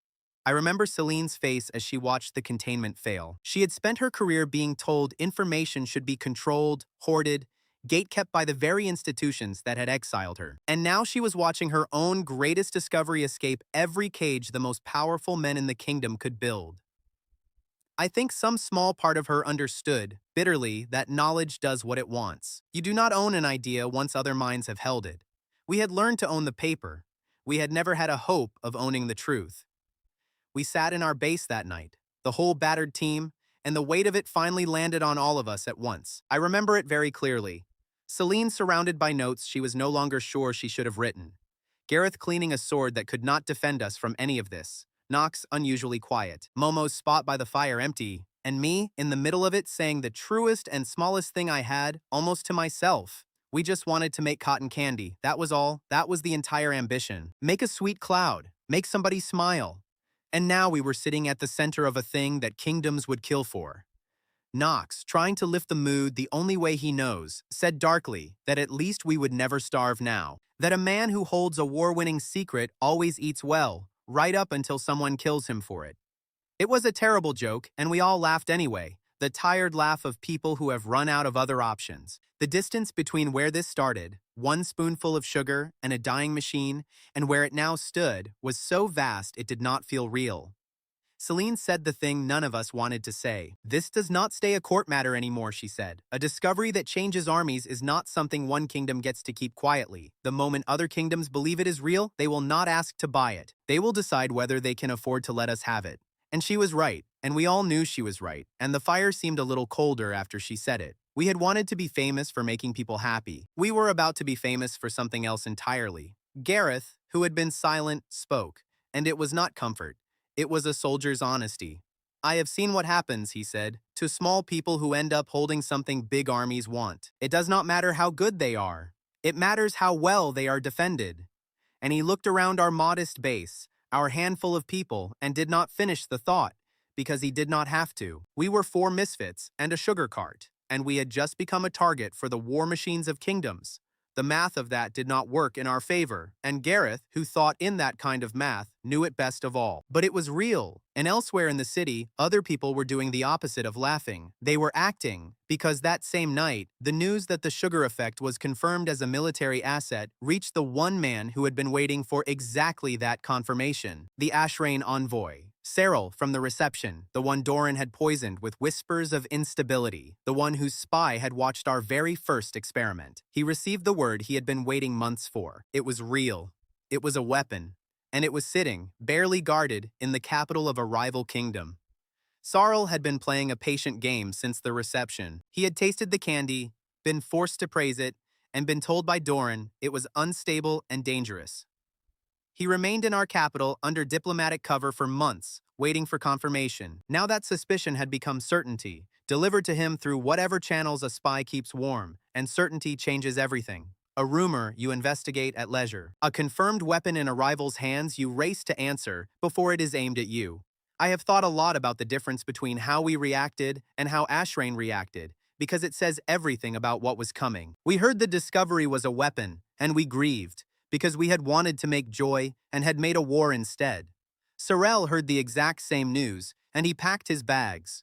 I remember Celine's face as she watched the containment fail. She had spent her career being told information should be controlled, hoarded, gatekept by the very institutions that had exiled her. And now she was watching her own greatest discovery escape every cage the most powerful men in the kingdom could build. I think some small part of her understood, bitterly, that knowledge does what it wants. You do not own an idea once other minds have held it. We had learned to own the paper. We had never had a hope of owning the truth. We sat in our base that night, the whole battered team, and the weight of it finally landed on all of us at once. I remember it very clearly. Celine surrounded by notes she was no longer sure she should have written. Gareth cleaning a sword that could not defend us from any of this. Nox unusually quiet, Momo's spot by the fire empty, and me in the middle of it saying the truest and smallest thing I had, almost to myself. We just wanted to make cotton candy, that was all, that was the entire ambition. Make a sweet cloud, make somebody smile. And now we were sitting at the center of a thing that kingdoms would kill for. Knox, trying to lift the mood the only way he knows, said darkly that at least we would never starve now, that a man who holds a war-winning secret always eats well, right up until someone kills him for it. It was a terrible joke, and we all laughed anyway, the tired laugh of people who have run out of other options. The distance between where this started, one spoonful of sugar and a dying machine, and where it now stood, was so vast it did not feel real. Celine said the thing none of us wanted to say. This does not stay a court matter anymore, she said. A discovery that changes armies is not something one kingdom gets to keep quietly. The moment other kingdoms believe it is real, they will not ask to buy it. They will decide whether they can afford to let us have it. And she was right, and we all knew she was right, and the fire seemed a little colder after she said it. We had wanted to be famous for making people happy. We were about to be famous for something else entirely. Gareth, who had been silent, spoke, and it was not comfort. It was a soldier's honesty. I have seen what happens, he said, to small people who end up holding something big armies want. It does not matter how good they are. It matters how well they are defended. And he looked around our modest base, our handful of people, and did not finish the thought, because he did not have to. We were 4 misfits and a sugar cart, and we had just become a target for the war machines of kingdoms. The math of that did not work in our favor, and Gareth, who thought in that kind of math, knew it best of all. But it was real, and elsewhere in the city, other people were doing the opposite of laughing. They were acting, because that same night, the news that the sugar effect was confirmed as a military asset reached the one man who had been waiting for exactly that confirmation, the Ashrain envoy. Cyril from the reception, the one Doran had poisoned with whispers of instability, the one whose spy had watched our very first experiment. He received the word he had been waiting months for. It was real. It was a weapon. And it was sitting, barely guarded, in the capital of a rival kingdom. Sarl had been playing a patient game since the reception. He had tasted the candy, been forced to praise it, and been told by Doran it was unstable and dangerous. He remained in our capital under diplomatic cover for months, waiting for confirmation. Now that suspicion had become certainty, delivered to him through whatever channels a spy keeps warm, and certainty changes everything. A rumor you investigate at leisure. A confirmed weapon in a rival's hands you race to answer before it is aimed at you. I have thought a lot about the difference between how we reacted and how Ashrain reacted, because it says everything about what was coming. We heard the discovery was a weapon, and we grieved, because we had wanted to make joy and had made a war instead. Sorel heard the exact same news, and he packed his bags.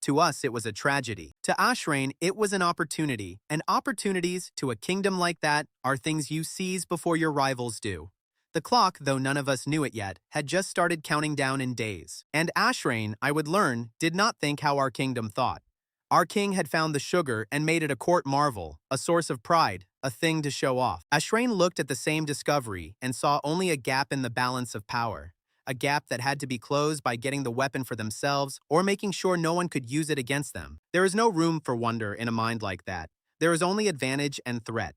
To us, it was a tragedy. To Ashrain, it was an opportunity, and opportunities to a kingdom like that are things you seize before your rivals do. The clock, though none of us knew it yet, had just started counting down in days. And Ashrain, I would learn, did not think how our kingdom thought. Our king had found the sugar and made it a court marvel, a source of pride, a thing to show off. Ashrain looked at the same discovery and saw only a gap in the balance of power, a gap that had to be closed by getting the weapon for themselves or making sure no one could use it against them. There is no room for wonder in a mind like that. There is only advantage and threat.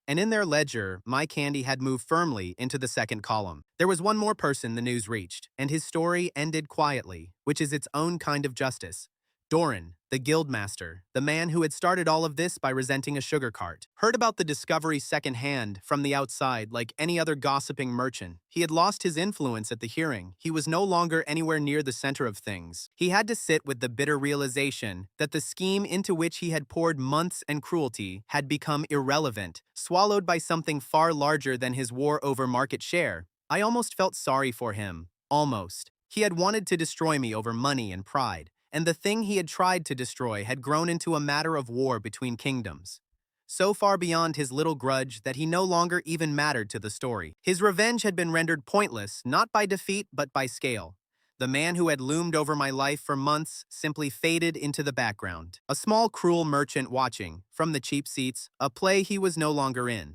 And in their ledger, my candy had moved firmly into the second column. There was one more person the news reached, and his story ended quietly, which is its own kind of justice. Doran, the guildmaster, the man who had started all of this by resenting a sugar cart, heard about the discovery secondhand from the outside like any other gossiping merchant. He had lost his influence at the hearing. He was no longer anywhere near the center of things. He had to sit with the bitter realization that the scheme into which he had poured months and cruelty had become irrelevant, swallowed by something far larger than his war over market share. I almost felt sorry for him. Almost. He had wanted to destroy me over money and pride, and the thing he had tried to destroy had grown into a matter of war between kingdoms. So far beyond his little grudge that he no longer even mattered to the story. His revenge had been rendered pointless, not by defeat but by scale. The man who had loomed over my life for months simply faded into the background. A small, cruel merchant watching, from the cheap seats, a play he was no longer in.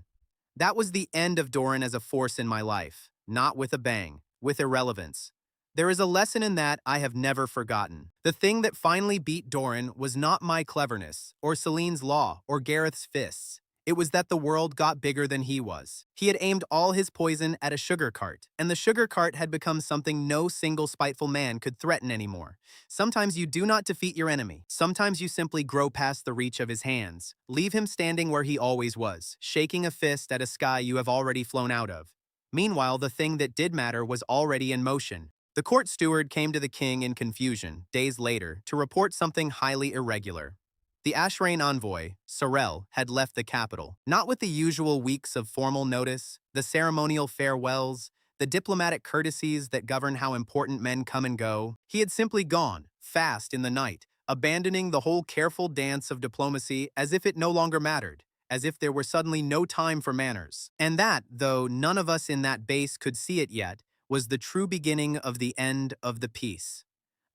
That was the end of Doran as a force in my life. Not with a bang, with irrelevance. There is a lesson in that I have never forgotten. The thing that finally beat Doran was not my cleverness, or Celine's law, or Gareth's fists. It was that the world got bigger than he was. He had aimed all his poison at a sugar cart, and the sugar cart had become something no single spiteful man could threaten anymore. Sometimes you do not defeat your enemy. Sometimes you simply grow past the reach of his hands. Leave him standing where he always was, shaking a fist at a sky you have already flown out of. Meanwhile, the thing that did matter was already in motion. The court steward came to the king in confusion, days later, to report something highly irregular. The Ashrain envoy, Sorel, had left the capital, not with the usual weeks of formal notice, the ceremonial farewells, the diplomatic courtesies that govern how important men come and go. He had simply gone, fast in the night, abandoning the whole careful dance of diplomacy as if it no longer mattered, as if there were suddenly no time for manners. And that, though none of us in that base could see it yet, was the true beginning of the end of the peace.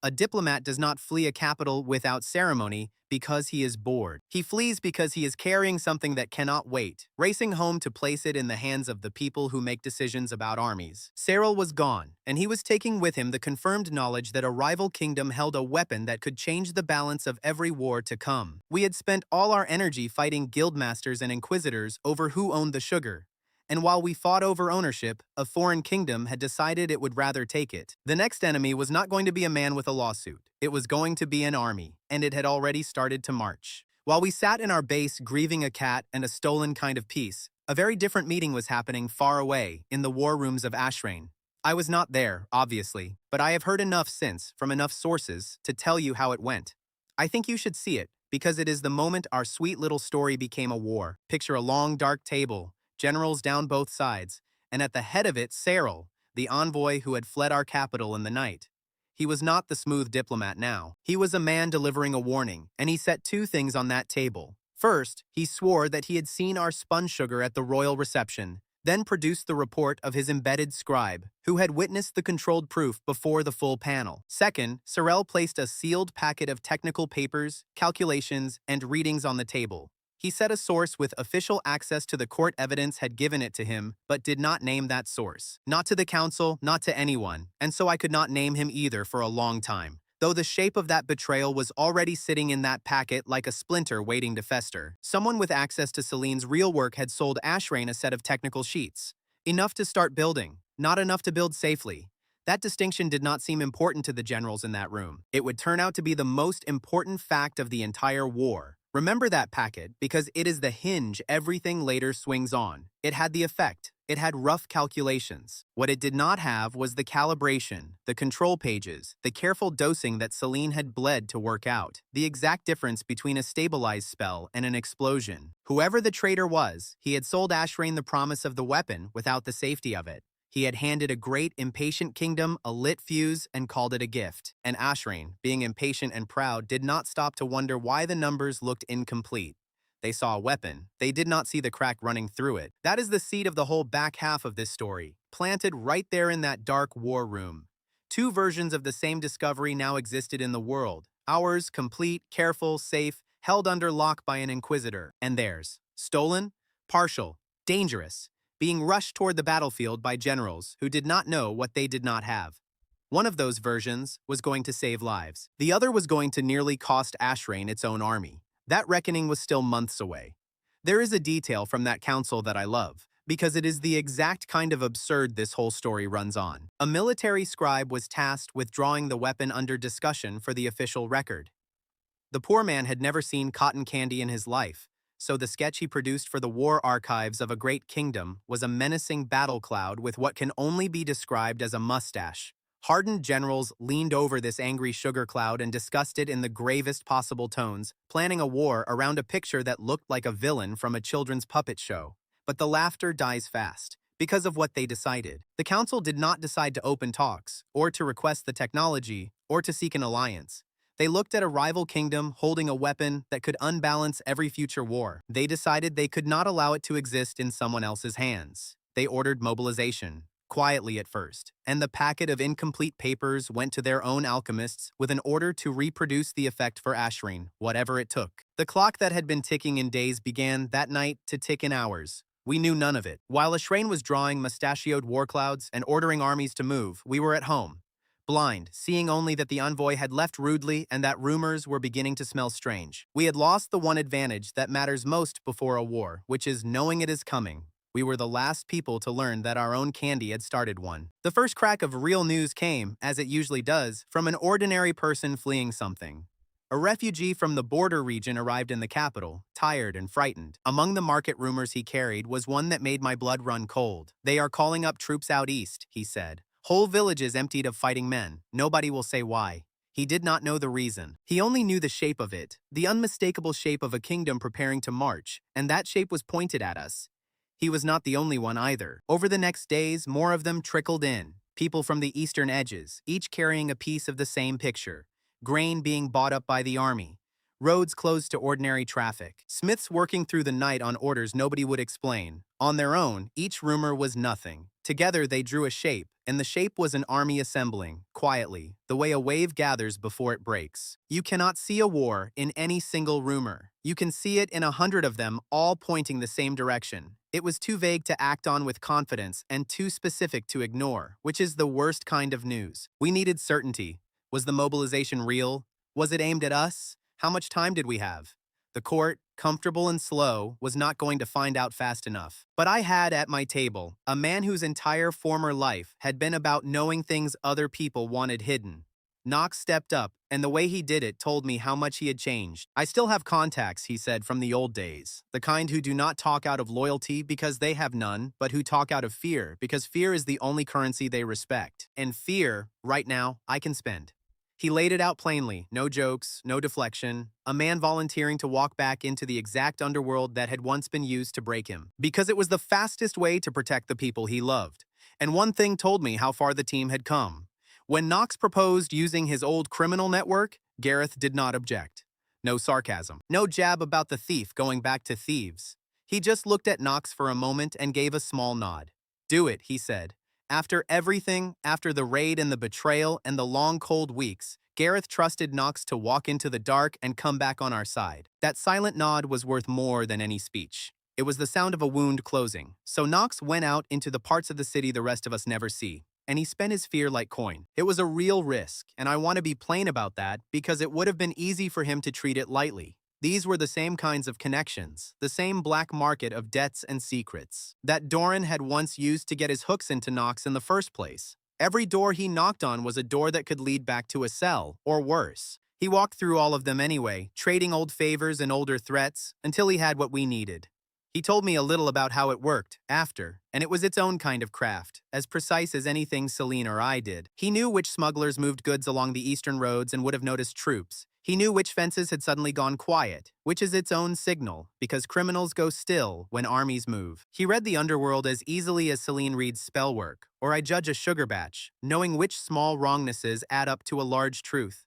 A diplomat does not flee a capital without ceremony because he is bored. He flees because he is carrying something that cannot wait, racing home to place it in the hands of the people who make decisions about armies. Cyril was gone, and he was taking with him the confirmed knowledge that a rival kingdom held a weapon that could change the balance of every war to come. We had spent all our energy fighting guildmasters and inquisitors over who owned the sugar. And while we fought over ownership, a foreign kingdom had decided it would rather take it. The next enemy was not going to be a man with a lawsuit. It was going to be an army, and it had already started to march. While we sat in our base grieving a cat and a stolen kind of peace, a very different meeting was happening far away, in the war rooms of Ashrain. I was not there, obviously, but I have heard enough since, from enough sources, to tell you how it went. I think you should see it, because it is the moment our sweet little story became a war. Picture a long, dark table, generals down both sides, and at the head of it, Cyril, the envoy who had fled our capital in the night. He was not the smooth diplomat now. He was a man delivering a warning, and he set two things on that table. First, he swore that he had seen our spun sugar at the royal reception, then produced the report of his embedded scribe, who had witnessed the controlled proof before the full panel. Second, Cyril placed a sealed packet of technical papers, calculations, and readings on the table. He said a source with official access to the court evidence had given it to him, but did not name that source. Not to the council, not to anyone, and so I could not name him either for a long time, though the shape of that betrayal was already sitting in that packet like a splinter waiting to fester. Someone with access to Celine's real work had sold Ashrain a set of technical sheets. Enough to start building, not enough to build safely. That distinction did not seem important to the generals in that room. It would turn out to be the most important fact of the entire war. Remember that packet, because it is the hinge everything later swings on. It had the effect. It had rough calculations. What it did not have was the calibration, the control pages, the careful dosing that Celine had bled to work out, the exact difference between a stabilized spell and an explosion. Whoever the traitor was, he had sold Ashrain the promise of the weapon without the safety of it. He had handed a great, impatient kingdom a lit fuse and called it a gift. And Ashrain, being impatient and proud, did not stop to wonder why the numbers looked incomplete. They saw a weapon. They did not see the crack running through it. That is the seed of the whole back half of this story, planted right there in that dark war room. Two versions of the same discovery now existed in the world. Ours, complete, careful, safe, held under lock by an inquisitor. And theirs, stolen, partial, dangerous, being rushed toward the battlefield by generals who did not know what they did not have. One of those versions was going to save lives. The other was going to nearly cost Ashrain its own army. That reckoning was still months away. There is a detail from that council that I love, because it is the exact kind of absurd this whole story runs on. A military scribe was tasked with drawing the weapon under discussion for the official record. The poor man had never seen cotton candy in his life, so the sketch he produced for the war archives of a great kingdom was a menacing battle cloud with what can only be described as a mustache. Hardened generals leaned over this angry sugar cloud and discussed it in the gravest possible tones, planning a war around a picture that looked like a villain from a children's puppet show. But the laughter dies fast, because of what they decided. The council did not decide to open talks, or to request the technology, or to seek an alliance. They looked at a rival kingdom holding a weapon that could unbalance every future war. They decided they could not allow it to exist in someone else's hands. They ordered mobilization, quietly at first, and the packet of incomplete papers went to their own alchemists with an order to reproduce the effect for Ashrain, whatever it took. The clock that had been ticking in days began that night to tick in hours. We knew none of it. While Ashrain was drawing mustachioed war clouds and ordering armies to move, we were at home, blind, seeing only that the envoy had left rudely and that rumors were beginning to smell strange. We had lost the one advantage that matters most before a war, which is knowing it is coming. We were the last people to learn that our own candy had started one. The first crack of real news came, as it usually does, from an ordinary person fleeing something. A refugee from the border region arrived in the capital, tired and frightened. Among the market rumors he carried was one that made my blood run cold. "They are calling up troops out east," he said. Whole villages emptied of fighting men. Nobody will say why. He did not know the reason. He only knew the shape of it, the unmistakable shape of a kingdom preparing to march, and that shape was pointed at us. He was not the only one either. Over the next days, more of them trickled in. People from the eastern edges, each carrying a piece of the same picture. Grain being bought up by the army. Roads closed to ordinary traffic. Smiths working through the night on orders nobody would explain. On their own, each rumor was nothing. Together they drew a shape, and the shape was an army assembling, quietly, the way a wave gathers before it breaks. You cannot see a war in any single rumor. You can see it in 100 of them, all pointing the same direction. It was too vague to act on with confidence and too specific to ignore, which is the worst kind of news. We needed certainty. Was the mobilization real? Was it aimed at us? How much time did we have? The court, comfortable and slow, was not going to find out fast enough. But I had at my table a man whose entire former life had been about knowing things other people wanted hidden. Knox stepped up, and the way he did it told me how much he had changed. I still have contacts, he said, from the old days. The kind who do not talk out of loyalty because they have none, but who talk out of fear because fear is the only currency they respect. And fear, right now, I can spend. He laid it out plainly, no jokes, no deflection, a man volunteering to walk back into the exact underworld that had once been used to break him, because it was the fastest way to protect the people he loved. And one thing told me how far the team had come. When Knox proposed using his old criminal network, Gareth did not object. No sarcasm, no jab about the thief going back to thieves. He just looked at Knox for a moment and gave a small nod. Do it, he said. After everything, after the raid and the betrayal and the long cold weeks, Gareth trusted Knox to walk into the dark and come back on our side. That silent nod was worth more than any speech. It was the sound of a wound closing. So Knox went out into the parts of the city the rest of us never see, and he spent his fear like coin. It was a real risk, and I want to be plain about that because it would have been easy for him to treat it lightly. These were the same kinds of connections, the same black market of debts and secrets, that Doran had once used to get his hooks into Knox in the first place. Every door he knocked on was a door that could lead back to a cell, or worse. He walked through all of them anyway, trading old favors and older threats, until he had what we needed. He told me a little about how it worked, after, and it was its own kind of craft, as precise as anything Celine or I did. He knew which smugglers moved goods along the eastern roads and would have noticed troops. He knew which fences had suddenly gone quiet, which is its own signal, because criminals go still when armies move. He read the underworld as easily as Celine reads spellwork, or I judge a sugar batch, knowing which small wrongnesses add up to a large truth.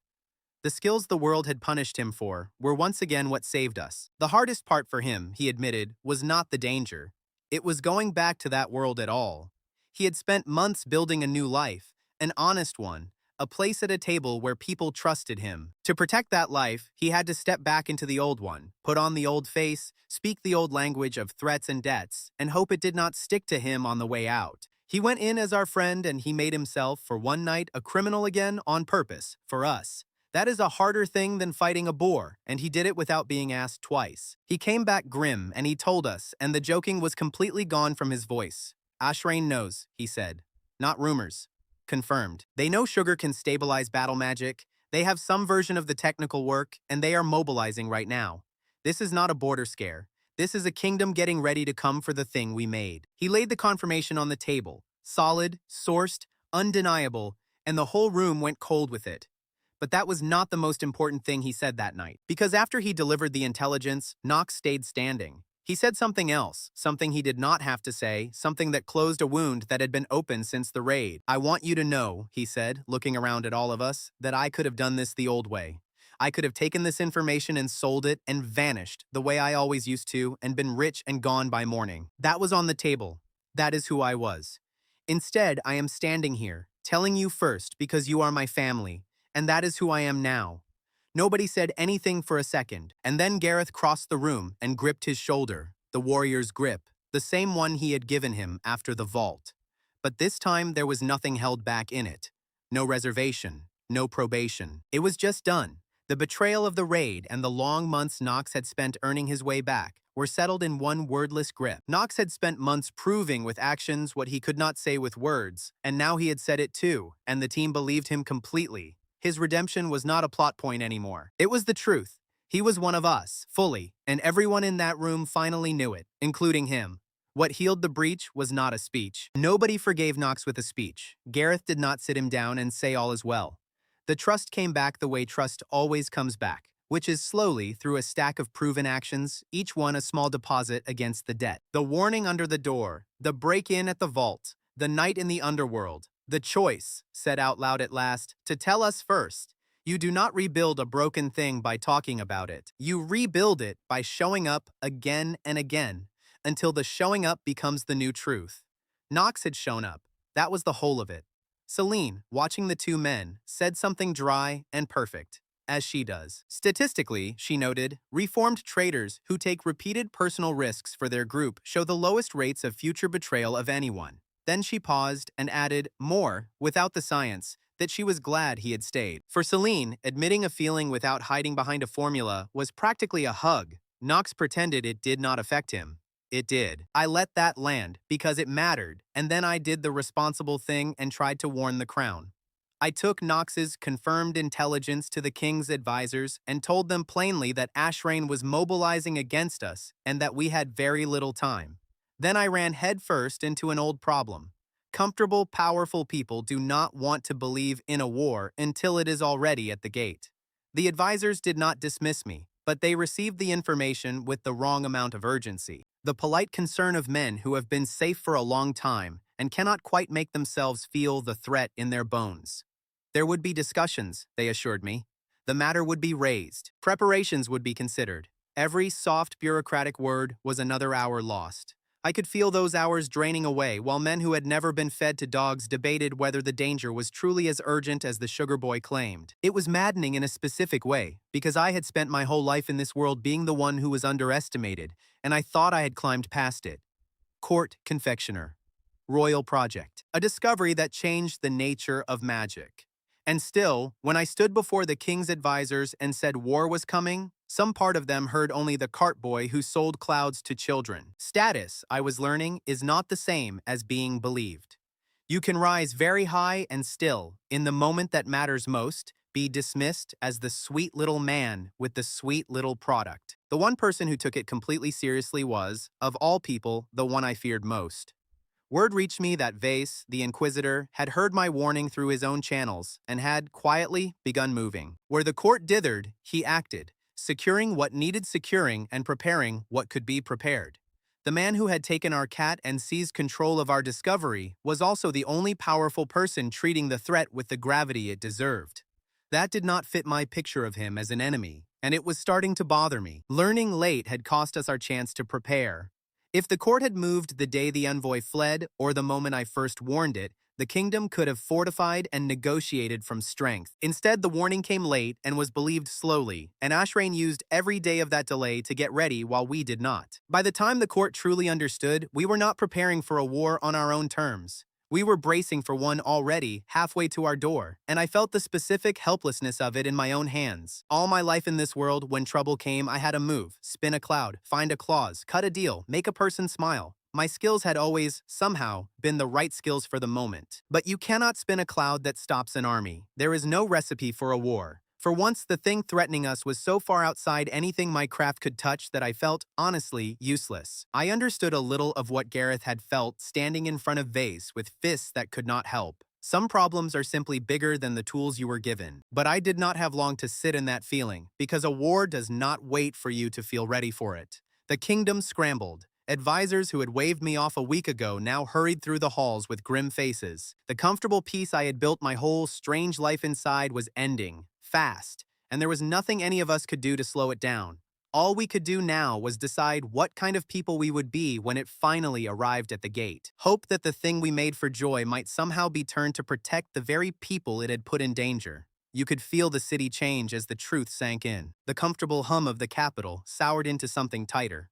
The skills the world had punished him for were once again what saved us. The hardest part for him, he admitted, was not the danger. It was going back to that world at all. He had spent months building a new life, an honest one, a place at a table where people trusted him. To protect that life, he had to step back into the old one, put on the old face, speak the old language of threats and debts, and hope it did not stick to him on the way out. He went in as our friend and he made himself, for one night, a criminal again on purpose, for us. That is a harder thing than fighting a boar, and he did it without being asked twice. He came back grim, and he told us, and the joking was completely gone from his voice. Ashrain knows, he said. Not rumors. Confirmed. They know sugar can stabilize battle magic. They have some version of the technical work, and they are mobilizing right now. This is not a border scare. This is a kingdom getting ready to come for the thing we made. He laid the confirmation on the table. Solid, sourced, undeniable, and the whole room went cold with it. But that was not the most important thing he said that night, because after he delivered the intelligence, Knox stayed standing. He said something else, something he did not have to say, something that closed a wound that had been open since the raid. I want you to know, he said, looking around at all of us, that I could have done this the old way. I could have taken this information and sold it and vanished the way I always used to and been rich and gone by morning. That was on the table. That is who I was. Instead, I am standing here, telling you first because you are my family. And that is who I am now. Nobody said anything for a second, and then Gareth crossed the room and gripped his shoulder, the warrior's grip, the same one he had given him after the vault. But this time there was nothing held back in it. No reservation, no probation. It was just done. The betrayal of the raid and the long months Knox had spent earning his way back were settled in one wordless grip. Knox had spent months proving with actions what he could not say with words, and now he had said it too, and the team believed him completely. His redemption was not a plot point anymore. It was the truth. He was one of us, fully, and everyone in that room finally knew it, including him. What healed the breach was not a speech. Nobody forgave Knox with a speech. Gareth did not sit him down and say all is well. The trust came back the way trust always comes back, which is slowly through a stack of proven actions, each one a small deposit against the debt. The warning under the door, the break-in at the vault, the night in the underworld, the choice, said out loud at last, to tell us first. You do not rebuild a broken thing by talking about it. You rebuild it by showing up again and again, until the showing up becomes the new truth. Knox had shown up. That was the whole of it. Celine, watching the two men, said something dry and perfect, as she does. Statistically, she noted, reformed traders who take repeated personal risks for their group show the lowest rates of future betrayal of anyone. Then she paused and added, more, without the science, that she was glad he had stayed. For Celine, admitting a feeling without hiding behind a formula was practically a hug. Knox pretended it did not affect him. It did. I let that land because it mattered, and then I did the responsible thing and tried to warn the crown. I took Knox's confirmed intelligence to the king's advisors and told them plainly that Ashrain was mobilizing against us and that we had very little time. Then I ran headfirst into an old problem. Comfortable, powerful people do not want to believe in a war until it is already at the gate. The advisors did not dismiss me, but they received the information with the wrong amount of urgency. The polite concern of men who have been safe for a long time and cannot quite make themselves feel the threat in their bones. There would be discussions, they assured me. The matter would be raised. Preparations would be considered. Every soft bureaucratic word was another hour lost. I could feel those hours draining away while men who had never been fed to dogs debated whether the danger was truly as urgent as the sugar boy claimed. It was maddening in a specific way, because I had spent my whole life in this world being the one who was underestimated, and I thought I had climbed past it. Court confectioner. Royal project. A discovery that changed the nature of magic. And still, when I stood before the king's advisors and said war was coming, some part of them heard only the cart boy who sold clouds to children. Status, I was learning, is not the same as being believed. You can rise very high and still, in the moment that matters most, be dismissed as the sweet little man with the sweet little product. The one person who took it completely seriously was, of all people, the one I feared most. Word reached me that Vase, the Inquisitor, had heard my warning through his own channels and had, quietly, begun moving. Where the court dithered, he acted, securing what needed securing and preparing what could be prepared. The man who had taken our cat and seized control of our discovery was also the only powerful person treating the threat with the gravity it deserved. That did not fit my picture of him as an enemy, and it was starting to bother me. Learning late had cost us our chance to prepare. If the court had moved the day the envoy fled, or the moment I first warned it, the kingdom could have fortified and negotiated from strength. Instead, the warning came late and was believed slowly, and Ashrain used every day of that delay to get ready while we did not. By the time the court truly understood, we were not preparing for a war on our own terms. We were bracing for one already halfway to our door, and I felt the specific helplessness of it in my own hands. All my life in this world, when trouble came, I had a move, spin a cloud, find a clause, cut a deal, make a person smile. My skills had always, somehow, been the right skills for the moment. But you cannot spin a cloud that stops an army. There is no recipe for a war. For once, the thing threatening us was so far outside anything my craft could touch that I felt, honestly, useless. I understood a little of what Gareth had felt standing in front of Vase with fists that could not help. Some problems are simply bigger than the tools you were given. But I did not have long to sit in that feeling, because a war does not wait for you to feel ready for it. The kingdom scrambled. Advisors who had waved me off a week ago now hurried through the halls with grim faces. The comfortable peace I had built my whole strange life inside was ending. Fast, and there was nothing any of us could do to slow it down. All we could do now was decide what kind of people we would be when it finally arrived at the gate. Hope that the thing we made for joy might somehow be turned to protect the very people it had put in danger. You could feel the city change as the truth sank in. The comfortable hum of the capital soured into something tighter.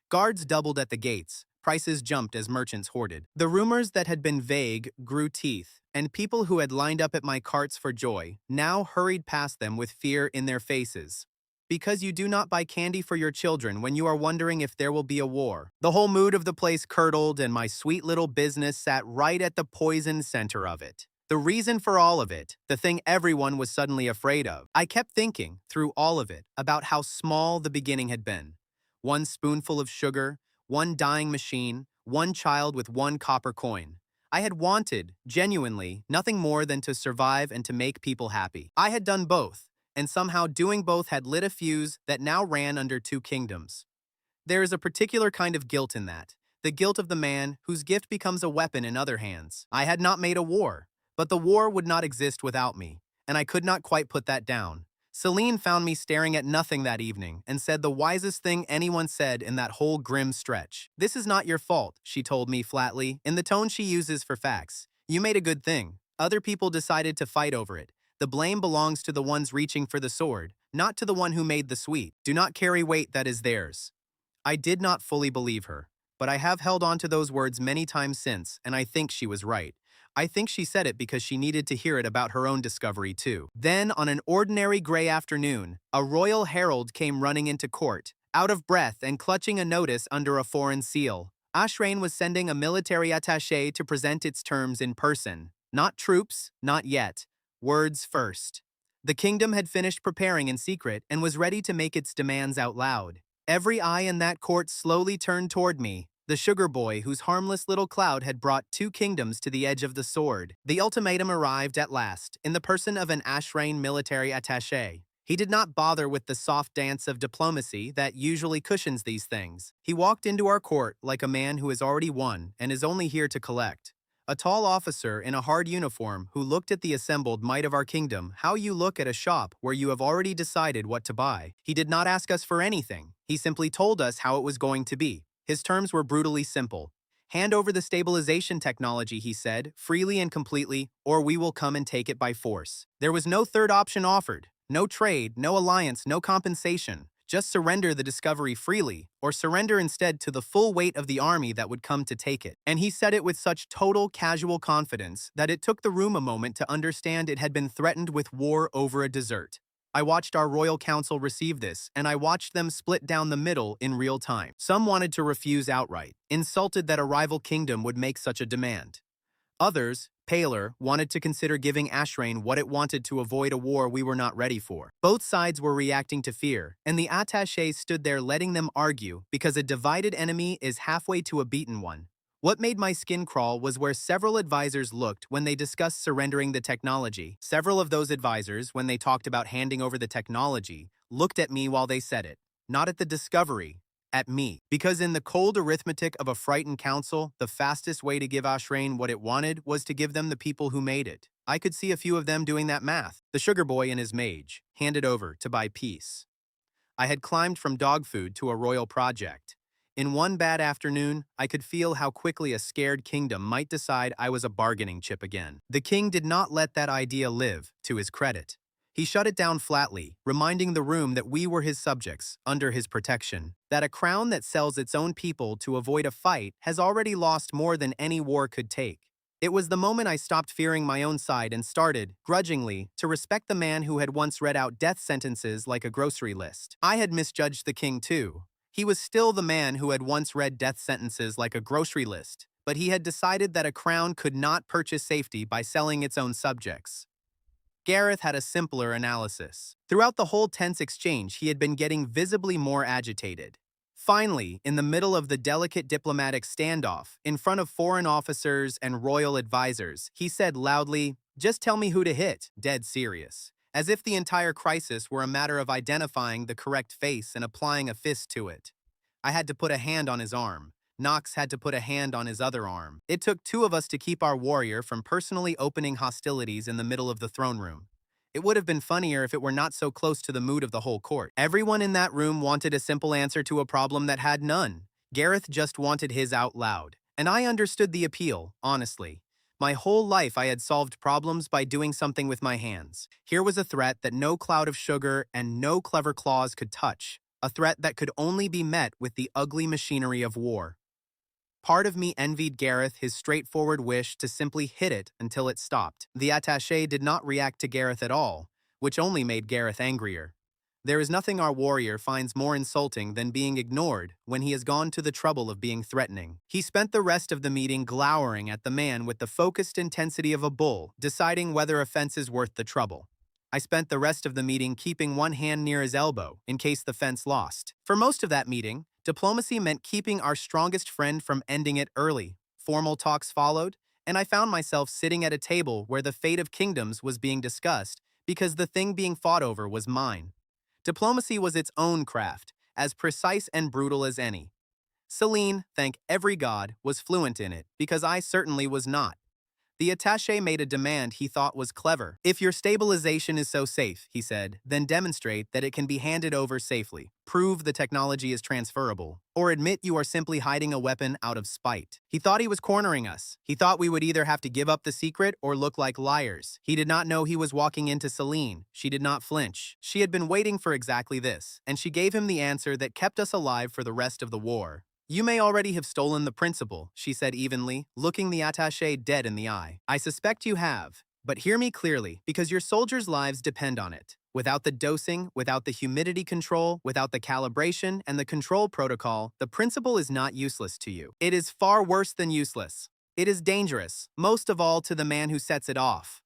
Guards doubled at the gates. Prices jumped as merchants hoarded. The rumors that had been vague grew teeth, and people who had lined up at my carts for joy now hurried past them with fear in their faces. Because you do not buy candy for your children when you are wondering if there will be a war. The whole mood of the place curdled, and my sweet little business sat right at the poison center of it. The reason for all of it, the thing everyone was suddenly afraid of. I kept thinking, through all of it, about how small the beginning had been. One spoonful of sugar, one dying machine, one child with one copper coin. I had wanted, genuinely, nothing more than to survive and to make people happy. I had done both, and somehow doing both had lit a fuse that now ran under two kingdoms. There is a particular kind of guilt in that, the guilt of the man whose gift becomes a weapon in other hands. I had not made a war, but the war would not exist without me, and I could not quite put that down. Celine found me staring at nothing that evening and said the wisest thing anyone said in that whole grim stretch. "This is not your fault," she told me flatly, in the tone she uses for facts. "You made a good thing. Other people decided to fight over it. The blame belongs to the ones reaching for the sword, not to the one who made the sweet. Do not carry weight that is theirs." I did not fully believe her, but I have held on to those words many times since, and I think she was right. I think she said it because she needed to hear it about her own discovery too. Then, on an ordinary gray afternoon, a royal herald came running into court, out of breath and clutching a notice under a foreign seal. Ashrain was sending a military attaché to present its terms in person. Not troops, not yet. Words first. The kingdom had finished preparing in secret and was ready to make its demands out loud. Every eye in that court slowly turned toward me, the sugar boy whose harmless little cloud had brought two kingdoms to the edge of the sword. The ultimatum arrived at last, in the person of an Ashrain military attaché. He did not bother with the soft dance of diplomacy that usually cushions these things. He walked into our court like a man who has already won and is only here to collect. A tall officer in a hard uniform who looked at the assembled might of our kingdom how you look at a shop where you have already decided what to buy. He did not ask us for anything. He simply told us how it was going to be. His terms were brutally simple. "Hand over the stabilization technology," he said, "freely and completely, or we will come and take it by force." There was no third option offered. No trade, no alliance, no compensation. Just surrender the discovery freely, or surrender instead to the full weight of the army that would come to take it. And he said it with such total, casual confidence that it took the room a moment to understand it had been threatened with war over a dessert. I watched our royal council receive this, and I watched them split down the middle in real time. Some wanted to refuse outright, insulted that a rival kingdom would make such a demand. Others, paler, wanted to consider giving Ashrain what it wanted to avoid a war we were not ready for. Both sides were reacting to fear, and the attachés stood there letting them argue because a divided enemy is halfway to a beaten one. What made my skin crawl was where several advisors looked when they discussed surrendering the technology. Several of those advisors, when they talked about handing over the technology, looked at me while they said it. Not at the discovery, at me. Because in the cold arithmetic of a frightened council, the fastest way to give Ashrain what it wanted was to give them the people who made it. I could see a few of them doing that math. The sugar boy and his mage, handed over to buy peace. I had climbed from dog food to a royal project. In one bad afternoon, I could feel how quickly a scared kingdom might decide I was a bargaining chip again. The king did not let that idea live, to his credit. He shut it down flatly, reminding the room that we were his subjects, under his protection, that a crown that sells its own people to avoid a fight has already lost more than any war could take. It was the moment I stopped fearing my own side and started, grudgingly, to respect the man who had once read out death sentences like a grocery list. I had misjudged the king too. He was still the man who had once read death sentences like a grocery list, but he had decided that a crown could not purchase safety by selling its own subjects. Gareth had a simpler analysis. Throughout the whole tense exchange, he had been getting visibly more agitated. Finally, in the middle of the delicate diplomatic standoff, in front of foreign officers and royal advisors, he said loudly, "Just tell me who to hit," dead serious. As if the entire crisis were a matter of identifying the correct face and applying a fist to it. I had to put a hand on his arm. Knox had to put a hand on his other arm. It took two of us to keep our warrior from personally opening hostilities in the middle of the throne room. It would have been funnier if it were not so close to the mood of the whole court. Everyone in that room wanted a simple answer to a problem that had none. Gareth just wanted his out loud. And I understood the appeal, honestly. My whole life I had solved problems by doing something with my hands. Here was a threat that no cloud of sugar and no clever claws could touch. A threat that could only be met with the ugly machinery of war. Part of me envied Gareth his straightforward wish to simply hit it until it stopped. The attaché did not react to Gareth at all, which only made Gareth angrier. There is nothing our warrior finds more insulting than being ignored when he has gone to the trouble of being threatening. He spent the rest of the meeting glowering at the man with the focused intensity of a bull, deciding whether a fence is worth the trouble. I spent the rest of the meeting keeping one hand near his elbow in case the fence lost. For most of that meeting, Diplomacy meant keeping our strongest friend from ending it early. Formal talks followed, and I found myself sitting at a table where the fate of kingdoms was being discussed because the thing being fought over was mine. Diplomacy was its own craft, as precise and brutal as any. Celine, thank every god, was fluent in it, because I certainly was not. The attaché made a demand he thought was clever. If your stabilization is so safe, he said, then demonstrate that it can be handed over safely. Prove the technology is transferable. Or admit you are simply hiding a weapon out of spite. He thought he was cornering us. He thought we would either have to give up the secret or look like liars. He did not know he was walking into Celine. She did not flinch. She had been waiting for exactly this, and she gave him the answer that kept us alive for the rest of the war. You may already have stolen the principal, she said evenly, looking the attaché dead in the eye. I suspect you have, but hear me clearly, because your soldiers' lives depend on it. Without the dosing, without the humidity control, without the calibration and the control protocol, the principle is not useless to you. It is far worse than useless. It is dangerous, most of all to the man who sets it off.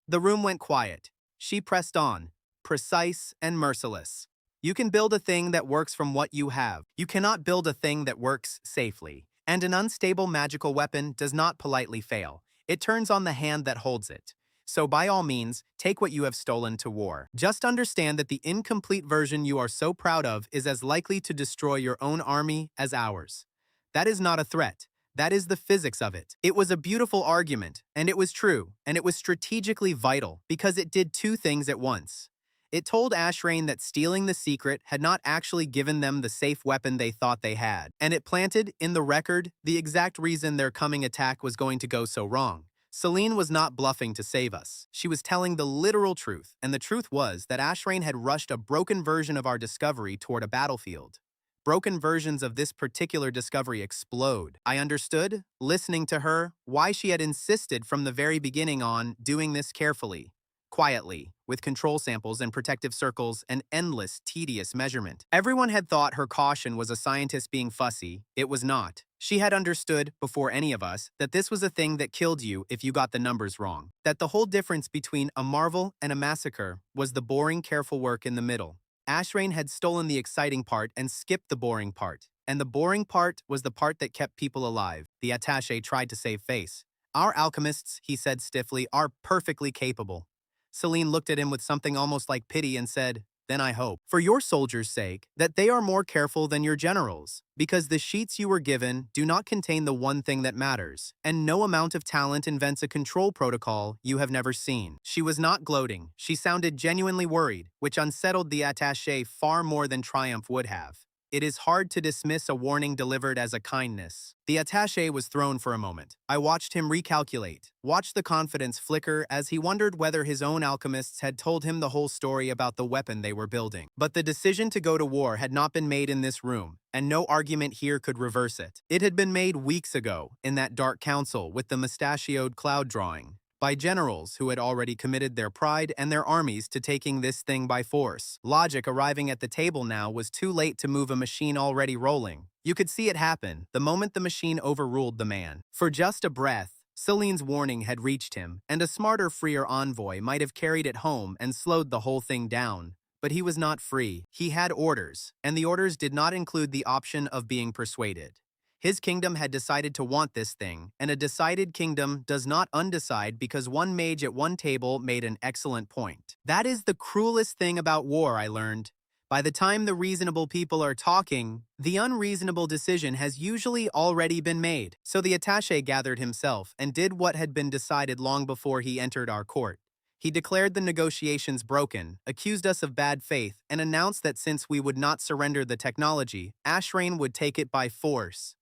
The room went quiet. She pressed on, precise and merciless. You can build a thing that works from what you have. You cannot build a thing that works safely. And an unstable magical weapon does not politely fail. It turns on the hand that holds it. So by all means, take what you have stolen to war. Just understand that the incomplete version you are so proud of is as likely to destroy your own army as ours. That is not a threat. That is the physics of it. It was a beautiful argument, and it was true, and it was strategically vital because it did two things at once. It told Ashrain that stealing the secret had not actually given them the safe weapon they thought they had, and it planted, in the record, the exact reason their coming attack was going to go so wrong. Celine was not bluffing to save us. She was telling the literal truth, and the truth was that Ashrain had rushed a broken version of our discovery toward a battlefield. Broken versions of this particular discovery explode. I understood, listening to her, why she had insisted from the very beginning on doing this carefully. Quietly, with control samples and protective circles and endless, tedious measurement. Everyone had thought her caution was a scientist being fussy. It was not. She had understood, before any of us, that this was a thing that killed you if you got the numbers wrong. That the whole difference between a marvel and a massacre was the boring, careful work in the middle. Ashrain had stolen the exciting part and skipped the boring part. And the boring part was the part that kept people alive. The attaché tried to save face. Our alchemists, he said stiffly, are perfectly capable. Celine looked at him with something almost like pity and said, then I hope, for your soldiers' sake, that they are more careful than your generals, because the sheets you were given do not contain the one thing that matters, and no amount of talent invents a control protocol you have never seen. She was not gloating. She sounded genuinely worried, which unsettled the attaché far more than triumph would have. It is hard to dismiss a warning delivered as a kindness. The attaché was thrown for a moment. I watched him recalculate, watched the confidence flicker as he wondered whether his own alchemists had told him the whole story about the weapon they were building. But the decision to go to war had not been made in this room, and no argument here could reverse it. It had been made weeks ago, in that dark council with the mustachioed cloud drawing, by generals who had already committed their pride and their armies to taking this thing by force. Logic arriving at the table now was too late to move a machine already rolling. You could see it happen the moment the machine overruled the man. For just a breath, Celine's warning had reached him, and a smarter, freer envoy might have carried it home and slowed the whole thing down. But he was not free. He had orders, and the orders did not include the option of being persuaded. His kingdom had decided to want this thing, and a decided kingdom does not undecide because one mage at one table made an excellent point. That is the cruelest thing about war, I learned. By the time the reasonable people are talking, the unreasonable decision has usually already been made. So the attaché gathered himself and did what had been decided long before he entered our court. He declared the negotiations broken, accused us of bad faith, and announced that since we would not surrender the technology, Ashrain would take it by force.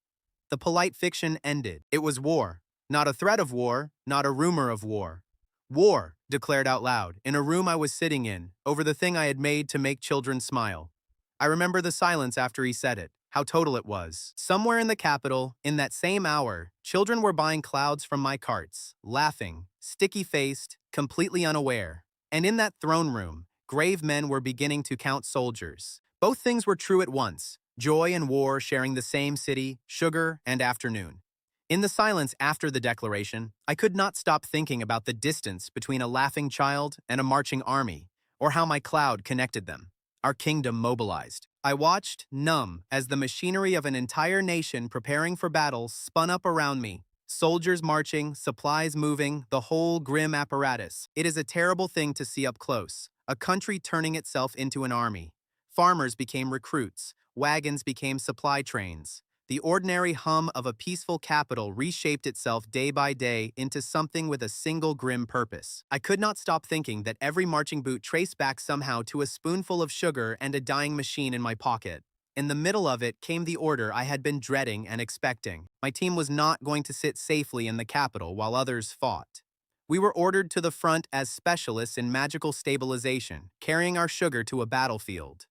The polite fiction ended. It was war. Not a threat of war, not a rumor of war. War, declared out loud, in a room I was sitting in, over the thing I had made to make children smile. I remember the silence after he said it, how total it was. Somewhere in the capital, in that same hour, children were buying clouds from my carts, laughing, sticky-faced, completely unaware. And in that throne room, grave men were beginning to count soldiers. Both things were true at once. Joy and war sharing the same city, sugar and afternoon. In the silence after the declaration, I could not stop thinking about the distance between a laughing child and a marching army, or how my cloud connected them. Our kingdom mobilized. I watched, numb, as the machinery of an entire nation preparing for battle spun up around me. Soldiers marching, supplies moving, the whole grim apparatus. It is a terrible thing to see up close. A country turning itself into an army. Farmers became recruits. Wagons became supply trains. The ordinary hum of a peaceful capital reshaped itself day by day into something with a single grim purpose. I could not stop thinking that every marching boot traced back somehow to a spoonful of sugar and a dying machine in my pocket. In the middle of it came the order I had been dreading and expecting. My team was not going to sit safely in the capital while others fought. We were ordered to the front as specialists in magical stabilization, carrying our sugar to a battlefield.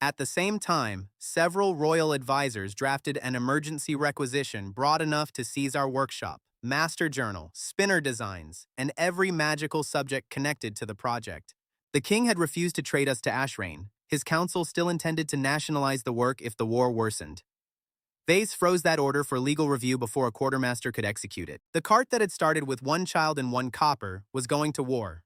At the same time, several royal advisors drafted an emergency requisition broad enough to seize our workshop, master journal, spinner designs, and every magical subject connected to the project. The king had refused to trade us to Ashrain. His council still intended to nationalize the work if the war worsened. Vase froze that order for legal review before a quartermaster could execute it. The cart that had started with 1 child and 1 copper was going to war.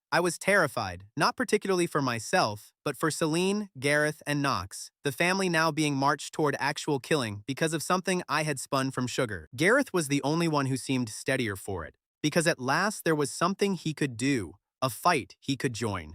I was terrified, not particularly for myself, but for Celine, Gareth, and Knox, the family now being marched toward actual killing because of something I had spun from sugar. Gareth was the only one who seemed steadier for it, because at last there was something he could do, a fight he could join.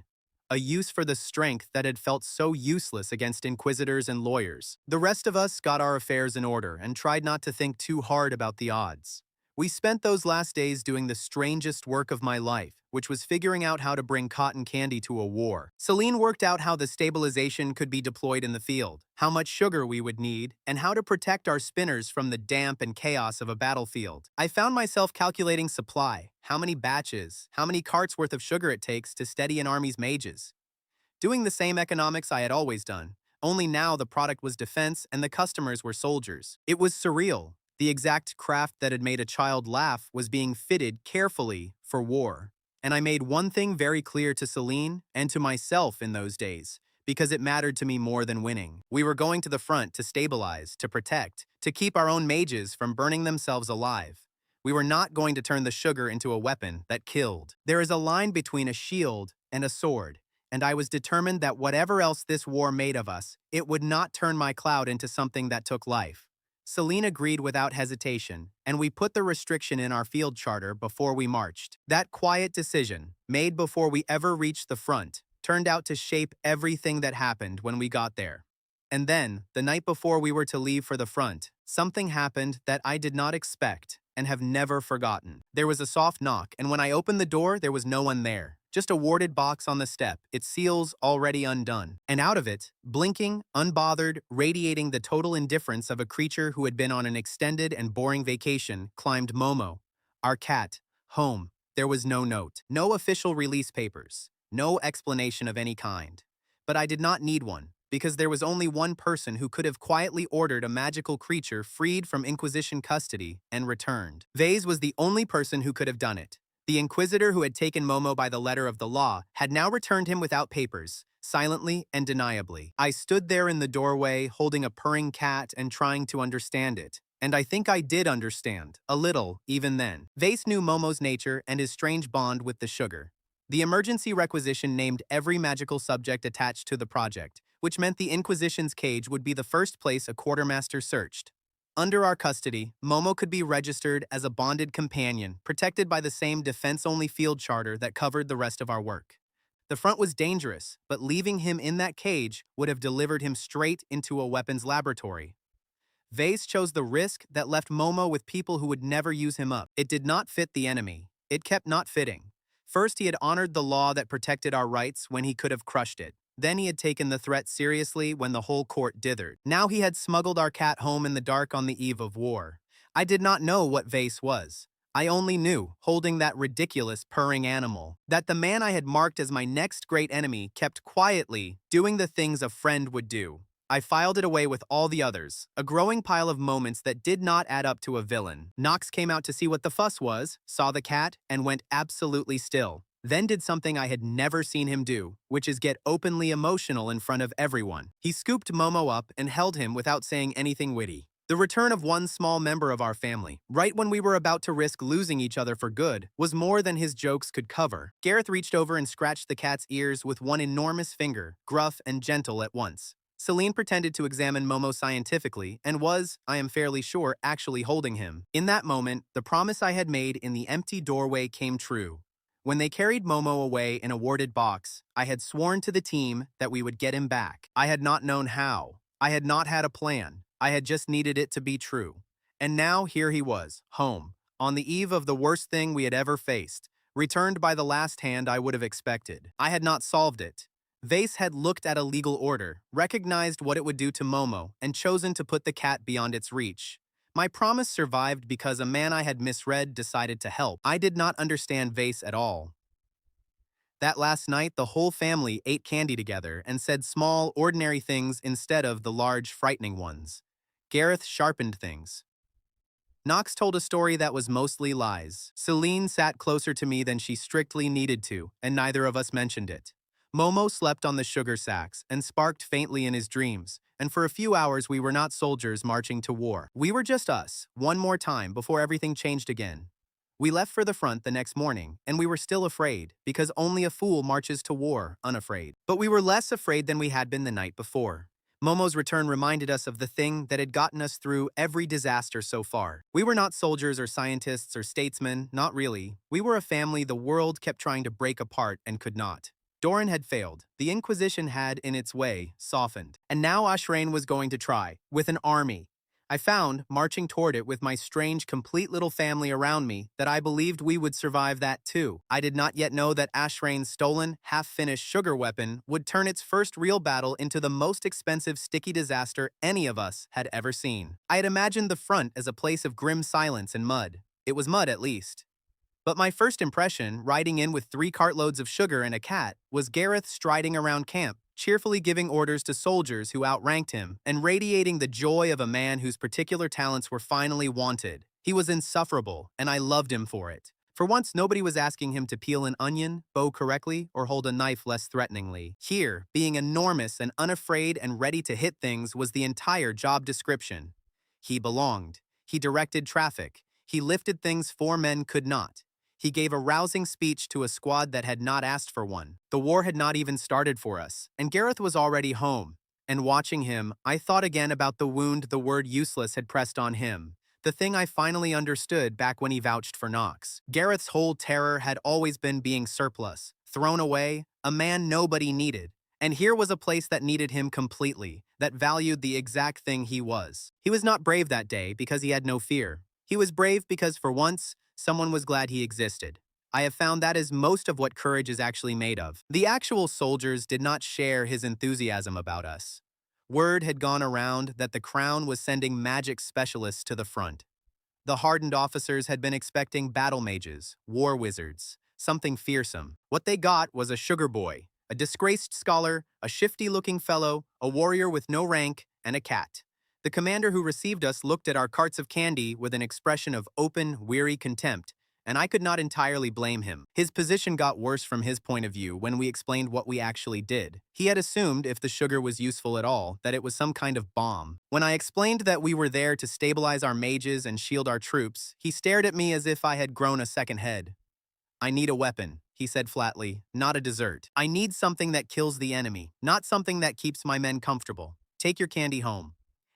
A use for the strength that had felt so useless against inquisitors and lawyers. The rest of us got our affairs in order and tried not to think too hard about the odds. We spent those last days doing the strangest work of my life, which was figuring out how to bring cotton candy to a war. Celine worked out how the stabilization could be deployed in the field, how much sugar we would need, and how to protect our spinners from the damp and chaos of a battlefield. I found myself calculating supply, how many batches, how many carts worth of sugar it takes to steady an army's mages. Doing the same economics I had always done, only now the product was defense and the customers were soldiers. It was surreal. The exact craft that had made a child laugh was being fitted carefully for war. And I made one thing very clear to Celine and to myself in those days, because it mattered to me more than winning. We were going to the front to stabilize, to protect, to keep our own mages from burning themselves alive. We were not going to turn the sugar into a weapon that killed. There is a line between a shield and a sword, and I was determined that whatever else this war made of us, it would not turn my cloud into something that took life. Celine agreed without hesitation, and we put the restriction in our field charter before we marched. That quiet decision, made before we ever reached the front, turned out to shape everything that happened when we got there. And then, the night before we were to leave for the front, something happened that I did not expect and have never forgotten. There was a soft knock, and when I opened the door, there was no one there. Just a warded box on the step, its seals already undone. And out of it, blinking, unbothered, radiating the total indifference of a creature who had been on an extended and boring vacation, climbed Momo, our cat, home. There was no note, no official release papers, no explanation of any kind. But I did not need one, because there was only one person who could have quietly ordered a magical creature freed from Inquisition custody and returned. Vase was the only person who could have done it. The inquisitor who had taken Momo by the letter of the law had now returned him without papers, silently and deniably. I stood there in the doorway, holding a purring cat and trying to understand it. And I think I did understand, a little, even then. Vase knew Momo's nature and his strange bond with the sugar. The emergency requisition named every magical subject attached to the project, which meant the Inquisition's cage would be the first place a quartermaster searched. Under our custody, Momo could be registered as a bonded companion, protected by the same defense-only field charter that covered the rest of our work. The front was dangerous, but leaving him in that cage would have delivered him straight into a weapons laboratory. Vase chose the risk that left Momo with people who would never use him up. It did not fit the enemy. It kept not fitting. First, he had honored the law that protected our rights when he could have crushed it. Then he had taken the threat seriously when the whole court dithered. Now he had smuggled our cat home in the dark on the eve of war. I did not know what Vase was. I only knew, holding that ridiculous purring animal, that the man I had marked as my next great enemy kept quietly doing the things a friend would do. I filed it away with all the others, a growing pile of moments that did not add up to a villain. Knox came out to see what the fuss was, saw the cat, and went absolutely still. Then did something I had never seen him do, which is get openly emotional in front of everyone. He scooped Momo up and held him without saying anything witty. The return of one small member of our family, right when we were about to risk losing each other for good, was more than his jokes could cover. Gareth reached over and scratched the cat's ears with one enormous finger, gruff and gentle at once. Celine pretended to examine Momo scientifically and was, I am fairly sure, actually holding him. In that moment, the promise I had made in the empty doorway came true. When they carried Momo away in a warded box, I had sworn to the team that we would get him back. I had not known how. I had not had a plan. I had just needed it to be true. And now here he was, home, on the eve of the worst thing we had ever faced, returned by the last hand I would have expected. I had not solved it. Vase had looked at a legal order, recognized what it would do to Momo, and chosen to put the cat beyond its reach. My promise survived because a man I had misread decided to help. I did not understand Vase at all. That last night, the whole family ate candy together and said small, ordinary things instead of the large, frightening ones. Gareth sharpened things. Knox told a story that was mostly lies. Celine sat closer to me than she strictly needed to, and neither of us mentioned it. Momo slept on the sugar sacks and sparked faintly in his dreams, and for a few hours we were not soldiers marching to war. We were just us, one more time before everything changed again. We left for the front the next morning, and we were still afraid, because only a fool marches to war unafraid. But we were less afraid than we had been the night before. Momo's return reminded us of the thing that had gotten us through every disaster so far. We were not soldiers or scientists or statesmen, not really. We were a family the world kept trying to break apart and could not. Doran had failed. The Inquisition had, in its way, softened. And now Ashrain was going to try, with an army. I found, marching toward it with my strange, complete little family around me, that I believed we would survive that too. I did not yet know that Ashrain's stolen, half-finished sugar weapon would turn its first real battle into the most expensive sticky disaster any of us had ever seen. I had imagined the front as a place of grim silence and mud. It was mud, at least. But my first impression, riding in with 3 cartloads of sugar and a cat, was Gareth striding around camp, cheerfully giving orders to soldiers who outranked him, and radiating the joy of a man whose particular talents were finally wanted. He was insufferable, and I loved him for it. For once, nobody was asking him to peel an onion, bow correctly, or hold a knife less threateningly. Here, being enormous and unafraid and ready to hit things was the entire job description. He belonged. He directed traffic. He lifted things 4 men could not. He gave a rousing speech to a squad that had not asked for one. The war had not even started for us, and Gareth was already home. And watching him, I thought again about the wound the word useless had pressed on him. The thing I finally understood back when he vouched for Knox. Gareth's whole terror had always been being surplus, thrown away, a man nobody needed. And here was a place that needed him completely, that valued the exact thing he was. He was not brave that day because he had no fear. He was brave because, for once, someone was glad he existed. I have found that is most of what courage is actually made of. The actual soldiers did not share his enthusiasm about us. Word had gone around that the Crown was sending magic specialists to the front. The hardened officers had been expecting battle mages, war wizards, something fearsome. What they got was a sugar boy, a disgraced scholar, a shifty-looking fellow, a warrior with no rank, and a cat. The commander who received us looked at our carts of candy with an expression of open, weary contempt, and I could not entirely blame him. His position got worse from his point of view when we explained what we actually did. He had assumed, if the sugar was useful at all, that it was some kind of bomb. When I explained that we were there to stabilize our mages and shield our troops, he stared at me as if I had grown a second head. I need a weapon, he said flatly, not a dessert. I need something that kills the enemy, not something that keeps my men comfortable. Take your candy home.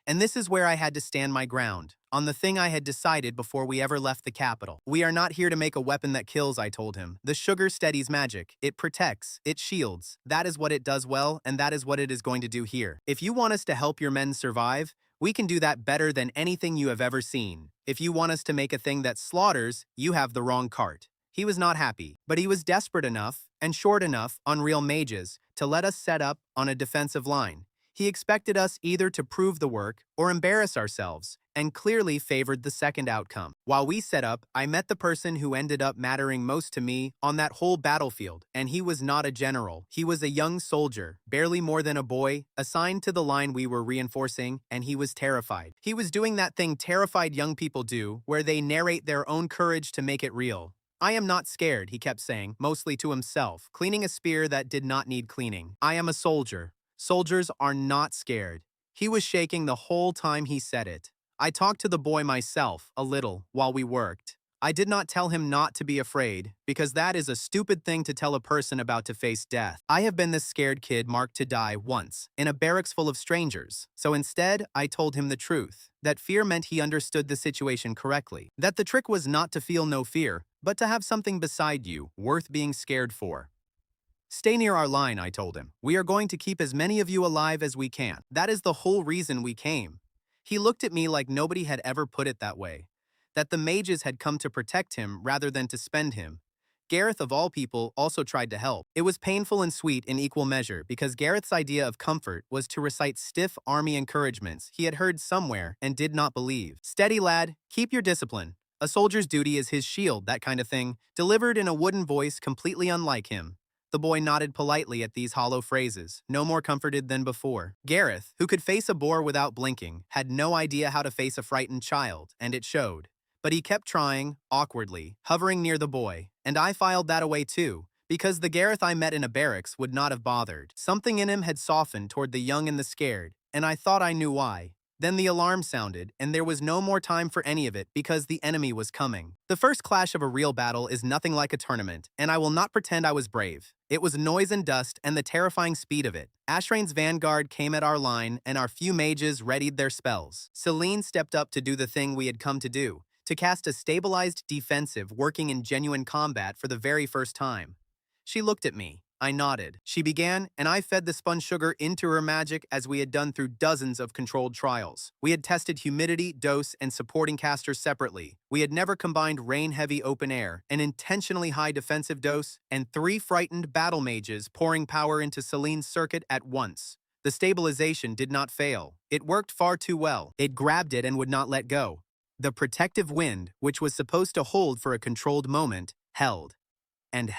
And this is where I had to stand my ground, on the thing I had decided before we ever left the capital. We are not here to make a weapon that kills, I told him. The sugar steadies magic. It protects. It shields. That is what it does well, and that is what it is going to do here. If you want us to help your men survive, we can do that better than anything you have ever seen. If you want us to make a thing that slaughters, you have the wrong cart. He was not happy, but he was desperate enough, and short enough on real mages, to let us set up on a defensive line. He expected us either to prove the work or embarrass ourselves, and clearly favored the second outcome. While we set up, I met the person who ended up mattering most to me on that whole battlefield, and he was not a general. He was a young soldier, barely more than a boy, assigned to the line we were reinforcing, and he was terrified. He was doing that thing terrified young people do, where they narrate their own courage to make it real. I am not scared, he kept saying, mostly to himself, cleaning a spear that did not need cleaning. I am a soldier. Soldiers are not scared. He was shaking the whole time he said it. I talked to the boy myself, a little, while we worked. I did not tell him not to be afraid, because that is a stupid thing to tell a person about to face death. I have been this scared kid marked to die once, in a barracks full of strangers, so instead, I told him the truth, that fear meant he understood the situation correctly, that the trick was not to feel no fear, but to have something beside you, worth being scared for. Stay near our line, I told him. We are going to keep as many of you alive as we can. That is the whole reason we came. He looked at me like nobody had ever put it that way. That the mages had come to protect him rather than to spend him. Gareth, of all people, also tried to help. It was painful and sweet in equal measure because Gareth's idea of comfort was to recite stiff army encouragements he had heard somewhere and did not believe. Steady, lad, keep your discipline. A soldier's duty is his shield, that kind of thing, delivered in a wooden voice completely unlike him. The boy nodded politely at these hollow phrases, no more comforted than before. Gareth, who could face a boar without blinking, had no idea how to face a frightened child, and it showed. But he kept trying, awkwardly, hovering near the boy, and I filed that away too, because the Gareth I met in a barracks would not have bothered. Something in him had softened toward the young and the scared, and I thought I knew why. Then the alarm sounded, and there was no more time for any of it because the enemy was coming. The first clash of a real battle is nothing like a tournament, and I will not pretend I was brave. It was noise and dust and the terrifying speed of it. Ashrain's vanguard came at our line, and our few mages readied their spells. Celine stepped up to do the thing we had come to do, to cast a stabilized defensive working in genuine combat for the very first time. She looked at me. I nodded. She began, and I fed the spun sugar into her magic as we had done through dozens of controlled trials. We had tested humidity, dose, and supporting casters separately. We had never combined rain-heavy open air, an intentionally high defensive dose, and 3 frightened battle mages pouring power into Celine's circuit at once. The stabilization did not fail. It worked far too well. It grabbed it and would not let go. The protective wind, which was supposed to hold for a controlled moment, held, and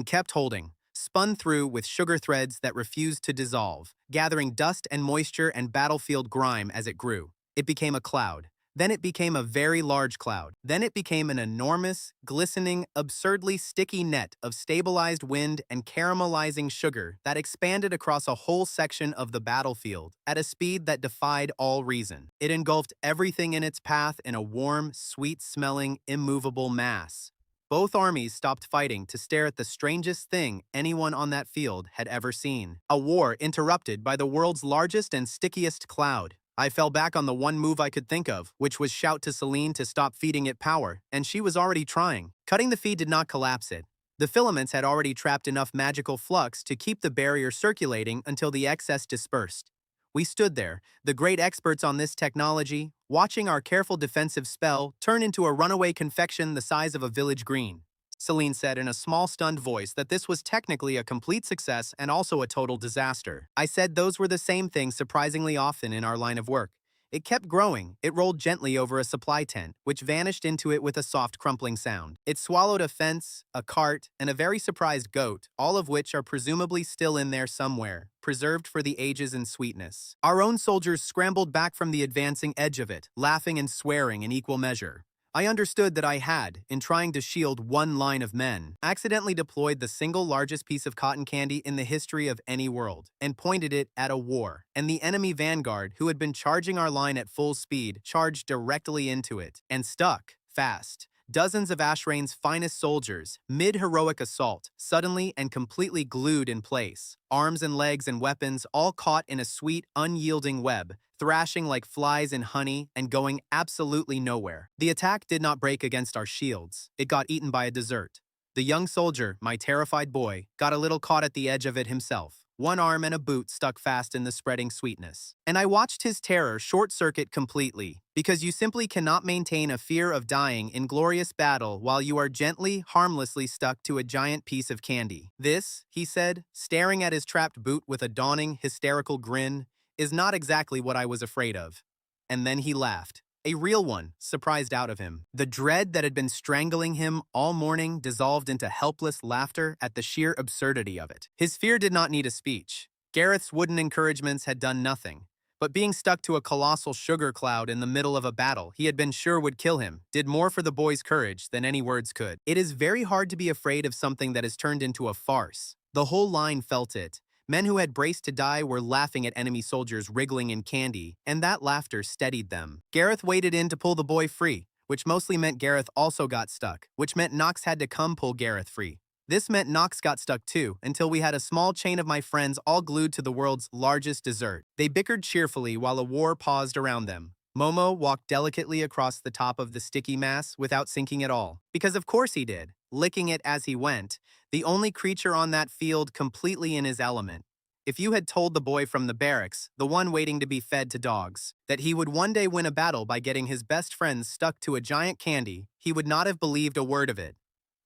kept holding. Spun through with sugar threads that refused to dissolve, gathering dust and moisture and battlefield grime as it grew. It became a cloud. Then it became a very large cloud. Then it became an enormous, glistening, absurdly sticky net of stabilized wind and caramelizing sugar that expanded across a whole section of the battlefield at a speed that defied all reason. It engulfed everything in its path in a warm, sweet-smelling, immovable mass. Both armies stopped fighting to stare at the strangest thing anyone on that field had ever seen. A war interrupted by the world's largest and stickiest cloud. I fell back on the one move I could think of, which was shout to Celine to stop feeding it power, and she was already trying. Cutting the feed did not collapse it. The filaments had already trapped enough magical flux to keep the barrier circulating until the excess dispersed. We stood there, the great experts on this technology, watching our careful defensive spell turn into a runaway confection the size of a village green. Celine said in a small, stunned voice that this was technically a complete success and also a total disaster. I said those were the same things surprisingly often in our line of work. It kept growing. It rolled gently over a supply tent, which vanished into it with a soft crumpling sound. It swallowed a fence, a cart, and a very surprised goat, all of which are presumably still in there somewhere, preserved for the ages in sweetness. Our own soldiers scrambled back from the advancing edge of it, laughing and swearing in equal measure. I understood that I had, in trying to shield one line of men, accidentally deployed the single largest piece of cotton candy in the history of any world, and pointed it at a war. And the enemy vanguard, who had been charging our line at full speed, charged directly into it, and stuck, fast. Dozens of Ashrain's finest soldiers, mid-heroic assault, suddenly and completely glued in place. Arms and legs and weapons all caught in a sweet, unyielding web, thrashing like flies in honey and going absolutely nowhere. The attack did not break against our shields. It got eaten by a dessert. The young soldier, my terrified boy, got a little caught at the edge of it himself. One arm and a boot stuck fast in the spreading sweetness. And I watched his terror short-circuit completely, because you simply cannot maintain a fear of dying in glorious battle while you are gently, harmlessly stuck to a giant piece of candy. This, he said, staring at his trapped boot with a dawning, hysterical grin, is not exactly what I was afraid of. And then he laughed. A real one, surprised out of him. The dread that had been strangling him all morning dissolved into helpless laughter at the sheer absurdity of it. His fear did not need a speech. Gareth's wooden encouragements had done nothing. But being stuck to a colossal sugar cloud in the middle of a battle he had been sure would kill him did more for the boy's courage than any words could. It is very hard to be afraid of something that has turned into a farce. The whole line felt it. Men who had braced to die were laughing at enemy soldiers wriggling in candy, and that laughter steadied them. Gareth waded in to pull the boy free, which mostly meant Gareth also got stuck, which meant Nox had to come pull Gareth free. This meant Nox got stuck too, until we had a small chain of my friends all glued to the world's largest dessert. They bickered cheerfully while a war paused around them. Momo walked delicately across the top of the sticky mass without sinking at all. Because of course he did, licking it as he went, the only creature on that field completely in his element. If you had told the boy from the barracks, the one waiting to be fed to dogs, that he would one day win a battle by getting his best friends stuck to a giant candy, he would not have believed a word of it.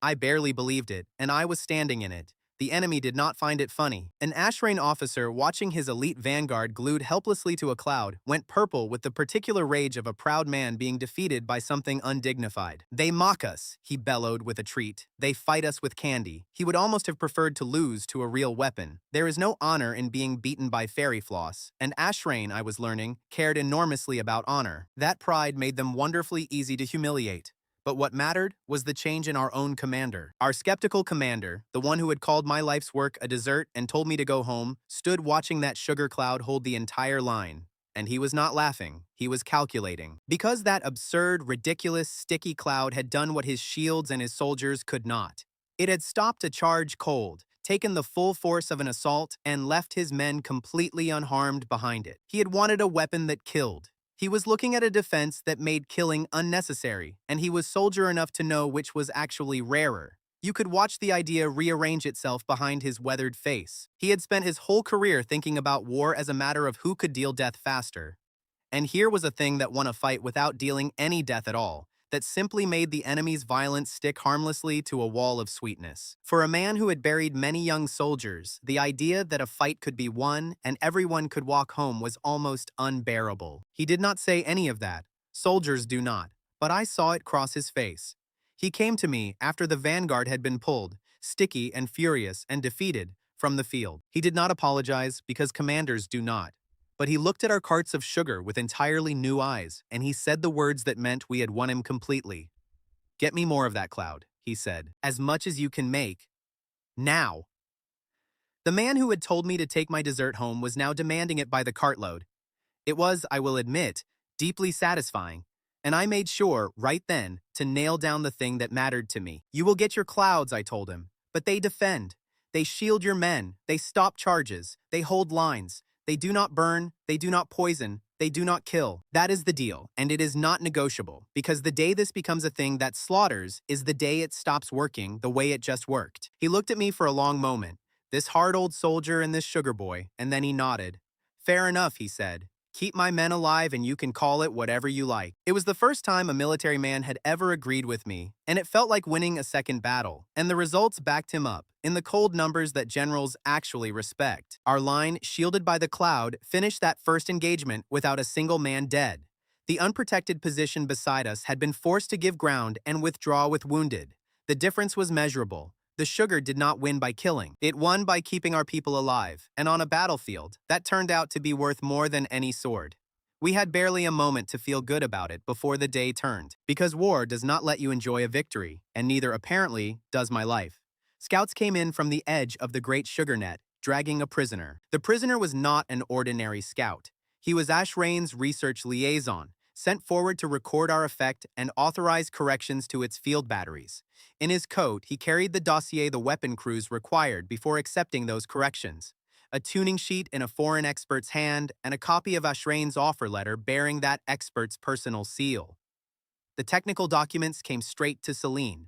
I barely believed it, and I was standing in it. The enemy did not find it funny. An Ashrain officer watching his elite vanguard glued helplessly to a cloud went purple with the particular rage of a proud man being defeated by something undignified. They mock us, he bellowed with a treat. They fight us with candy. He would almost have preferred to lose to a real weapon. There is no honor in being beaten by fairy floss, and Ashrain, I was learning, cared enormously about honor. That pride made them wonderfully easy to humiliate. But what mattered was the change in our own commander. Our skeptical commander, the one who had called my life's work a dessert and told me to go home, stood watching that sugar cloud hold the entire line. And he was not laughing, he was calculating. Because that absurd, ridiculous, sticky cloud had done what his shields and his soldiers could not. It had stopped a charge cold, taken the full force of an assault, and left his men completely unharmed behind it. He had wanted a weapon that killed. He was looking at a defense that made killing unnecessary, and he was soldier enough to know which was actually rarer. You could watch the idea rearrange itself behind his weathered face. He had spent his whole career thinking about war as a matter of who could deal death faster. And here was a thing that won a fight without dealing any death at all, that simply made the enemy's violence stick harmlessly to a wall of sweetness. For a man who had buried many young soldiers, the idea that a fight could be won and everyone could walk home was almost unbearable. He did not say any of that. Soldiers do not. But I saw it cross his face. He came to me after the vanguard had been pulled, sticky and furious and defeated, from the field. He did not apologize because commanders do not. But he looked at our carts of sugar with entirely new eyes, and he said the words that meant we had won him completely. "Get me more of that cloud," he said. "As much as you can make. Now." The man who had told me to take my dessert home was now demanding it by the cartload. It was, I will admit, deeply satisfying, and I made sure, right then, to nail down the thing that mattered to me. "You will get your clouds," I told him, "but they defend. They shield your men. They stop charges. They hold lines. They do not burn, they do not poison, they do not kill. That is the deal, and it is not negotiable, because the day this becomes a thing that slaughters is the day it stops working the way it just worked." He looked at me for a long moment, this hard old soldier and this sugar boy, and then he nodded. "Fair enough," he said. "Keep my men alive and you can call it whatever you like." It was the first time a military man had ever agreed with me, and it felt like winning a second battle, and the results backed him up, in the cold numbers that generals actually respect. Our line, shielded by the cloud, finished that first engagement without a single man dead. The unprotected position beside us had been forced to give ground and withdraw with wounded. The difference was measurable. The sugar did not win by killing. It won by keeping our people alive, and on a battlefield, that turned out to be worth more than any sword. We had barely a moment to feel good about it before the day turned, because war does not let you enjoy a victory, and neither apparently does my life. Scouts came in from the edge of the great sugar net, dragging a prisoner. The prisoner was not an ordinary scout. He was Ashrain's research liaison, sent forward to record our effect and authorize corrections to its field batteries. In his coat, he carried the dossier the weapon crews required before accepting those corrections. A tuning sheet in a foreign expert's hand, and a copy of Ashrain's offer letter bearing that expert's personal seal. The technical documents came straight to Celine.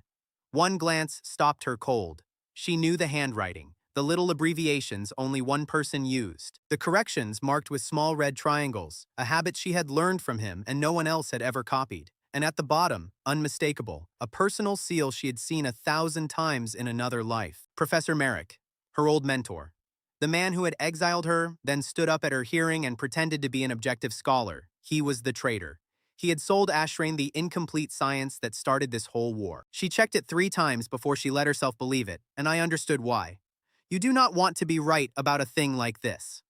One glance stopped her cold. She knew the handwriting, the little abbreviations only one person used. The corrections marked with small red triangles, a habit she had learned from him and no one else had ever copied. And at the bottom, unmistakable, a personal seal she had seen 1,000 times in another life. Professor Merrick, her old mentor. The man who had exiled her, then stood up at her hearing and pretended to be an objective scholar. He was the traitor. He had sold Ashrain the incomplete science that started this whole war. She checked it 3 times before she let herself believe it, and I understood why. You do not want to be right about a thing like this.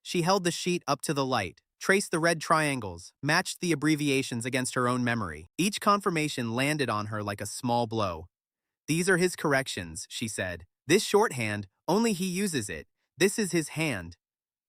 She held the sheet up to the light, traced the red triangles, matched the abbreviations against her own memory. Each confirmation landed on her like a small blow. "These are his corrections," she said. "This shorthand, only he uses it. This is his hand."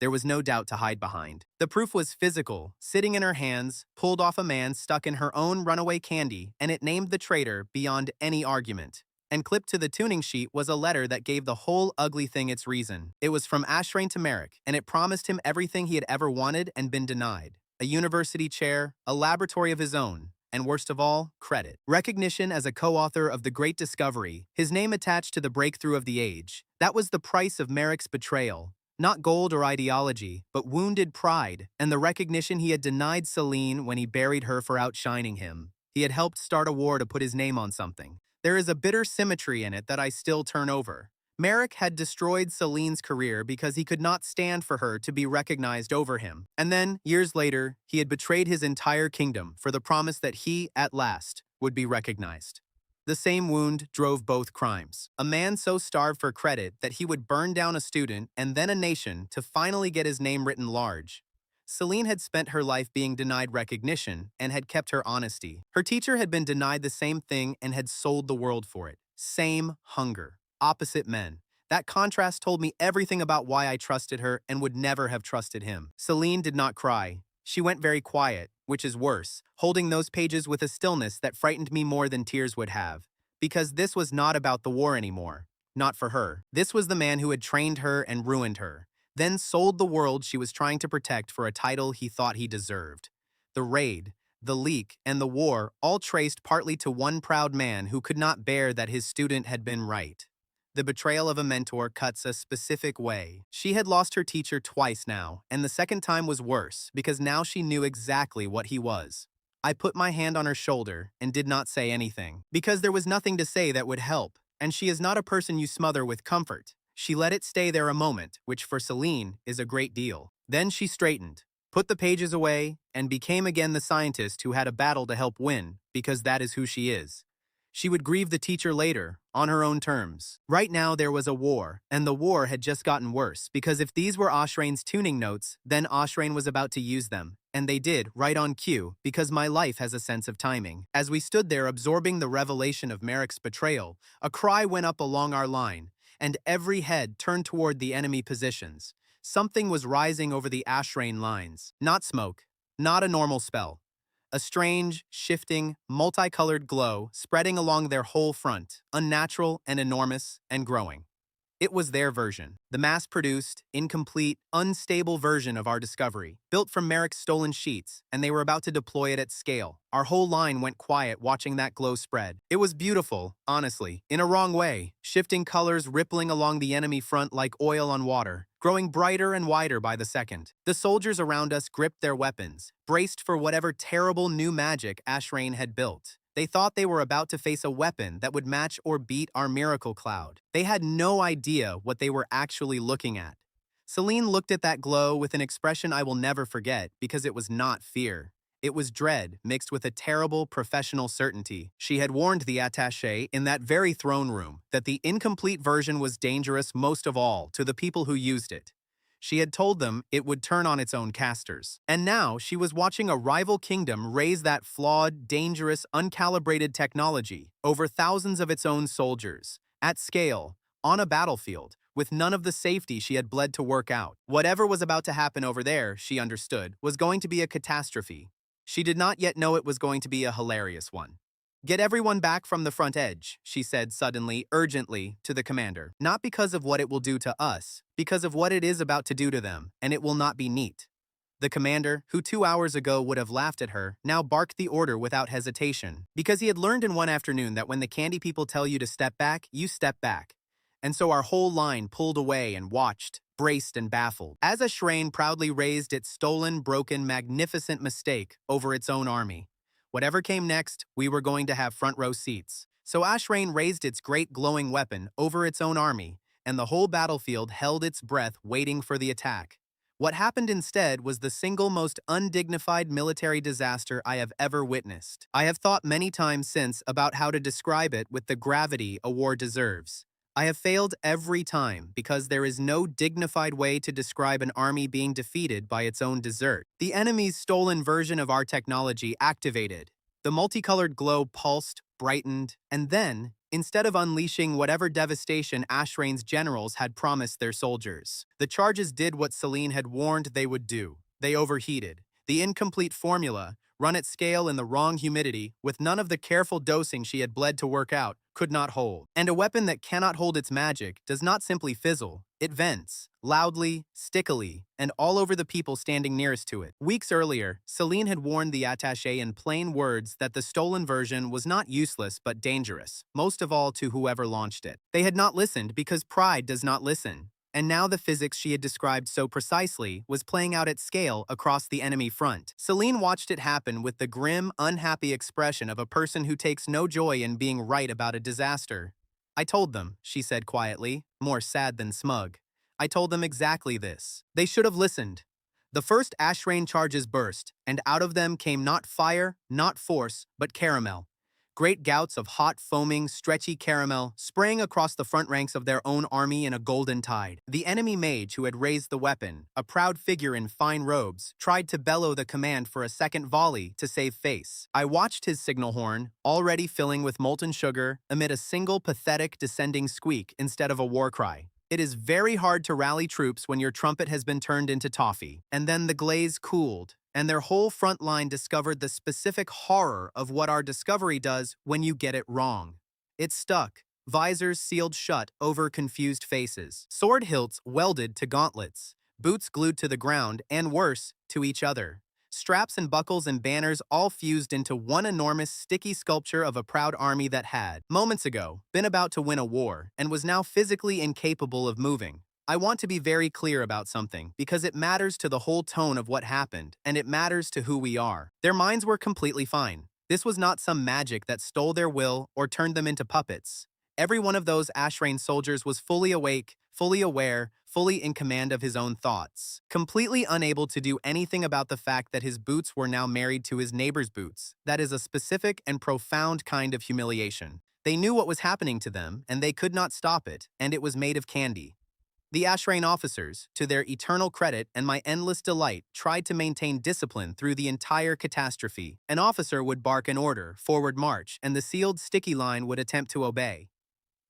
There was no doubt to hide behind. The proof was physical, sitting in her hands, pulled off a man stuck in her own runaway candy, and it named the traitor beyond any argument. And clipped to the tuning sheet was a letter that gave the whole ugly thing its reason. It was from Ashrain to Merrick, and it promised him everything he had ever wanted and been denied. A university chair, a laboratory of his own, and worst of all, credit. Recognition as a co-author of the great discovery, his name attached to the breakthrough of the age. That was the price of Merrick's betrayal. Not gold or ideology, but wounded pride, and the recognition he had denied Celine when he buried her for outshining him. He had helped start a war to put his name on something. There is a bitter symmetry in it that I still turn over. Merrick had destroyed Celine's career because he could not stand for her to be recognized over him. And then, years later, he had betrayed his entire kingdom for the promise that he, at last, would be recognized. The same wound drove both crimes. A man so starved for credit that he would burn down a student and then a nation to finally get his name written large. Celine had spent her life being denied recognition and had kept her honesty. Her teacher had been denied the same thing and had sold the world for it. Same hunger. Opposite men. That contrast told me everything about why I trusted her and would never have trusted him. Celine did not cry. She went very quiet, which is worse, holding those pages with a stillness that frightened me more than tears would have. Because this was not about the war anymore. Not for her. This was the man who had trained her and ruined her, then sold the world she was trying to protect for a title he thought he deserved. The raid, the leak, and the war all traced partly to one proud man who could not bear that his student had been right. The betrayal of a mentor cuts a specific way. She had lost her teacher twice now, and the second time was worse because now she knew exactly what he was. I put my hand on her shoulder and did not say anything, because there was nothing to say that would help, and she is not a person you smother with comfort. She let it stay there a moment, which for Celine is a great deal. Then she straightened, put the pages away, and became again the scientist who had a battle to help win, because that is who she is. She would grieve the teacher later, on her own terms. Right now there was a war, and the war had just gotten worse, because if these were Ashrain's tuning notes, then Ashrain was about to use them. And they did, right on cue, because my life has a sense of timing. As we stood there absorbing the revelation of Merrick's betrayal, a cry went up along our line, and every head turned toward the enemy positions. Something was rising over the Ashrain lines. Not smoke, not a normal spell. A strange, shifting, multicolored glow spreading along their whole front, unnatural and enormous and growing. It was their version, the mass-produced, incomplete, unstable version of our discovery, built from Merrick's stolen sheets, and they were about to deploy it at scale. Our whole line went quiet watching that glow spread. It was beautiful, honestly, in a wrong way, shifting colors rippling along the enemy front like oil on water, growing brighter and wider by the second. The soldiers around us gripped their weapons, braced for whatever terrible new magic Ashrain had built. They thought they were about to face a weapon that would match or beat our miracle cloud. They had no idea what they were actually looking at. Celine looked at that glow with an expression I will never forget because it was not fear. It was dread mixed with a terrible professional certainty. She had warned the attaché in that very throne room that the incomplete version was dangerous most of all to the people who used it. She had told them it would turn on its own casters. And now she was watching a rival kingdom raise that flawed, dangerous, uncalibrated technology over thousands of its own soldiers, at scale, on a battlefield, with none of the safety she had bled to work out. Whatever was about to happen over there, she understood, was going to be a catastrophe. She did not yet know it was going to be a hilarious one. "Get everyone back from the front edge," she said suddenly, urgently, to the commander. Not because of what it will do to us, because of what it is about to do to them, and it will not be neat. The commander, who 2 hours ago would have laughed at her, now barked the order without hesitation, because he had learned in one afternoon that when the candy people tell you to step back, you step back. And so our whole line pulled away and watched, braced and baffled, as Ashrain proudly raised its stolen, broken, magnificent mistake over its own army. Whatever came next, we were going to have front row seats. So Ashrain raised its great glowing weapon over its own army, and the whole battlefield held its breath waiting for the attack. What happened instead was the single most undignified military disaster I have ever witnessed. I have thought many times since about how to describe it with the gravity a war deserves. I have failed every time because there is no dignified way to describe an army being defeated by its own desert. The enemy's stolen version of our technology activated. The multicolored glow pulsed, brightened, and then, instead of unleashing whatever devastation Ashrain's generals had promised their soldiers. The charges did what Celine had warned they would do. They overheated. The incomplete formula, run at scale in the wrong humidity, with none of the careful dosing she had bled to work out, could not hold. And a weapon that cannot hold its magic does not simply fizzle, it vents, loudly, stickily, and all over the people standing nearest to it. Weeks earlier, Celine had warned the attaché in plain words that the stolen version was not useless but dangerous, most of all to whoever launched it. They had not listened because pride does not listen. And now the physics she had described so precisely was playing out at scale across the enemy front. Celine watched it happen with the grim, unhappy expression of a person who takes no joy in being right about a disaster. I told them, she said quietly, more sad than smug. I told them exactly this. They should have listened. The first Ashrain charges burst, and out of them came not fire, not force, but caramel. Great gouts of hot, foaming, stretchy caramel sprang across the front ranks of their own army in a golden tide. The enemy mage who had raised the weapon, a proud figure in fine robes, tried to bellow the command for a second volley to save face. I watched his signal horn, already filling with molten sugar, emit a single pathetic descending squeak instead of a war cry. It is very hard to rally troops when your trumpet has been turned into toffee. And then the glaze cooled, and their whole front line discovered the specific horror of what our discovery does when you get it wrong. It stuck, visors sealed shut over confused faces, sword hilts welded to gauntlets, boots glued to the ground, and worse, to each other. Straps and buckles and banners all fused into one enormous sticky sculpture of a proud army that had, moments ago, been about to win a war and was now physically incapable of moving. I want to be very clear about something because it matters to the whole tone of what happened, and it matters to who we are. Their minds were completely fine. This was not some magic that stole their will or turned them into puppets. Every one of those Ashrain soldiers was fully awake, fully aware, fully in command of his own thoughts, completely unable to do anything about the fact that his boots were now married to his neighbor's boots. That is a specific and profound kind of humiliation. They knew what was happening to them, and they could not stop it, and it was made of candy. The Ashrain officers, to their eternal credit and my endless delight, tried to maintain discipline through the entire catastrophe. An officer would bark an order, forward march, and the sealed sticky line would attempt to obey.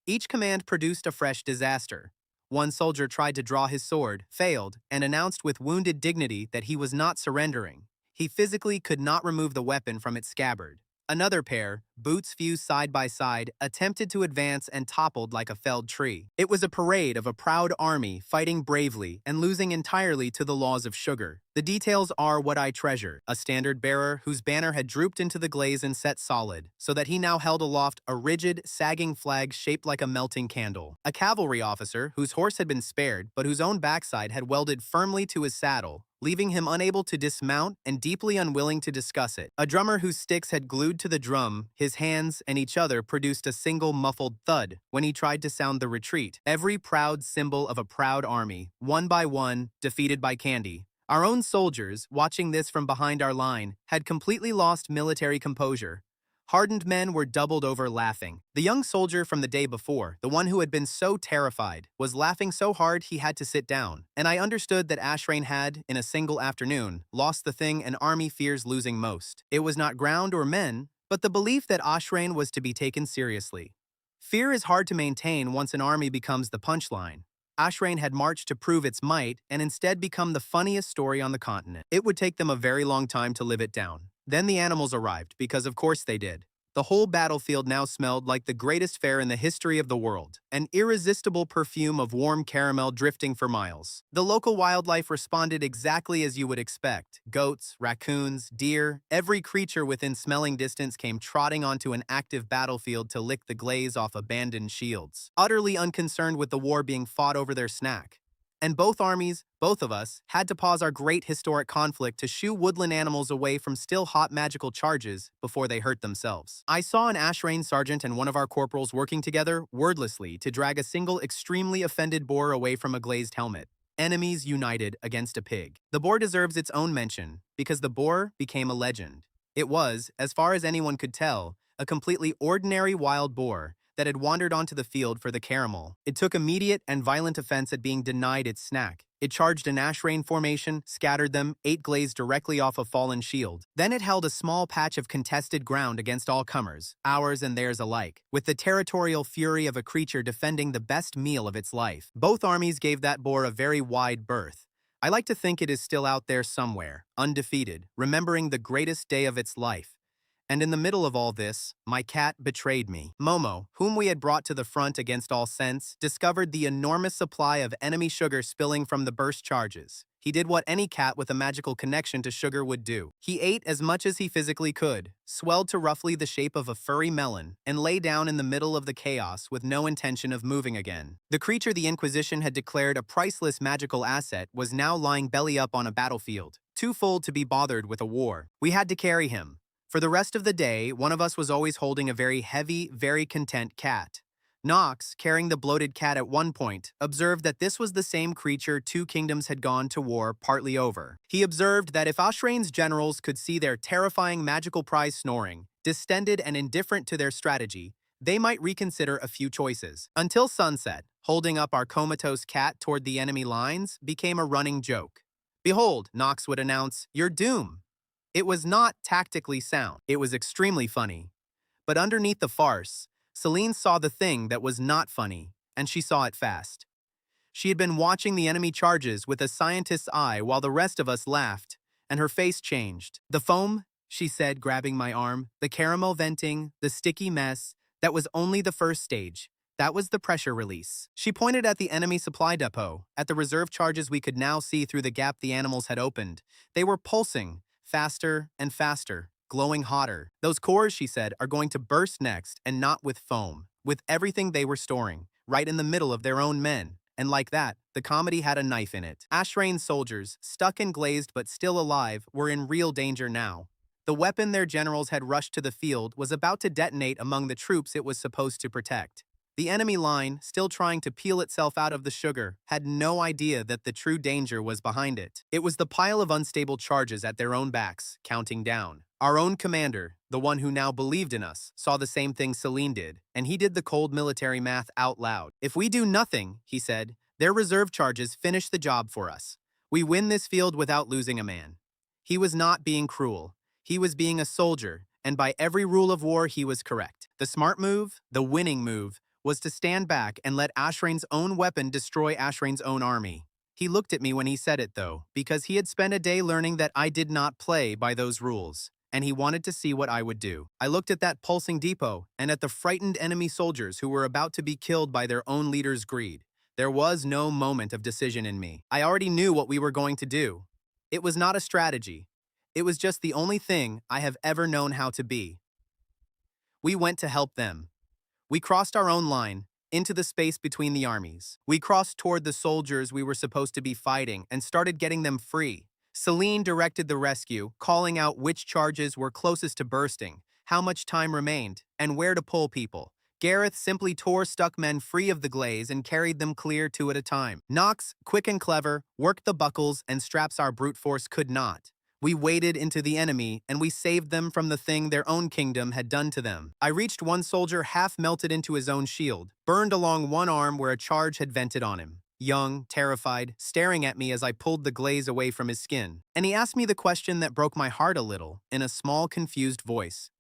Each command produced a fresh disaster. One soldier tried to draw his sword, failed, and announced with wounded dignity that he was not surrendering. He physically could not remove the weapon from its scabbard. Another pair, boots fused side by side, attempted to advance and toppled like a felled tree. It was a parade of a proud army fighting bravely and losing entirely to the laws of sugar. The details are what I treasure. A standard bearer whose banner had drooped into the glaze and set solid, so that he now held aloft a rigid, sagging flag shaped like a melting candle. A cavalry officer whose horse had been spared, but whose own backside had welded firmly to his saddle, leaving him unable to dismount and deeply unwilling to discuss it. A drummer whose sticks had glued to the drum, his hands and each other produced a single muffled thud when he tried to sound the retreat. Every proud symbol of a proud army, one by one, defeated by candy. Our own soldiers, watching this from behind our line, had completely lost military composure. Hardened men were doubled over laughing. The young soldier from the day before, the one who had been so terrified, was laughing so hard he had to sit down. And I understood that Ashrain had, in a single afternoon, lost the thing an army fears losing most. It was not ground or men, but the belief that Ashrain was to be taken seriously. Fear is hard to maintain once an army becomes the punchline. Ashrain had marched to prove its might and instead become the funniest story on the continent. It would take them a very long time to live it down. Then the animals arrived, because of course they did. The whole battlefield now smelled like the greatest fair in the history of the world, an irresistible perfume of warm caramel drifting for miles. The local wildlife responded exactly as you would expect. Goats, raccoons, deer, every creature within smelling distance came trotting onto an active battlefield to lick the glaze off abandoned shields, utterly unconcerned with the war being fought over their snack. And both armies, both of us, had to pause our great historic conflict to shoo woodland animals away from still hot magical charges before they hurt themselves. I saw an Ashrain sergeant and one of our corporals working together, wordlessly, to drag a single extremely offended boar away from a glazed helmet. Enemies united against a pig. The boar deserves its own mention, because the boar became a legend. It was, as far as anyone could tell, a completely ordinary wild boar that had wandered onto the field for the caramel. It took immediate and violent offense at being denied its snack. It charged an ash rain formation, scattered them, ate glaze directly off a fallen shield. Then it held a small patch of contested ground against all comers, ours and theirs alike, with the territorial fury of a creature defending the best meal of its life. Both armies gave that boar a very wide berth. I like to think it is still out there somewhere, undefeated, remembering the greatest day of its life. And in the middle of all this, my cat betrayed me. Momo, whom we had brought to the front against all sense, discovered the enormous supply of enemy sugar spilling from the burst charges. He did what any cat with a magical connection to sugar would do. He ate as much as he physically could, swelled to roughly the shape of a furry melon, and lay down in the middle of the chaos with no intention of moving again. The creature the Inquisition had declared a priceless magical asset was now lying belly up on a battlefield, too full to be bothered with a war. We had to carry him. For the rest of the day, one of us was always holding a very heavy, very content cat. Nox, carrying the bloated cat at one point, observed that this was the same creature two kingdoms had gone to war partly over. He observed that if Ashrain's generals could see their terrifying magical prize snoring, distended and indifferent to their strategy, they might reconsider a few choices. Until sunset, holding up our comatose cat toward the enemy lines became a running joke. "Behold," Nox would announce, "your doom." It was not tactically sound. It was extremely funny. But underneath the farce, Celine saw the thing that was not funny, and she saw it fast. She had been watching the enemy charges with a scientist's eye while the rest of us laughed, and her face changed. "The foam," she said, grabbing my arm, "the caramel venting, the sticky mess, that was only the first stage. That was the pressure release." She pointed at the enemy supply depot, at the reserve charges we could now see through the gap the animals had opened. They were pulsing, faster and faster, glowing hotter. "Those cores," she said, "are going to burst next, and not with foam, with everything they were storing, right in the middle of their own men." And like that, the comedy had a knife in it. Ashrain's soldiers, stuck and glazed but still alive, were in real danger now. The weapon their generals had rushed to the field was about to detonate among the troops it was supposed to protect. The enemy line, still trying to peel itself out of the sugar, had no idea that the true danger was behind it. It was the pile of unstable charges at their own backs, counting down. Our own commander, the one who now believed in us, saw the same thing Celine did, and he did the cold military math out loud. "If we do nothing," he said, "their reserve charges finish the job for us. We win this field without losing a man." He was not being cruel. He was being a soldier, and by every rule of war he was correct. The smart move, the winning move, was to stand back and let Ashrain's own weapon destroy Ashrain's own army. He looked at me when he said it, though, because he had spent a day learning that I did not play by those rules, and he wanted to see what I would do. I looked at that pulsing depot and at the frightened enemy soldiers who were about to be killed by their own leader's greed. There was no moment of decision in me. I already knew what we were going to do. It was not a strategy. It was just the only thing I have ever known how to be. We went to help them. We crossed our own line, into the space between the armies. We crossed toward the soldiers we were supposed to be fighting and started getting them free. Celine directed the rescue, calling out which charges were closest to bursting, how much time remained, and where to pull people. Gareth simply tore stuck men free of the glaze and carried them clear two at a time. Nox, quick and clever, worked the buckles and straps our brute force could not. We waded into the enemy, and we saved them from the thing their own kingdom had done to them. I reached one soldier half melted into his own shield, burned along one arm where a charge had vented on him. Young, terrified, staring at me as I pulled the glaze away from his skin. And he asked me the question that broke my heart a little, in a small, confused voice.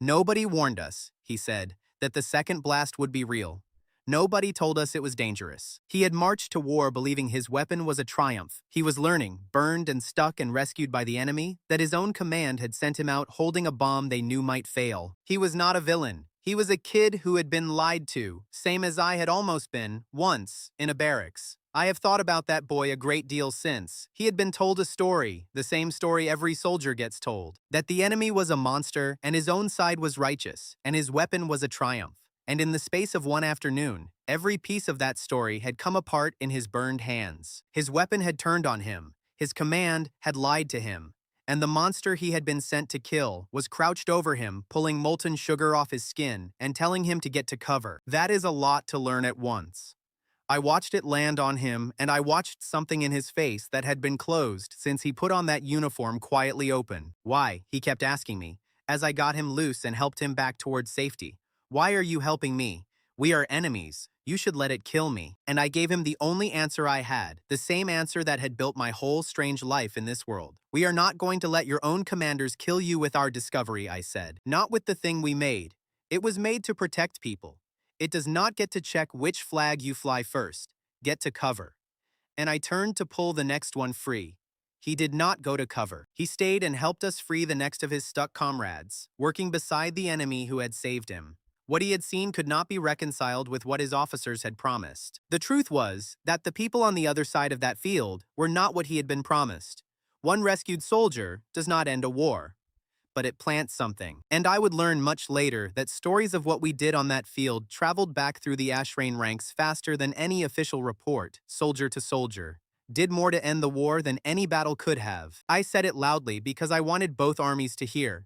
"Nobody warned us," he said, "that the second blast would be real. Nobody told us it was dangerous." He had marched to war believing his weapon was a triumph. He was learning, burned and stuck and rescued by the enemy, that his own command had sent him out holding a bomb they knew might fail. He was not a villain. He was a kid who had been lied to, same as I had almost been, once, in a barracks. I have thought about that boy a great deal since. He had been told a story, the same story every soldier gets told, that the enemy was a monster and his own side was righteous, and his weapon was a triumph. And in the space of one afternoon, every piece of that story had come apart in his burned hands. His weapon had turned on him, his command had lied to him, and the monster he had been sent to kill was crouched over him, pulling molten sugar off his skin and telling him to get to cover. That is a lot to learn at once. I watched it land on him, and I watched something in his face that had been closed since he put on that uniform quietly open. "Why?" he kept asking me, as I got him loose and helped him back towards safety. "Why are you helping me? We are enemies. You should let it kill me. And I gave him the only answer I had, the same answer that had built my whole strange life in this world. We are not going to let your own commanders kill you with our discovery, I said. Not with the thing we made. It was made to protect people. It does not get to check which flag you fly first. Get to cover. And I turned to pull the next one free. He did not go to cover. He stayed and helped us free the next of his stuck comrades, working beside the enemy who had saved him. What he had seen could not be reconciled with what his officers had promised. The truth was that the people on the other side of that field were not what he had been promised. One rescued soldier does not end a war, but it plants something. And I would learn much later that stories of what we did on that field traveled back through the Ashrain ranks faster than any official report, soldier to soldier. Did more to end the war than any battle could have. I said it loudly because I wanted both armies to hear.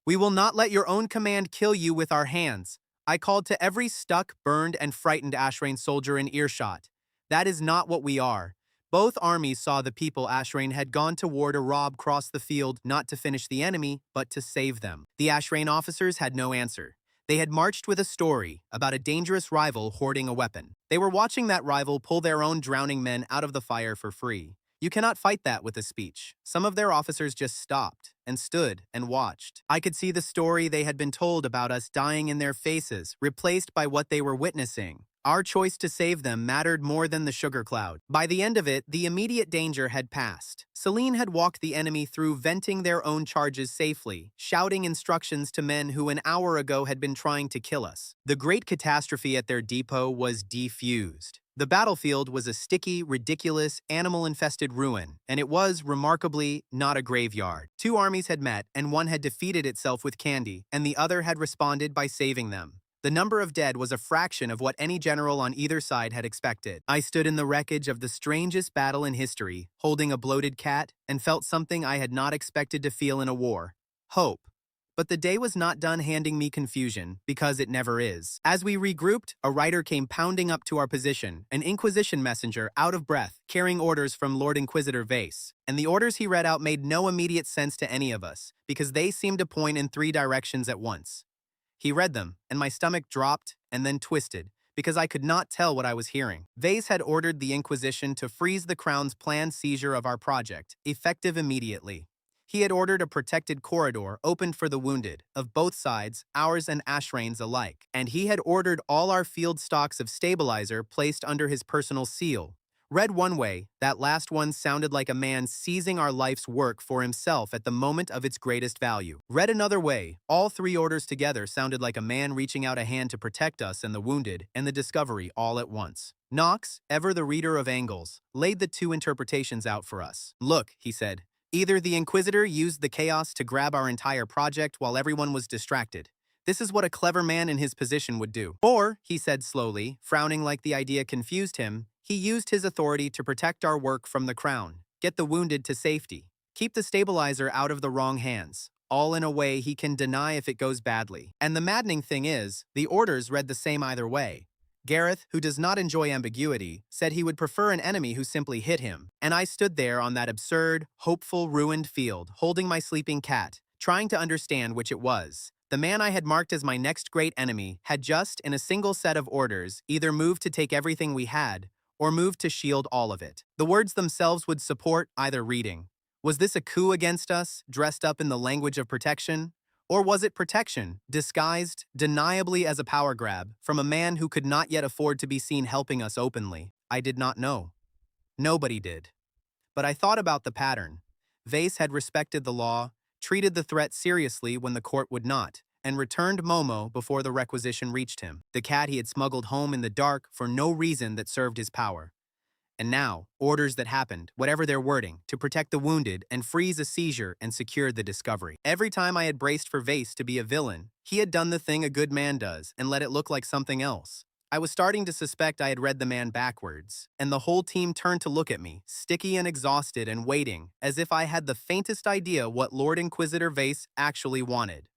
We will not let your own command kill you with our hands. I called to every stuck, burned, and frightened Ashrain soldier in earshot. That is not what we are. Both armies saw the people Ashrain had gone to war to rob cross the field not to finish the enemy, but to save them. The Ashrain officers had no answer. They had marched with a story about a dangerous rival hoarding a weapon. They were watching that rival pull their own drowning men out of the fire for free. You cannot fight that with a speech. Some of their officers just stopped and stood and watched. I could see the story they had been told about us dying in their faces, replaced by what they were witnessing. Our choice to save them mattered more than the sugar cloud. By the end of it, the immediate danger had passed. Celine had walked the enemy through venting their own charges safely, shouting instructions to men who an hour ago had been trying to kill us. The great catastrophe at their depot was defused. The battlefield was a sticky, ridiculous, animal-infested ruin, and it was, remarkably, not a graveyard. Two armies had met, and one had defeated itself with candy, and the other had responded by saving them. The number of dead was a fraction of what any general on either side had expected. I stood in the wreckage of the strangest battle in history, holding a bloated cat, and felt something I had not expected to feel in a war: hope. But the day was not done handing me confusion, because it never is. As we regrouped, a rider came pounding up to our position, an Inquisition messenger, out of breath, carrying orders from Lord Inquisitor Vase. And the orders he read out made no immediate sense to any of us, because they seemed to point in 3 directions at once. He read them, and my stomach dropped and then twisted, because I could not tell what I was hearing. Vase had ordered the Inquisition to freeze the Crown's planned seizure of our project, effective immediately. He had ordered a protected corridor opened for the wounded, of both sides, ours and Ashrain's alike. And he had ordered all our field stocks of stabilizer placed under his personal seal. Read one way, that last one sounded like a man seizing our life's work for himself at the moment of its greatest value. Read another way, all 3 orders together sounded like a man reaching out a hand to protect us and the wounded and the discovery all at once. Knox, ever the reader of angles, laid the 2 interpretations out for us. Look, he said. Either the Inquisitor used the chaos to grab our entire project while everyone was distracted. This is what a clever man in his position would do. Or, he said slowly, frowning like the idea confused him, he used his authority to protect our work from the Crown, get the wounded to safety, keep the stabilizer out of the wrong hands, all in a way he can deny if it goes badly. And the maddening thing is, the orders read the same either way. Gareth, who does not enjoy ambiguity, said he would prefer an enemy who simply hit him. And I stood there on that absurd, hopeful, ruined field, holding my sleeping cat, trying to understand which it was. The man I had marked as my next great enemy had just, in a single set of orders, either moved to take everything we had, or moved to shield all of it. The words themselves would support either reading. Was this a coup against us, dressed up in the language of protection? Or was it protection, disguised, deniably as a power grab, from a man who could not yet afford to be seen helping us openly? I did not know. Nobody did. But I thought about the pattern. Vase had respected the law, treated the threat seriously when the court would not, and returned Momo before the requisition reached him, the cat he had smuggled home in the dark for no reason that served his power. And now, orders that happened, whatever their wording, to protect the wounded and freeze a seizure and secure the discovery. Every time I had braced for Vase to be a villain, he had done the thing a good man does and let it look like something else. I was starting to suspect I had read the man backwards, and the whole team turned to look at me, sticky and exhausted and waiting, as if I had the faintest idea what Lord Inquisitor Vase actually wanted.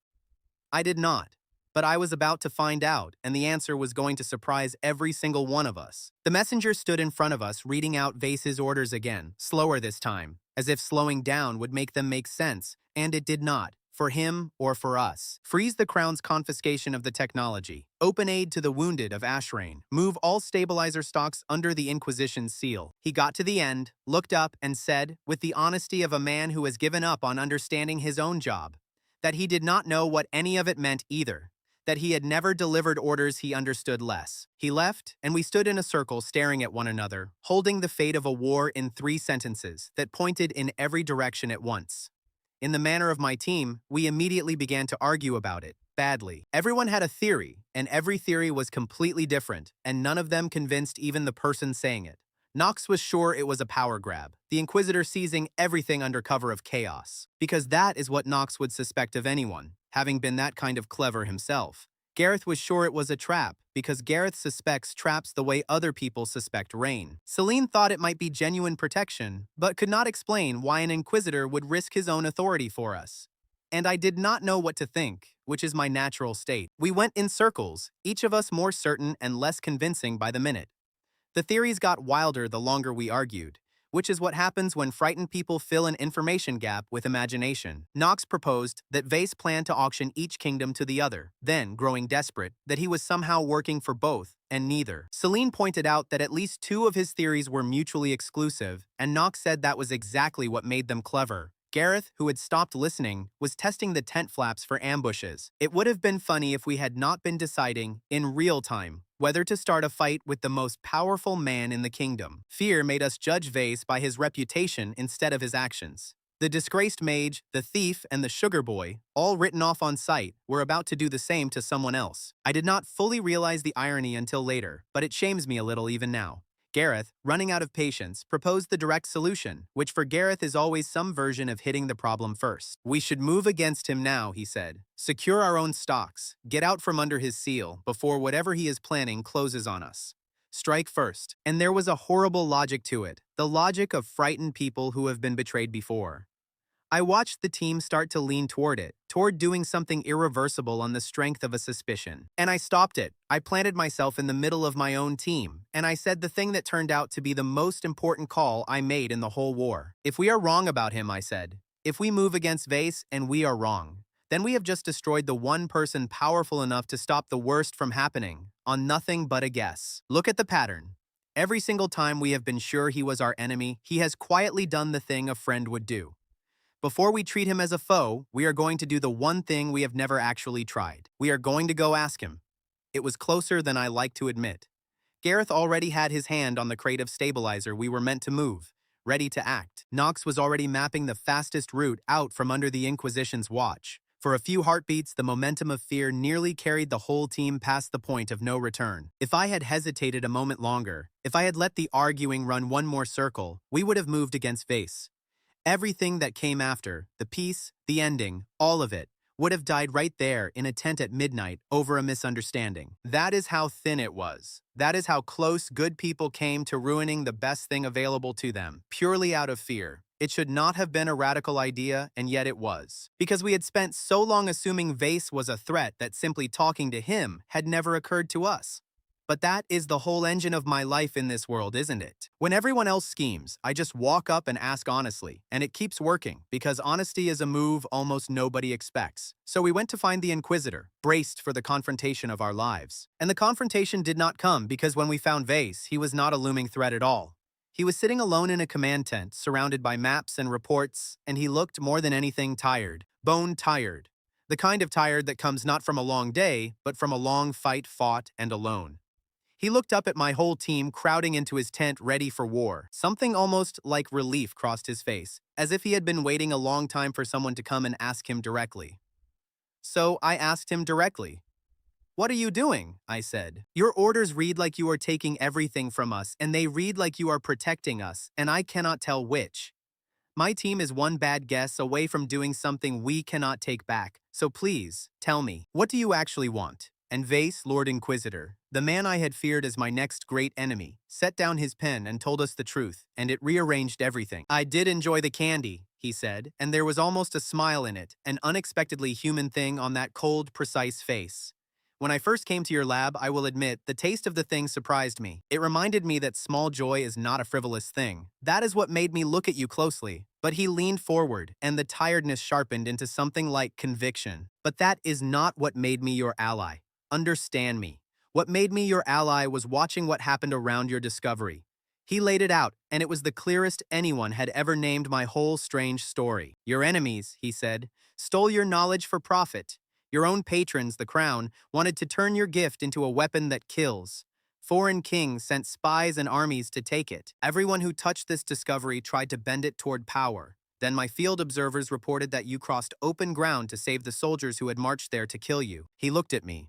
I did not. But I was about to find out, and the answer was going to surprise every single one of us. The messenger stood in front of us, reading out Vase's orders again, slower this time, as if slowing down would make them make sense, and it did not. for him or for us. Freeze the crown's confiscation of the technology. Open aid to the wounded of Ashrain. Move all stabilizer stocks under the Inquisition's seal. He got to the end, looked up, and said, with the honesty of a man who has given up on understanding his own job, that he did not know what any of it meant either, that he had never delivered orders he understood less. He left, and we stood in a circle staring at one another, holding the fate of a war in 3 sentences that pointed in every direction at once. In the manner of my team, we immediately began to argue about it, badly. Everyone had a theory, and every theory was completely different, and none of them convinced even the person saying it. Nox was sure it was a power grab, the Inquisitor seizing everything under cover of chaos, because that is what Nox would suspect of anyone, having been that kind of clever himself. Gareth was sure it was a trap, because Gareth suspects traps the way other people suspect rain. Celine thought it might be genuine protection, but could not explain why an Inquisitor would risk his own authority for us. And I did not know what to think, which is my natural state. We went in circles, each of us more certain and less convincing by the minute. The theories got wilder the longer we argued, which is what happens when frightened people fill an information gap with imagination. Nox proposed that Vase planned to auction each kingdom to the other, then, growing desperate, that he was somehow working for both, and neither. Celine pointed out that at least 2 of his theories were mutually exclusive, and Nox said that was exactly what made them clever. Gareth, who had stopped listening, was testing the tent flaps for ambushes. It would have been funny if we had not been deciding, in real time, whether to start a fight with the most powerful man in the kingdom. Fear made us judge Vase by his reputation instead of his actions. The disgraced mage, the thief, and the sugar boy, all written off on sight, were about to do the same to someone else. I did not fully realize the irony until later, but it shames me a little even now. Gareth, running out of patience, proposed the direct solution, which for Gareth is always some version of hitting the problem first. We should move against him now, he said. Secure our own stocks, get out from under his seal, before whatever he is planning closes on us. Strike first. And there was a horrible logic to it, the logic of frightened people who have been betrayed before. I watched the team start to lean toward it, toward doing something irreversible on the strength of a suspicion. And I stopped it. I planted myself in the middle of my own team, and I said the thing that turned out to be the most important call I made in the whole war. If we are wrong about him, I said, if we move against Vase and we are wrong, then we have just destroyed the one person powerful enough to stop the worst from happening, on nothing but a guess. Look at the pattern. Every single time we have been sure he was our enemy, he has quietly done the thing a friend would do. Before we treat him as a foe, we are going to do the one thing we have never actually tried. We are going to go ask him. It was closer than I like to admit. Gareth already had his hand on the crate of stabilizer we were meant to move, ready to act. Nox was already mapping the fastest route out from under the Inquisition's watch. For a few heartbeats, the momentum of fear nearly carried the whole team past the point of no return. If I had hesitated a moment longer, if I had let the arguing run one more circle, we would have moved against Vase. Everything that came after, the peace, the ending, all of it, would have died right there in a tent at midnight over a misunderstanding. That is how thin it was. That is how close good people came to ruining the best thing available to them, purely out of fear. It should not have been a radical idea, and yet it was. Because we had spent so long assuming Vase was a threat that simply talking to him had never occurred to us. But that is the whole engine of my life in this world, isn't it? When everyone else schemes, I just walk up and ask honestly, and it keeps working, because honesty is a move almost nobody expects. So we went to find the Inquisitor, braced for the confrontation of our lives. And the confrontation did not come because when we found Vase, he was not a looming threat at all. He was sitting alone in a command tent, surrounded by maps and reports, and he looked more than anything tired, bone tired. The kind of tired that comes not from a long day, but from a long fight fought and alone. He looked up at my whole team crowding into his tent ready for war. Something almost like relief crossed his face, as if he had been waiting a long time for someone to come and ask him directly. So I asked him directly. "What are you doing?" I said. "Your orders read like you are taking everything from us, and they read like you are protecting us, and I cannot tell which. My team is one bad guess away from doing something we cannot take back, so please, tell me, what do you actually want?" And Vase, Lord Inquisitor, the man I had feared as my next great enemy, set down his pen and told us the truth, and it rearranged everything. "I did enjoy the candy," he said, and there was almost a smile in it, an unexpectedly human thing on that cold, precise face. "When I first came to your lab, I will admit, the taste of the thing surprised me. It reminded me that small joy is not a frivolous thing. That is what made me look at you closely. But he leaned forward, and the tiredness sharpened into something like conviction. But that is not what made me your ally. Understand me. What made me your ally was watching what happened around your discovery. He laid it out, and it was the clearest anyone had ever named my whole strange story. Your enemies, he said, stole your knowledge for profit. Your own patrons, the crown, wanted to turn your gift into a weapon that kills. Foreign kings sent spies and armies to take it. Everyone who touched this discovery tried to bend it toward power. Then my field observers reported that you crossed open ground to save the soldiers who had marched there to kill you. He looked at me.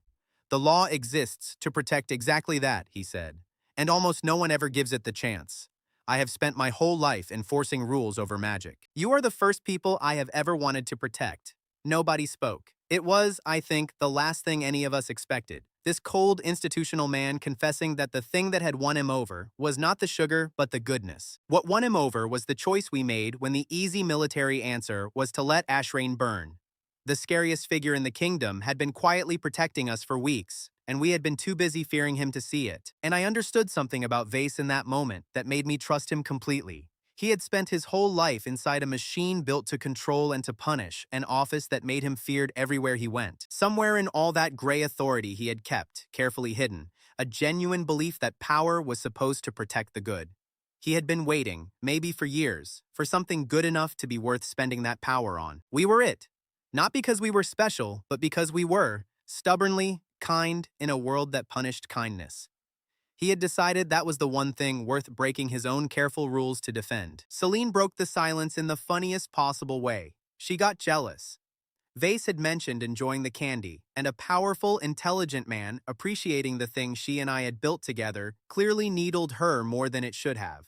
The law exists to protect exactly that, he said, and almost no one ever gives it the chance. I have spent my whole life enforcing rules over magic. You are the first people I have ever wanted to protect. Nobody spoke. It was, I think, the last thing any of us expected. This cold, institutional man confessing that the thing that had won him over was not the sugar, but the goodness. What won him over was the choice we made when the easy military answer was to let Ashrain burn. The scariest figure in the kingdom had been quietly protecting us for weeks, and we had been too busy fearing him to see it. And I understood something about Vase in that moment that made me trust him completely. He had spent his whole life inside a machine built to control and to punish, an office that made him feared everywhere he went. Somewhere in all that gray authority he had kept, carefully hidden, a genuine belief that power was supposed to protect the good. He had been waiting, maybe for years, for something good enough to be worth spending that power on. We were it. Not because we were special, but because we were, stubbornly, kind in a world that punished kindness. He had decided that was the one thing worth breaking his own careful rules to defend. Celine broke the silence in the funniest possible way. She got jealous. Vase had mentioned enjoying the candy, and a powerful, intelligent man, appreciating the thing she and I had built together, clearly needled her more than it should have.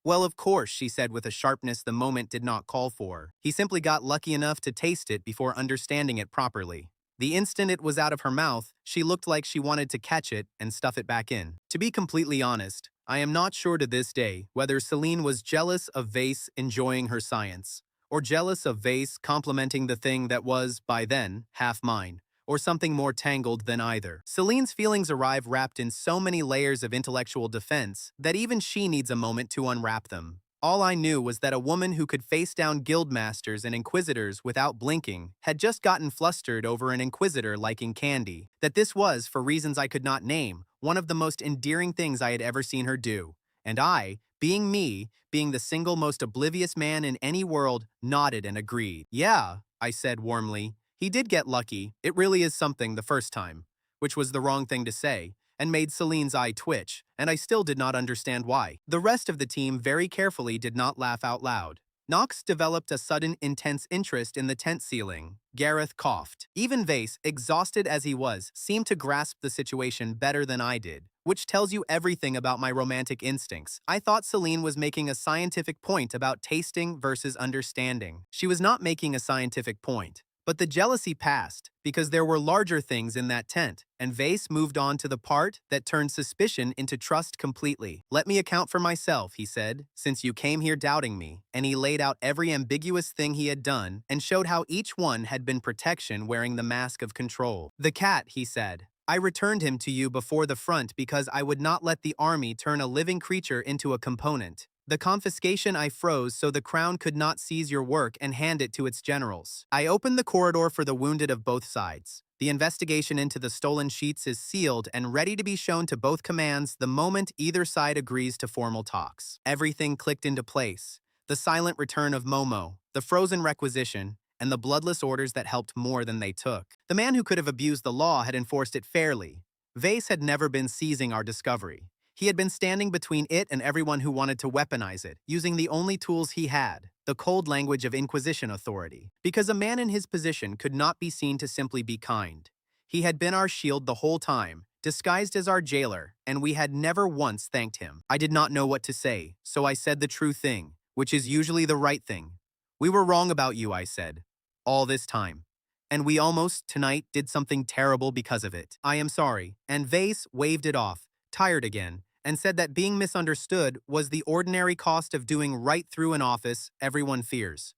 Well, of course, she said with a sharpness the moment did not call for. He simply got lucky enough to taste it before understanding it properly. The instant it was out of her mouth, she looked like she wanted to catch it and stuff it back in. To be completely honest, I am not sure to this day whether Celine was jealous of Vase enjoying her science, or jealous of Vase complimenting the thing that was, by then, half mine, or something more tangled than either. Celine's feelings arrive wrapped in so many layers of intellectual defense that even she needs a moment to unwrap them. All I knew was that a woman who could face down guildmasters and inquisitors without blinking had just gotten flustered over an inquisitor liking candy, that this was, for reasons I could not name, one of the most endearing things I had ever seen her do. And I, being me, being the single most oblivious man in any world, nodded and agreed. Yeah, I said warmly. He did get lucky. It really is something the first time. Which was the wrong thing to say, and made Celine's eye twitch, and I still did not understand why. The rest of the team very carefully did not laugh out loud. Knox developed a sudden intense interest in the tent ceiling. Gareth coughed. Even Vase, exhausted as he was, seemed to grasp the situation better than I did, which tells you everything about my romantic instincts. I thought Celine was making a scientific point about tasting versus understanding. She was not making a scientific point. But the jealousy passed, because there were larger things in that tent, and Vase moved on to the part that turned suspicion into trust completely. Let me account for myself, he said, since you came here doubting me, and he laid out every ambiguous thing he had done and showed how each one had been protection wearing the mask of control. The cat, he said. I returned him to you before the front because I would not let the army turn a living creature into a component. The confiscation I froze so the crown could not seize your work and hand it to its generals. I opened the corridor for the wounded of both sides. The investigation into the stolen sheets is sealed and ready to be shown to both commands the moment either side agrees to formal talks. Everything clicked into place. The silent return of Momo, the frozen requisition, and the bloodless orders that helped more than they took. The man who could have abused the law had enforced it fairly. Vase had never been seizing our discovery. He had been standing between it and everyone who wanted to weaponize it, using the only tools he had, the cold language of Inquisition authority. Because a man in his position could not be seen to simply be kind. He had been our shield the whole time, disguised as our jailer, and we had never once thanked him. I did not know what to say, so I said the true thing, which is usually the right thing. We were wrong about you, I said. All this time. And we almost, tonight, did something terrible because of it. I am sorry. And Vase waved it off, tired again, and said that being misunderstood was the ordinary cost of doing right through an office everyone fears.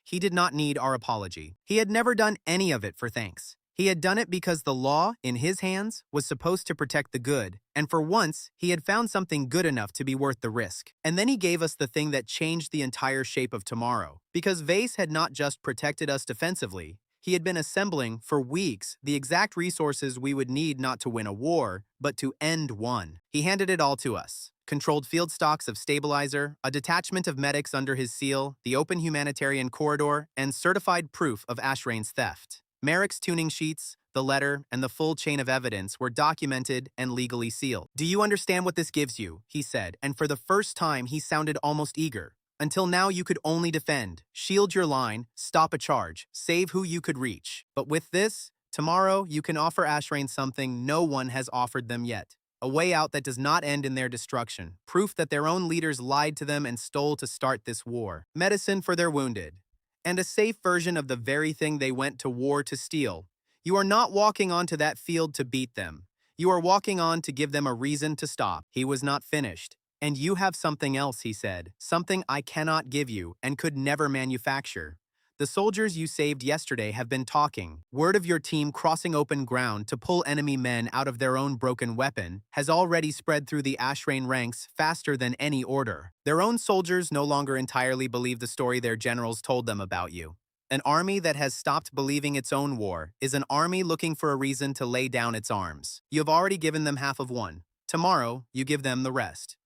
He did not need our apology. He had never done any of it for thanks. He had done it because the law, in his hands, was supposed to protect the good, and for once, he had found something good enough to be worth the risk. And then he gave us the thing that changed the entire shape of tomorrow. Because Vase had not just protected us defensively, he had been assembling, for weeks, the exact resources we would need not to win a war, but to end one. He handed it all to us. Controlled field stocks of stabilizer, a detachment of medics under his seal, the open humanitarian corridor, and certified proof of Ashrain's theft. Merrick's tuning sheets, the letter, and the full chain of evidence were documented and legally sealed. "Do you understand what this gives you?" he said, and for the first time he sounded almost eager. "Until now you could only defend, shield your line, stop a charge, save who you could reach. But with this, tomorrow you can offer Ashrain something no one has offered them yet. A way out that does not end in their destruction, proof that their own leaders lied to them and stole to start this war, medicine for their wounded, and a safe version of the very thing they went to war to steal. You are not walking onto that field to beat them. You are walking on to give them a reason to stop." He was not finished. "And you have something else," he said, "something I cannot give you and could never manufacture. The soldiers you saved yesterday have been talking. Word of your team crossing open ground to pull enemy men out of their own broken weapon has already spread through the Ashrain ranks faster than any order. Their own soldiers no longer entirely believe the story their generals told them about you. An army that has stopped believing its own war is an army looking for a reason to lay down its arms. You have already given them half of one. Tomorrow, you give them the rest."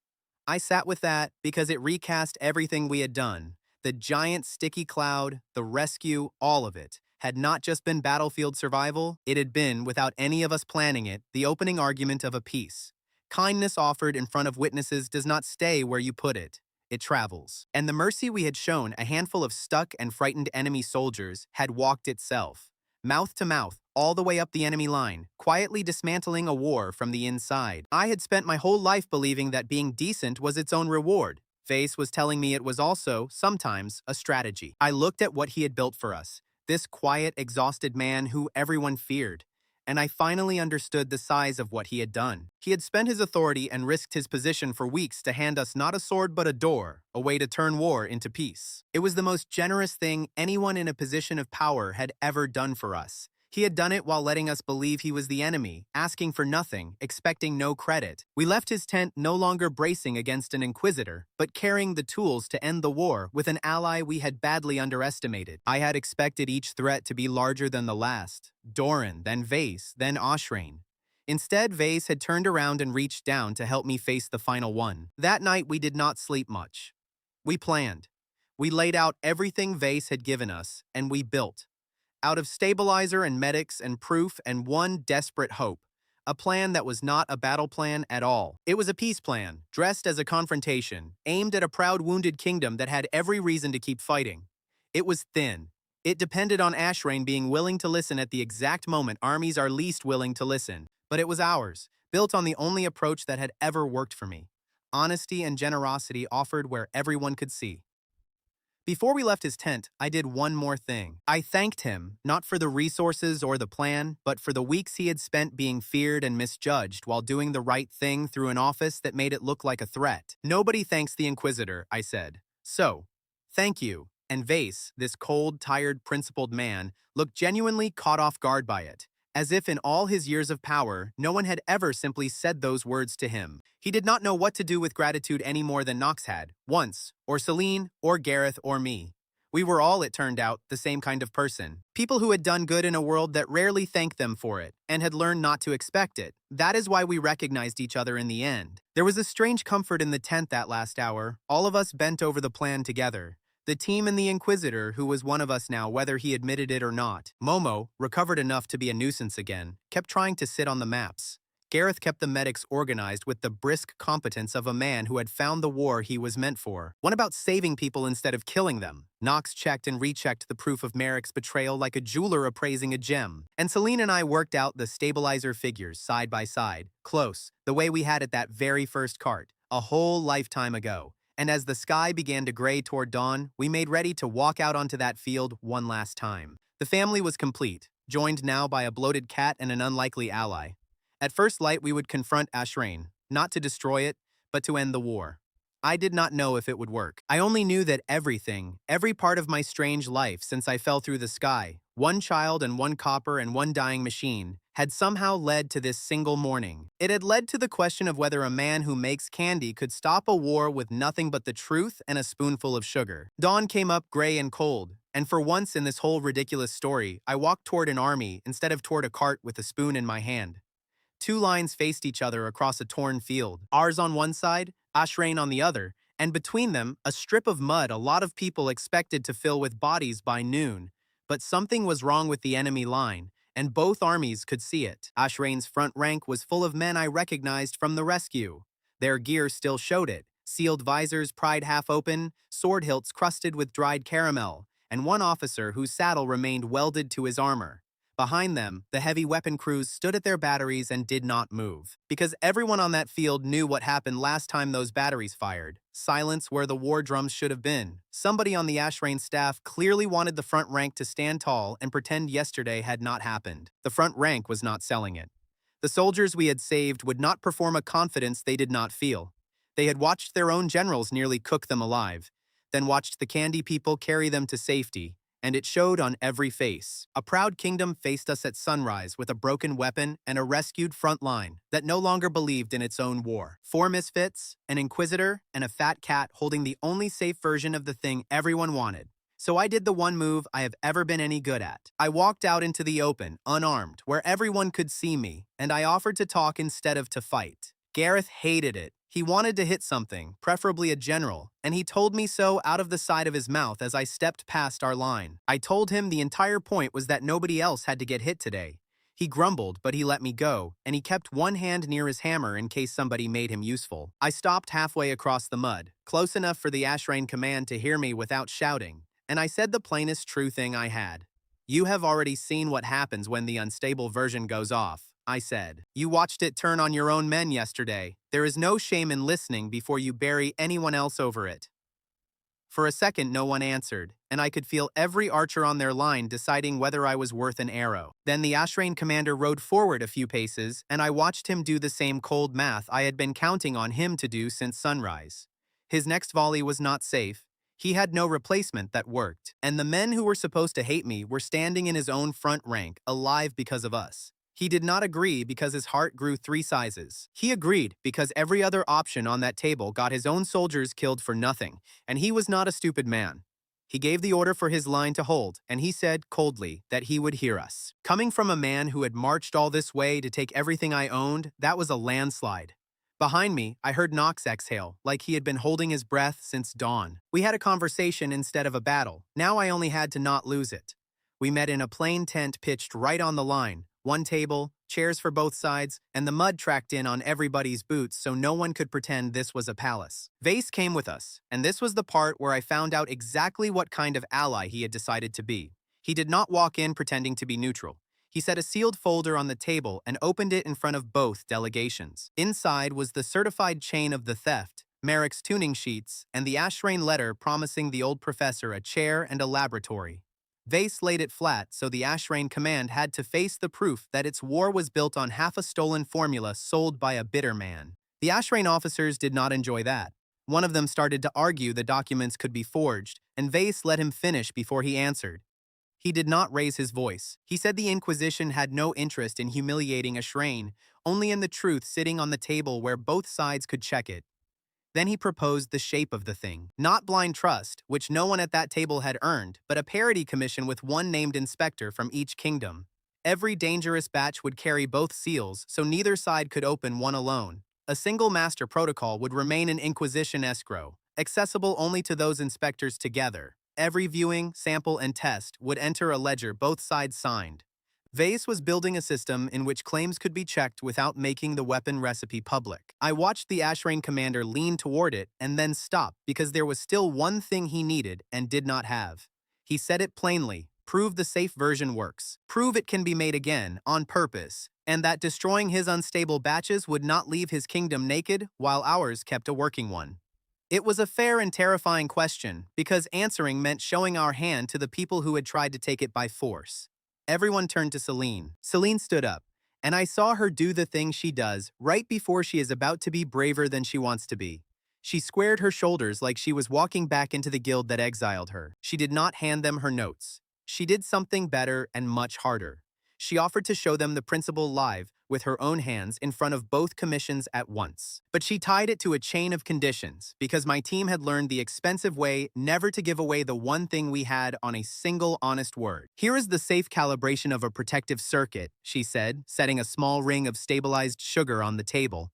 I sat with that because it recast everything we had done. The giant sticky cloud, the rescue, all of it, had not just been battlefield survival, it had been, without any of us planning it, the opening argument of a peace. Kindness offered in front of witnesses does not stay where you put it. It travels. And the mercy we had shown a handful of stuck and frightened enemy soldiers had walked itself, mouth to mouth, all the way up the enemy line, quietly dismantling a war from the inside. I had spent my whole life believing that being decent was its own reward. Face was telling me it was also, sometimes, a strategy. I looked at what he had built for us, this quiet, exhausted man who everyone feared, and I finally understood the size of what he had done. He had spent his authority and risked his position for weeks to hand us not a sword but a door, a way to turn war into peace. It was the most generous thing anyone in a position of power had ever done for us. He had done it while letting us believe he was the enemy, asking for nothing, expecting no credit. We left his tent no longer bracing against an inquisitor, but carrying the tools to end the war with an ally we had badly underestimated. I had expected each threat to be larger than the last. Doran, then Vase, then Ashrain. Instead, Vase had turned around and reached down to help me face the final one. That night, we did not sleep much. We planned. We laid out everything Vase had given us, and we built. Out of stabilizer and medics and proof and one desperate hope. A plan that was not a battle plan at all. It was a peace plan, dressed as a confrontation, aimed at a proud wounded kingdom that had every reason to keep fighting. It was thin. It depended on Ashrain being willing to listen at the exact moment armies are least willing to listen. But it was ours, built on the only approach that had ever worked for me. Honesty and generosity offered where everyone could see. Before we left his tent, I did one more thing. I thanked him, not for the resources or the plan, but for the weeks he had spent being feared and misjudged while doing the right thing through an office that made it look like a threat. "Nobody thanks the Inquisitor," I said. "So, thank you." And Vase, this cold, tired, principled man, looked genuinely caught off guard by it. As if in all his years of power, no one had ever simply said those words to him. He did not know what to do with gratitude any more than Nox had, once, or Celine, or Gareth, or me. We were all, it turned out, the same kind of person. People who had done good in a world that rarely thanked them for it, and had learned not to expect it. That is why we recognized each other in the end. There was a strange comfort in the tent that last hour, all of us bent over the plan together. The team and the Inquisitor, who was one of us now whether he admitted it or not. Momo, recovered enough to be a nuisance again, kept trying to sit on the maps. Gareth kept the medics organized with the brisk competence of a man who had found the war he was meant for. One about saving people instead of killing them. Nox checked and rechecked the proof of Merrick's betrayal like a jeweler appraising a gem. And Celine and I worked out the stabilizer figures side by side, close, the way we had at that very first cart, a whole lifetime ago. And as the sky began to gray toward dawn, we made ready to walk out onto that field one last time. The family was complete, joined now by a bloated cat and an unlikely ally. At first light, we would confront Ashrain, not to destroy it, but to end the war. I did not know if it would work. I only knew that everything, every part of my strange life since I fell through the sky, one child and one copper and one dying machine, had somehow led to this single morning. It had led to the question of whether a man who makes candy could stop a war with nothing but the truth and a spoonful of sugar. Dawn came up gray and cold, and for once in this whole ridiculous story, I walked toward an army instead of toward a cart with a spoon in my hand. Two lines faced each other across a torn field, ours on one side, Ashrain on the other, and between them, a strip of mud a lot of people expected to fill with bodies by noon. But something was wrong with the enemy line, and both armies could see it. Ashrain's front rank was full of men I recognized from the rescue. Their gear still showed it, sealed visors pried half open, sword hilts crusted with dried caramel, and one officer whose saddle remained welded to his armor. Behind them, the heavy weapon crews stood at their batteries and did not move. Because everyone on that field knew what happened last time those batteries fired. Silence where the war drums should have been. Somebody on the Ashrain staff clearly wanted the front rank to stand tall and pretend yesterday had not happened. The front rank was not selling it. The soldiers we had saved would not perform a confidence they did not feel. They had watched their own generals nearly cook them alive, then watched the candy people carry them to safety, and it showed on every face. A proud kingdom faced us at sunrise with a broken weapon and a rescued front line that no longer believed in its own war. Four misfits, an inquisitor, and a fat cat holding the only safe version of the thing everyone wanted. So I did the one move I have ever been any good at. I walked out into the open, unarmed, where everyone could see me, and I offered to talk instead of to fight. Gareth hated it. He wanted to hit something, preferably a general, and he told me so out of the side of his mouth as I stepped past our line. I told him the entire point was that nobody else had to get hit today. He grumbled, but he let me go, and he kept one hand near his hammer in case somebody made him useful. I stopped halfway across the mud, close enough for the Ashrain command to hear me without shouting, and I said the plainest true thing I had. You have already seen what happens when the unstable version goes off, I said. You watched it turn on your own men yesterday. There is no shame in listening before you bury anyone else over it. For a second, no one answered, and I could feel every archer on their line deciding whether I was worth an arrow. Then the Ashrain commander rode forward a few paces, and I watched him do the same cold math I had been counting on him to do since sunrise. His next volley was not safe. He had no replacement that worked, and the men who were supposed to hate me were standing in his own front rank, alive because of us. He did not agree because his heart grew 3 sizes. He agreed because every other option on that table got his own soldiers killed for nothing, and he was not a stupid man. He gave the order for his line to hold, and he said, coldly, that he would hear us. Coming from a man who had marched all this way to take everything I owned, that was a landslide. Behind me, I heard Nox exhale, like he had been holding his breath since dawn. We had a conversation instead of a battle. Now I only had to not lose it. We met in a plain tent pitched right on the line. One table, chairs for both sides, and the mud tracked in on everybody's boots so no one could pretend this was a palace. Vase came with us, and this was the part where I found out exactly what kind of ally he had decided to be. He did not walk in pretending to be neutral. He set a sealed folder on the table and opened it in front of both delegations. Inside was the certified chain of the theft, Merrick's tuning sheets, and the Ashrain letter promising the old professor a chair and a laboratory. Vase laid it flat so the Ashrain command had to face the proof that its war was built on half a stolen formula sold by a bitter man. The Ashrain officers did not enjoy that. One of them started to argue the documents could be forged, and Vase let him finish before he answered. He did not raise his voice. He said the Inquisition had no interest in humiliating Ashrain, only in the truth sitting on the table where both sides could check it. Then he proposed the shape of the thing. Not blind trust, which no one at that table had earned, but a parity commission with one named inspector from each kingdom. Every dangerous batch would carry both seals, so neither side could open one alone. A single master protocol would remain an Inquisition escrow, accessible only to those inspectors together. Every viewing, sample, and test would enter a ledger both sides signed. Vase was building a system in which claims could be checked without making the weapon recipe public. I watched the Ashrain commander lean toward it and then stop because there was still one thing he needed and did not have. He said it plainly, prove the safe version works, prove it can be made again, on purpose, and that destroying his unstable batches would not leave his kingdom naked while ours kept a working one. It was a fair and terrifying question because answering meant showing our hand to the people who had tried to take it by force. Everyone turned to Celine. Celine stood up, and I saw her do the thing she does right before she is about to be braver than she wants to be. She squared her shoulders like she was walking back into the guild that exiled her. She did not hand them her notes. She did something better and much harder. She offered to show them the principle live, with her own hands, in front of both commissions at once. But she tied it to a chain of conditions, because my team had learned the expensive way never to give away the one thing we had on a single honest word. Here is the safe calibration of a protective circuit, she said, setting a small ring of stabilized sugar on the table.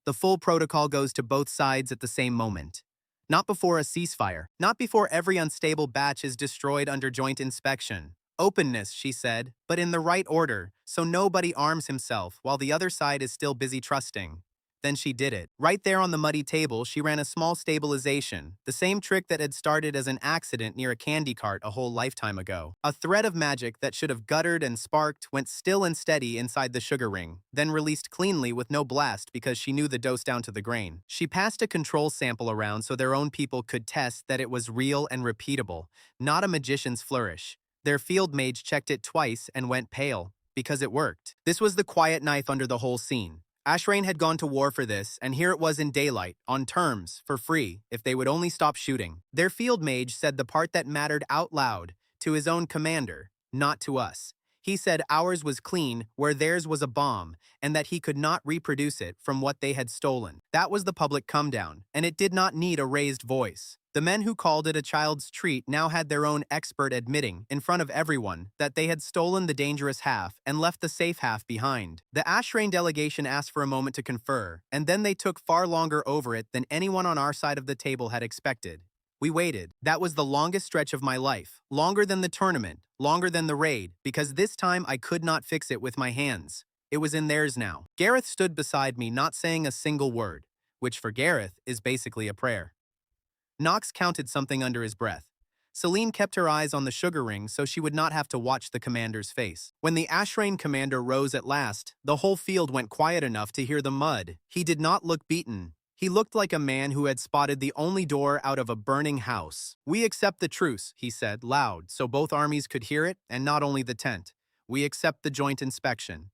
The full protocol goes to both sides at the same moment. Not before a ceasefire, not before every unstable batch is destroyed under joint inspection. Openness, she said, but in the right order, so nobody arms himself while the other side is still busy trusting. Then she did it. Right there on the muddy table, she ran a small stabilization, the same trick that had started as an accident near a candy cart a whole lifetime ago. A thread of magic that should have guttered and sparked went still and steady inside the sugar ring, then released cleanly with no blast because she knew the dose down to the grain. She passed a control sample around so their own people could test that it was real and repeatable, not a magician's flourish. Their field mage checked it twice and went pale, because it worked. This was the quiet knife under the whole scene. Ashrain had gone to war for this, and here it was in daylight, on terms, for free, if they would only stop shooting. Their field mage said the part that mattered out loud, to his own commander, not to us. He said ours was clean, where theirs was a bomb, and that he could not reproduce it from what they had stolen. That was the public come-down, and it did not need a raised voice. The men who called it a child's treat now had their own expert admitting, in front of everyone, that they had stolen the dangerous half and left the safe half behind. The Ashrain delegation asked for a moment to confer, and then they took far longer over it than anyone on our side of the table had expected. We waited. That was the longest stretch of my life, longer than the tournament, longer than the raid, because this time I could not fix it with my hands. It was in theirs now. Gareth stood beside me, not saying a single word, which for Gareth is basically a prayer. Knox counted something under his breath. Celine kept her eyes on the sugar ring so she would not have to watch the commander's face. When the Ashrain commander rose at last, the whole field went quiet enough to hear the mud. He did not look beaten. He looked like a man who had spotted the only door out of a burning house. "We accept the truce," he said, loud, so both armies could hear it, and not only the tent. "We accept the joint inspection."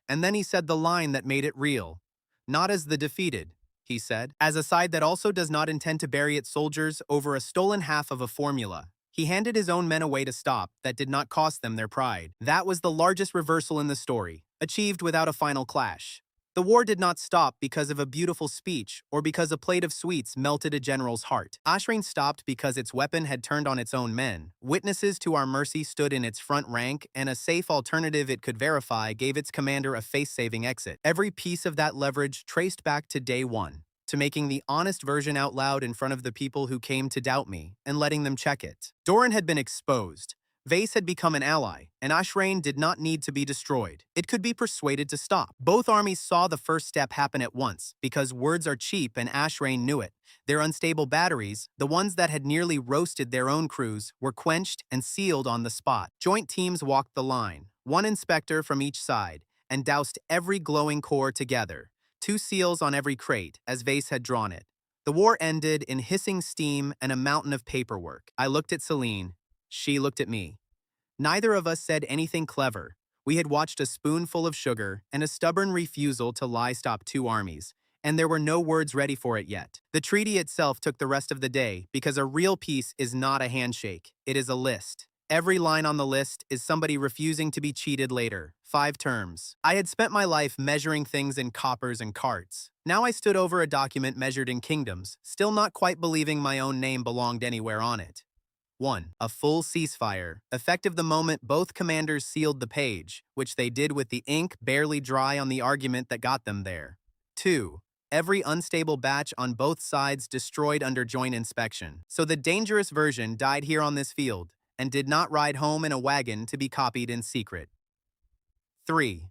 And then he said the line that made it real. "Not as the defeated," he said, "as a side that also does not intend to bury its soldiers over a stolen half of a formula." He handed his own men away to stop. That did not cost them their pride. That was the largest reversal in the story, achieved without a final clash. The war did not stop because of a beautiful speech or because a plate of sweets melted a general's heart. Ashrain stopped because its weapon had turned on its own men. Witnesses to our mercy stood in its front rank, and a safe alternative it could verify gave its commander a face-saving exit. Every piece of that leverage traced back to day one, to making the honest version out loud in front of the people who came to doubt me, and letting them check it. Doran had been exposed. Vase had become an ally, and Ashrain did not need to be destroyed. It could be persuaded to stop. Both armies saw the first step happen at once, because words are cheap and Ashrain knew it. Their unstable batteries, the ones that had nearly roasted their own crews, were quenched and sealed on the spot. Joint teams walked the line, one inspector from each side, and doused every glowing core together. 2 seals on every crate, as Vase had drawn it. The war ended in hissing steam and a mountain of paperwork. I looked at Celine. She looked at me. Neither of us said anything clever. We had watched a spoonful of sugar and a stubborn refusal to lie stop 2 armies, and there were no words ready for it yet. The treaty itself took the rest of the day, because a real peace is not a handshake. It is a list. Every line on the list is somebody refusing to be cheated later. 5 terms. I had spent my life measuring things in coppers and carts. Now I stood over a document measured in kingdoms, still not quite believing my own name belonged anywhere on it. 1. A full ceasefire, effective the moment both commanders sealed the page, which they did with the ink barely dry on the argument that got them there. 2. Every unstable batch on both sides destroyed under joint inspection. So the dangerous version died here on this field, and did not ride home in a wagon to be copied in secret. 3.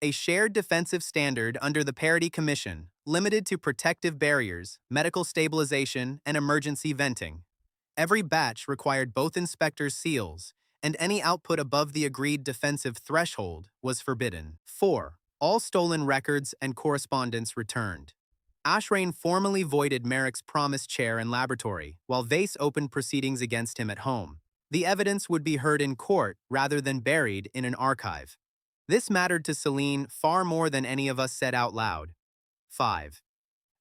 A shared defensive standard under the Parity Commission, limited to protective barriers, medical stabilization, and emergency venting. Every batch required both inspectors' seals, and any output above the agreed defensive threshold was forbidden. 4. All stolen records and correspondence returned. Ashrain formally voided Merrick's promised chair and laboratory, while Vase opened proceedings against him at home. The evidence would be heard in court rather than buried in an archive. This mattered to Celine far more than any of us said out loud. 5.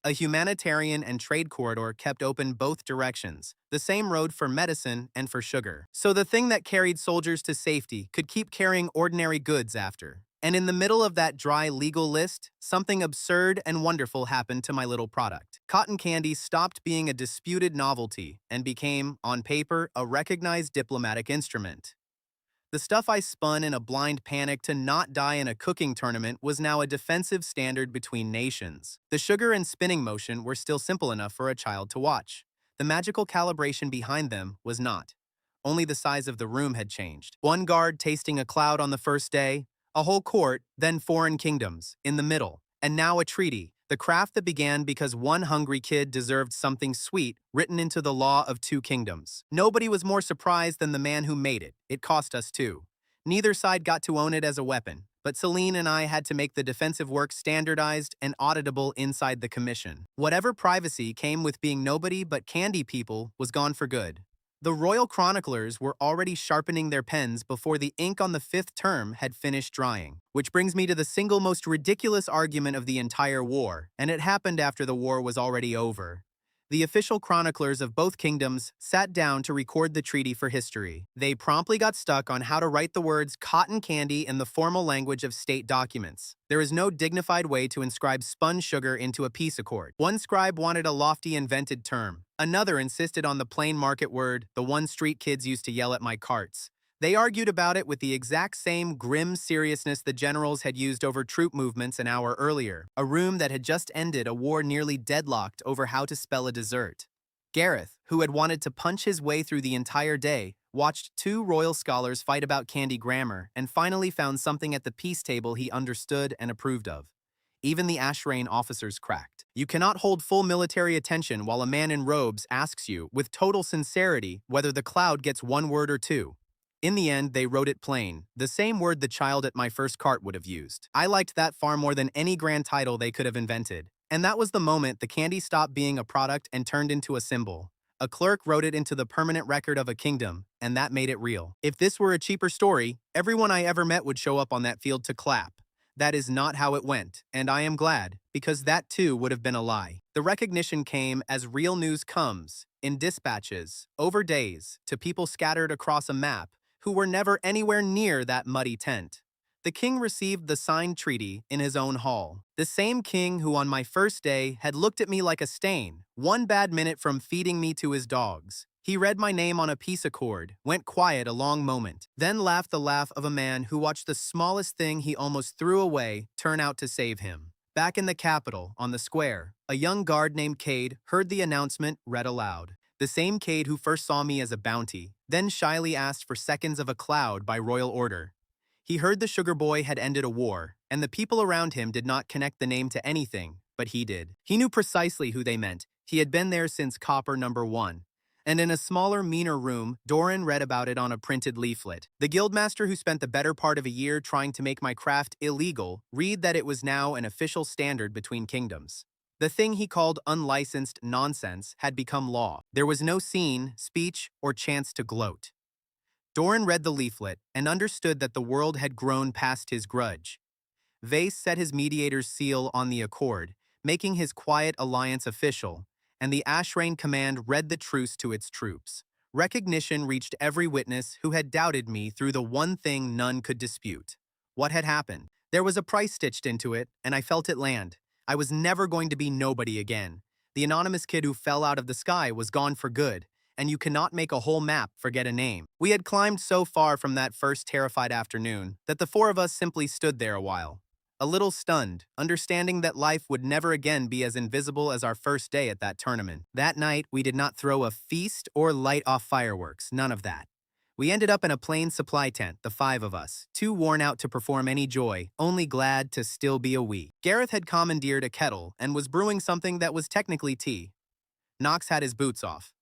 A humanitarian and trade corridor kept open both directions, the same road for medicine and for sugar. So the thing that carried soldiers to safety could keep carrying ordinary goods after. And in the middle of that dry legal list, something absurd and wonderful happened to my little product. Cotton candy stopped being a disputed novelty and became, on paper, a recognized diplomatic instrument. The stuff I spun in a blind panic to not die in a cooking tournament was now a defensive standard between nations. The sugar and spinning motion were still simple enough for a child to watch. The magical calibration behind them was not. Only the size of the room had changed. One guard tasting a cloud on the first day, a whole court, then foreign kingdoms, in the middle, and now a treaty, the craft that began because one hungry kid deserved something sweet written into the law of two kingdoms. Nobody was more surprised than the man who made it. It cost us two. Neither side got to own it as a weapon, but Celine and I had to make the defensive work standardized and auditable inside the commission. Whatever privacy came with being nobody but candy people was gone for good. The royal chroniclers were already sharpening their pens before the ink on the fifth term had finished drying. Which brings me to the single most ridiculous argument of the entire war, and it happened after the war was already over. The official chroniclers of both kingdoms sat down to record the treaty for history. They promptly got stuck on how to write the words cotton candy in the formal language of state documents. There is no dignified way to inscribe spun sugar into a peace accord. One scribe wanted a lofty invented term. Another insisted on the plain market word, the one street kids used to yell at my carts. They argued about it with the exact same grim seriousness the generals had used over troop movements an hour earlier, a room that had just ended a war nearly deadlocked over how to spell a dessert. Gareth, who had wanted to punch his way through the entire day, watched two royal scholars fight about candy grammar and finally found something at the peace table he understood and approved of. Even the Ashrain officers cracked. You cannot hold full military attention while a man in robes asks you, with total sincerity, whether the cloud gets one word or two. In the end, they wrote it plain, the same word the child at my first cart would have used. I liked that far more than any grand title they could have invented. And that was the moment the candy stopped being a product and turned into a symbol. A clerk wrote it into the permanent record of a kingdom, and that made it real. If this were a cheaper story, everyone I ever met would show up on that field to clap. That is not how it went, and I am glad, because that too would have been a lie. The recognition came as real news comes, in dispatches, over days, to people scattered across a map, who were never anywhere near that muddy tent. The king received the signed treaty in his own hall. The same king who on my first day had looked at me like a stain, one bad minute from feeding me to his dogs. He read my name on a peace accord, went quiet a long moment, then laughed the laugh of a man who watched the smallest thing he almost threw away turn out to save him. Back in the capital, on the square, a young guard named Cade heard the announcement read aloud. The same Cade who first saw me as a bounty, then shyly asked for seconds of a cloud by royal order. He heard the sugar boy had ended a war, and the people around him did not connect the name to anything, but he did. He knew precisely who they meant. He had been there since copper number 1. And in a smaller, meaner room, Doran read about it on a printed leaflet. The guildmaster who spent the better part of a year trying to make my craft illegal read that it was now an official standard between kingdoms. The thing he called unlicensed nonsense had become law. There was no scene, speech, or chance to gloat. Doran read the leaflet and understood that the world had grown past his grudge. Vase set his mediator's seal on the accord, making his quiet alliance official, and the Ashrain command read the truce to its troops. Recognition reached every witness who had doubted me through the one thing none could dispute. What had happened? There was a price stitched into it, and I felt it land. I was never going to be nobody again. The anonymous kid who fell out of the sky was gone for good, and you cannot make a whole map forget a name. We had climbed so far from that first terrified afternoon that the four of us simply stood there a while, a little stunned, understanding that life would never again be as invisible as our first day at that tournament. That night, we did not throw a feast or light off fireworks, none of that. We ended up in a plain supply tent, the 5 of us, too worn out to perform any joy, only glad to still be a we. Gareth had commandeered a kettle and was brewing something that was technically tea. Knox had his boots off.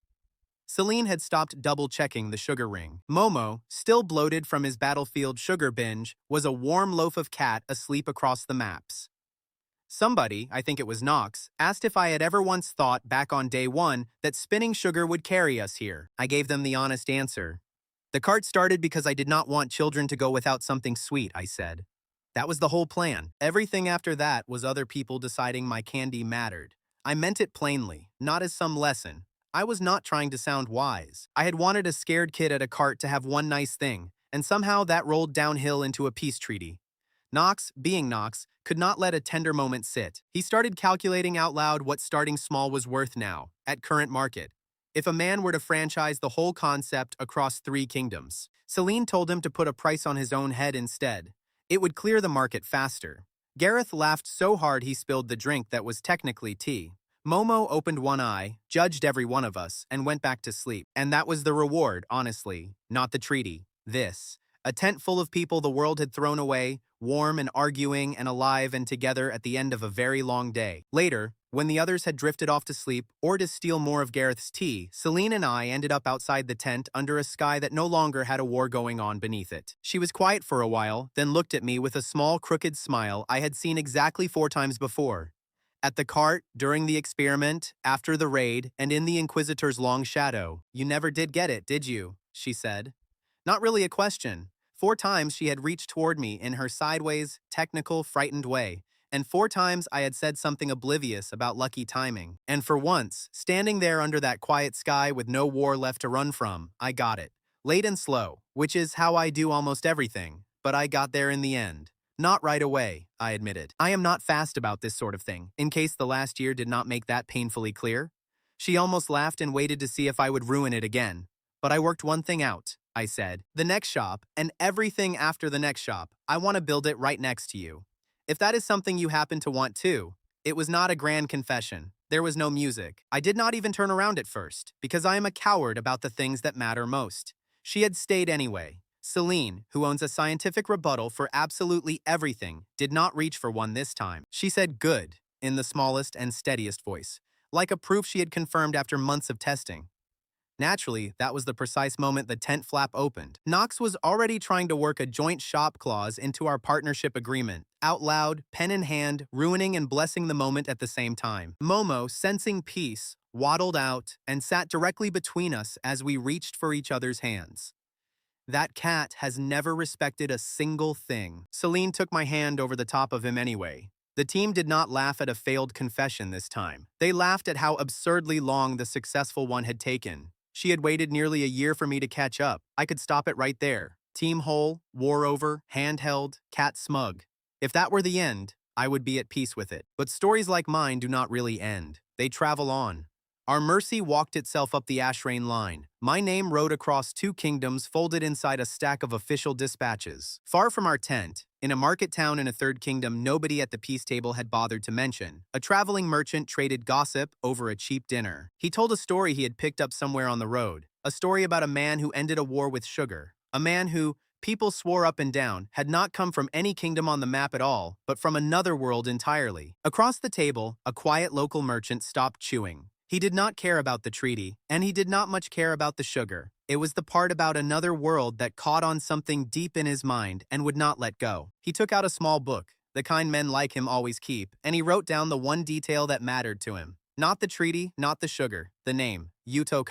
Celine had stopped double-checking the sugar ring. Momo, still bloated from his battlefield sugar binge, was a warm loaf of cat asleep across the maps. Somebody, I think it was Knox, asked if I had ever once thought back on day 1 that spinning sugar would carry us here. I gave them the honest answer. The cart started because I did not want children to go without something sweet, I said. That was the whole plan. Everything after that was other people deciding my candy mattered. I meant it plainly, not as some lesson. I was not trying to sound wise. I had wanted a scared kid at a cart to have one nice thing, and somehow that rolled downhill into a peace treaty. Knox, being Knox, could not let a tender moment sit. He started calculating out loud what starting small was worth now, at current market. If a man were to franchise the whole concept across 3 kingdoms, Celine told him to put a price on his own head instead. It would clear the market faster. Gareth laughed so hard he spilled the drink that was technically tea. Momo opened one eye, judged every one of us, and went back to sleep. And that was the reward, honestly, not the treaty. This. A tent full of people the world had thrown away, warm and arguing and alive and together at the end of a very long day. Later, when the others had drifted off to sleep or to steal more of Gareth's tea, Celine and I ended up outside the tent under a sky that no longer had a war going on beneath it. She was quiet for a while, then looked at me with a small crooked smile I had seen exactly 4 times before. At the cart, during the experiment, after the raid, and in the Inquisitor's long shadow. You never did get it, did you? She said. Not really a question. 4 times she had reached toward me in her sideways, technical, frightened way, and 4 times I had said something oblivious about lucky timing. And for once, standing there under that quiet sky with no war left to run from, I got it. Late and slow, which is how I do almost everything, but I got there in the end. Not right away, I admitted. I am not fast about this sort of thing, in case the last year did not make that painfully clear. She almost laughed and waited to see if I would ruin it again. But I worked one thing out, I said. The next shop, and everything after the next shop, I want to build it right next to you. If that is something you happen to want too. It was not a grand confession. There was no music. I did not even turn around at first, because I am a coward about the things that matter most. She had stayed anyway. Celine, who owns a scientific rebuttal for absolutely everything, did not reach for one this time. She said good, in the smallest and steadiest voice, like a proof she had confirmed after months of testing. Naturally, that was the precise moment the tent flap opened. Knox was already trying to work a joint shop clause into our partnership agreement, out loud, pen in hand, ruining and blessing the moment at the same time. Momo, sensing peace, waddled out and sat directly between us as we reached for each other's hands. That cat has never respected a single thing. Celine took my hand over the top of him anyway. The team did not laugh at a failed confession this time. They laughed at how absurdly long the successful one had taken. She had waited nearly a year for me to catch up. I could stop it right there. Team whole, war over, handheld, cat smug. If that were the end, I would be at peace with it. But stories like mine do not really end. They travel on. Our mercy walked itself up the Ashrain line. My name rode across 2 kingdoms folded inside a stack of official dispatches. Far from our tent, in a market town in a 3rd kingdom nobody at the peace table had bothered to mention, a traveling merchant traded gossip over a cheap dinner. He told a story he had picked up somewhere on the road, a story about a man who ended a war with sugar, a man who, people swore up and down, had not come from any kingdom on the map at all, but from another world entirely. Across the table, a quiet local merchant stopped chewing. He did not care about the treaty, and he did not much care about the sugar. It was the part about another world that caught on something deep in his mind and would not let go. He took out a small book, the kind men like him always keep, and he wrote down the one detail that mattered to him. Not the treaty, not the sugar, the name, Yuto.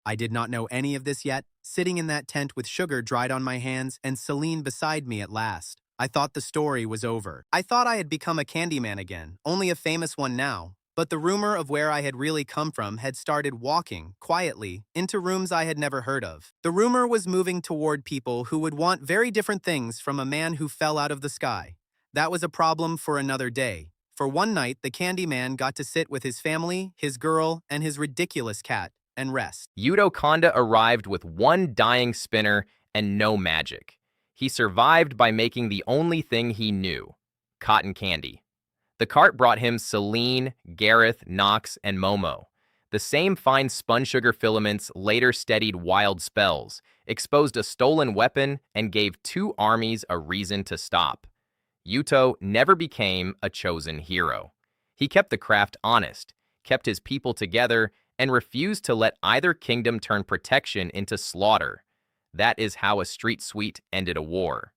I did not know any of this yet, sitting in that tent with sugar dried on my hands and Celine beside me at last. I thought the story was over. I thought I had become a Candyman again, only a famous one now. But the rumor of where I had really come from had started walking, quietly, into rooms I had never heard of. The rumor was moving toward people who would want very different things from a man who fell out of the sky. That was a problem for another day. For one night, the Candyman got to sit with his family, his girl, and his ridiculous cat, and rest. Yuto arrived with 1 dying spinner and no magic. He survived by making the only thing he knew, cotton candy. The cart brought him Celine, Gareth, Knox, and Momo. The same fine spun sugar filaments later steadied wild spells, exposed a stolen weapon, and gave 2 armies a reason to stop. Yuto never became a chosen hero. He kept the craft honest, kept his people together, and refused to let either kingdom turn protection into slaughter. That is how a street sweet ended a war.